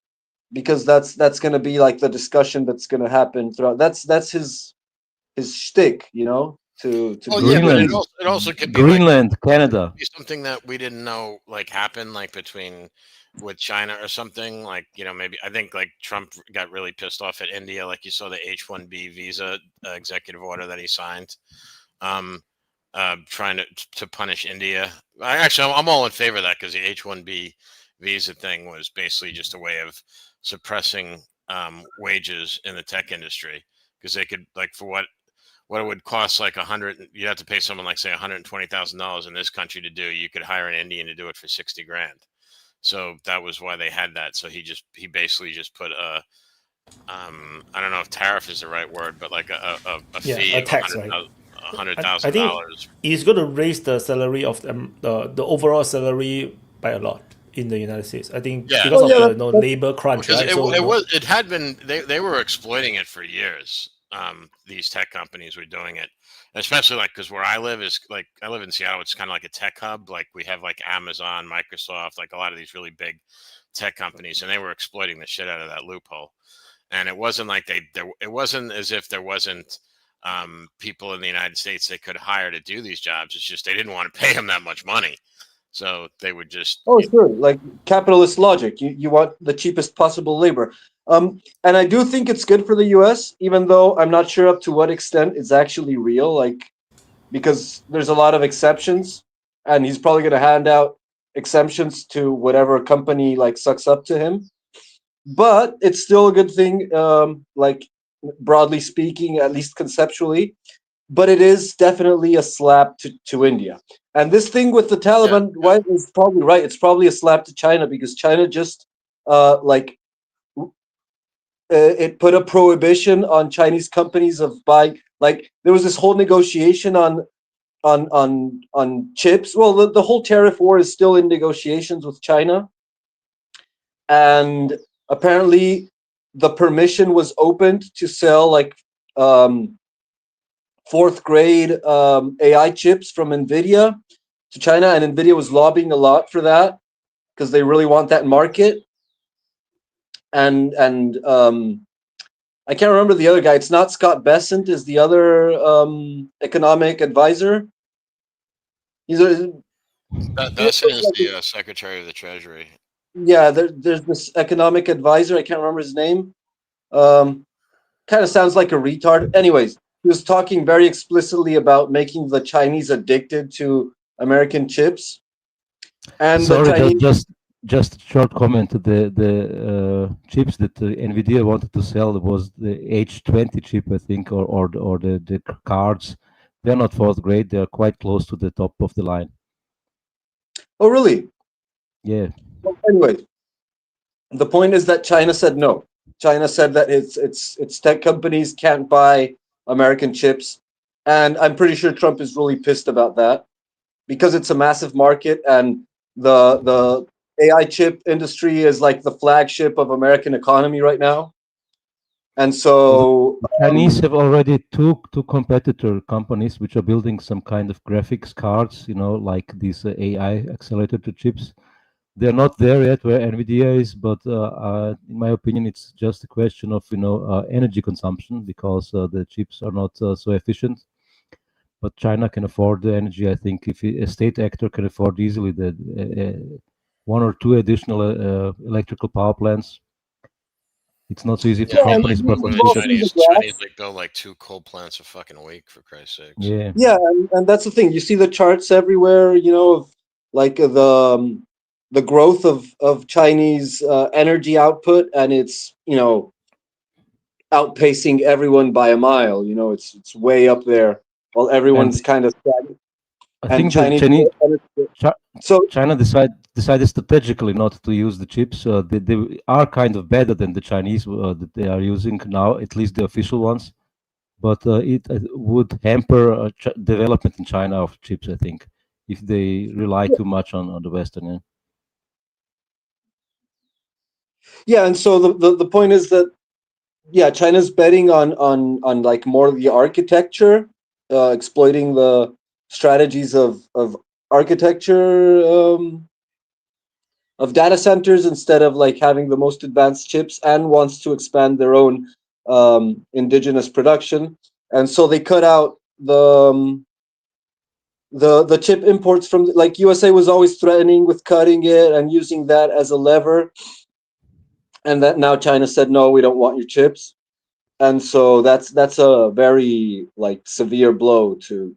because that's going to be like the discussion that's going to happen throughout. That's his shtick, you know. To Greenland, yeah, but it also could be Greenland, Canada. Be something that we didn't know like happened like with China or something, like, you know, maybe I think like Trump got really pissed off at India, like you saw the H-1B visa executive order that he signed, trying to punish India. I'm all in favor of that because the H-1B visa thing was basically just a way of suppressing wages in the tech industry, because they could, like, for what it would cost, like you have to pay someone like say $120,000 in this country to do, you could hire an Indian to do it for $60,000. So that was why they had that. So he basically just put a I don't know if tariff is the right word, but like a fee, a tax, right? $100,000. I think he's going to raise the salary of the overall salary by a lot in the United States. I think because of the labor crunch, right? It had been they were exploiting it for years. These tech companies were doing it, especially like because where I live is like I live in Seattle. It's kind of like a tech hub. Like we have like Amazon, Microsoft, like a lot of these really big tech companies, and they were exploiting the shit out of that loophole. And it wasn't like it wasn't as if there wasn't people in the United States they could hire to do these jobs. It's just they didn't want to pay them that much money, so they would just sure, like capitalist logic. You want the cheapest possible labor. And I do think it's good for the U.S., even though I'm not sure up to what extent it's actually real, like, because there's a lot of exceptions, and he's probably going to hand out exemptions to whatever company like sucks up to him. But it's still a good thing, like broadly speaking, at least conceptually. But it is definitely a slap to India. And this thing with the Taliban, Wyatt is probably right. It's probably a slap to China because China just it put a prohibition on Chinese companies of buying. Like there was this whole negotiation on chips. Well, the whole tariff war is still in negotiations with China, and apparently the permission was opened to sell like fourth grade AI chips from NVIDIA to China, and NVIDIA was lobbying a lot for that because they really want that market. And I can't remember the other guy. It's not Scott Bessent, is the other economic advisor. Bessent is the Secretary of the Treasury. Yeah, there's this economic advisor. I can't remember his name. Kind of sounds like a retard. Anyways, he was talking very explicitly about making the Chinese addicted to American chips. And sorry, the Chinese... just a short comment. The chips that NVIDIA wanted to sell was the H20 chip, I think, or the cards. They're not fourth grade. They're quite close to the top of the line. Oh, really? Yeah. Well, anyway, the point is that China said no. China said that its tech companies can't buy American chips, and I'm pretty sure Trump is really pissed about that because it's a massive market, and the AI chip industry is like the flagship of American economy right now. And so the Chinese have already two competitor companies which are building some kind of graphics cards, you know, like these AI accelerator chips. They're not there yet where NVIDIA is, but in my opinion, it's just a question of, you know, energy consumption because the chips are not so efficient. But China can afford the energy. I think if a state actor can afford easily the one or two additional electrical power plants, it's not so easy for companies. Chinese like build like 2 coal plants a fucking week, for Christ's sake. Yeah. Yeah, and that's the thing. You see the charts everywhere, you know, of like the growth of Chinese energy output, and it's outpacing everyone by a mile. It's way up there, while everyone's kind of stagnant. I think the Chinese China decided strategically not to use the chips. They are kind of better than the Chinese that they are using now, at least the official ones. But it would hamper development in China of chips, I think, if they rely too much on the Western. Yeah. Yeah, and so the point is that China's betting on like more of the architecture, exploiting the strategies of architecture of data centers instead of like having the most advanced chips, and wants to expand their own indigenous production. And so they cut out the chip imports from, like, USA was always threatening with cutting it and using that as a lever, and that now China said, no, we don't want your chips. And so that's a very like severe blow to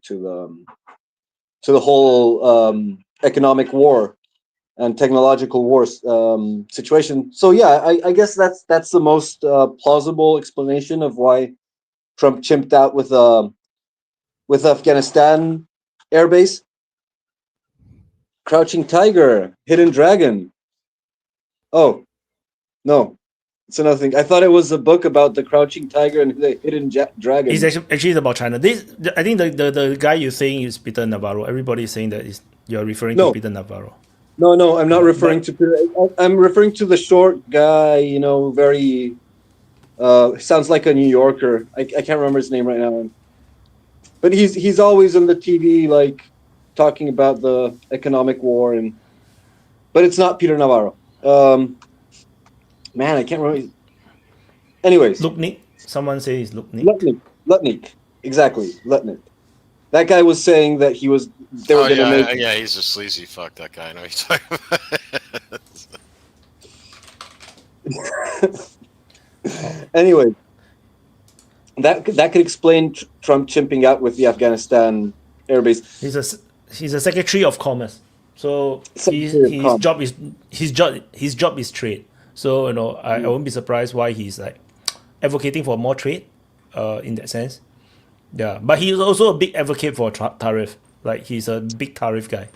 the whole economic war and technological war situation. So I guess that's the most plausible explanation of why Trump chimped out with Afghanistan airbase. Crouching Tiger, Hidden Dragon. Oh, no. It's another thing. I thought it was a book about the Crouching Tiger and the Hidden Dragon. It's actually about China. I think the guy you're saying is Peter Navarro. Everybody is saying that you're referring to Peter Navarro. No, I'm not referring to Peter. I'm referring to the short guy, very sounds like a New Yorker. I can't remember his name right now. But he's always on the TV, like, talking about the economic war, but it's not Peter Navarro. Man, I can't remember. Anyways. Lutnick. Someone says Lutnick. Lutnick. Exactly. Lutnick. That guy was saying that they were going to make... Yeah, he's a sleazy fuck, that guy. I know what you're talking about. Anyway, that could explain Trump chimping out with the Afghanistan airbase. He's a Secretary of Commerce. So his job is trade. So I won't be surprised why he's like advocating for more trade, in that sense. Yeah, but he's also a big advocate for tariff. Like, he's a big tariff guy.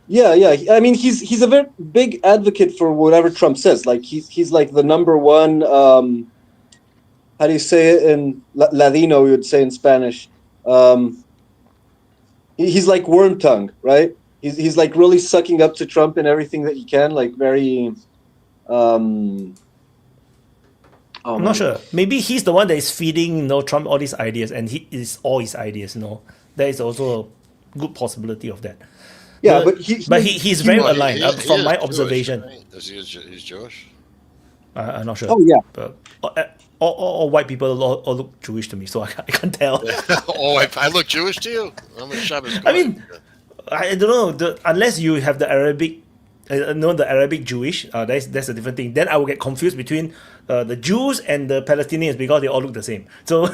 Yeah. I mean, he's a very big advocate for whatever Trump says. Like, he's like the number one. How do you say it in Ladino? We would say in Spanish. He's like worm tongue, right? He's like really sucking up to Trump and everything that he can. Like, very. I'm not sure. Maybe he's the one that is feeding Trump all these ideas, and he is all his ideas. There is also a good possibility of that. Yeah, but he's very aligned from my observation. Jewish, right? He's Jewish. I'm not sure. Oh yeah. But all white people all look Jewish to me, so I can't tell. I look Jewish to you? I mean, I don't know. Unless you have the Arabic. The Arabic Jewish, that's a different thing. Then I will get confused between the Jews and the Palestinians because they all look the same. So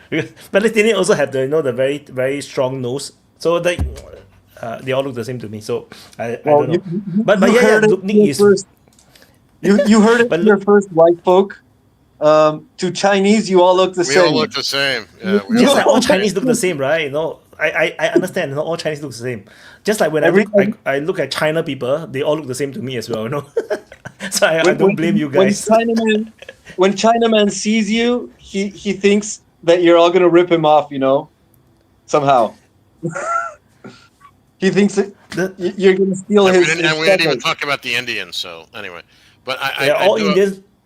Palestinians also have the the very very strong nose. So they all look the same to me. So I don't know. But yeah, Lutnick is. You heard it from your first white folk. To Chinese, you all look the same. We all look the same. Yeah, just like all Chinese look the same, right? I understand. All Chinese look the same. Just like when I look at China people, they all look the same to me as well. So I don't blame you guys. When Chinaman sees you, he thinks that you're all gonna rip him off. Somehow. He thinks that you're gonna steal his. And we didn't even talk about the Indians. So anyway, but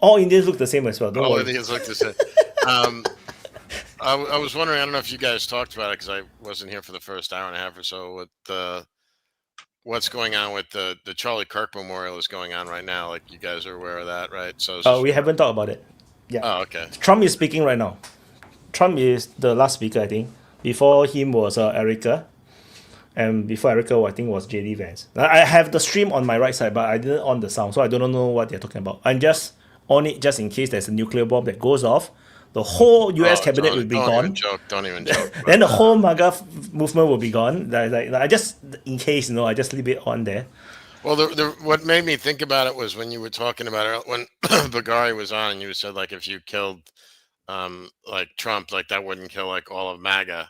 all Indians look the same as well. All Indians look the same. I was wondering, I don't know if you guys talked about it because I wasn't here for the first hour and a half or so, with what's going on with the Charlie Kirk Memorial is going on right now. Like, you guys are aware of that, right? So we haven't talked about it. Yeah. Oh, okay. Trump is speaking right now. Trump is the last speaker, I think. Before him was Erica. And before Erica, I think was JD Vance. I have the stream on my right side, but I didn't on the sound, so I don't know what they're talking about. I'm just on it just in case there's a nuclear bomb that goes off. the whole U.S. cabinet will be Don't gone. even joke. Don't even joke. Then the whole MAGA movement will be gone. I just, in case, I just leave it on there. Well, what made me think about it was when you were talking about it, when Bagari was on, and you said, like, if you killed like Trump, like that wouldn't kill like all of MAGA.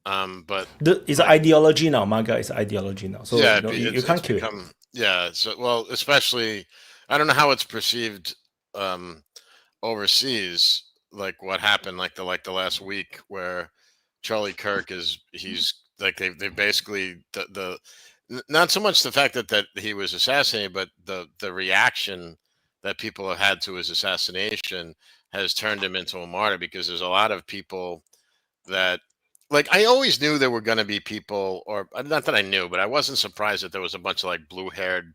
But it's an ideology now. MAGA is an ideology now. So yeah, you can't kill it. Yeah. So, well, especially, I don't know how it's perceived overseas, like what happened like the last week where Charlie Kirk he's like they basically the not so much the fact that he was assassinated, but the reaction that people have had to his assassination has turned him into a martyr, because there's a lot of people that, like, I always knew there were going to be people, or not that I knew, but I wasn't surprised that there was a bunch of like blue-haired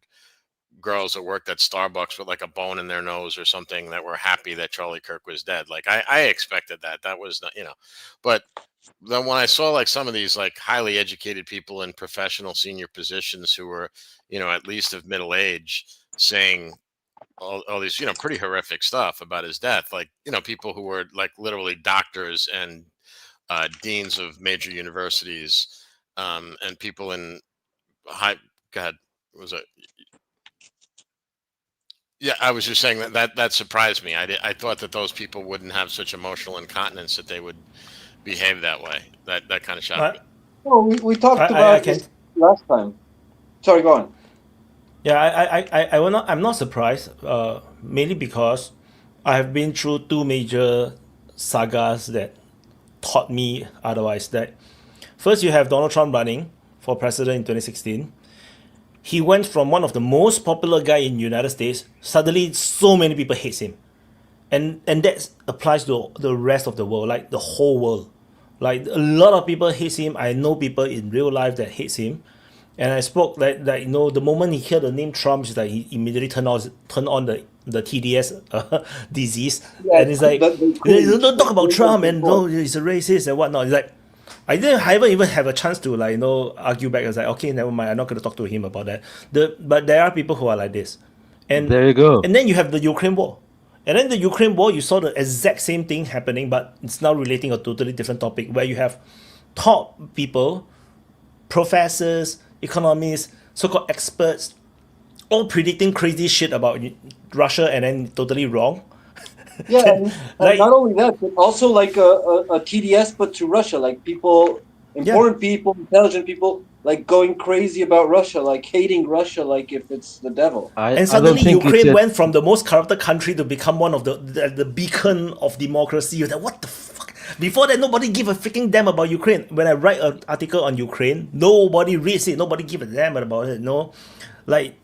girls that worked at Starbucks with like a bone in their nose or something that were happy that Charlie Kirk was dead. Like I expected that. That was not, but then when I saw like some of these like highly educated people in professional senior positions who were, at least of middle age, saying all these, pretty horrific stuff about his death, like, people who were like literally doctors and deans of major universities, and people in high, God, was it? Yeah, I was just saying that surprised me. I thought that those people wouldn't have such emotional incontinence that they would behave that way. That kind of shocked me. Well, we talked about this last time. Sorry, go on. Yeah, I'm not surprised, mainly because I have been through two major sagas that taught me otherwise. That first, you have Donald Trump running for president in 2016. He went from one of the most popular guy in the United States, suddenly so many people hate him. And that applies to the rest of the world, like the whole world. Like a lot of people hate him. I know people in real life that hates him. And I spoke that the moment he heard the name Trump, it's like he immediately turned on the TDS disease. Yeah, and it's like, don't talk about Trump and he's a racist and whatnot. It's like, I haven't even have a chance to argue back. I was like, okay, never mind. I'm not going to talk to him about that. But there are people who are like this. And there you go. And then you have the Ukraine war. And then the Ukraine war, you saw the exact same thing happening, but it's now relating a totally different topic where you have top people, professors, economists, so-called experts, all predicting crazy shit about Russia and then totally wrong. Yeah, and not only that, but also like a TDS, but to Russia, like people, important people, intelligent people, like going crazy about Russia, like hating Russia, like if it's the devil. And suddenly Ukraine went from the most corrupted country to become one of the beacon of democracy. You're like, what the fuck? Before that, nobody give a freaking damn about Ukraine. When I write an article on Ukraine, nobody reads it. Nobody give a damn about it. No, like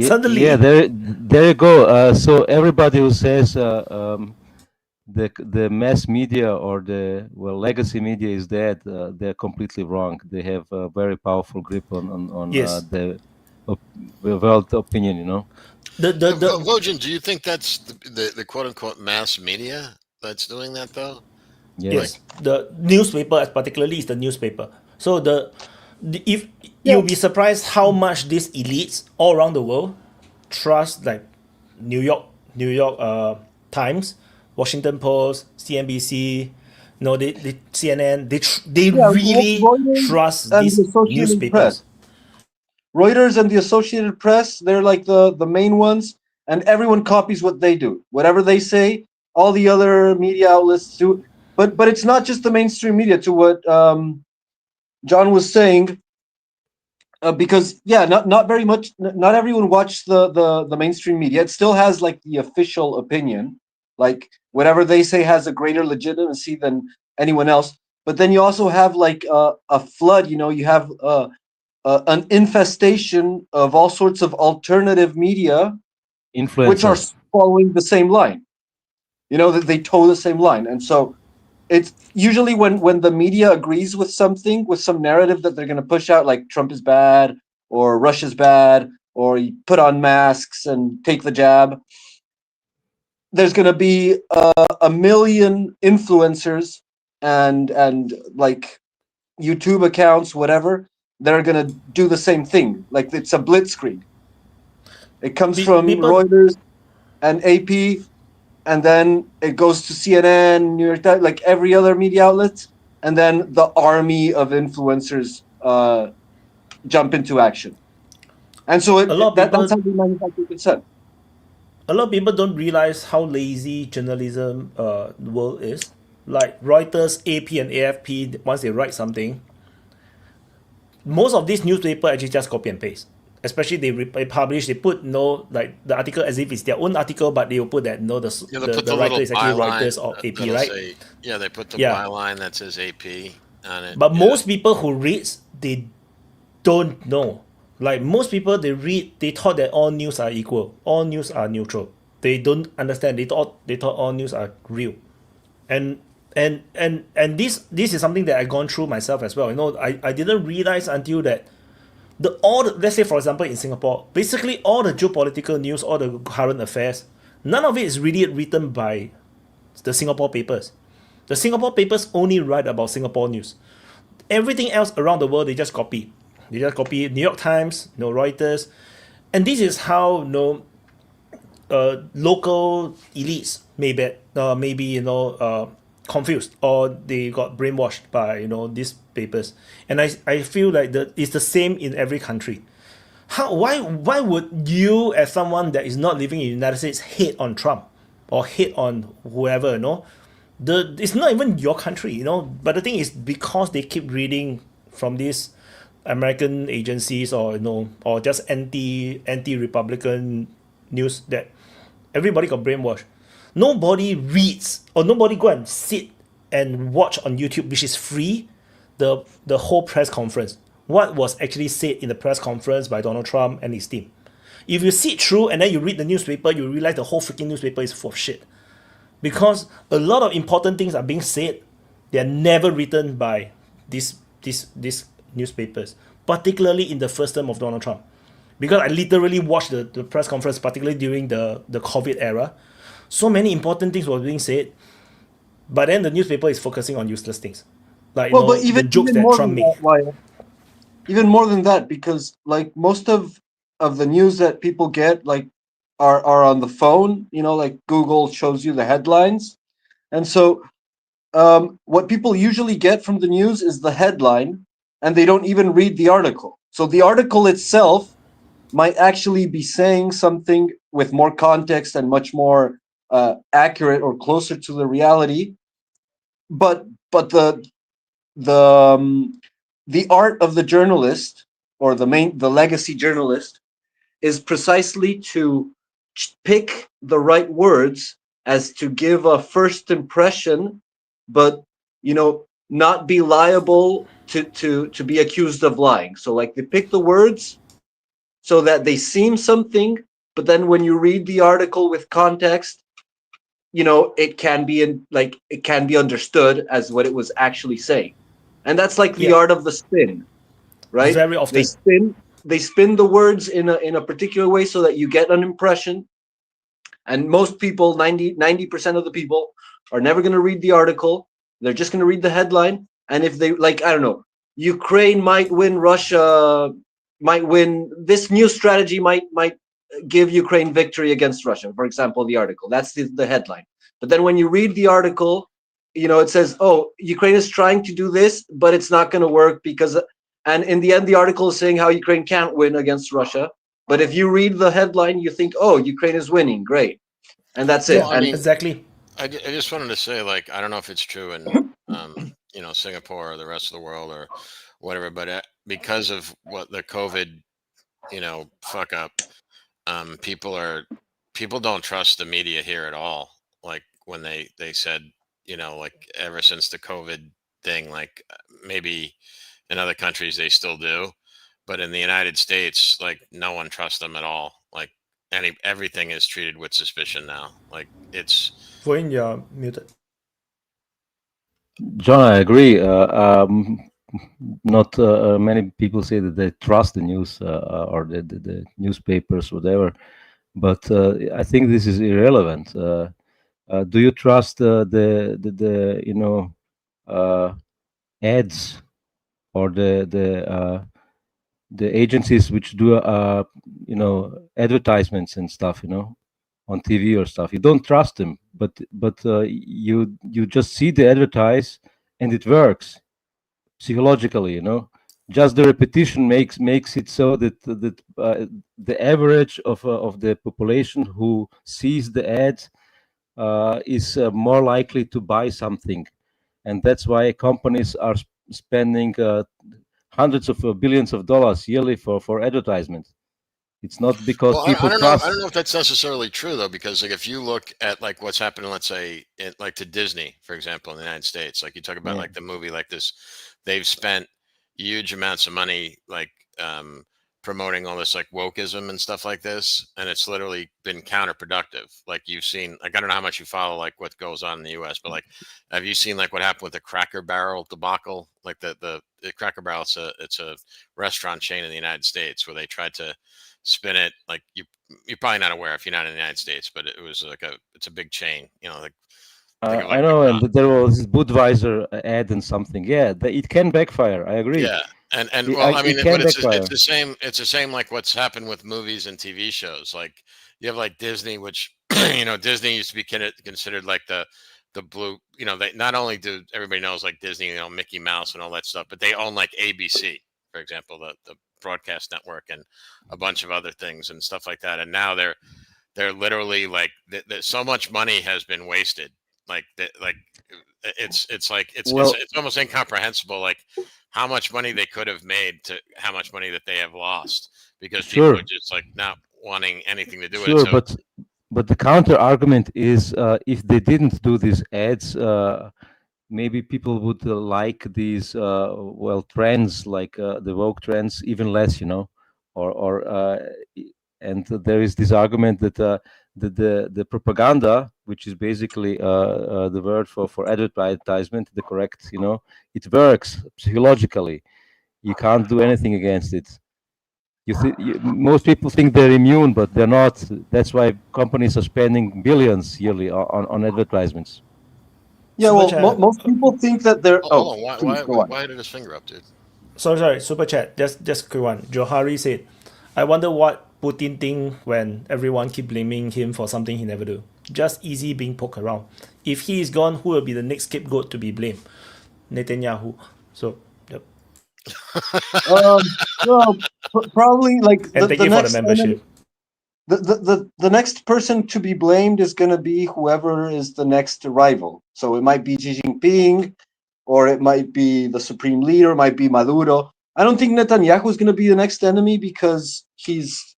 suddenly. Yeah, there you go. So everybody who says the mass media or the legacy media is dead, they're completely wrong. They have a very powerful grip on the world opinion. Logan, do you think that's the quote unquote mass media that's doing that though? Yes, the newspaper, particularly, is the newspaper. So if you'll be surprised how much these elites all around the world trust, like New York Times, Washington Post, CNBC, they CNN. They really trust these newspapers. Reuters and the Associated Press, they're like the main ones, and everyone copies what they do. Whatever they say, all the other media outlets do. But it's not just the mainstream media, to what John was saying, because not very much, not everyone watched the mainstream media. It still has like the official opinion, like whatever they say has a greater legitimacy than anyone else. But then you also have like a flood. You have an infestation of all sorts of alternative media, which are following the same line. That they toe the same line, and so. It's usually when the media agrees with something, with some narrative that they're going to push out, like Trump is bad or Russia's bad or you put on masks and take the jab. There's going to be a million influencers and like YouTube accounts, whatever, that are going to do the same thing. Like it's a blitzkrieg. It comes from Reuters and AP and then it goes to CNN, New York Times, like every other media outlet, and then the army of influencers jump into action. And so that's how we manufacture consent. A lot of people don't realize how lazy journalism the world is. Like Reuters, AP, and AFP, once they write something, most of these newspapers actually just copy and paste. Especially they publish, they put like the article as if it's their own article, but they will put that the writer is actually Reuters or AP, right? They put the byline that says AP on it. But most people who read, they don't know. Like most people, they thought that all news are equal, all news are neutral. They don't understand. They thought all news are real, and this is something that I've gone through myself as well. I didn't realize until that let's say for example in Singapore, basically all the geopolitical news, all the current affairs, none of it is really written by the Singapore papers. The Singapore papers only write about Singapore news. Everything else around the world they just copy. They just copy New York Times, Reuters, and this is how local elites may be confused, or they got brainwashed by these papers. And I feel like it's the same in every country. Why would you, as someone that is not living in the United States, hate on Trump or hate on whoever? It's not even your country, But the thing is, because they keep reading from these American agencies or just anti-Republican news, that everybody got brainwashed. Nobody reads or nobody go and sit and watch on YouTube, which is free, the whole press conference. What was actually said in the press conference by Donald Trump and his team. If you sit through and then you read the newspaper, you realize the whole freaking newspaper is full of shit. Because a lot of important things are being said, they are never written by these newspapers, particularly in the first term of Donald Trump. Because I literally watched the press conference, particularly during the COVID era. So many important things were being said, but then the newspaper is focusing on useless things. Like but even, the jokes even that Trump made. Even more than that, because like most of the news that people get are on the phone, like Google shows you the headlines. And so what people usually get from the news is the headline, and they don't even read the article. So the article itself might actually be saying something with more context and much more accurate or closer to the reality. But the art of the journalist, or the legacy journalist, is precisely to pick the right words as to give a first impression, but not be liable to be accused of lying. So like they pick the words so that they seem something, but then when you read the article with context, it can be understood as what it was actually saying. And that's like the art of the spin, right? Very often they spin the words in a particular way so that you get an impression. And most people, 90% of the people, are never going to read the article. They're just going to read the headline. And if they I don't know, Ukraine might win, Russia might win, this new strategy might give Ukraine victory against Russia, for example, the article. That's the headline. But then when you read the article, it says, oh, Ukraine is trying to do this, but it's not going to work because, and in the end, the article is saying how Ukraine can't win against Russia. But if you read the headline, you think, oh, Ukraine is winning. Great. And that's it. I mean, exactly. I just wanted to say, I don't know if it's true in, Singapore or the rest of the world or whatever, but because of what the COVID, fuck up, people don't trust the media here at all. Like when they said, ever since the COVID thing, maybe in other countries they still do, but in the United States, no one trusts them at all. Everything is treated with suspicion now. It's. When you're muted. John, I agree. Not many people say that they trust the news or the newspapers, whatever. But I think this is irrelevant. Do you trust the ads or the agencies which do advertisements and stuff? on TV or stuff. You don't trust them, but you just see the advertise and it works psychologically, you know. Just the repetition makes it so that the average of the population who sees the ads is more likely to buy something, and that's why companies are spending hundreds of billions of dollars yearly for advertisement. It's not because people trust. I don't know if that's necessarily true though, because like if you look at like what's happening, let's say like to Disney, for example, in the United States, like you talk about like the movie like this, they've spent huge amounts of money like promoting all this like wokeism and stuff like this, and it's literally been counterproductive. Like you've seen, like I don't know how much you follow like what goes on in the U.S., but like have you seen like what happened with the Cracker Barrel debacle? Like the Cracker Barrel, it's a restaurant chain in the United States where they tried to spin it like you're probably not aware if you're not in the United States, but it was like it's a big chain, you know, like I know, and there was this Budweiser ad and something. Yeah, it can backfire. I agree. Yeah, and well, I mean, but it's the same like what's happened with movies and TV shows. Like you have like Disney, which you know, Disney used to be considered like the blue. You know, they not only do everybody knows like Disney, you know, Mickey Mouse and all that stuff, but they own like ABC, for example, the broadcast network, and a bunch of other things and stuff like that. And now they're literally like so much money has been wasted. Like it's almost incomprehensible like how much money they could have made to how much money that they have lost because people are just like not wanting anything to do with it. So, but the counter argument is if they didn't do these ads, maybe people would like these trends like the woke trends even less, you know, and there is this argument that the propaganda, which is basically the word for advertisement, the correct, you know, it works psychologically. You can't do anything against it. Most people think they're immune, but they're not. That's why companies are spending billions yearly on advertisements. Yeah, well, most people think that they're. Why did his finger up, dude? Sorry, super chat. Just a quick one. Johari said, "I wonder what Putin think when everyone keep blaming him for something he never do. Just easy being poked around. If he is gone, who will be the next scapegoat to be blamed? Netanyahu." So, yep. Well, probably like and thank you for the membership. The next person to be blamed is going to be whoever is the next rival. So it might be Xi Jinping, or it might be the supreme leader, it might be Maduro. I don't think Netanyahu is going to be the next enemy because he's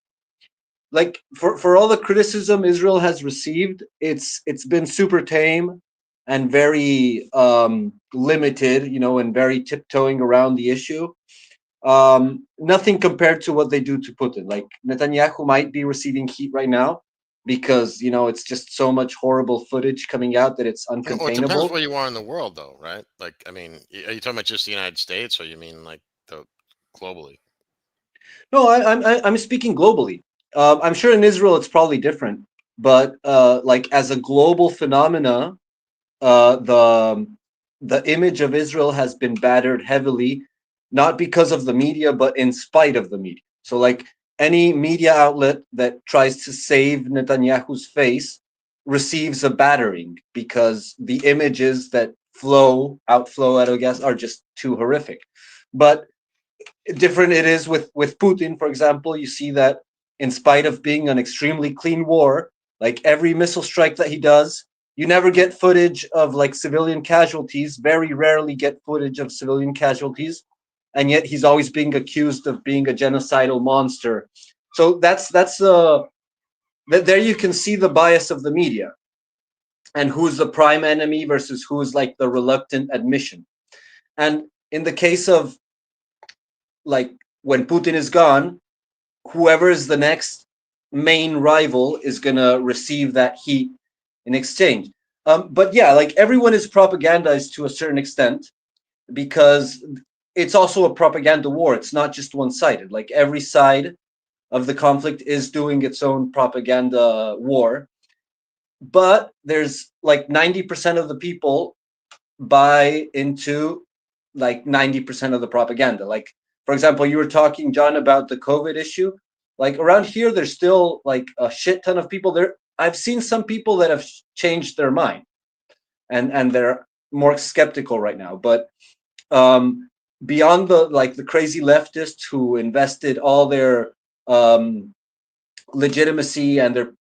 like for all the criticism Israel has received, it's been super tame and very limited, you know, and very tiptoeing around the issue. Nothing compared to what they do to Putin. Like Netanyahu might be receiving heat right now because, you know, it's just so much horrible footage coming out that it's uncontainable. Well, it depends where you are in the world, though, right? Like, I mean, are you talking about just the United States, or you mean like globally? No, I'm speaking globally. I'm sure in Israel it's probably different, but like as a global phenomena, the image of Israel has been battered heavily. Not because of the media, but in spite of the media. So like any media outlet that tries to save Netanyahu's face receives a battering because the images that outflow out of gas are just too horrific. But different it is with Putin, for example. You see that in spite of being an extremely clean war, like every missile strike that he does, you never get footage of like civilian casualties, very rarely get footage of civilian casualties. And yet he's always being accused of being a genocidal monster. So there you can see the bias of the media and who's the prime enemy versus who's like the reluctant admission. And in the case of like when Putin is gone, whoever is the next main rival is gonna receive that heat in exchange. But yeah, like everyone is propagandized to a certain extent because it's also a propaganda war. It's not just one-sided. Like every side of the conflict is doing its own propaganda war. But there's like 90% of the people buy into like 90% of the propaganda. Like, for example, you were talking, John, about the COVID issue. Like around here, there's still like a shit ton of people there. I've seen some people that have changed their mind, and they're more skeptical right now. But beyond the crazy leftists who invested all their legitimacy and their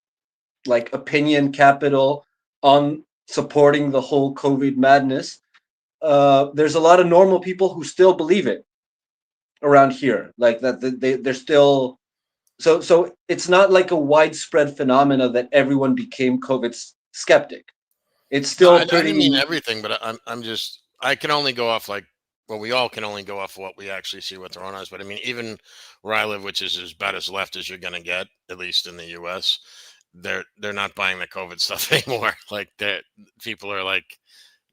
opinion capital on supporting the whole COVID madness, there's a lot of normal people who still believe it around here, like that they're still. So it's not like a widespread phenomena that everyone became COVID skeptic. It's still I pretty. didn't mean everything, but I can only go off we all can only go off what we actually see with our own eyes. But I mean, even where I live, which is about as left as you're gonna get, at least in the U.S., they're not buying the COVID stuff anymore. Like people are like,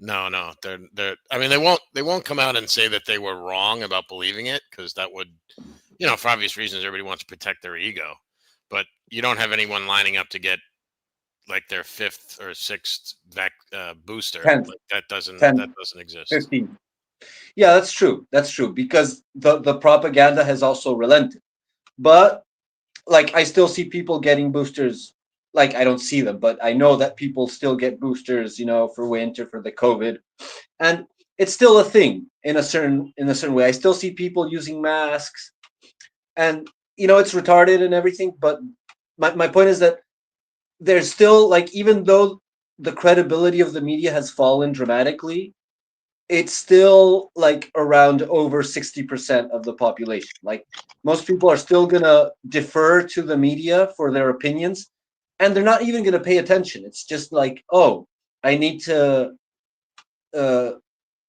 no, they're. I mean, they won't come out and say that they were wrong about believing it, because that would, for obvious reasons, everybody wants to protect their ego. But you don't have anyone lining up to get their 5th or 6th booster. 10th, that doesn't exist. 15. Yeah, that's true. That's true, because the propaganda has also relented. But I still see people getting boosters. I don't see them, but I know that people still get boosters, for winter, for the COVID, and it's still a thing in a certain way. I still see people using masks, and it's retarded and everything. But my point is that there's still, even though the credibility of the media has fallen dramatically, it's still around over 60% of the population. Most people are still gonna defer to the media for their opinions, and they're not even gonna pay attention. It's just oh, I need to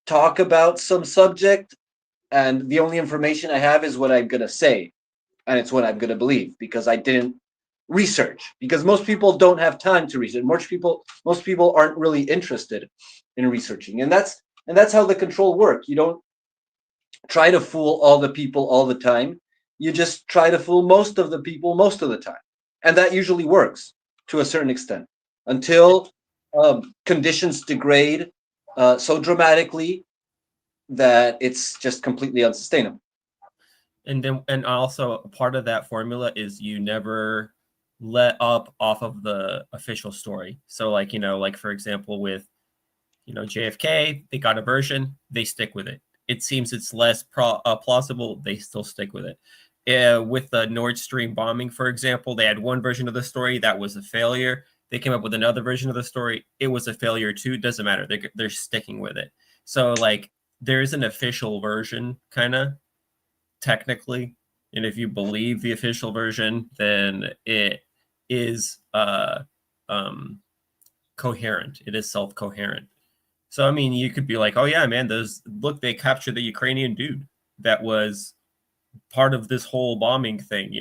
talk about some subject, and the only information I have is what I'm gonna say, and it's what I'm gonna believe because I didn't research, because most people don't have time to research. Most people aren't really interested in researching, and that's how the control works. You don't try to fool all the people all the time. You just try to fool most of the people most of the time, and that usually works to a certain extent until conditions degrade so dramatically that it's just completely unsustainable. And also part of that formula is you never let up off of the official story. So for example, with JFK, they got a version, they stick with it. It seems it's less plausible, they still stick with it. With the Nord Stream bombing, for example, they had one version of the story that was a failure. They came up with another version of the story. It was a failure too. It doesn't matter. They're sticking with it. So there's an official version, kind of technically, and if you believe the official version, then it is coherent. It is self-coherent. So I mean, you could be like, oh yeah, man, they captured the Ukrainian dude that was part of this whole bombing thing,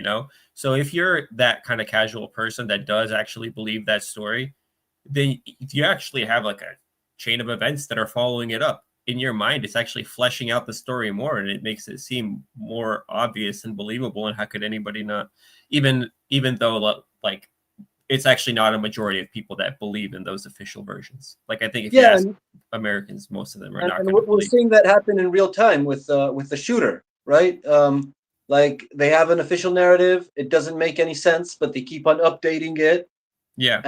So if you're that kind of casual person that does actually believe that story, then you actually have a chain of events that are following it up. In your mind, it's actually fleshing out the story more, and it makes it seem more obvious and believable. And how could anybody not, even though it's actually not a majority of people that believe in those official versions. I think if you ask Americans, most of them are not. And we're seeing that happen in real time with the shooter, right? They have an official narrative. It doesn't make any sense, but they keep on updating it. Yeah.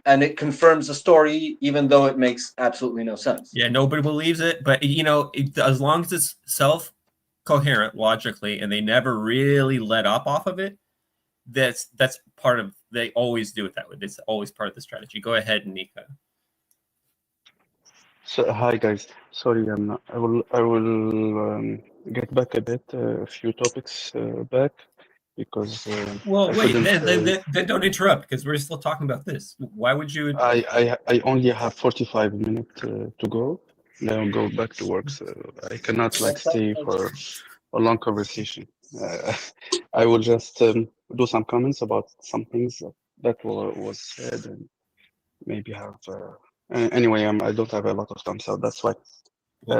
And it confirms the story, even though it makes absolutely no sense. Yeah, nobody believes it, but as long as it's self-coherent logically, and they never really let up off of it, that's part of. They always do it that way. It's always part of the strategy. Go ahead, Nika. So hi guys. Sorry, I will get back a bit, a few topics back. Because well, wait, then don't interrupt, because we're still talking about this. Why would you? I only have 45 minutes to go. Then I'll go back to work, so I cannot stay for a long conversation. I will just do some comments about some things that was said, and maybe have. Anyway, I don't have a lot of time, so that's why.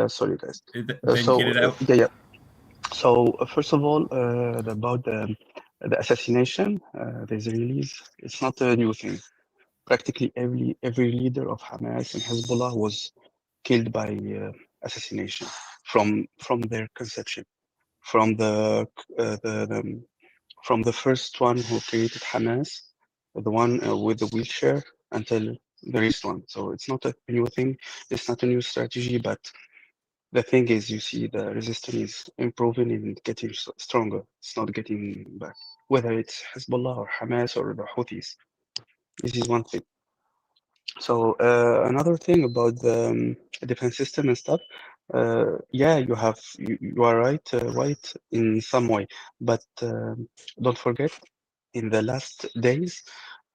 Sorry, guys. Get it out. Yeah. So first of all, about the assassination, the Israelis, it's not a new thing. Practically every leader of Hamas and Hezbollah was killed by assassination from their conception, from the first one who created Hamas the one with the wheelchair until the next one. So it's not a new thing. It's not a new strategy, but the thing is, you see the resistance is improving and getting stronger. It's not getting back. Whether it's Hezbollah or Hamas or the Houthis, this is one thing. So another thing about the defense system and stuff, yeah, you are right, right in some way, but don't forget, in the last days,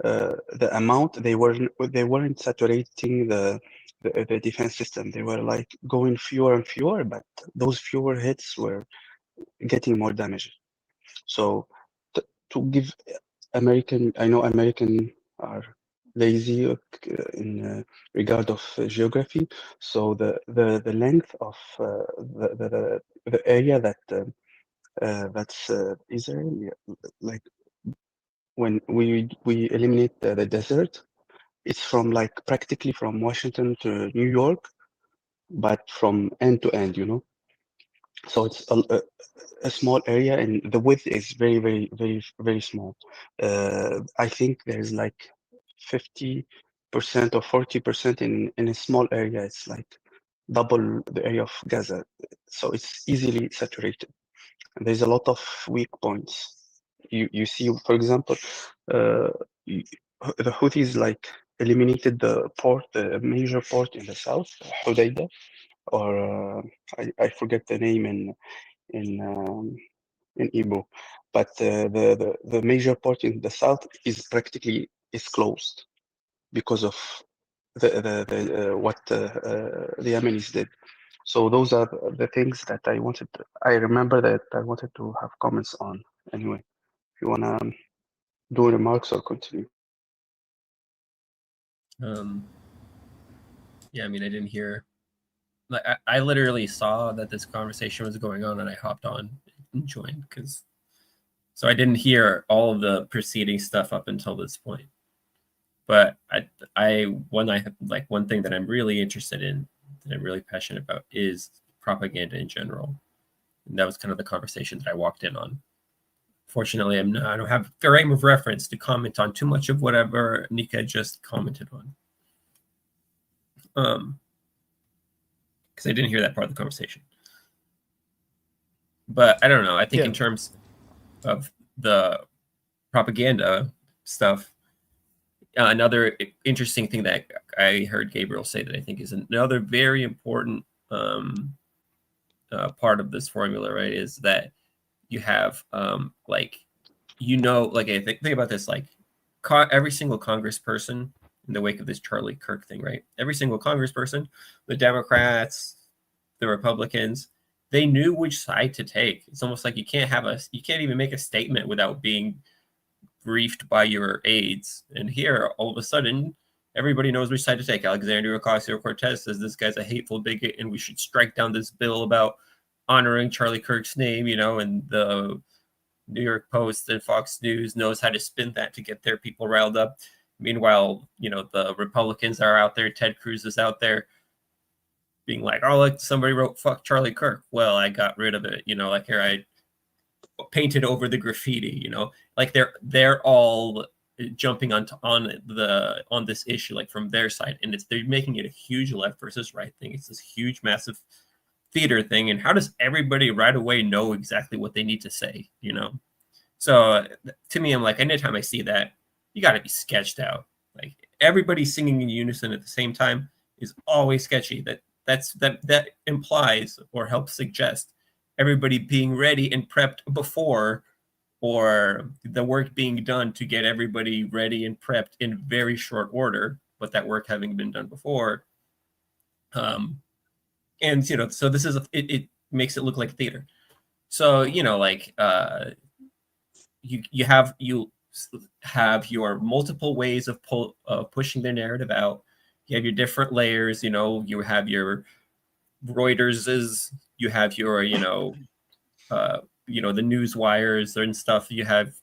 the amount they weren't saturating the defense system. They were like going fewer and fewer, but those fewer hits were getting more damage. So to give American, I know American are lazy in regard of geography. So the length of the area that that's Israel, like when we eliminate the desert, it's from like practically from Washington to New York, but from end to end, you know. So it's a small area, and the width is very, very, very, very small. I think there's like 50% or 40% in a small area. It's like double the area of Gaza, so it's easily saturated. And there's a lot of weak points. You see, for example, the Houthis like eliminated the port, the major port in the south, Hodeidah, or I forget the name in Igbo, but the major port in the south is practically closed because of what the Yemenis did. So those are the things that I remember that I wanted to have comments on. Anyway, if you wanna do remarks or continue. Yeah, I mean, I didn't hear. Like, I literally saw that this conversation was going on, and I hopped on and joined so I didn't hear all of the preceding stuff up until this point. But one thing that I'm really interested in, that I'm really passionate about, is propaganda in general. And that was kind of the conversation that I walked in on. Fortunately, I don't have a frame of reference to comment on too much of whatever Nika just commented on. Because I didn't hear that part of the conversation. But I don't know. I think in terms of the propaganda stuff, another interesting thing that I heard Gabriel say that I think is another very important part of this formula, right, is that you have think about this, like every single congressperson in the wake of this Charlie Kirk thing, right? Every single congressperson, the Democrats, the Republicans, they knew which side to take. It's almost like you can't even make a statement without being briefed by your aides. And here, all of a sudden, everybody knows which side to take. Alexandria Ocasio-Cortez says this guy's a hateful bigot and we should strike down this bill about honoring Charlie Kirk's name, and the New York Post and Fox News knows how to spin that to get their people riled up. Meanwhile, the Republicans are out there. Ted Cruz is out there being like, oh, like somebody wrote "fuck Charlie Kirk." Well, I got rid of it. Like here I painted over the graffiti. Like they're all jumping on this issue, like from their side, and they're making it a huge left versus right thing. It's this huge, massive theater thing. And how does everybody right away know exactly what they need to say? So to me, I'm like, anytime I see that, you got to be sketched out. Like everybody singing in unison at the same time is always sketchy. That implies or helps suggest everybody being ready and prepped before, or the work being done to get everybody ready and prepped in very short order, but that work having been done before. And so this is it makes it look like theater. So you have your multiple ways of pushing their narrative out. You have your different layers. You have your Reuters's, you have your the news wires and stuff. You have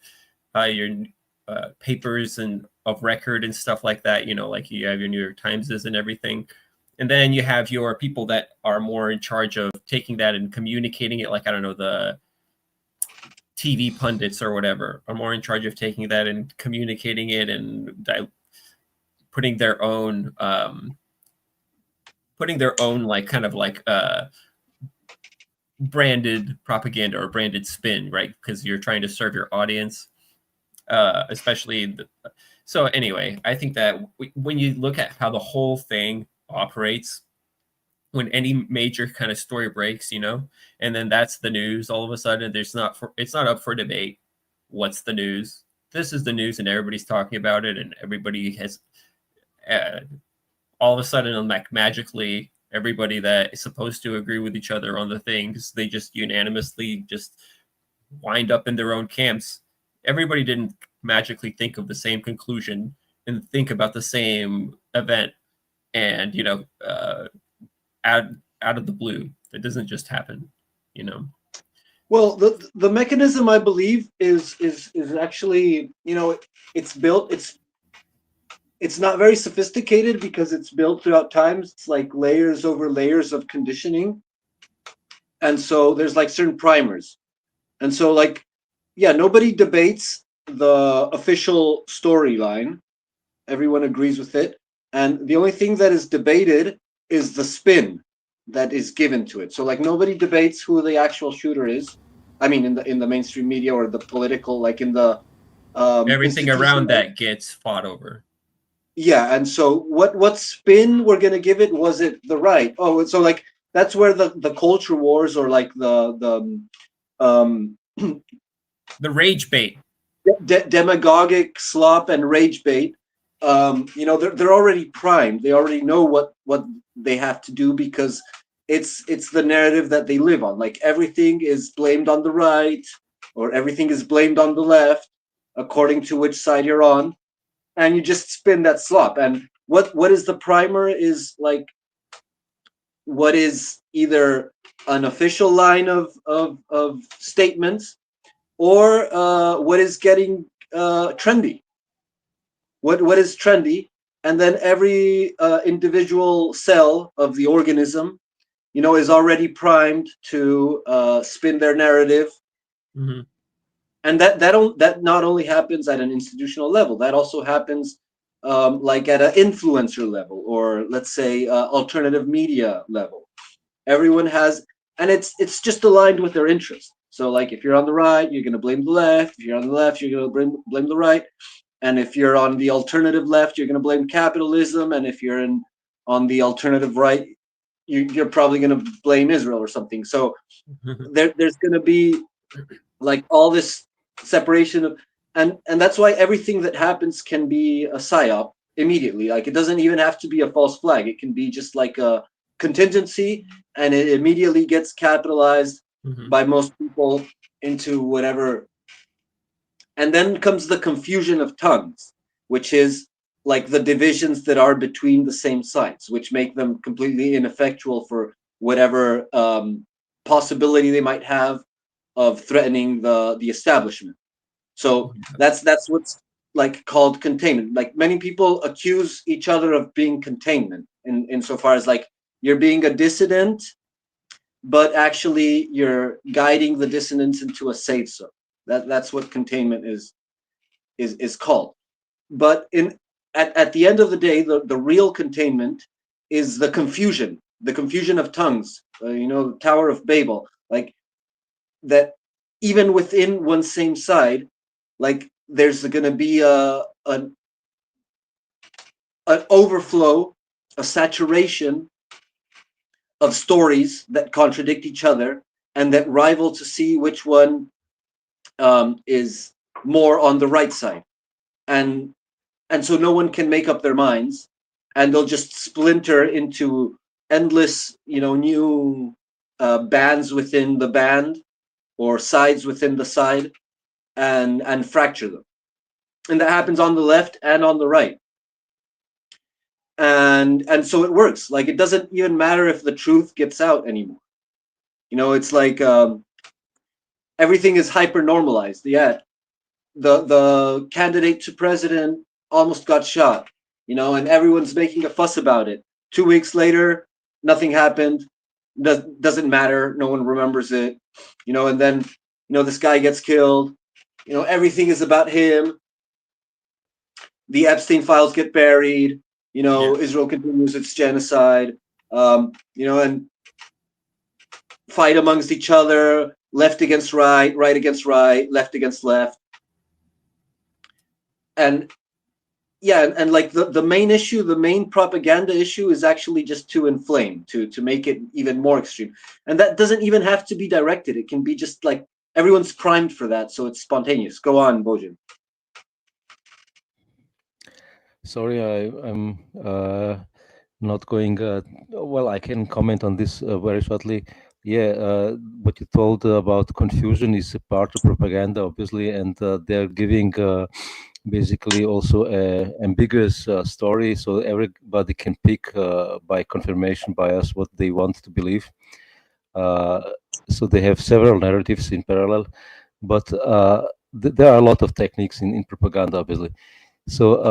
your papers and of record and stuff like that. Like you have your New York Timeses and everything. And then you have your people that are more in charge of taking that and communicating it, like, I don't know, the TV pundits or whatever are more in charge of taking that and communicating it and putting their own like kind of like branded propaganda or branded spin, right? Because you're trying to serve your audience, especially. So anyway, I think that when you look at how the whole thing operates, when any major kind of story breaks, and then that's the news, all of a sudden it's not up for debate. What's the news? This is the news, and everybody's talking about it, and everybody has all of a sudden, like magically, everybody that is supposed to agree with each other on the things, they just unanimously just wind up in their own camps. Everybody didn't magically think of the same conclusion and think about the same event, and out of the blue. That doesn't just happen, Well, the mechanism, I believe, is actually, it's built. It's not very sophisticated because it's built throughout times. It's like layers over layers of conditioning, and so there's like certain primers, and so like, yeah, nobody debates the official storyline. Everyone agrees with it, and the only thing that is debated is the spin that is given to it. So like nobody debates who the actual shooter is. I mean, in the mainstream media or the political, like in the everything around that gets fought over. Yeah, and so what spin we're gonna give it? Was it the right? Oh, so like that's where the culture wars or like the rage bait, demagogic slop and rage bait. They're already primed. They already know what they have to do because it's the narrative that they live on. Like everything is blamed on the right or everything is blamed on the left, according to which side you're on, and you just spin that slop. And what is the primer is like what is either an official line of statements or what is getting trendy. What is trendy, and then every individual cell of the organism, is already primed to spin their narrative, and that not only happens at an institutional level, that also happens like at an influencer level, or let's say alternative media level. Everyone has, and it's just aligned with their interest. So like if you're on the right, you're going to blame the left. If you're on the left, you're going to blame the right. And if you're on the alternative left, you're going to blame capitalism. And if you're on the alternative right, you're probably going to blame Israel or something. So there's going to be like all this separation of, and that's why everything that happens can be a psyop immediately. Like it doesn't even have to be a false flag. It can be just like a contingency, and it immediately gets capitalized by most people into whatever. And then comes the confusion of tongues, which is like the divisions that are between the same sides, which make them completely ineffectual for whatever possibility they might have of threatening the establishment. So that's what's like called containment. Like many people accuse each other of being containment insofar as like you're being a dissident, but actually you're guiding the dissidents into a safe zone. That's what containment is called. But at the end of the day, the real containment is the confusion of tongues. The Tower of Babel, like that. Even within one same side, like there's going to be an overflow, a saturation of stories that contradict each other and that rival to see which one is more on the right side, and so no one can make up their minds, and they'll just splinter into endless, new bands within the band or sides within the side, and fracture them, and that happens on the left and on the right, and so it works. Like it doesn't even matter if the truth gets out anymore. It's like everything is hyper normalized. Yeah, the candidate to president almost got shot, and everyone's making a fuss about it. 2 weeks later, nothing happened. Doesn't matter. No one remembers it, and then this guy gets killed. Everything is about him. The Epstein files get buried. Israel continues its genocide. And fight amongst each other, left against right, right against right, left against left. And like the main issue, the main propaganda issue is actually just to inflame, to make it even more extreme. And that doesn't even have to be directed. It can be just like everyone's primed for that, so it's spontaneous. Go on, Bojan. Sorry, I'm not going. Well, I can comment on this very shortly. Yeah, what you told about confusion is a part of propaganda, obviously, and they're giving basically also a ambiguous story, so everybody can pick by confirmation bias what they want to believe. So they have several narratives in parallel, but there are a lot of techniques in propaganda, obviously. So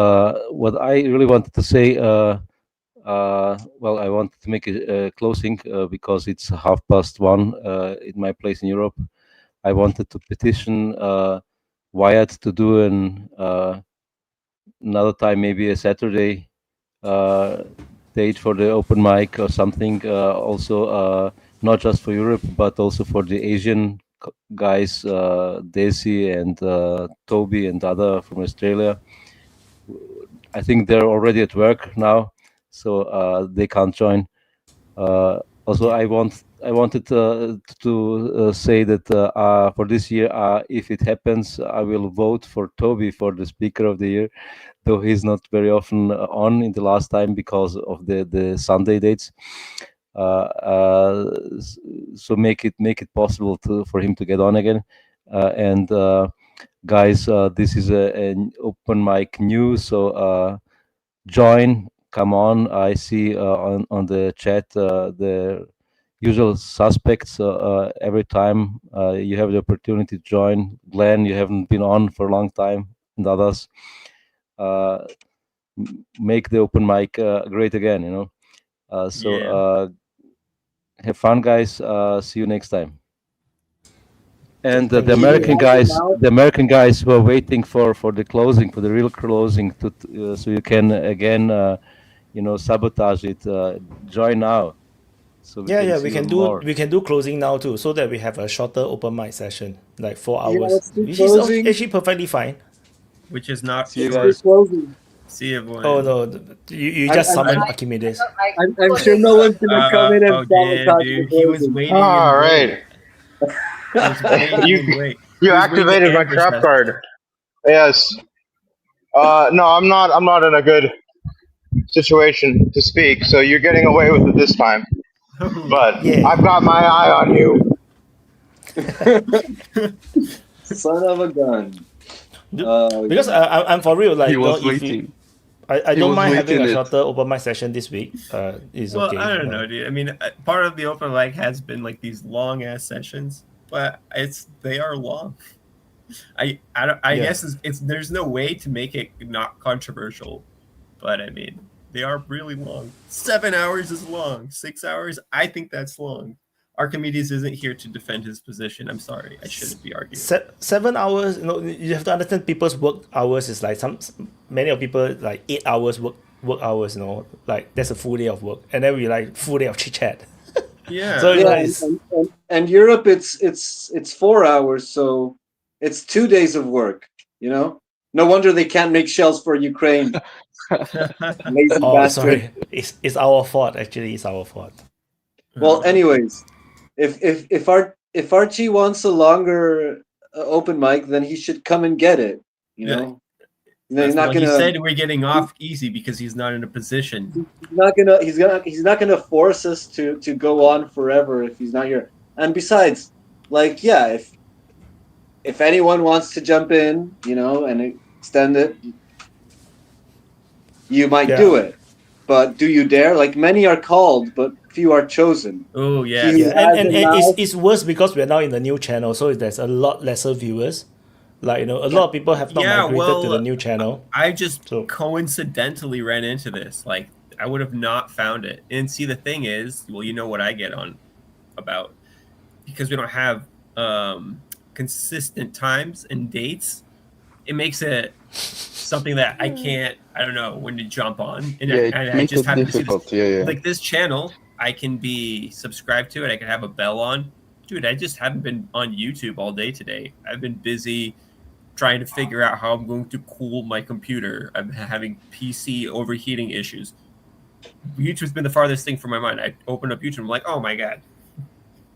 what I really wanted to say, well, I wanted to make a closing because it's 1:30 in my place in Europe. I wanted to petition Wyatt to do another time, maybe a Saturday date for the open mic or something. Also, not just for Europe, but also for the Asian guys, Desi and Toby and other from Australia. I think they're already at work now, so they can't join. Also, I wanted to say that for this year, if it happens, I will vote for Toby for the Speaker of the Year, though he's not very often on in the last time because of the Sunday dates. So make it possible for him to get on again. And guys, this is an open mic news, so join. Come on, I see on the chat the usual suspects. Every time you have the opportunity to join. Glenn, you haven't been on for a long time, and others. Make the open mic great again, so have fun, guys. See you next time. And the American guys were waiting for the closing, for the real closing, so you can again, sabotage it. Join now. So we can do closing now too, so that we have a shorter open mic session, like 4 hours, which is actually perfectly fine. Which is not. See you guys. See you, boy. Oh no, you just summoned Archimedes. I'm sure no one's gonna come in and sabotage the he was waiting. All right. You activated my trap card. Yes. No, I'm not in a good situation to speak, so you're getting away with it this time. But I've got my eye on you. Son of a gun. Because I'm for real, like he was waiting. I don't mind having a shorter open mic session this week. It's okay. I don't know, dude. I mean, part of the open mic has been like these long ass sessions, but they are long. I guess there's no way to make it not controversial, but I mean, they are really long. 7 hours is long. 6 hours, I think that's long. Archimedes isn't here to defend his position. I'm sorry, I shouldn't be arguing. 7 hours. You have to understand people's work hours is like many of people like 8 hours work hours. Like that's a full day of work, and then we like full day of chit chat. Yeah. So and Europe, it's 4 hours, so it's 2 days of work. No wonder they can't make shells for Ukraine. Lazy bastard. Sorry, it's our fault. Actually, it's our fault. Well, anyways, if Archie wants a longer open mic, then he should come and get it. He's not gonna. He said we're getting off easy because he's not in a position. He's not gonna force us to go on forever if he's not here. And besides, if anyone wants to jump in, and extend it, you might do it. But do you dare? Like, many are called, but few are chosen. Oh yeah. And it's worse because we're now in the new channel, so there's a lot lesser viewers. Like, a lot of people have not migrated to the new channel. I just coincidentally ran into this. Like, I would have not found it. And see, the thing is, well, you know what I get on about, because we don't have consistent times and dates, it makes it something that I don't know when to jump on. And I just happen to see this. Like this channel, I can be subscribed to it. I can have a bell on. Dude, I just haven't been on YouTube all day today. I've been busy trying to figure out how I'm going to cool my computer. I'm having PC overheating issues. YouTube's been the farthest thing from my mind. I open up YouTube, I'm like, oh my God.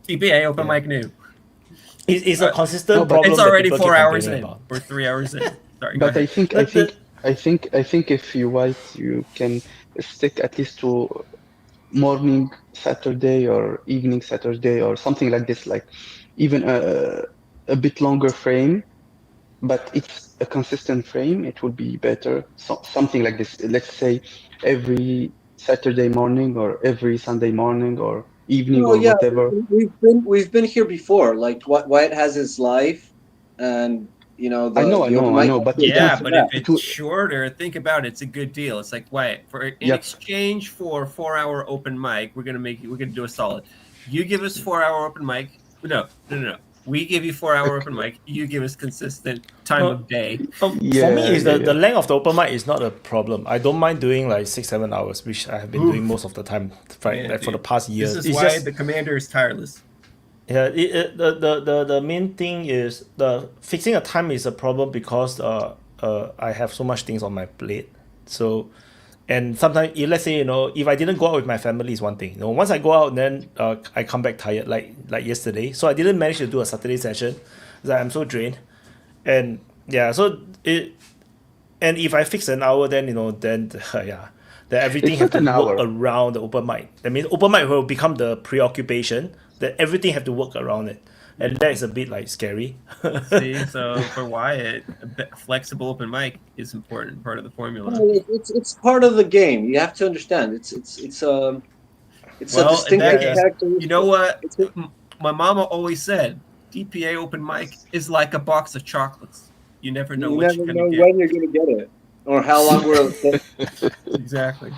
DPA Open Mic new. It's a consistent problem. It's already 4 hours in or 3 hours in. Sorry, but I think if you write, you can stick at least to morning Saturday or evening Saturday or something like this, like even a bit longer frame, but it's a consistent frame. It would be better. So, something like this. Let's say every Saturday morning or every Sunday morning or evening or whatever. We've been here before. Like Wyatt has his life, and you know. I know. But if it's shorter, think about it. It's a good deal. It's like Wyatt, in exchange for 4 hour open mic, we're gonna do a solid. You give us 4 hour open mic. No. We give you 4 hour open mic. You give us consistent time of day. For me, is the length of the open mic is not a problem. I don't mind doing like 6-7 hours, which I have been doing most of the time, right? For the past years. This is why the commander is tireless. Yeah, the main thing is the fixing a time is a problem because I have so much things on my plate. So, and sometimes, let's say, if I didn't go out with my family is one thing. Once I go out, then I come back tired, like yesterday. So I didn't manage to do a Saturday session. Like I'm so drained, and and if I fix an hour, then then everything has to work around the open mic. I mean, open mic will become the preoccupation. That everything have to work around it, and that is a bit like scary. See, so for Wyatt, a flexible open mic is important part of the formula. It's part of the game. You have to understand. It's a distinct character. You know what? My mama always said, DPA open mic is like a box of chocolates. You never know when you're going to get it, or how long we're. Exactly.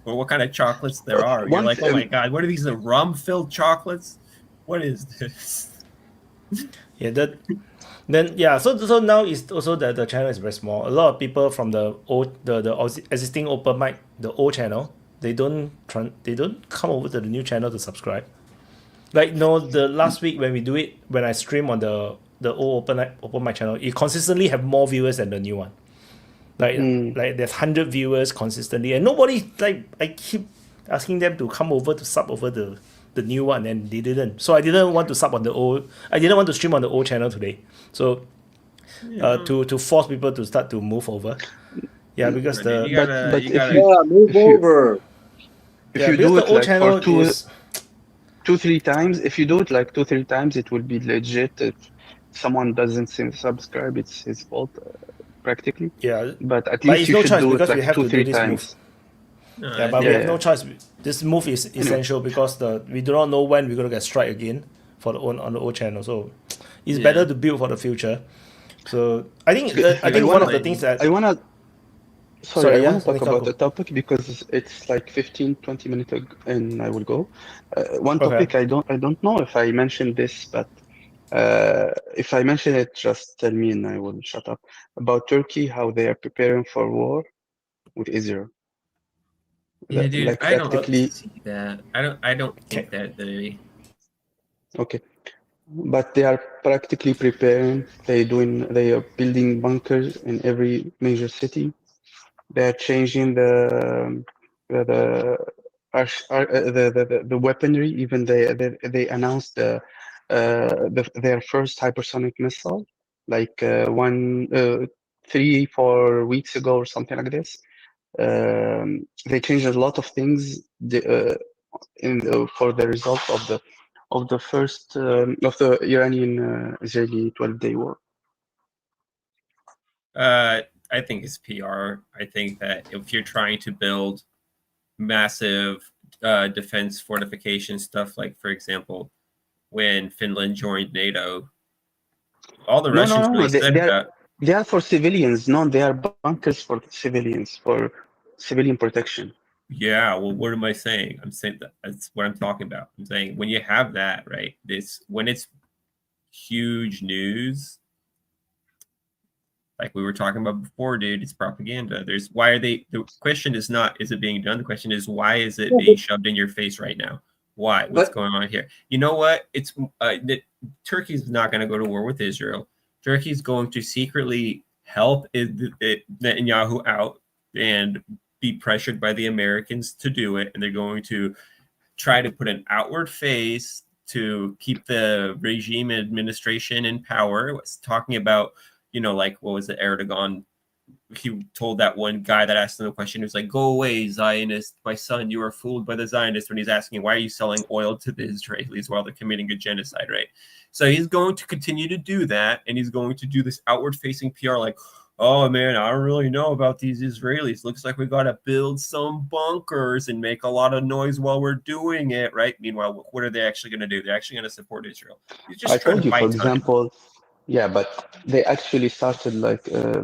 Or what kind of chocolates there are. You're like, oh my God, what are these? The rum-filled chocolates? What is this? So now it's also that the channel is very small. A lot of people from the existing open mic, the old channel, they don't come over to the new channel to subscribe. Like the last week when I stream on the old open mic channel, it consistently have more viewers than the new one. Like there's 100 viewers consistently, and nobody, like, I keep asking them to come over to sub over the new one, and they didn't. So I didn't want to I didn't want to stream on the old channel today. So to force people to start to move over. Yeah, because move over. If you do it like for 2-3 times, if you do it like 2-3 times, it will be legit. If someone doesn't subscribe, it's his fault. Practically, but at least you should do it like 2-3 times. We have no choice. This move is essential because we do not know when we're gonna get strike again on the old channel. So it's better to build for the future. So I think one of the things that I wanna talk about the topic because it's like 15-20 minutes and I will go. One topic I don't know if I mentioned this, but. If I mention it, just tell me and I will shut up. About Turkey, how they are preparing for war with Israel. Yeah, dude, like I don't see that. I don't think that they. Okay, but they are practically preparing. They are building bunkers in every major city. They are changing the weaponry. Even they announced their first hypersonic missile, like 3-4 weeks ago or something like this. They changed a lot of things for the result of the first of the Iranian-Israeli 12-day war. I think it's PR. I think that if you're trying to build massive defense fortification stuff, like for example, when Finland joined NATO, all the Russians really said that. They are for civilians. No, they are bunkers for civilians, for civilian protection. Yeah, well, what am I saying? I'm saying that's what I'm talking about. I'm saying when you have that, right? When it's huge news, like we were talking about before, dude, it's propaganda. The question is not, is it being done? The question is, why is it being shoved in your face right now? Why? What's going on here? You know what? Turkey's not going to go to war with Israel. Turkey's going to secretly help Netanyahu out and be pressured by the Americans to do it. And they're going to try to put an outward face to keep the regime administration in power. It was talking about, like, what was it, Erdogan? He told that one guy that asked him the question, he was like, "Go away, Zionist. My son, you are fooled by the Zionists," when he's asking, why are you selling oil to the Israelis while they're committing a genocide, right? So he's going to continue to do that, and he's going to do this outward-facing PR like, "Oh, man, I don't really know about these Israelis. Looks like we got to build some bunkers and make a lot of noise while we're doing it," right? Meanwhile, what are they actually going to do? They're actually going to support Israel. He's just I trying told to you, buy for time. example, yeah, but they actually started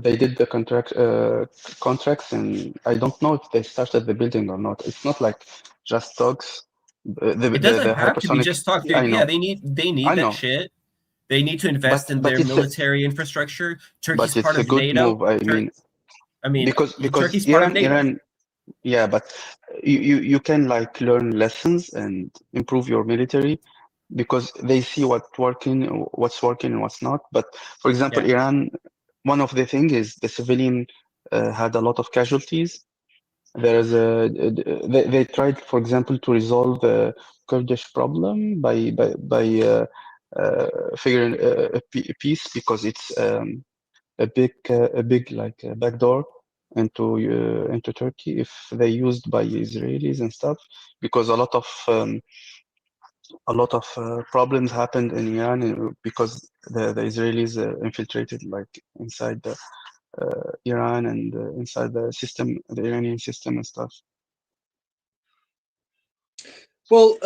they did the contracts, and I don't know if they started the building or not. It's not like just talks. It doesn't have to be just talk. Yeah, they need that shit. They need to invest in their military infrastructure. Turkey's part of NATO. Move. Because Turkey's part of NATO. Iran, yeah, but you can learn lessons and improve your military, because they see what's working and what's not. But for example, Iran, one of the things is the civilian had a lot of casualties. There's they tried, for example, to resolve the Kurdish problem by figuring a peace, because it's a big backdoor into Turkey if they used by Israelis and stuff, because a lot of problems happened in Iran because the Israelis infiltrated inside the Iran and inside the system, the Iranian system and stuff. Well,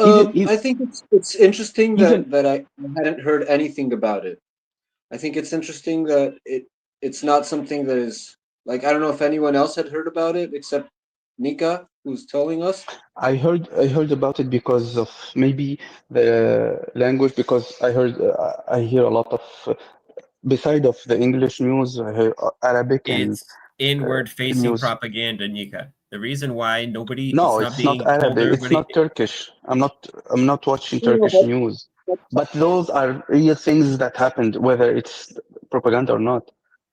I think it's interesting that I hadn't heard anything about it. I think it's interesting that it's not something that is I don't know if anyone else had heard about it except Nika, who's telling us. I heard about it because of maybe the language, because I hear a lot of beside of the English news, I hear Arabic and inward-facing propaganda, Nika. The reason why nobody it's not Arabic, it's not Turkish. I'm not watching Turkish news. But those are real things that happened, whether it's propaganda or not.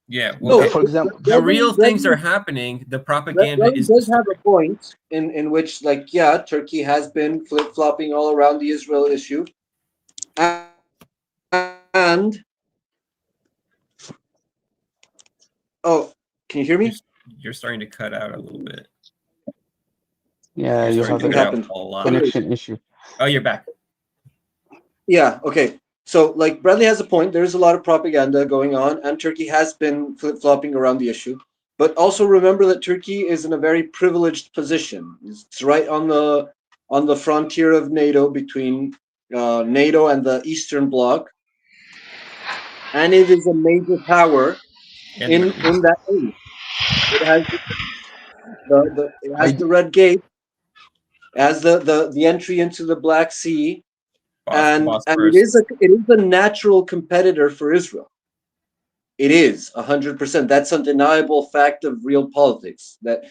Yeah, well, for example, the real things are happening. The propaganda does have a point in which, Turkey has been flip-flopping all around the Israel issue, and can you hear me? You're starting to cut out a little bit. Yeah, you have a connection issue. Oh, you're back. Yeah, okay. So, Bradley has a point. There's a lot of propaganda going on, and Turkey has been flip-flopping around the issue. But also remember that Turkey is in a very privileged position. It's right on the frontier of NATO, between NATO and the Eastern Bloc, and it is a major power in that area. It has the Red Gate, it has the entry into the Black Sea. And it is a natural competitor for Israel. It is 100%. That's an undeniable fact of real politics, that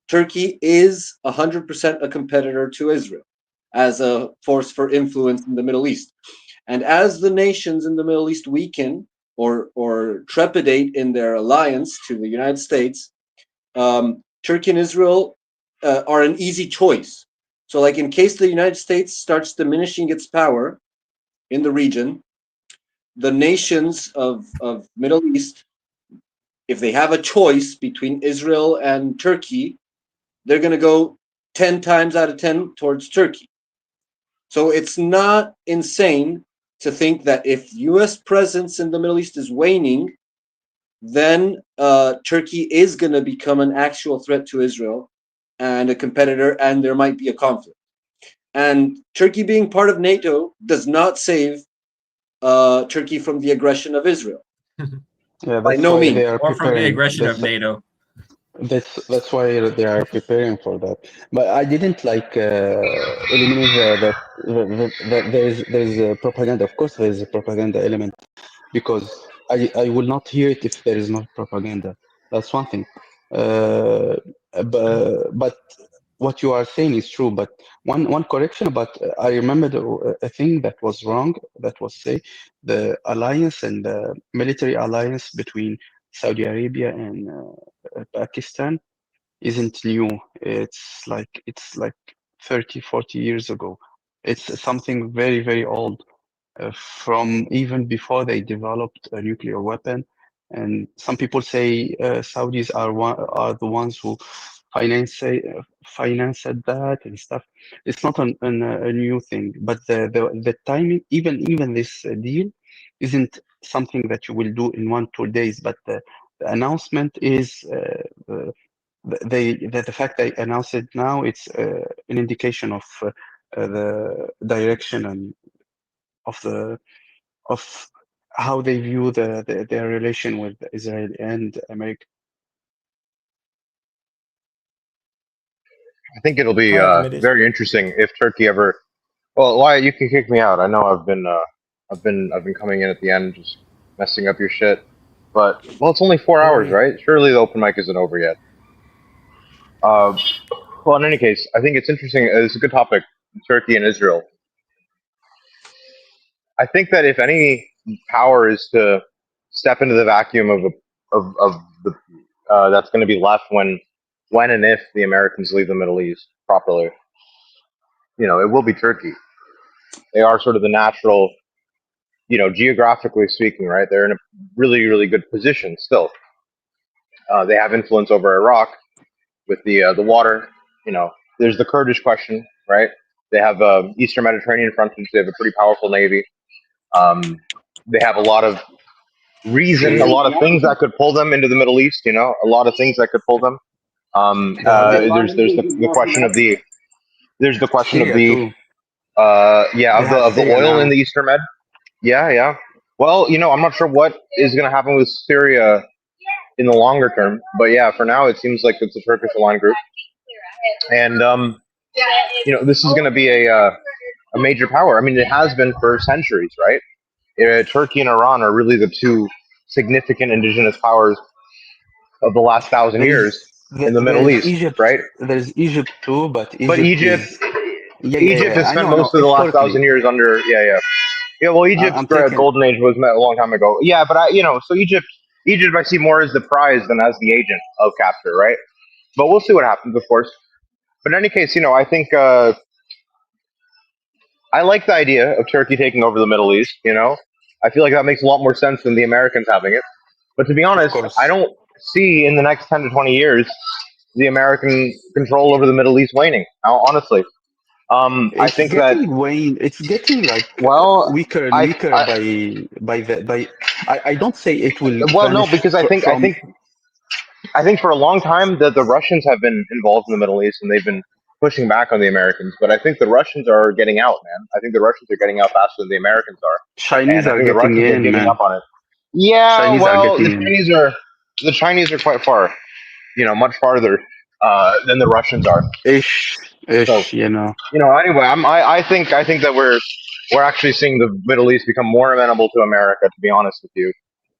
Turkey is 100% a competitor to Israel as a force for influence in the Middle East. And as the nations in the Middle East weaken or trepidate in their alliance to the United States, Turkey and Israel are an easy choice. So, in case the United States starts diminishing its power in the region, the nations of Middle East, if they have a choice between Israel and Turkey, they're going to go 10 times out of 10 towards Turkey. So it's not insane to think that if U.S. presence in the Middle East is waning, then Turkey is going to become an actual threat to Israel and a competitor, and there might be a conflict. And Turkey being part of NATO does not save Turkey from the aggression of Israel. Yeah, by no means. Or from the aggression of NATO. That's why they are preparing for that. But I didn't like eliminate that there's a propaganda. Of course, there is a propaganda element because I will not hear it if there is no propaganda. That's one thing. But what you are saying is true. But one correction. But I remember a thing that was wrong. That was say the alliance and the military alliance between Saudi Arabia and Pakistan isn't new. It's like 30, 40 years ago. It's something very, very old, from even before they developed a nuclear weapon. And some people say Saudis are the ones who financed that and stuff. It's not a new thing, but the timing, even this deal, isn't something that you will do in 1-2 days. But the announcement is the fact they announced it now. It's an indication of the direction and of how they view their relation with Israel and America. I think it'll be very interesting if Turkey ever. Well, Wyatt, you can kick me out. I know I've been coming in at the end, just messing up your shit. But well, it's only 4 hours, right? Surely the open mic isn't over yet. Well, in any case, I think it's interesting. It's a good topic, Turkey and Israel. I think that if any power is to step into the vacuum of the that's going to be left when and if the Americans leave the Middle East properly, it will be Turkey. They are sort of the natural, geographically speaking, right? They're in a really, really good position still. They have influence over Iraq with the water. There's the Kurdish question, right? They have Eastern Mediterranean frontage. They have a pretty powerful navy. They have a lot of reason, a lot of things that could pull them into the Middle East. A lot of things that could pull them. There's the question of the of the oil in the Eastern Med. Yeah. Well, I'm not sure what is going to happen with Syria in the longer term, but yeah, for now it seems like it's a Turkish aligned group, and this is going to be a major power. I mean, it has been for centuries, right? Turkey and Iran are really the two significant indigenous powers of the last 1,000 years in the Middle East, Egypt, right? There's Egypt too, but Egypt has spent most of the last 1,000 years under. Well, Egypt's golden age was met a long time ago. Yeah, but so Egypt I see more as the prize than as the agent of capture, right? But we'll see what happens, of course. But in any case, I think I like the idea of Turkey taking over the Middle East. I feel like that makes a lot more sense than the Americans having it. But to be honest, I don't see in the next 10 to 20 years the American control over the Middle East waning. Honestly, I think that it's getting like weaker and weaker by. I don't say it will. Well, no, because I think for a long time that the Russians have been involved in the Middle East and they've been pushing back on the Americans. But I think the Russians are getting out, man. I think the Russians are getting out faster than the Americans are. Chinese are getting in, giving up on it. Yeah, the Chinese are quite far. Much farther than the Russians are. Anyway, I think that we're actually seeing the Middle East become more amenable to America, to be honest with you.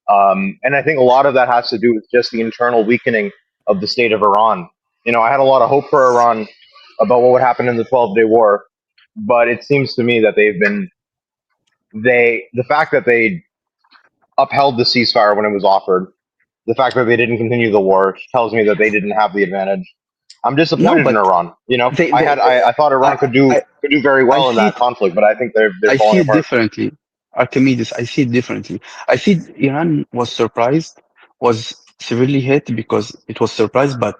And I think a lot of that has to do with just the internal weakening of the state of Iran. I had a lot of hope for Iran about what would happen in the 12-day war, but it seems to me that the fact that they upheld the ceasefire when it was offered, the fact that they didn't continue the war tells me that they didn't have the advantage. I'm disappointed in Iran. I thought Iran could do very well in that conflict, but I think they're I falling see it apart. differently. Archimedes, I see it differently. I see Iran was surprised, was severely hit because it was surprised, but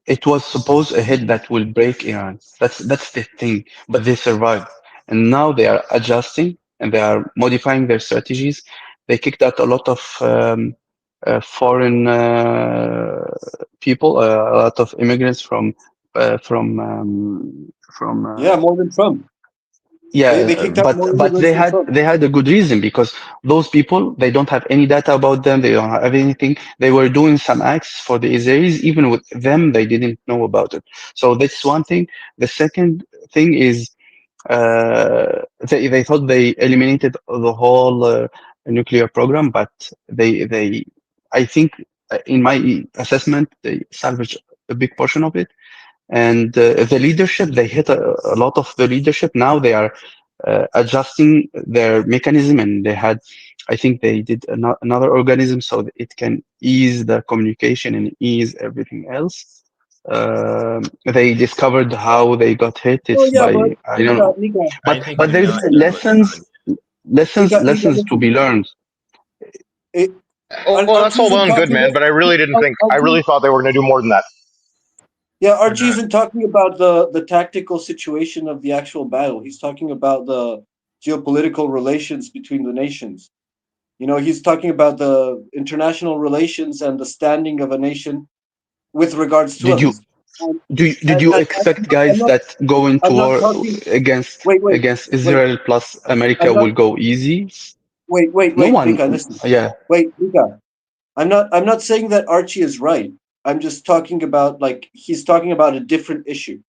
it was supposed a hit that will break Iran. That's the thing. But they survived, and now they are adjusting and they are modifying their strategies. They kicked out a lot of foreign people, a lot of immigrants from more than Trump. Yeah, They kicked out more but immigrants than Trump. they had a good reason, because those people, they don't have any data about them. They don't have anything. They were doing some acts for the Israelis. Even with them, they didn't know about it. So that's one thing. The second thing is, they thought they eliminated the whole nuclear program, but they I think, in my assessment, they salvaged a big portion of it. And the leadership, they hit a lot of the leadership. Now they are adjusting their mechanism, and I think they did another organism so that it can ease the communication and ease everything else. They discovered how they got hit. Oh It's yeah, by, but I don't know, but we there's know it's lessons to be learned. Well, that's all well and good, man. But I really didn't think. I really thought they were going to do more than that. Yeah, Archie isn't talking about the tactical situation of the actual battle. He's talking about the geopolitical relations between the nations. You know, he's talking about the international relations and the standing of a nation with regards to others. Did you expect, guys, that going to war against Israel plus America will go easy? Wait, No one. Mika, listen. Yeah. Wait, Mika. I'm not saying that Archie is right. I'm just talking about, like, he's talking about a different issue.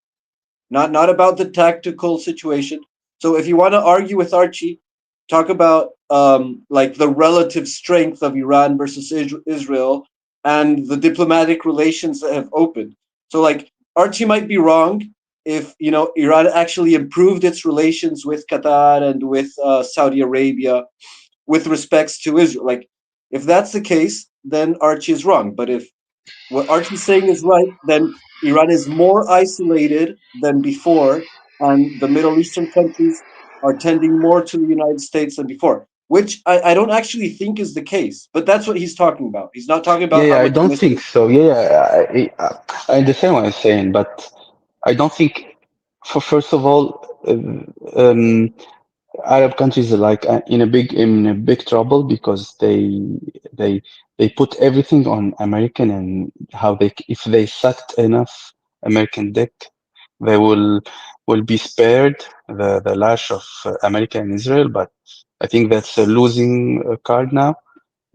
Not about the tactical situation. So if you want to argue with Archie, talk about like the relative strength of Iran versus Israel and the diplomatic relations that have opened. So like Archie might be wrong if, you know, Iran actually improved its relations with Qatar and with Saudi Arabia with respects to Israel. Like, if that's the case, then Archie is wrong. But if what Archie's saying is right, then Iran is more isolated than before, and the Middle Eastern countries are tending more to the United States than before, which I don't actually think is the case. But that's what he's talking about. He's not talking about Yeah, how I much don't think so. Yeah, I understand what I'm saying, but I don't think, first of all, Arab countries are like in a big trouble, because they put everything on American, and how if they sucked enough American dick, they will be spared the lash of America and Israel. But I think that's a losing card now,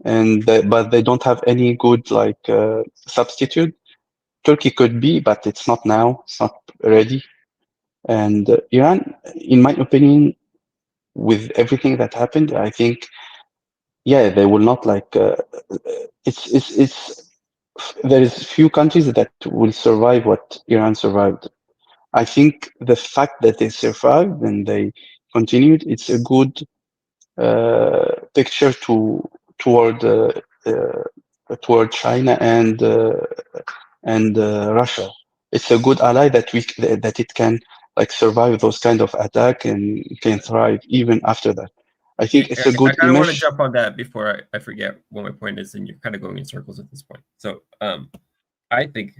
but they don't have any good substitute. Turkey could be, but it's not now. It's not ready. And Iran, in my opinion, with everything that happened, I think, yeah, they will not it's there is few countries that will survive what Iran survived. I think the fact that they survived and they continued, it's a good picture toward China and Russia. It's a good ally that it can survive those kind of attack and can thrive even after that. I think it's a good I kind of want to image. jump on that before I forget what my point is, and you're kind of going in circles at this point. So I think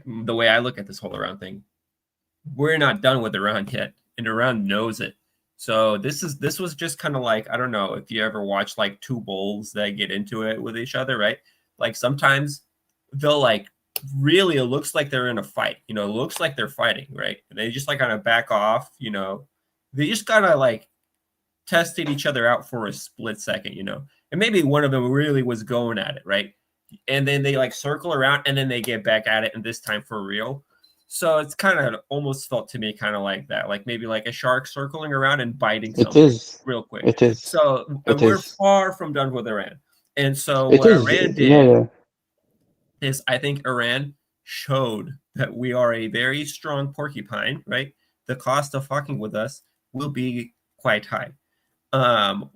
the way I look at this whole Iran thing, we're not done with Iran yet, and Iran knows it. So this was just kind of like, I don't know if you ever watch like two bulls that get into it with each other, right? Like sometimes they'll really, it looks like they're in a fight, you know, it looks like they're fighting, right? And they just kind of back off, you know, they just kind of tested each other out for a split second, you know, and maybe one of them really was going at it, right? And then they circle around and then they get back at it, and this time for real. So it's kind of almost felt to me kind of like that, maybe like a shark circling around and biting something real quick. It is. So we're far from done with Iran. And so It what is. Iran did Yeah. is, I think Iran showed that we are a very strong porcupine, right? The cost of fucking with us will be quite high.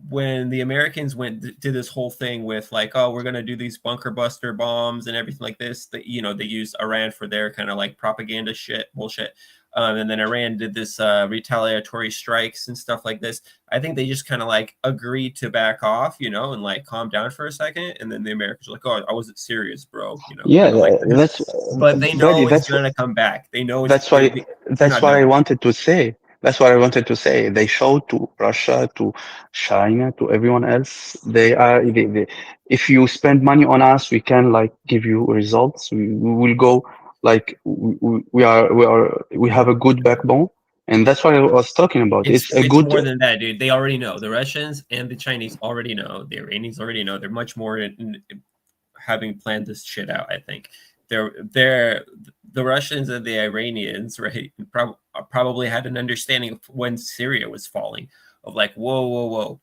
When the Americans did this whole thing with oh, we're gonna do these bunker buster bombs and everything like this, that, you know, they used Iran for their kind of propaganda bullshit. And then Iran did this retaliatory strikes and stuff like this. I think they just kind of agreed to back off, you know, and calm down for a second. And then the Americans were oh, I wasn't serious, bro. You know, Yeah, but they know Brady, it's gonna come back. They know that's why I wanted to say. That's what I wanted to say. They showed to Russia, to China, to everyone else. If you spend money on us, we can give you results. We will go we have a good backbone, And that's what I was talking about. It's a good. More than that, dude. They already know. The Russians and the Chinese already know. The Iranians already know. They're much more in having planned this shit out. I think the Russians and the Iranians, right? Probably had an understanding of when Syria was falling. Of like, whoa,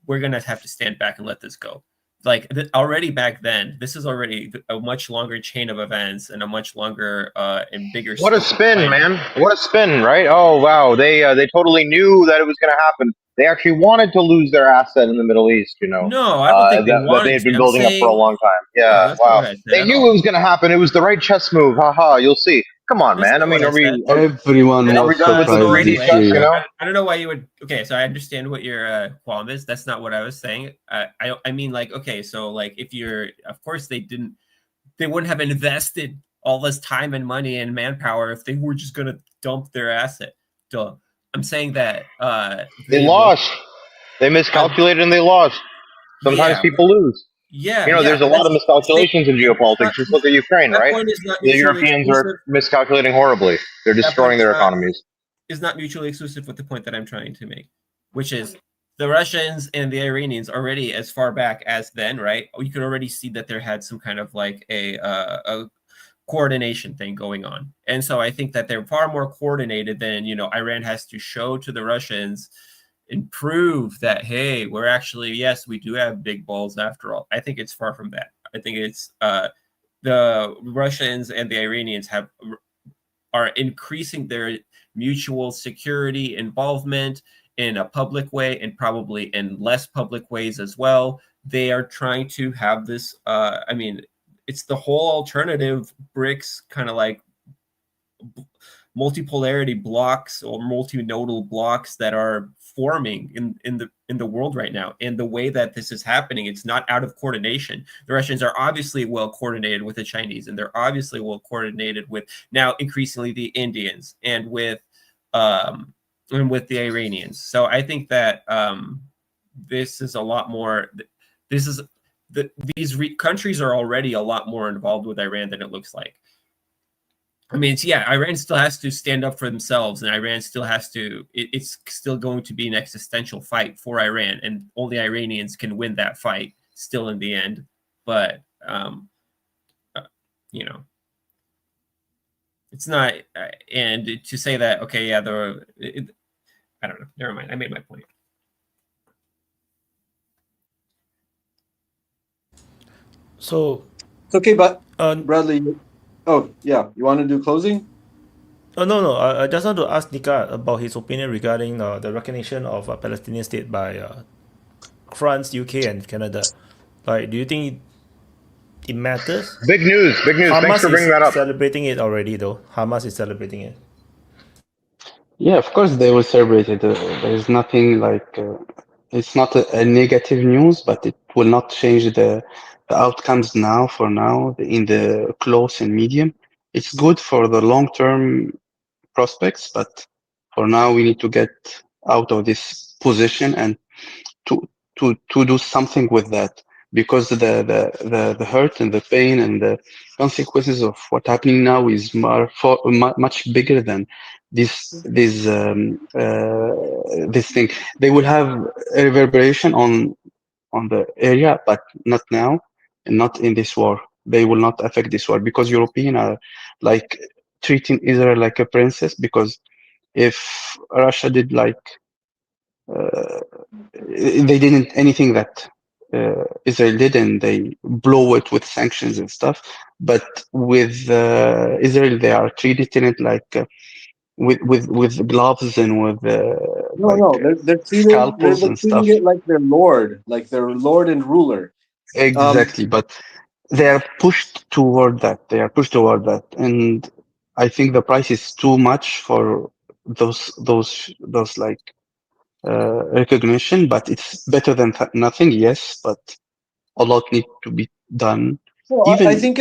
we're gonna have to stand back and let this go. Like already back then, this is already a much longer chain of events and a much longer and bigger. What a spin, man! What a spin, right? Oh wow, they totally knew that it was going to happen. They actually wanted to lose their asset in the Middle East. You know, no, I don't think that they had been building up for a long time. Yeah, wow. They knew it was going to happen. It was the right chess move. Haha, you'll see. Come on, man. I mean, everyone was surprised this year. You know? I don't know why you would. Okay, so I understand what your qualm is. That's not what I was saying. I mean, like, okay, so like, if you're, of course, they wouldn't have invested all this time and money and manpower if they were just going to dump their asset. Duh. I'm saying that they lost. They miscalculated and they lost. Sometimes people lose. Yeah, you know, there's a lot of miscalculations in geopolitics. Just look at Ukraine, right? The Europeans are miscalculating horribly. They're destroying their economies. Is not mutually exclusive with the point that I'm trying to make, which is the Russians and the Iranians already as far back as then, right? You could already see that there had some kind of like a coordination thing going on. And so I think that they're far more coordinated than, you know, Iran has to show to the Russians and prove that, hey, we're actually, yes, we do have big balls after all. I think it's far from that. I think it's the Russians and the Iranians are increasing their mutual security involvement in a public way and probably in less public ways as well. They are trying to have this, I mean, it's the whole alternative BRICS kind of like multipolarity blocks or multinodal blocks that are forming in the world right now. And the way that this is happening, it's not out of coordination. The Russians are obviously well coordinated with the Chinese, and they're obviously well coordinated with now increasingly the Indians and with the Iranians. So I think that this is a lot more. These countries are already a lot more involved with Iran than it looks like. I mean, Iran still has to stand up for themselves, and Iran still has to. It's still going to be an existential fight for Iran, and only Iranians can win that fight still in the end. But you know, it's not. And to say that, okay, yeah, I don't know. Never mind. I made my point. So it's okay, but Bradley. Oh yeah, you want to do closing? No. I just want to ask Nika about his opinion regarding the recognition of a Palestinian state by France, UK, and Canada. Like, do you think it matters? Big news. Hamas Thanks for bringing that up. Celebrating it already, though. Hamas is celebrating it. Yeah, of course they will celebrate it. There's nothing like it's not a negative news, but it will not change the outcomes now. For now, in the close and medium, it's good for the long-term prospects, but for now we need to get out of this position and to do something with that, because the hurt and the pain and the consequences of what's happening now is much bigger than this thing. They will have a reverberation on the area, but not now and not in this war. They will not affect this war because Europeans are like treating Israel like a princess, because if Russia did like they didn't anything that Israel did, and they blow it with sanctions and stuff, but with Israel they are treating it like with gloves and with they're treating it like their lord, and ruler. Exactly, but they are pushed toward that. And I think the price is too much for those like recognition. But it's better than nothing, yes. But a lot need to be done. Well, even I think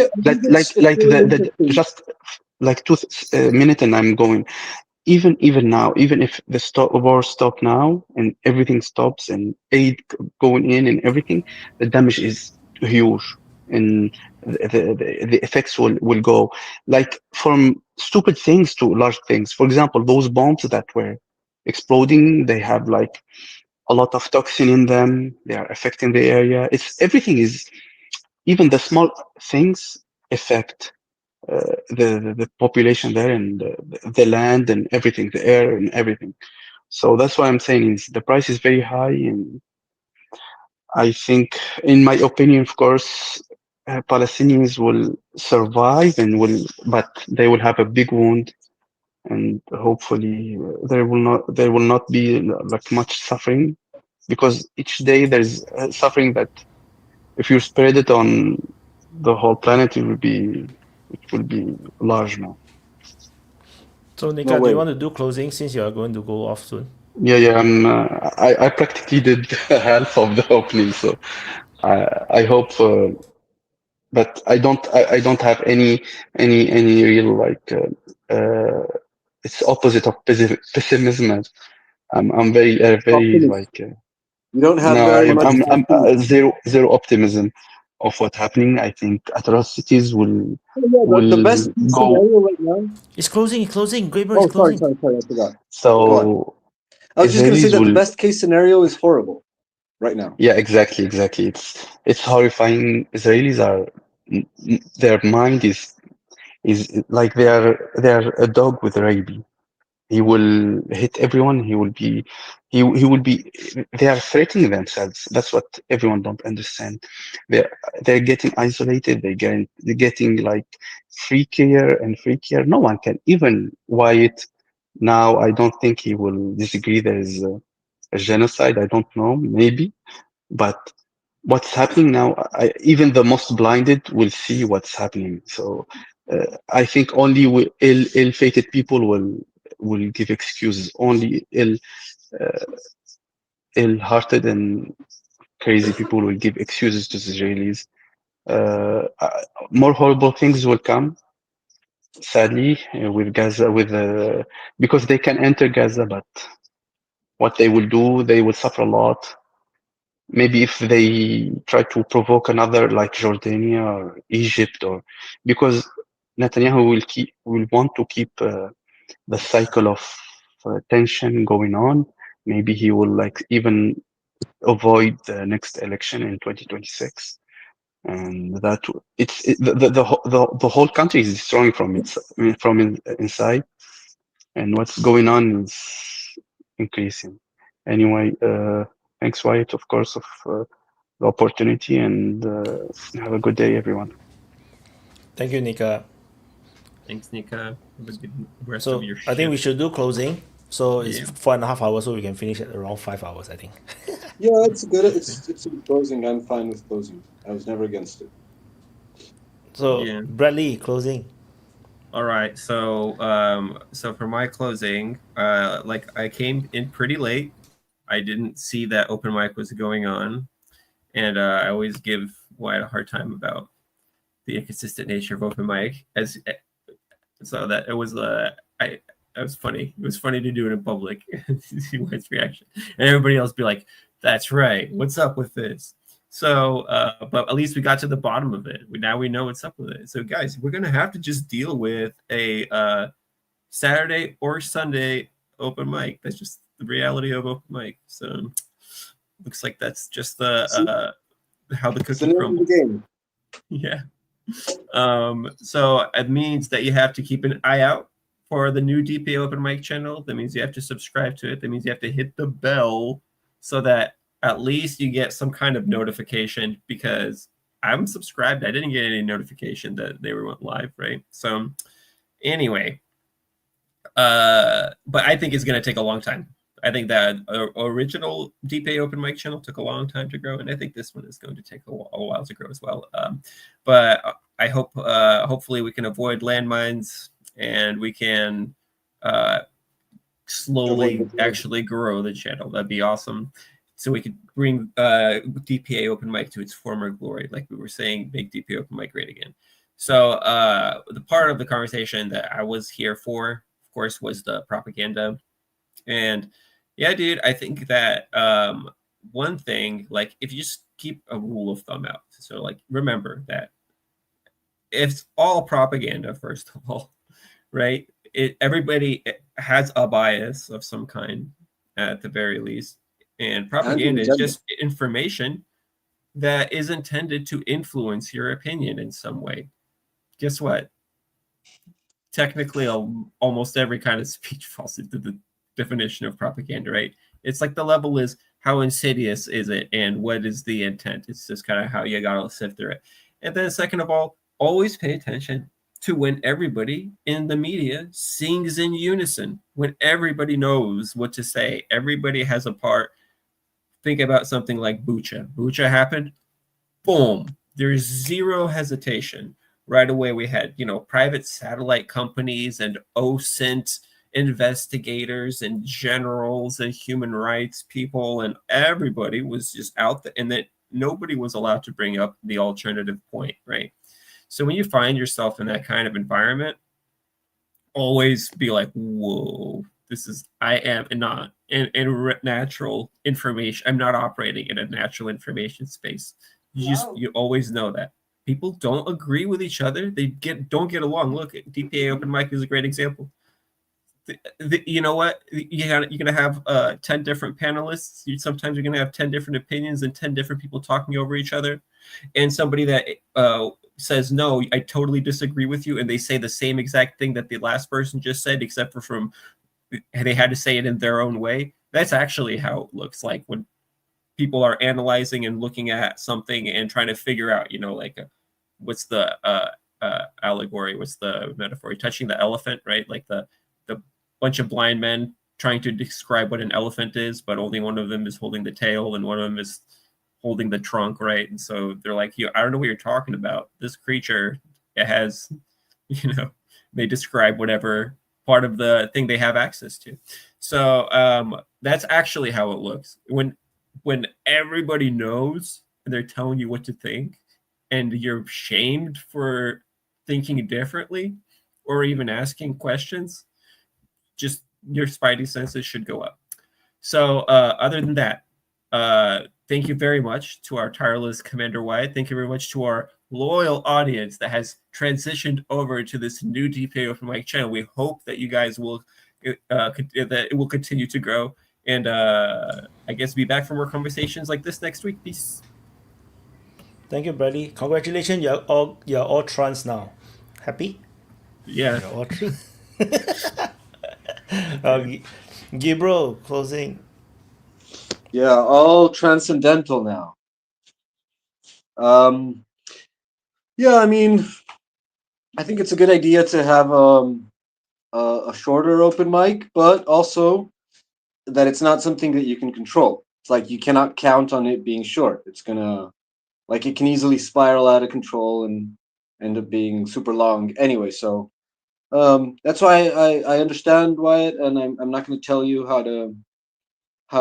just like 2 minutes, and I'm going. Even now, even if the war stop now and everything stops and aid going in and everything, the damage is huge. and the effects will go like from stupid things to large things. For example, those bombs that were exploding, they have like a lot of toxin in them. They are affecting the area. It's everything is, even the small things affect the population there, and the land and everything, the air and everything. So that's why I'm saying is the price is very high, and I think, in my opinion, of course, Palestinians will survive and but they will have a big wound, and hopefully there will not be like much suffering, because each day there's suffering that if you spread it on the whole planet, it will be large now. So Nika, do you want to do closing since you are going to go off soon? Yeah. I practically did half of the opening, so I hope. But I don't have any real like. It's opposite of pessimism. I'm very like. You don't have No, very much. I'm zero optimism of what's happening. I think atrocities will The best go. scenario right now. It's closing. Graber Oh, is closing. sorry, I forgot. So I was just going to say that the Israelis best case scenario is horrible right now. Yeah, exactly. It's horrifying. Israelis are their mind is like they are a dog with rabies. He will hit everyone. He will be. They are threatening themselves. That's what everyone don't understand. They're getting isolated. They're getting like freakier. No one can, even Wyatt. Now I don't think he will disagree. There is a genocide. I don't know. Maybe, but what's happening now, even the most blinded will see what's happening. So I think only ill-fated people will give excuses. Only ill-hearted and crazy people will give excuses to the Israelis. More horrible things will come, sadly, with Gaza, because they can enter Gaza, but what they will do, they will suffer a lot. Maybe if they try to provoke another like Jordania or Egypt, or because Netanyahu will want to keep the cycle of tension going on. Maybe he will like even avoid the next election in 2026, and the whole country is destroying from inside, and what's going on is increasing. Anyway, thanks Wyatt, of course, of the opportunity, and have a good day, everyone. Thank you, Nika. Thanks, Nika. Have a good rest So of your I think we shift. should do closing. So it's 4.5 hours, so we can finish at around 5 hours, I think. Yeah, it's good. It's a good closing. I'm fine with closing. I was never against it. So Bradley, closing. All right. So so for my closing, like I came in pretty late. I didn't see that open mic was going on, and I always give Wyatt a hard time about the inconsistent nature of open mic. So that it was it was funny. It was funny to do it in public. See Wyatt's reaction, and everybody else be like, "That's right. What's up with this?" So, but at least we got to the bottom of it. Now we know what's up with it. So, guys, we're gonna have to just deal with a Saturday or Sunday open mic. That's just the reality of open mic. So, looks like that's just the how the cookie crumbles. Yeah. So it means that you have to keep an eye out for the new DPA Open Mic channel. That means you have to subscribe to it. That means you have to hit the bell so that at least you get some kind of notification, because I'm subscribed. I didn't get any notification that they went live, right? So anyway, but I think it's going to take a long time. I think that original DPA Open Mic channel took a long time to grow, and I think this one is going to take a while to grow as well. But I hope, hopefully, we can avoid landmines and we can slowly actually grow the channel. That'd be awesome. So we could bring DPA Open Mic to its former glory, like we were saying, make DPA Open Mic great again. So the part of the conversation that I was here for, of course, was the propaganda. And yeah, dude, I think that one thing, like if you just keep a rule of thumb out, so like remember that it's all propaganda, first of all, right? Everybody has a bias of some kind at the very least, and propaganda is just information that is intended to influence your opinion in some way. Guess what? Technically, almost every kind of speech falls into the definition of propaganda, right? It's like the level is how insidious is it and what is the intent. It's just kind of how you gotta sift through it. And then second of all, always pay attention to when everybody in the media sings in unison, when everybody knows what to say, everybody has a part. Think about something like Bucha. Bucha happened, boom, there's zero hesitation. Right away we had, private satellite companies and OSINT investigators and generals and human rights people, and everybody was just out there, and that nobody was allowed to bring up the alternative point, right? So when you find yourself in that kind of environment, always be like, whoa, I am not in natural information. I'm not operating in a natural information space. You always know that. People don't agree with each other. They don't get along. Look, DPA Open Mic is a great example. You know what? You're going to have 10 different panelists. Sometimes you're going to have 10 different opinions and 10 different people talking over each other. And somebody that says, no, I totally disagree with you, and they say the same exact thing that the last person just said, except for they had to say it in their own way. That's actually how it looks like when people are analyzing and looking at something and trying to figure out, what's the allegory, what's the metaphor? You're touching the elephant, right? Like the bunch of blind men trying to describe what an elephant is, but only one of them is holding the tail and one of them is holding the trunk, right? And so they're like, I don't know what you're talking about. This creature, it has, they describe whatever part of the thing they have access to. So that's actually how it looks. When everybody knows and they're telling you what to think, and you're shamed for thinking differently or even asking questions, just your spidey senses should go up. So other than that, thank you very much to our tireless Commander Wyatt. Thank you very much to our loyal audience that has transitioned over to this new DPA Open Mic channel. We hope that you guys will, that it will continue to grow. And I guess be back for more conversations like this next week. Peace. Thank you, Bradley. Congratulations, you're all trans now. Happy? Yeah. You're all trans. Gabriel, closing. Yeah, all transcendental now. Yeah, I mean, I think it's a good idea to have a shorter open mic, but also that it's not something that you can control. It's like you cannot count on it being short. It's gonna, like, it can easily spiral out of control and end up being super long anyway. So that's why I understand Wyatt, and I'm not going to tell you how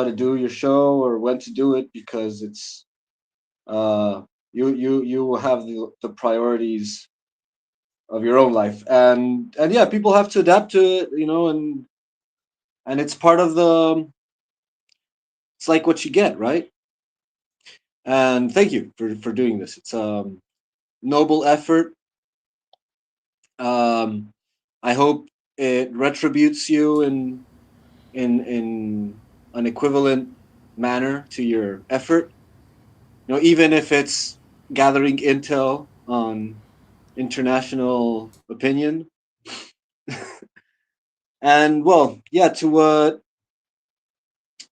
to do your show or when to do it, because it's you will have the priorities of your own life, and yeah, people have to adapt to it, and it's part of it's like what you get, right? And thank you for doing this. It's a noble effort. I hope it retributes you in an equivalent manner to your effort. Even if it's gathering intel on international opinion. And well, yeah, to what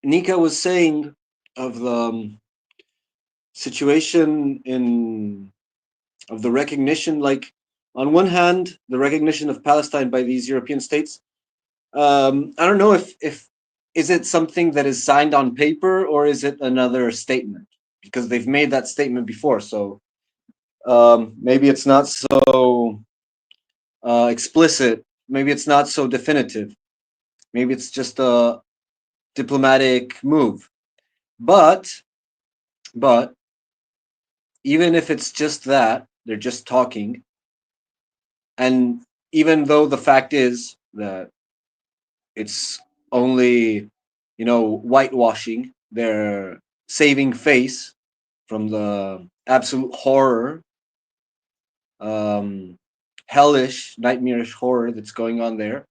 Nika was saying of the situation of the recognition, like on one hand, the recognition of Palestine by these European states. I don't know if is it something that is signed on paper or is it another statement, because they've made that statement before. So maybe it's not so explicit. Maybe it's not so definitive. Maybe it's just a diplomatic move. But even if it's just that, they're just talking. And even though the fact is that it's only, whitewashing their saving face from the absolute horror, hellish, nightmarish horror that's going on there,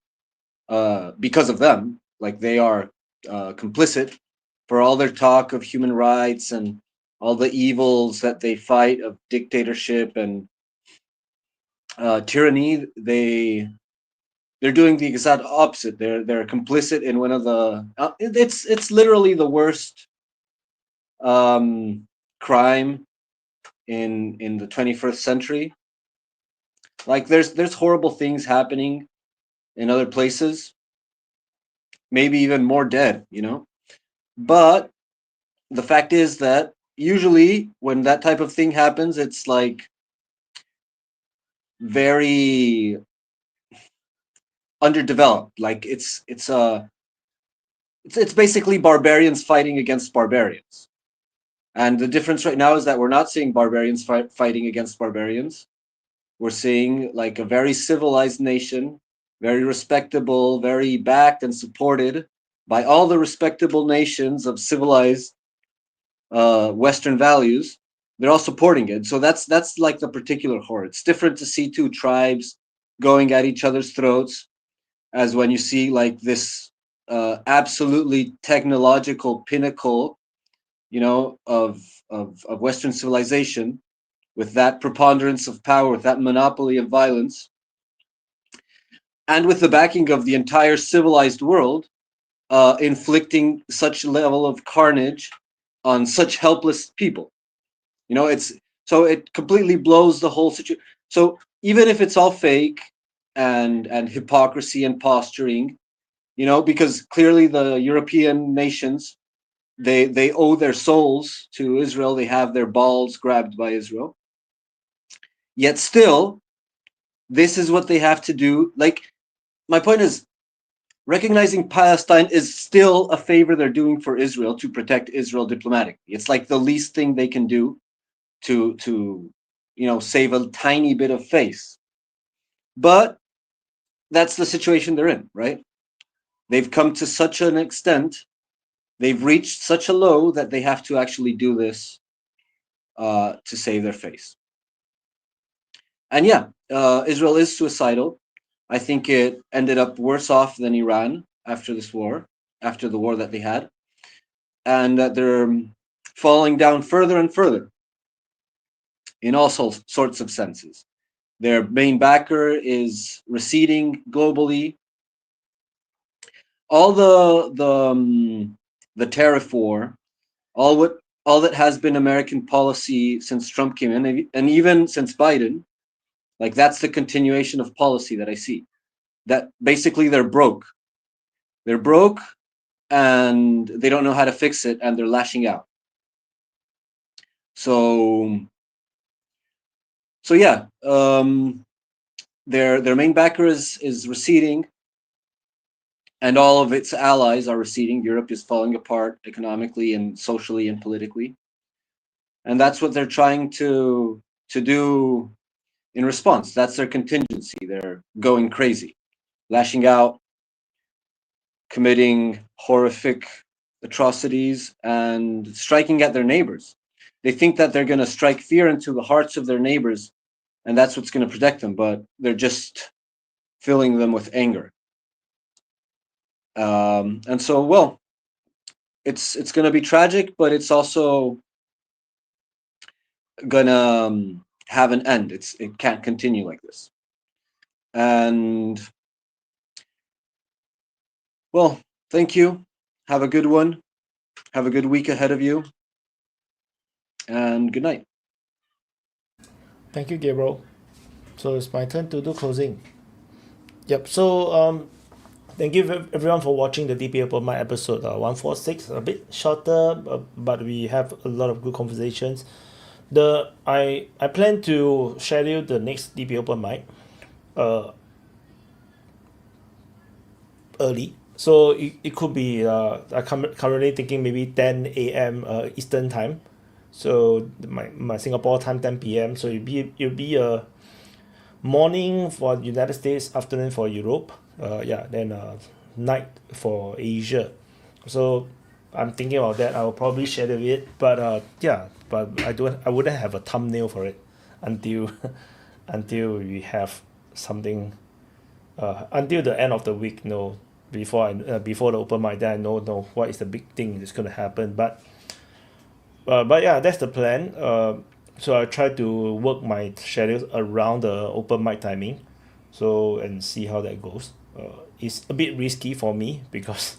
because of them. Like, they are complicit for all their talk of human rights and all the evils that they fight of dictatorship and tyranny. They're doing the exact opposite. They're complicit in one of the it's literally the worst crime in the 21st century. Like, there's horrible things happening in other places, maybe even more dead, but the fact is that usually when that type of thing happens, it's like very underdeveloped. Like, it's basically barbarians fighting against barbarians. And the difference right now is that we're not seeing barbarians fighting against barbarians. We're seeing like a very civilized nation, very respectable, very backed and supported by all the respectable nations of civilized Western values. They're all supporting it. So that's like the particular horror. It's different to see two tribes going at each other's throats, as when you see like this absolutely technological pinnacle, of Western civilization, with that preponderance of power, with that monopoly of violence, and with the backing of the entire civilized world, inflicting such level of carnage on such helpless people. It completely blows the whole situation. So even if it's all fake and hypocrisy and posturing, because clearly the European nations, they owe their souls to Israel. They have their balls grabbed by Israel. Yet still, this is what they have to do. Like, my point is, recognizing Palestine is still a favor they're doing for Israel to protect Israel diplomatically. It's like the least thing they can do to save a tiny bit of face. But that's the situation they're in, right? They've come to such an extent, they've reached such a low that they have to actually do this to save their face. And yeah, Israel is suicidal. I think it ended up worse off than Iran after this war, after the war that they had, and that they're falling down further and further in all sorts of senses. Their main backer is receding globally. All the tariff war, all that has been American policy since Trump came in, and even since Biden, like, that's the continuation of policy that I see. That basically they're broke. They're broke and they don't know how to fix it, and they're lashing out. So yeah, their main backer is receding, and all of its allies are receding. Europe is falling apart economically and socially and politically, and that's what they're trying to do in response. That's their contingency. They're going crazy, lashing out, committing horrific atrocities, and striking at their neighbors. They think that they're going to strike fear into the hearts of their neighbors, and that's what's going to protect them, but they're just filling them with anger. And so, well, it's going to be tragic, but it's also going to have an end. It can't continue like this. And, well, thank you. Have a good one. Have a good week ahead of you. And good night. Thank you, Gabriel. So it's my turn to do closing. Yep. So thank you everyone for watching the DPA Open Mic episode 146. A bit shorter, but we have a lot of good conversations. I plan to schedule the next DPA Open Mic early. So it could be I'm currently thinking maybe 10 a.m. Eastern time. So my Singapore time 10 p.m. So it'll be a morning for United States, afternoon for Europe. Then night for Asia. So I'm thinking about that. I will probably schedule it, but but I wouldn't have a thumbnail for it until until we have something until the end of the week. No, before the open mic, then I know what is the big thing that's gonna happen. But yeah, that's the plan. So I try to work my schedules around the open mic timing, and see how that goes. It's a bit risky for me because,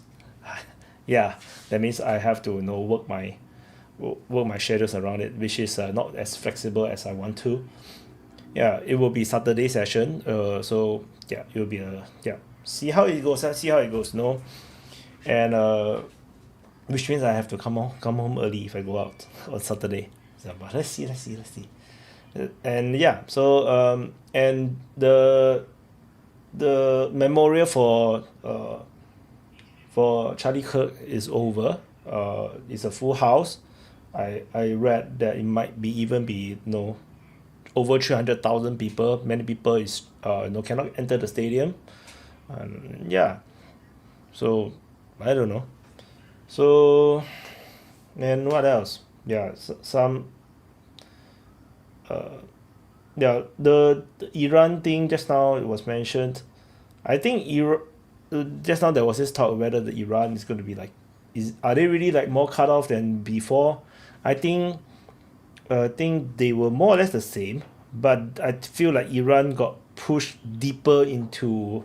yeah, that means I have to work my schedules around it, which is not as flexible as I want to. Yeah, it will be Saturday session. So yeah, it will be see how it goes. See how it goes. No, and which means I have to come home early if I go out on Saturday. So, but let's see. And yeah, so and the memorial for Charlie Kirk is over. It's a full house. I read that it might be over 300,000 people. Many people is cannot enter the stadium. Yeah, so I don't know. So, and what else? Yeah, some. The Iran thing just now it was mentioned. I think just now there was this talk whether the Iran is going to be are they really more cut off than before? I think they were more or less the same, but I feel like Iran got pushed deeper into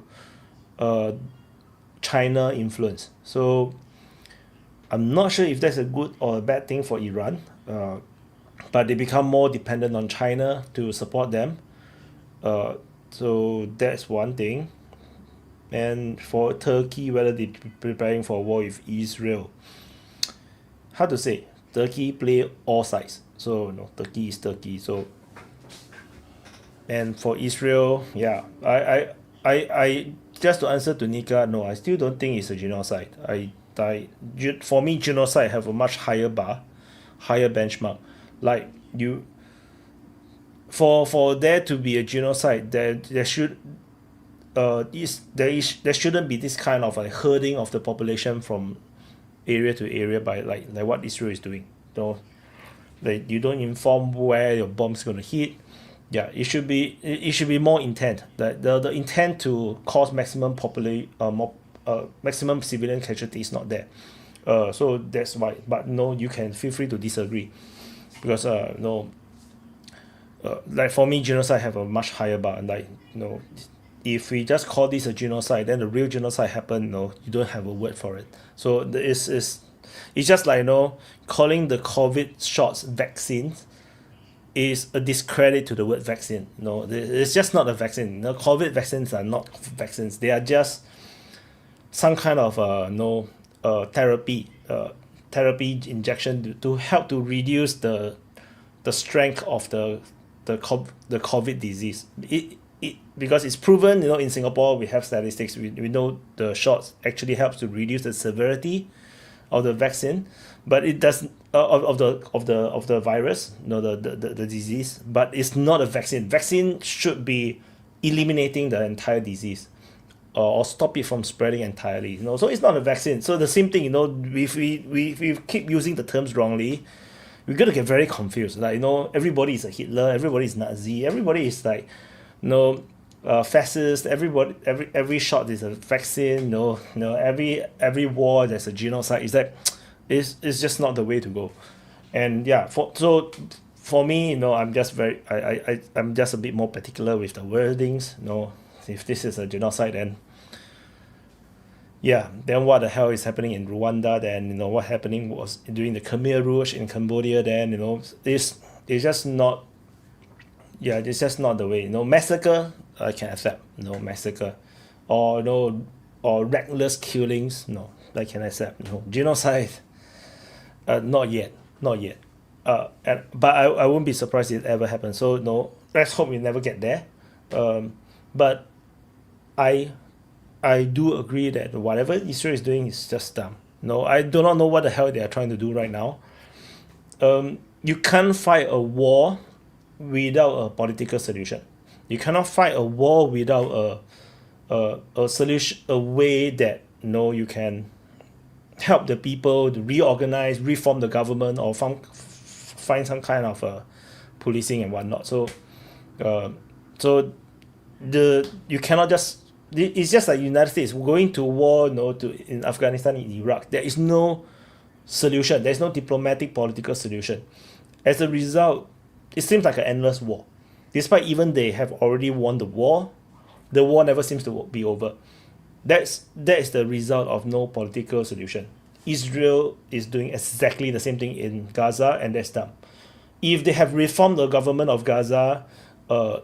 China influence. So I'm not sure if that's a good or a bad thing for Iran, but they become more dependent on China to support them. So that's one thing. And for Turkey, whether they're preparing for a war with Israel, how to say? Turkey play all sides. So Turkey is Turkey. So, and for Israel, yeah, I just to answer to Nika, no, I still don't think it's a genocide. For me, genocide have a much higher benchmark. Like for there to be a genocide, there should there shouldn't be this kind of herding of the population from area to area by like what Israel is doing. You don't inform where your bomb's gonna hit. Yeah, it should be more intent. The intent to cause maximum maximum civilian casualty is not there. So that's why. But no, you can feel free to disagree, because like for me, genocide have a much higher bar. If we just call this a genocide, then the real genocide happened. You don't have a word for it. So it's just like calling the COVID shots vaccines is a discredit to the word vaccine. It's just not a vaccine. COVID vaccines are not vaccines. They are just some kind of therapy injection to help to reduce the strength of the COVID disease. Because it's proven, in Singapore we have statistics. We know the shots actually helps to reduce the severity of the vaccine, but it does of the virus, the disease. But it's not a vaccine. Vaccine should be eliminating the entire disease, or stop it from spreading entirely. So it's not a vaccine. So the same thing. If we keep using the terms wrongly, we're gonna get very confused. Everybody is a Hitler. Everybody is Nazi. Everybody is fascist. Every shot is a vaccine. Every war there's a genocide. It's just not the way to go. And yeah, for me, I'm just I'm just a bit more particular with the wordings. If this is a genocide, then what the hell is happening in Rwanda? Then what happening was during the Khmer Rouge in Cambodia. Then it's just not. Yeah, it's just not the way. Massacre I can accept. Massacre, or reckless killings. No, I can accept. Genocide. Not yet. But I won't be surprised if it ever happens. So let's hope we never get there. But I do agree that whatever Israel is doing is just dumb. I do not know what the hell they are trying to do right now. You can't fight a war without a political solution. You cannot fight a war without a solution, a way that you can help the people to reorganize, reform the government, or find some kind of policing and whatnot. So you cannot just, it's just like United States going to war, in Afghanistan, in Iraq. There is no solution. There's no diplomatic political solution. As a result, it seems like an endless war. Despite even they have already won the war never seems to be over. That is the result of no political solution. Israel is doing exactly the same thing in Gaza, and that's dumb. If they have reformed the government of Gaza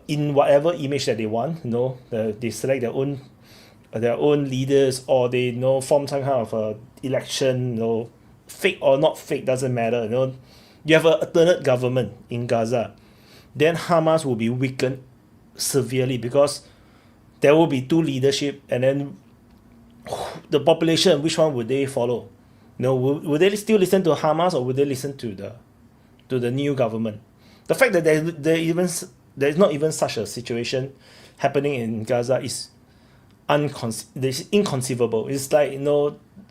in whatever image that they want, they select their own leaders, or they form some kind of election, fake or not fake, doesn't matter. You have an alternate government in Gaza, then Hamas will be weakened severely, because there will be two leadership, and then the population, which one would they follow? Would they still listen to Hamas, or would they listen to the new government? The fact that there is not even such a situation happening in Gaza is inconceivable. It's like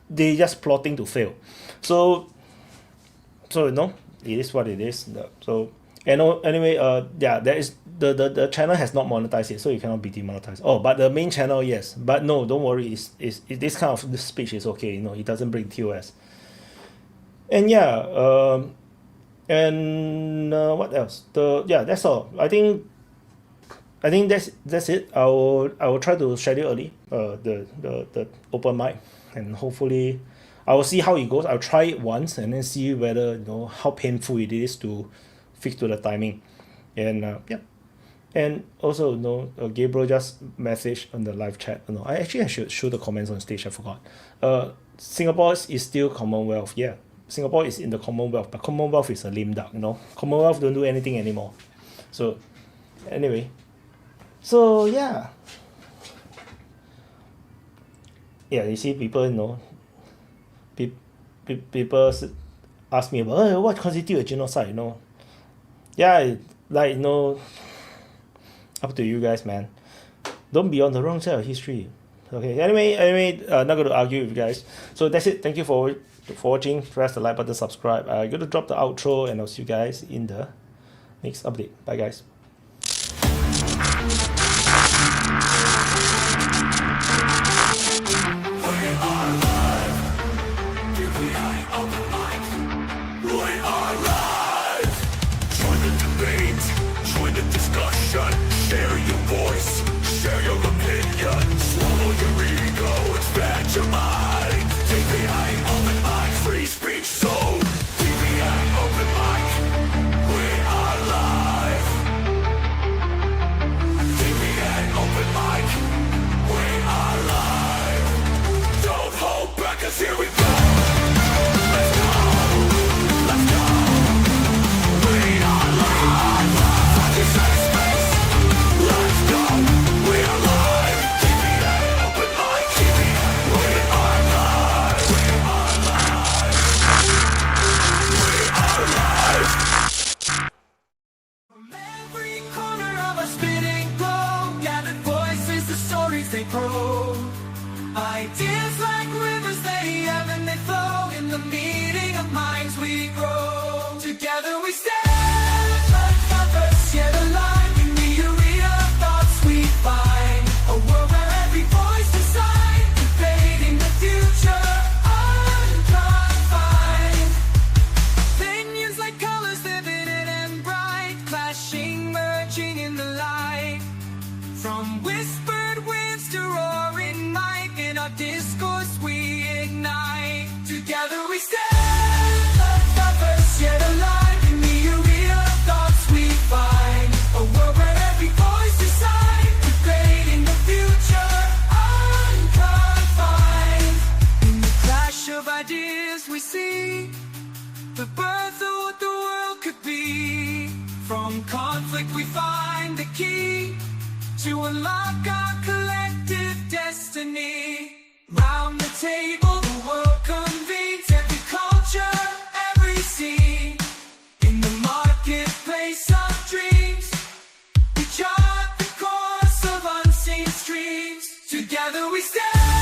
they're just plotting to fail. So it is what it is. So anyway, there is the channel has not monetized it, so it cannot be demonetized. Oh, but the main channel, yes. But no, don't worry. Is this kind of speech is okay. It doesn't bring TOS. And what else? That's all. I think that's it. I will try to schedule early the open mic, and hopefully I will see how it goes. I'll try it once and then see whether how painful it is to fix to the timing. And and also Gabriel just messaged on the live chat. I should show the comments on stage. I forgot. Singapore is still Commonwealth. Yeah, Singapore is in the Commonwealth, but Commonwealth is a lame duck. Commonwealth don't do anything anymore. So anyway, you see people people ask me about what constitutes a genocide. Up to you guys, man. Don't be on the wrong side of history. Okay, anyway, not going to argue with you guys. So that's it. Thank you for watching. Press the like button, subscribe. I'm going to drop the outro, and I'll see you guys in the next update. Bye, guys. Share your voice, share your opinion. Swallow your ego, expand your mind. DPA Open Mic, free speech zone. DPA Open Mic, we are live. DPA Open Mic, we are live. Don't hold back, 'cause here we go. Let's go, let's go. We are live. Fuck your safe space. Let's go, we are live. DPA Open Mic, DPA, we are live. We are live. We are live. From every corner of our spinning globe, gathered voices, the stories they probe. Ideas like rivers, they ebb and they flow. In the meeting of minds we grow. Together we stand, uncovered, yet alive. In the arena of thoughts we find. A world where every voice decides. Debating the future, unconfined. Opinions like colors, vivid and bright. Clashing, merging in the light. From whispered winds to roaring mic. In our discourse we ignite. Together we stand, uncovered, yet alive. In the arena of thoughts we find. A world where every voice decides. Debating the future, unconfined. In the clash of ideas we see the birth of what the world could be. From conflict we find the key to unlock our collective destiny. Round the table the world convenes. Every culture, every scene. In the marketplace of dreams, we chart the course of unseen streams. Together we stand.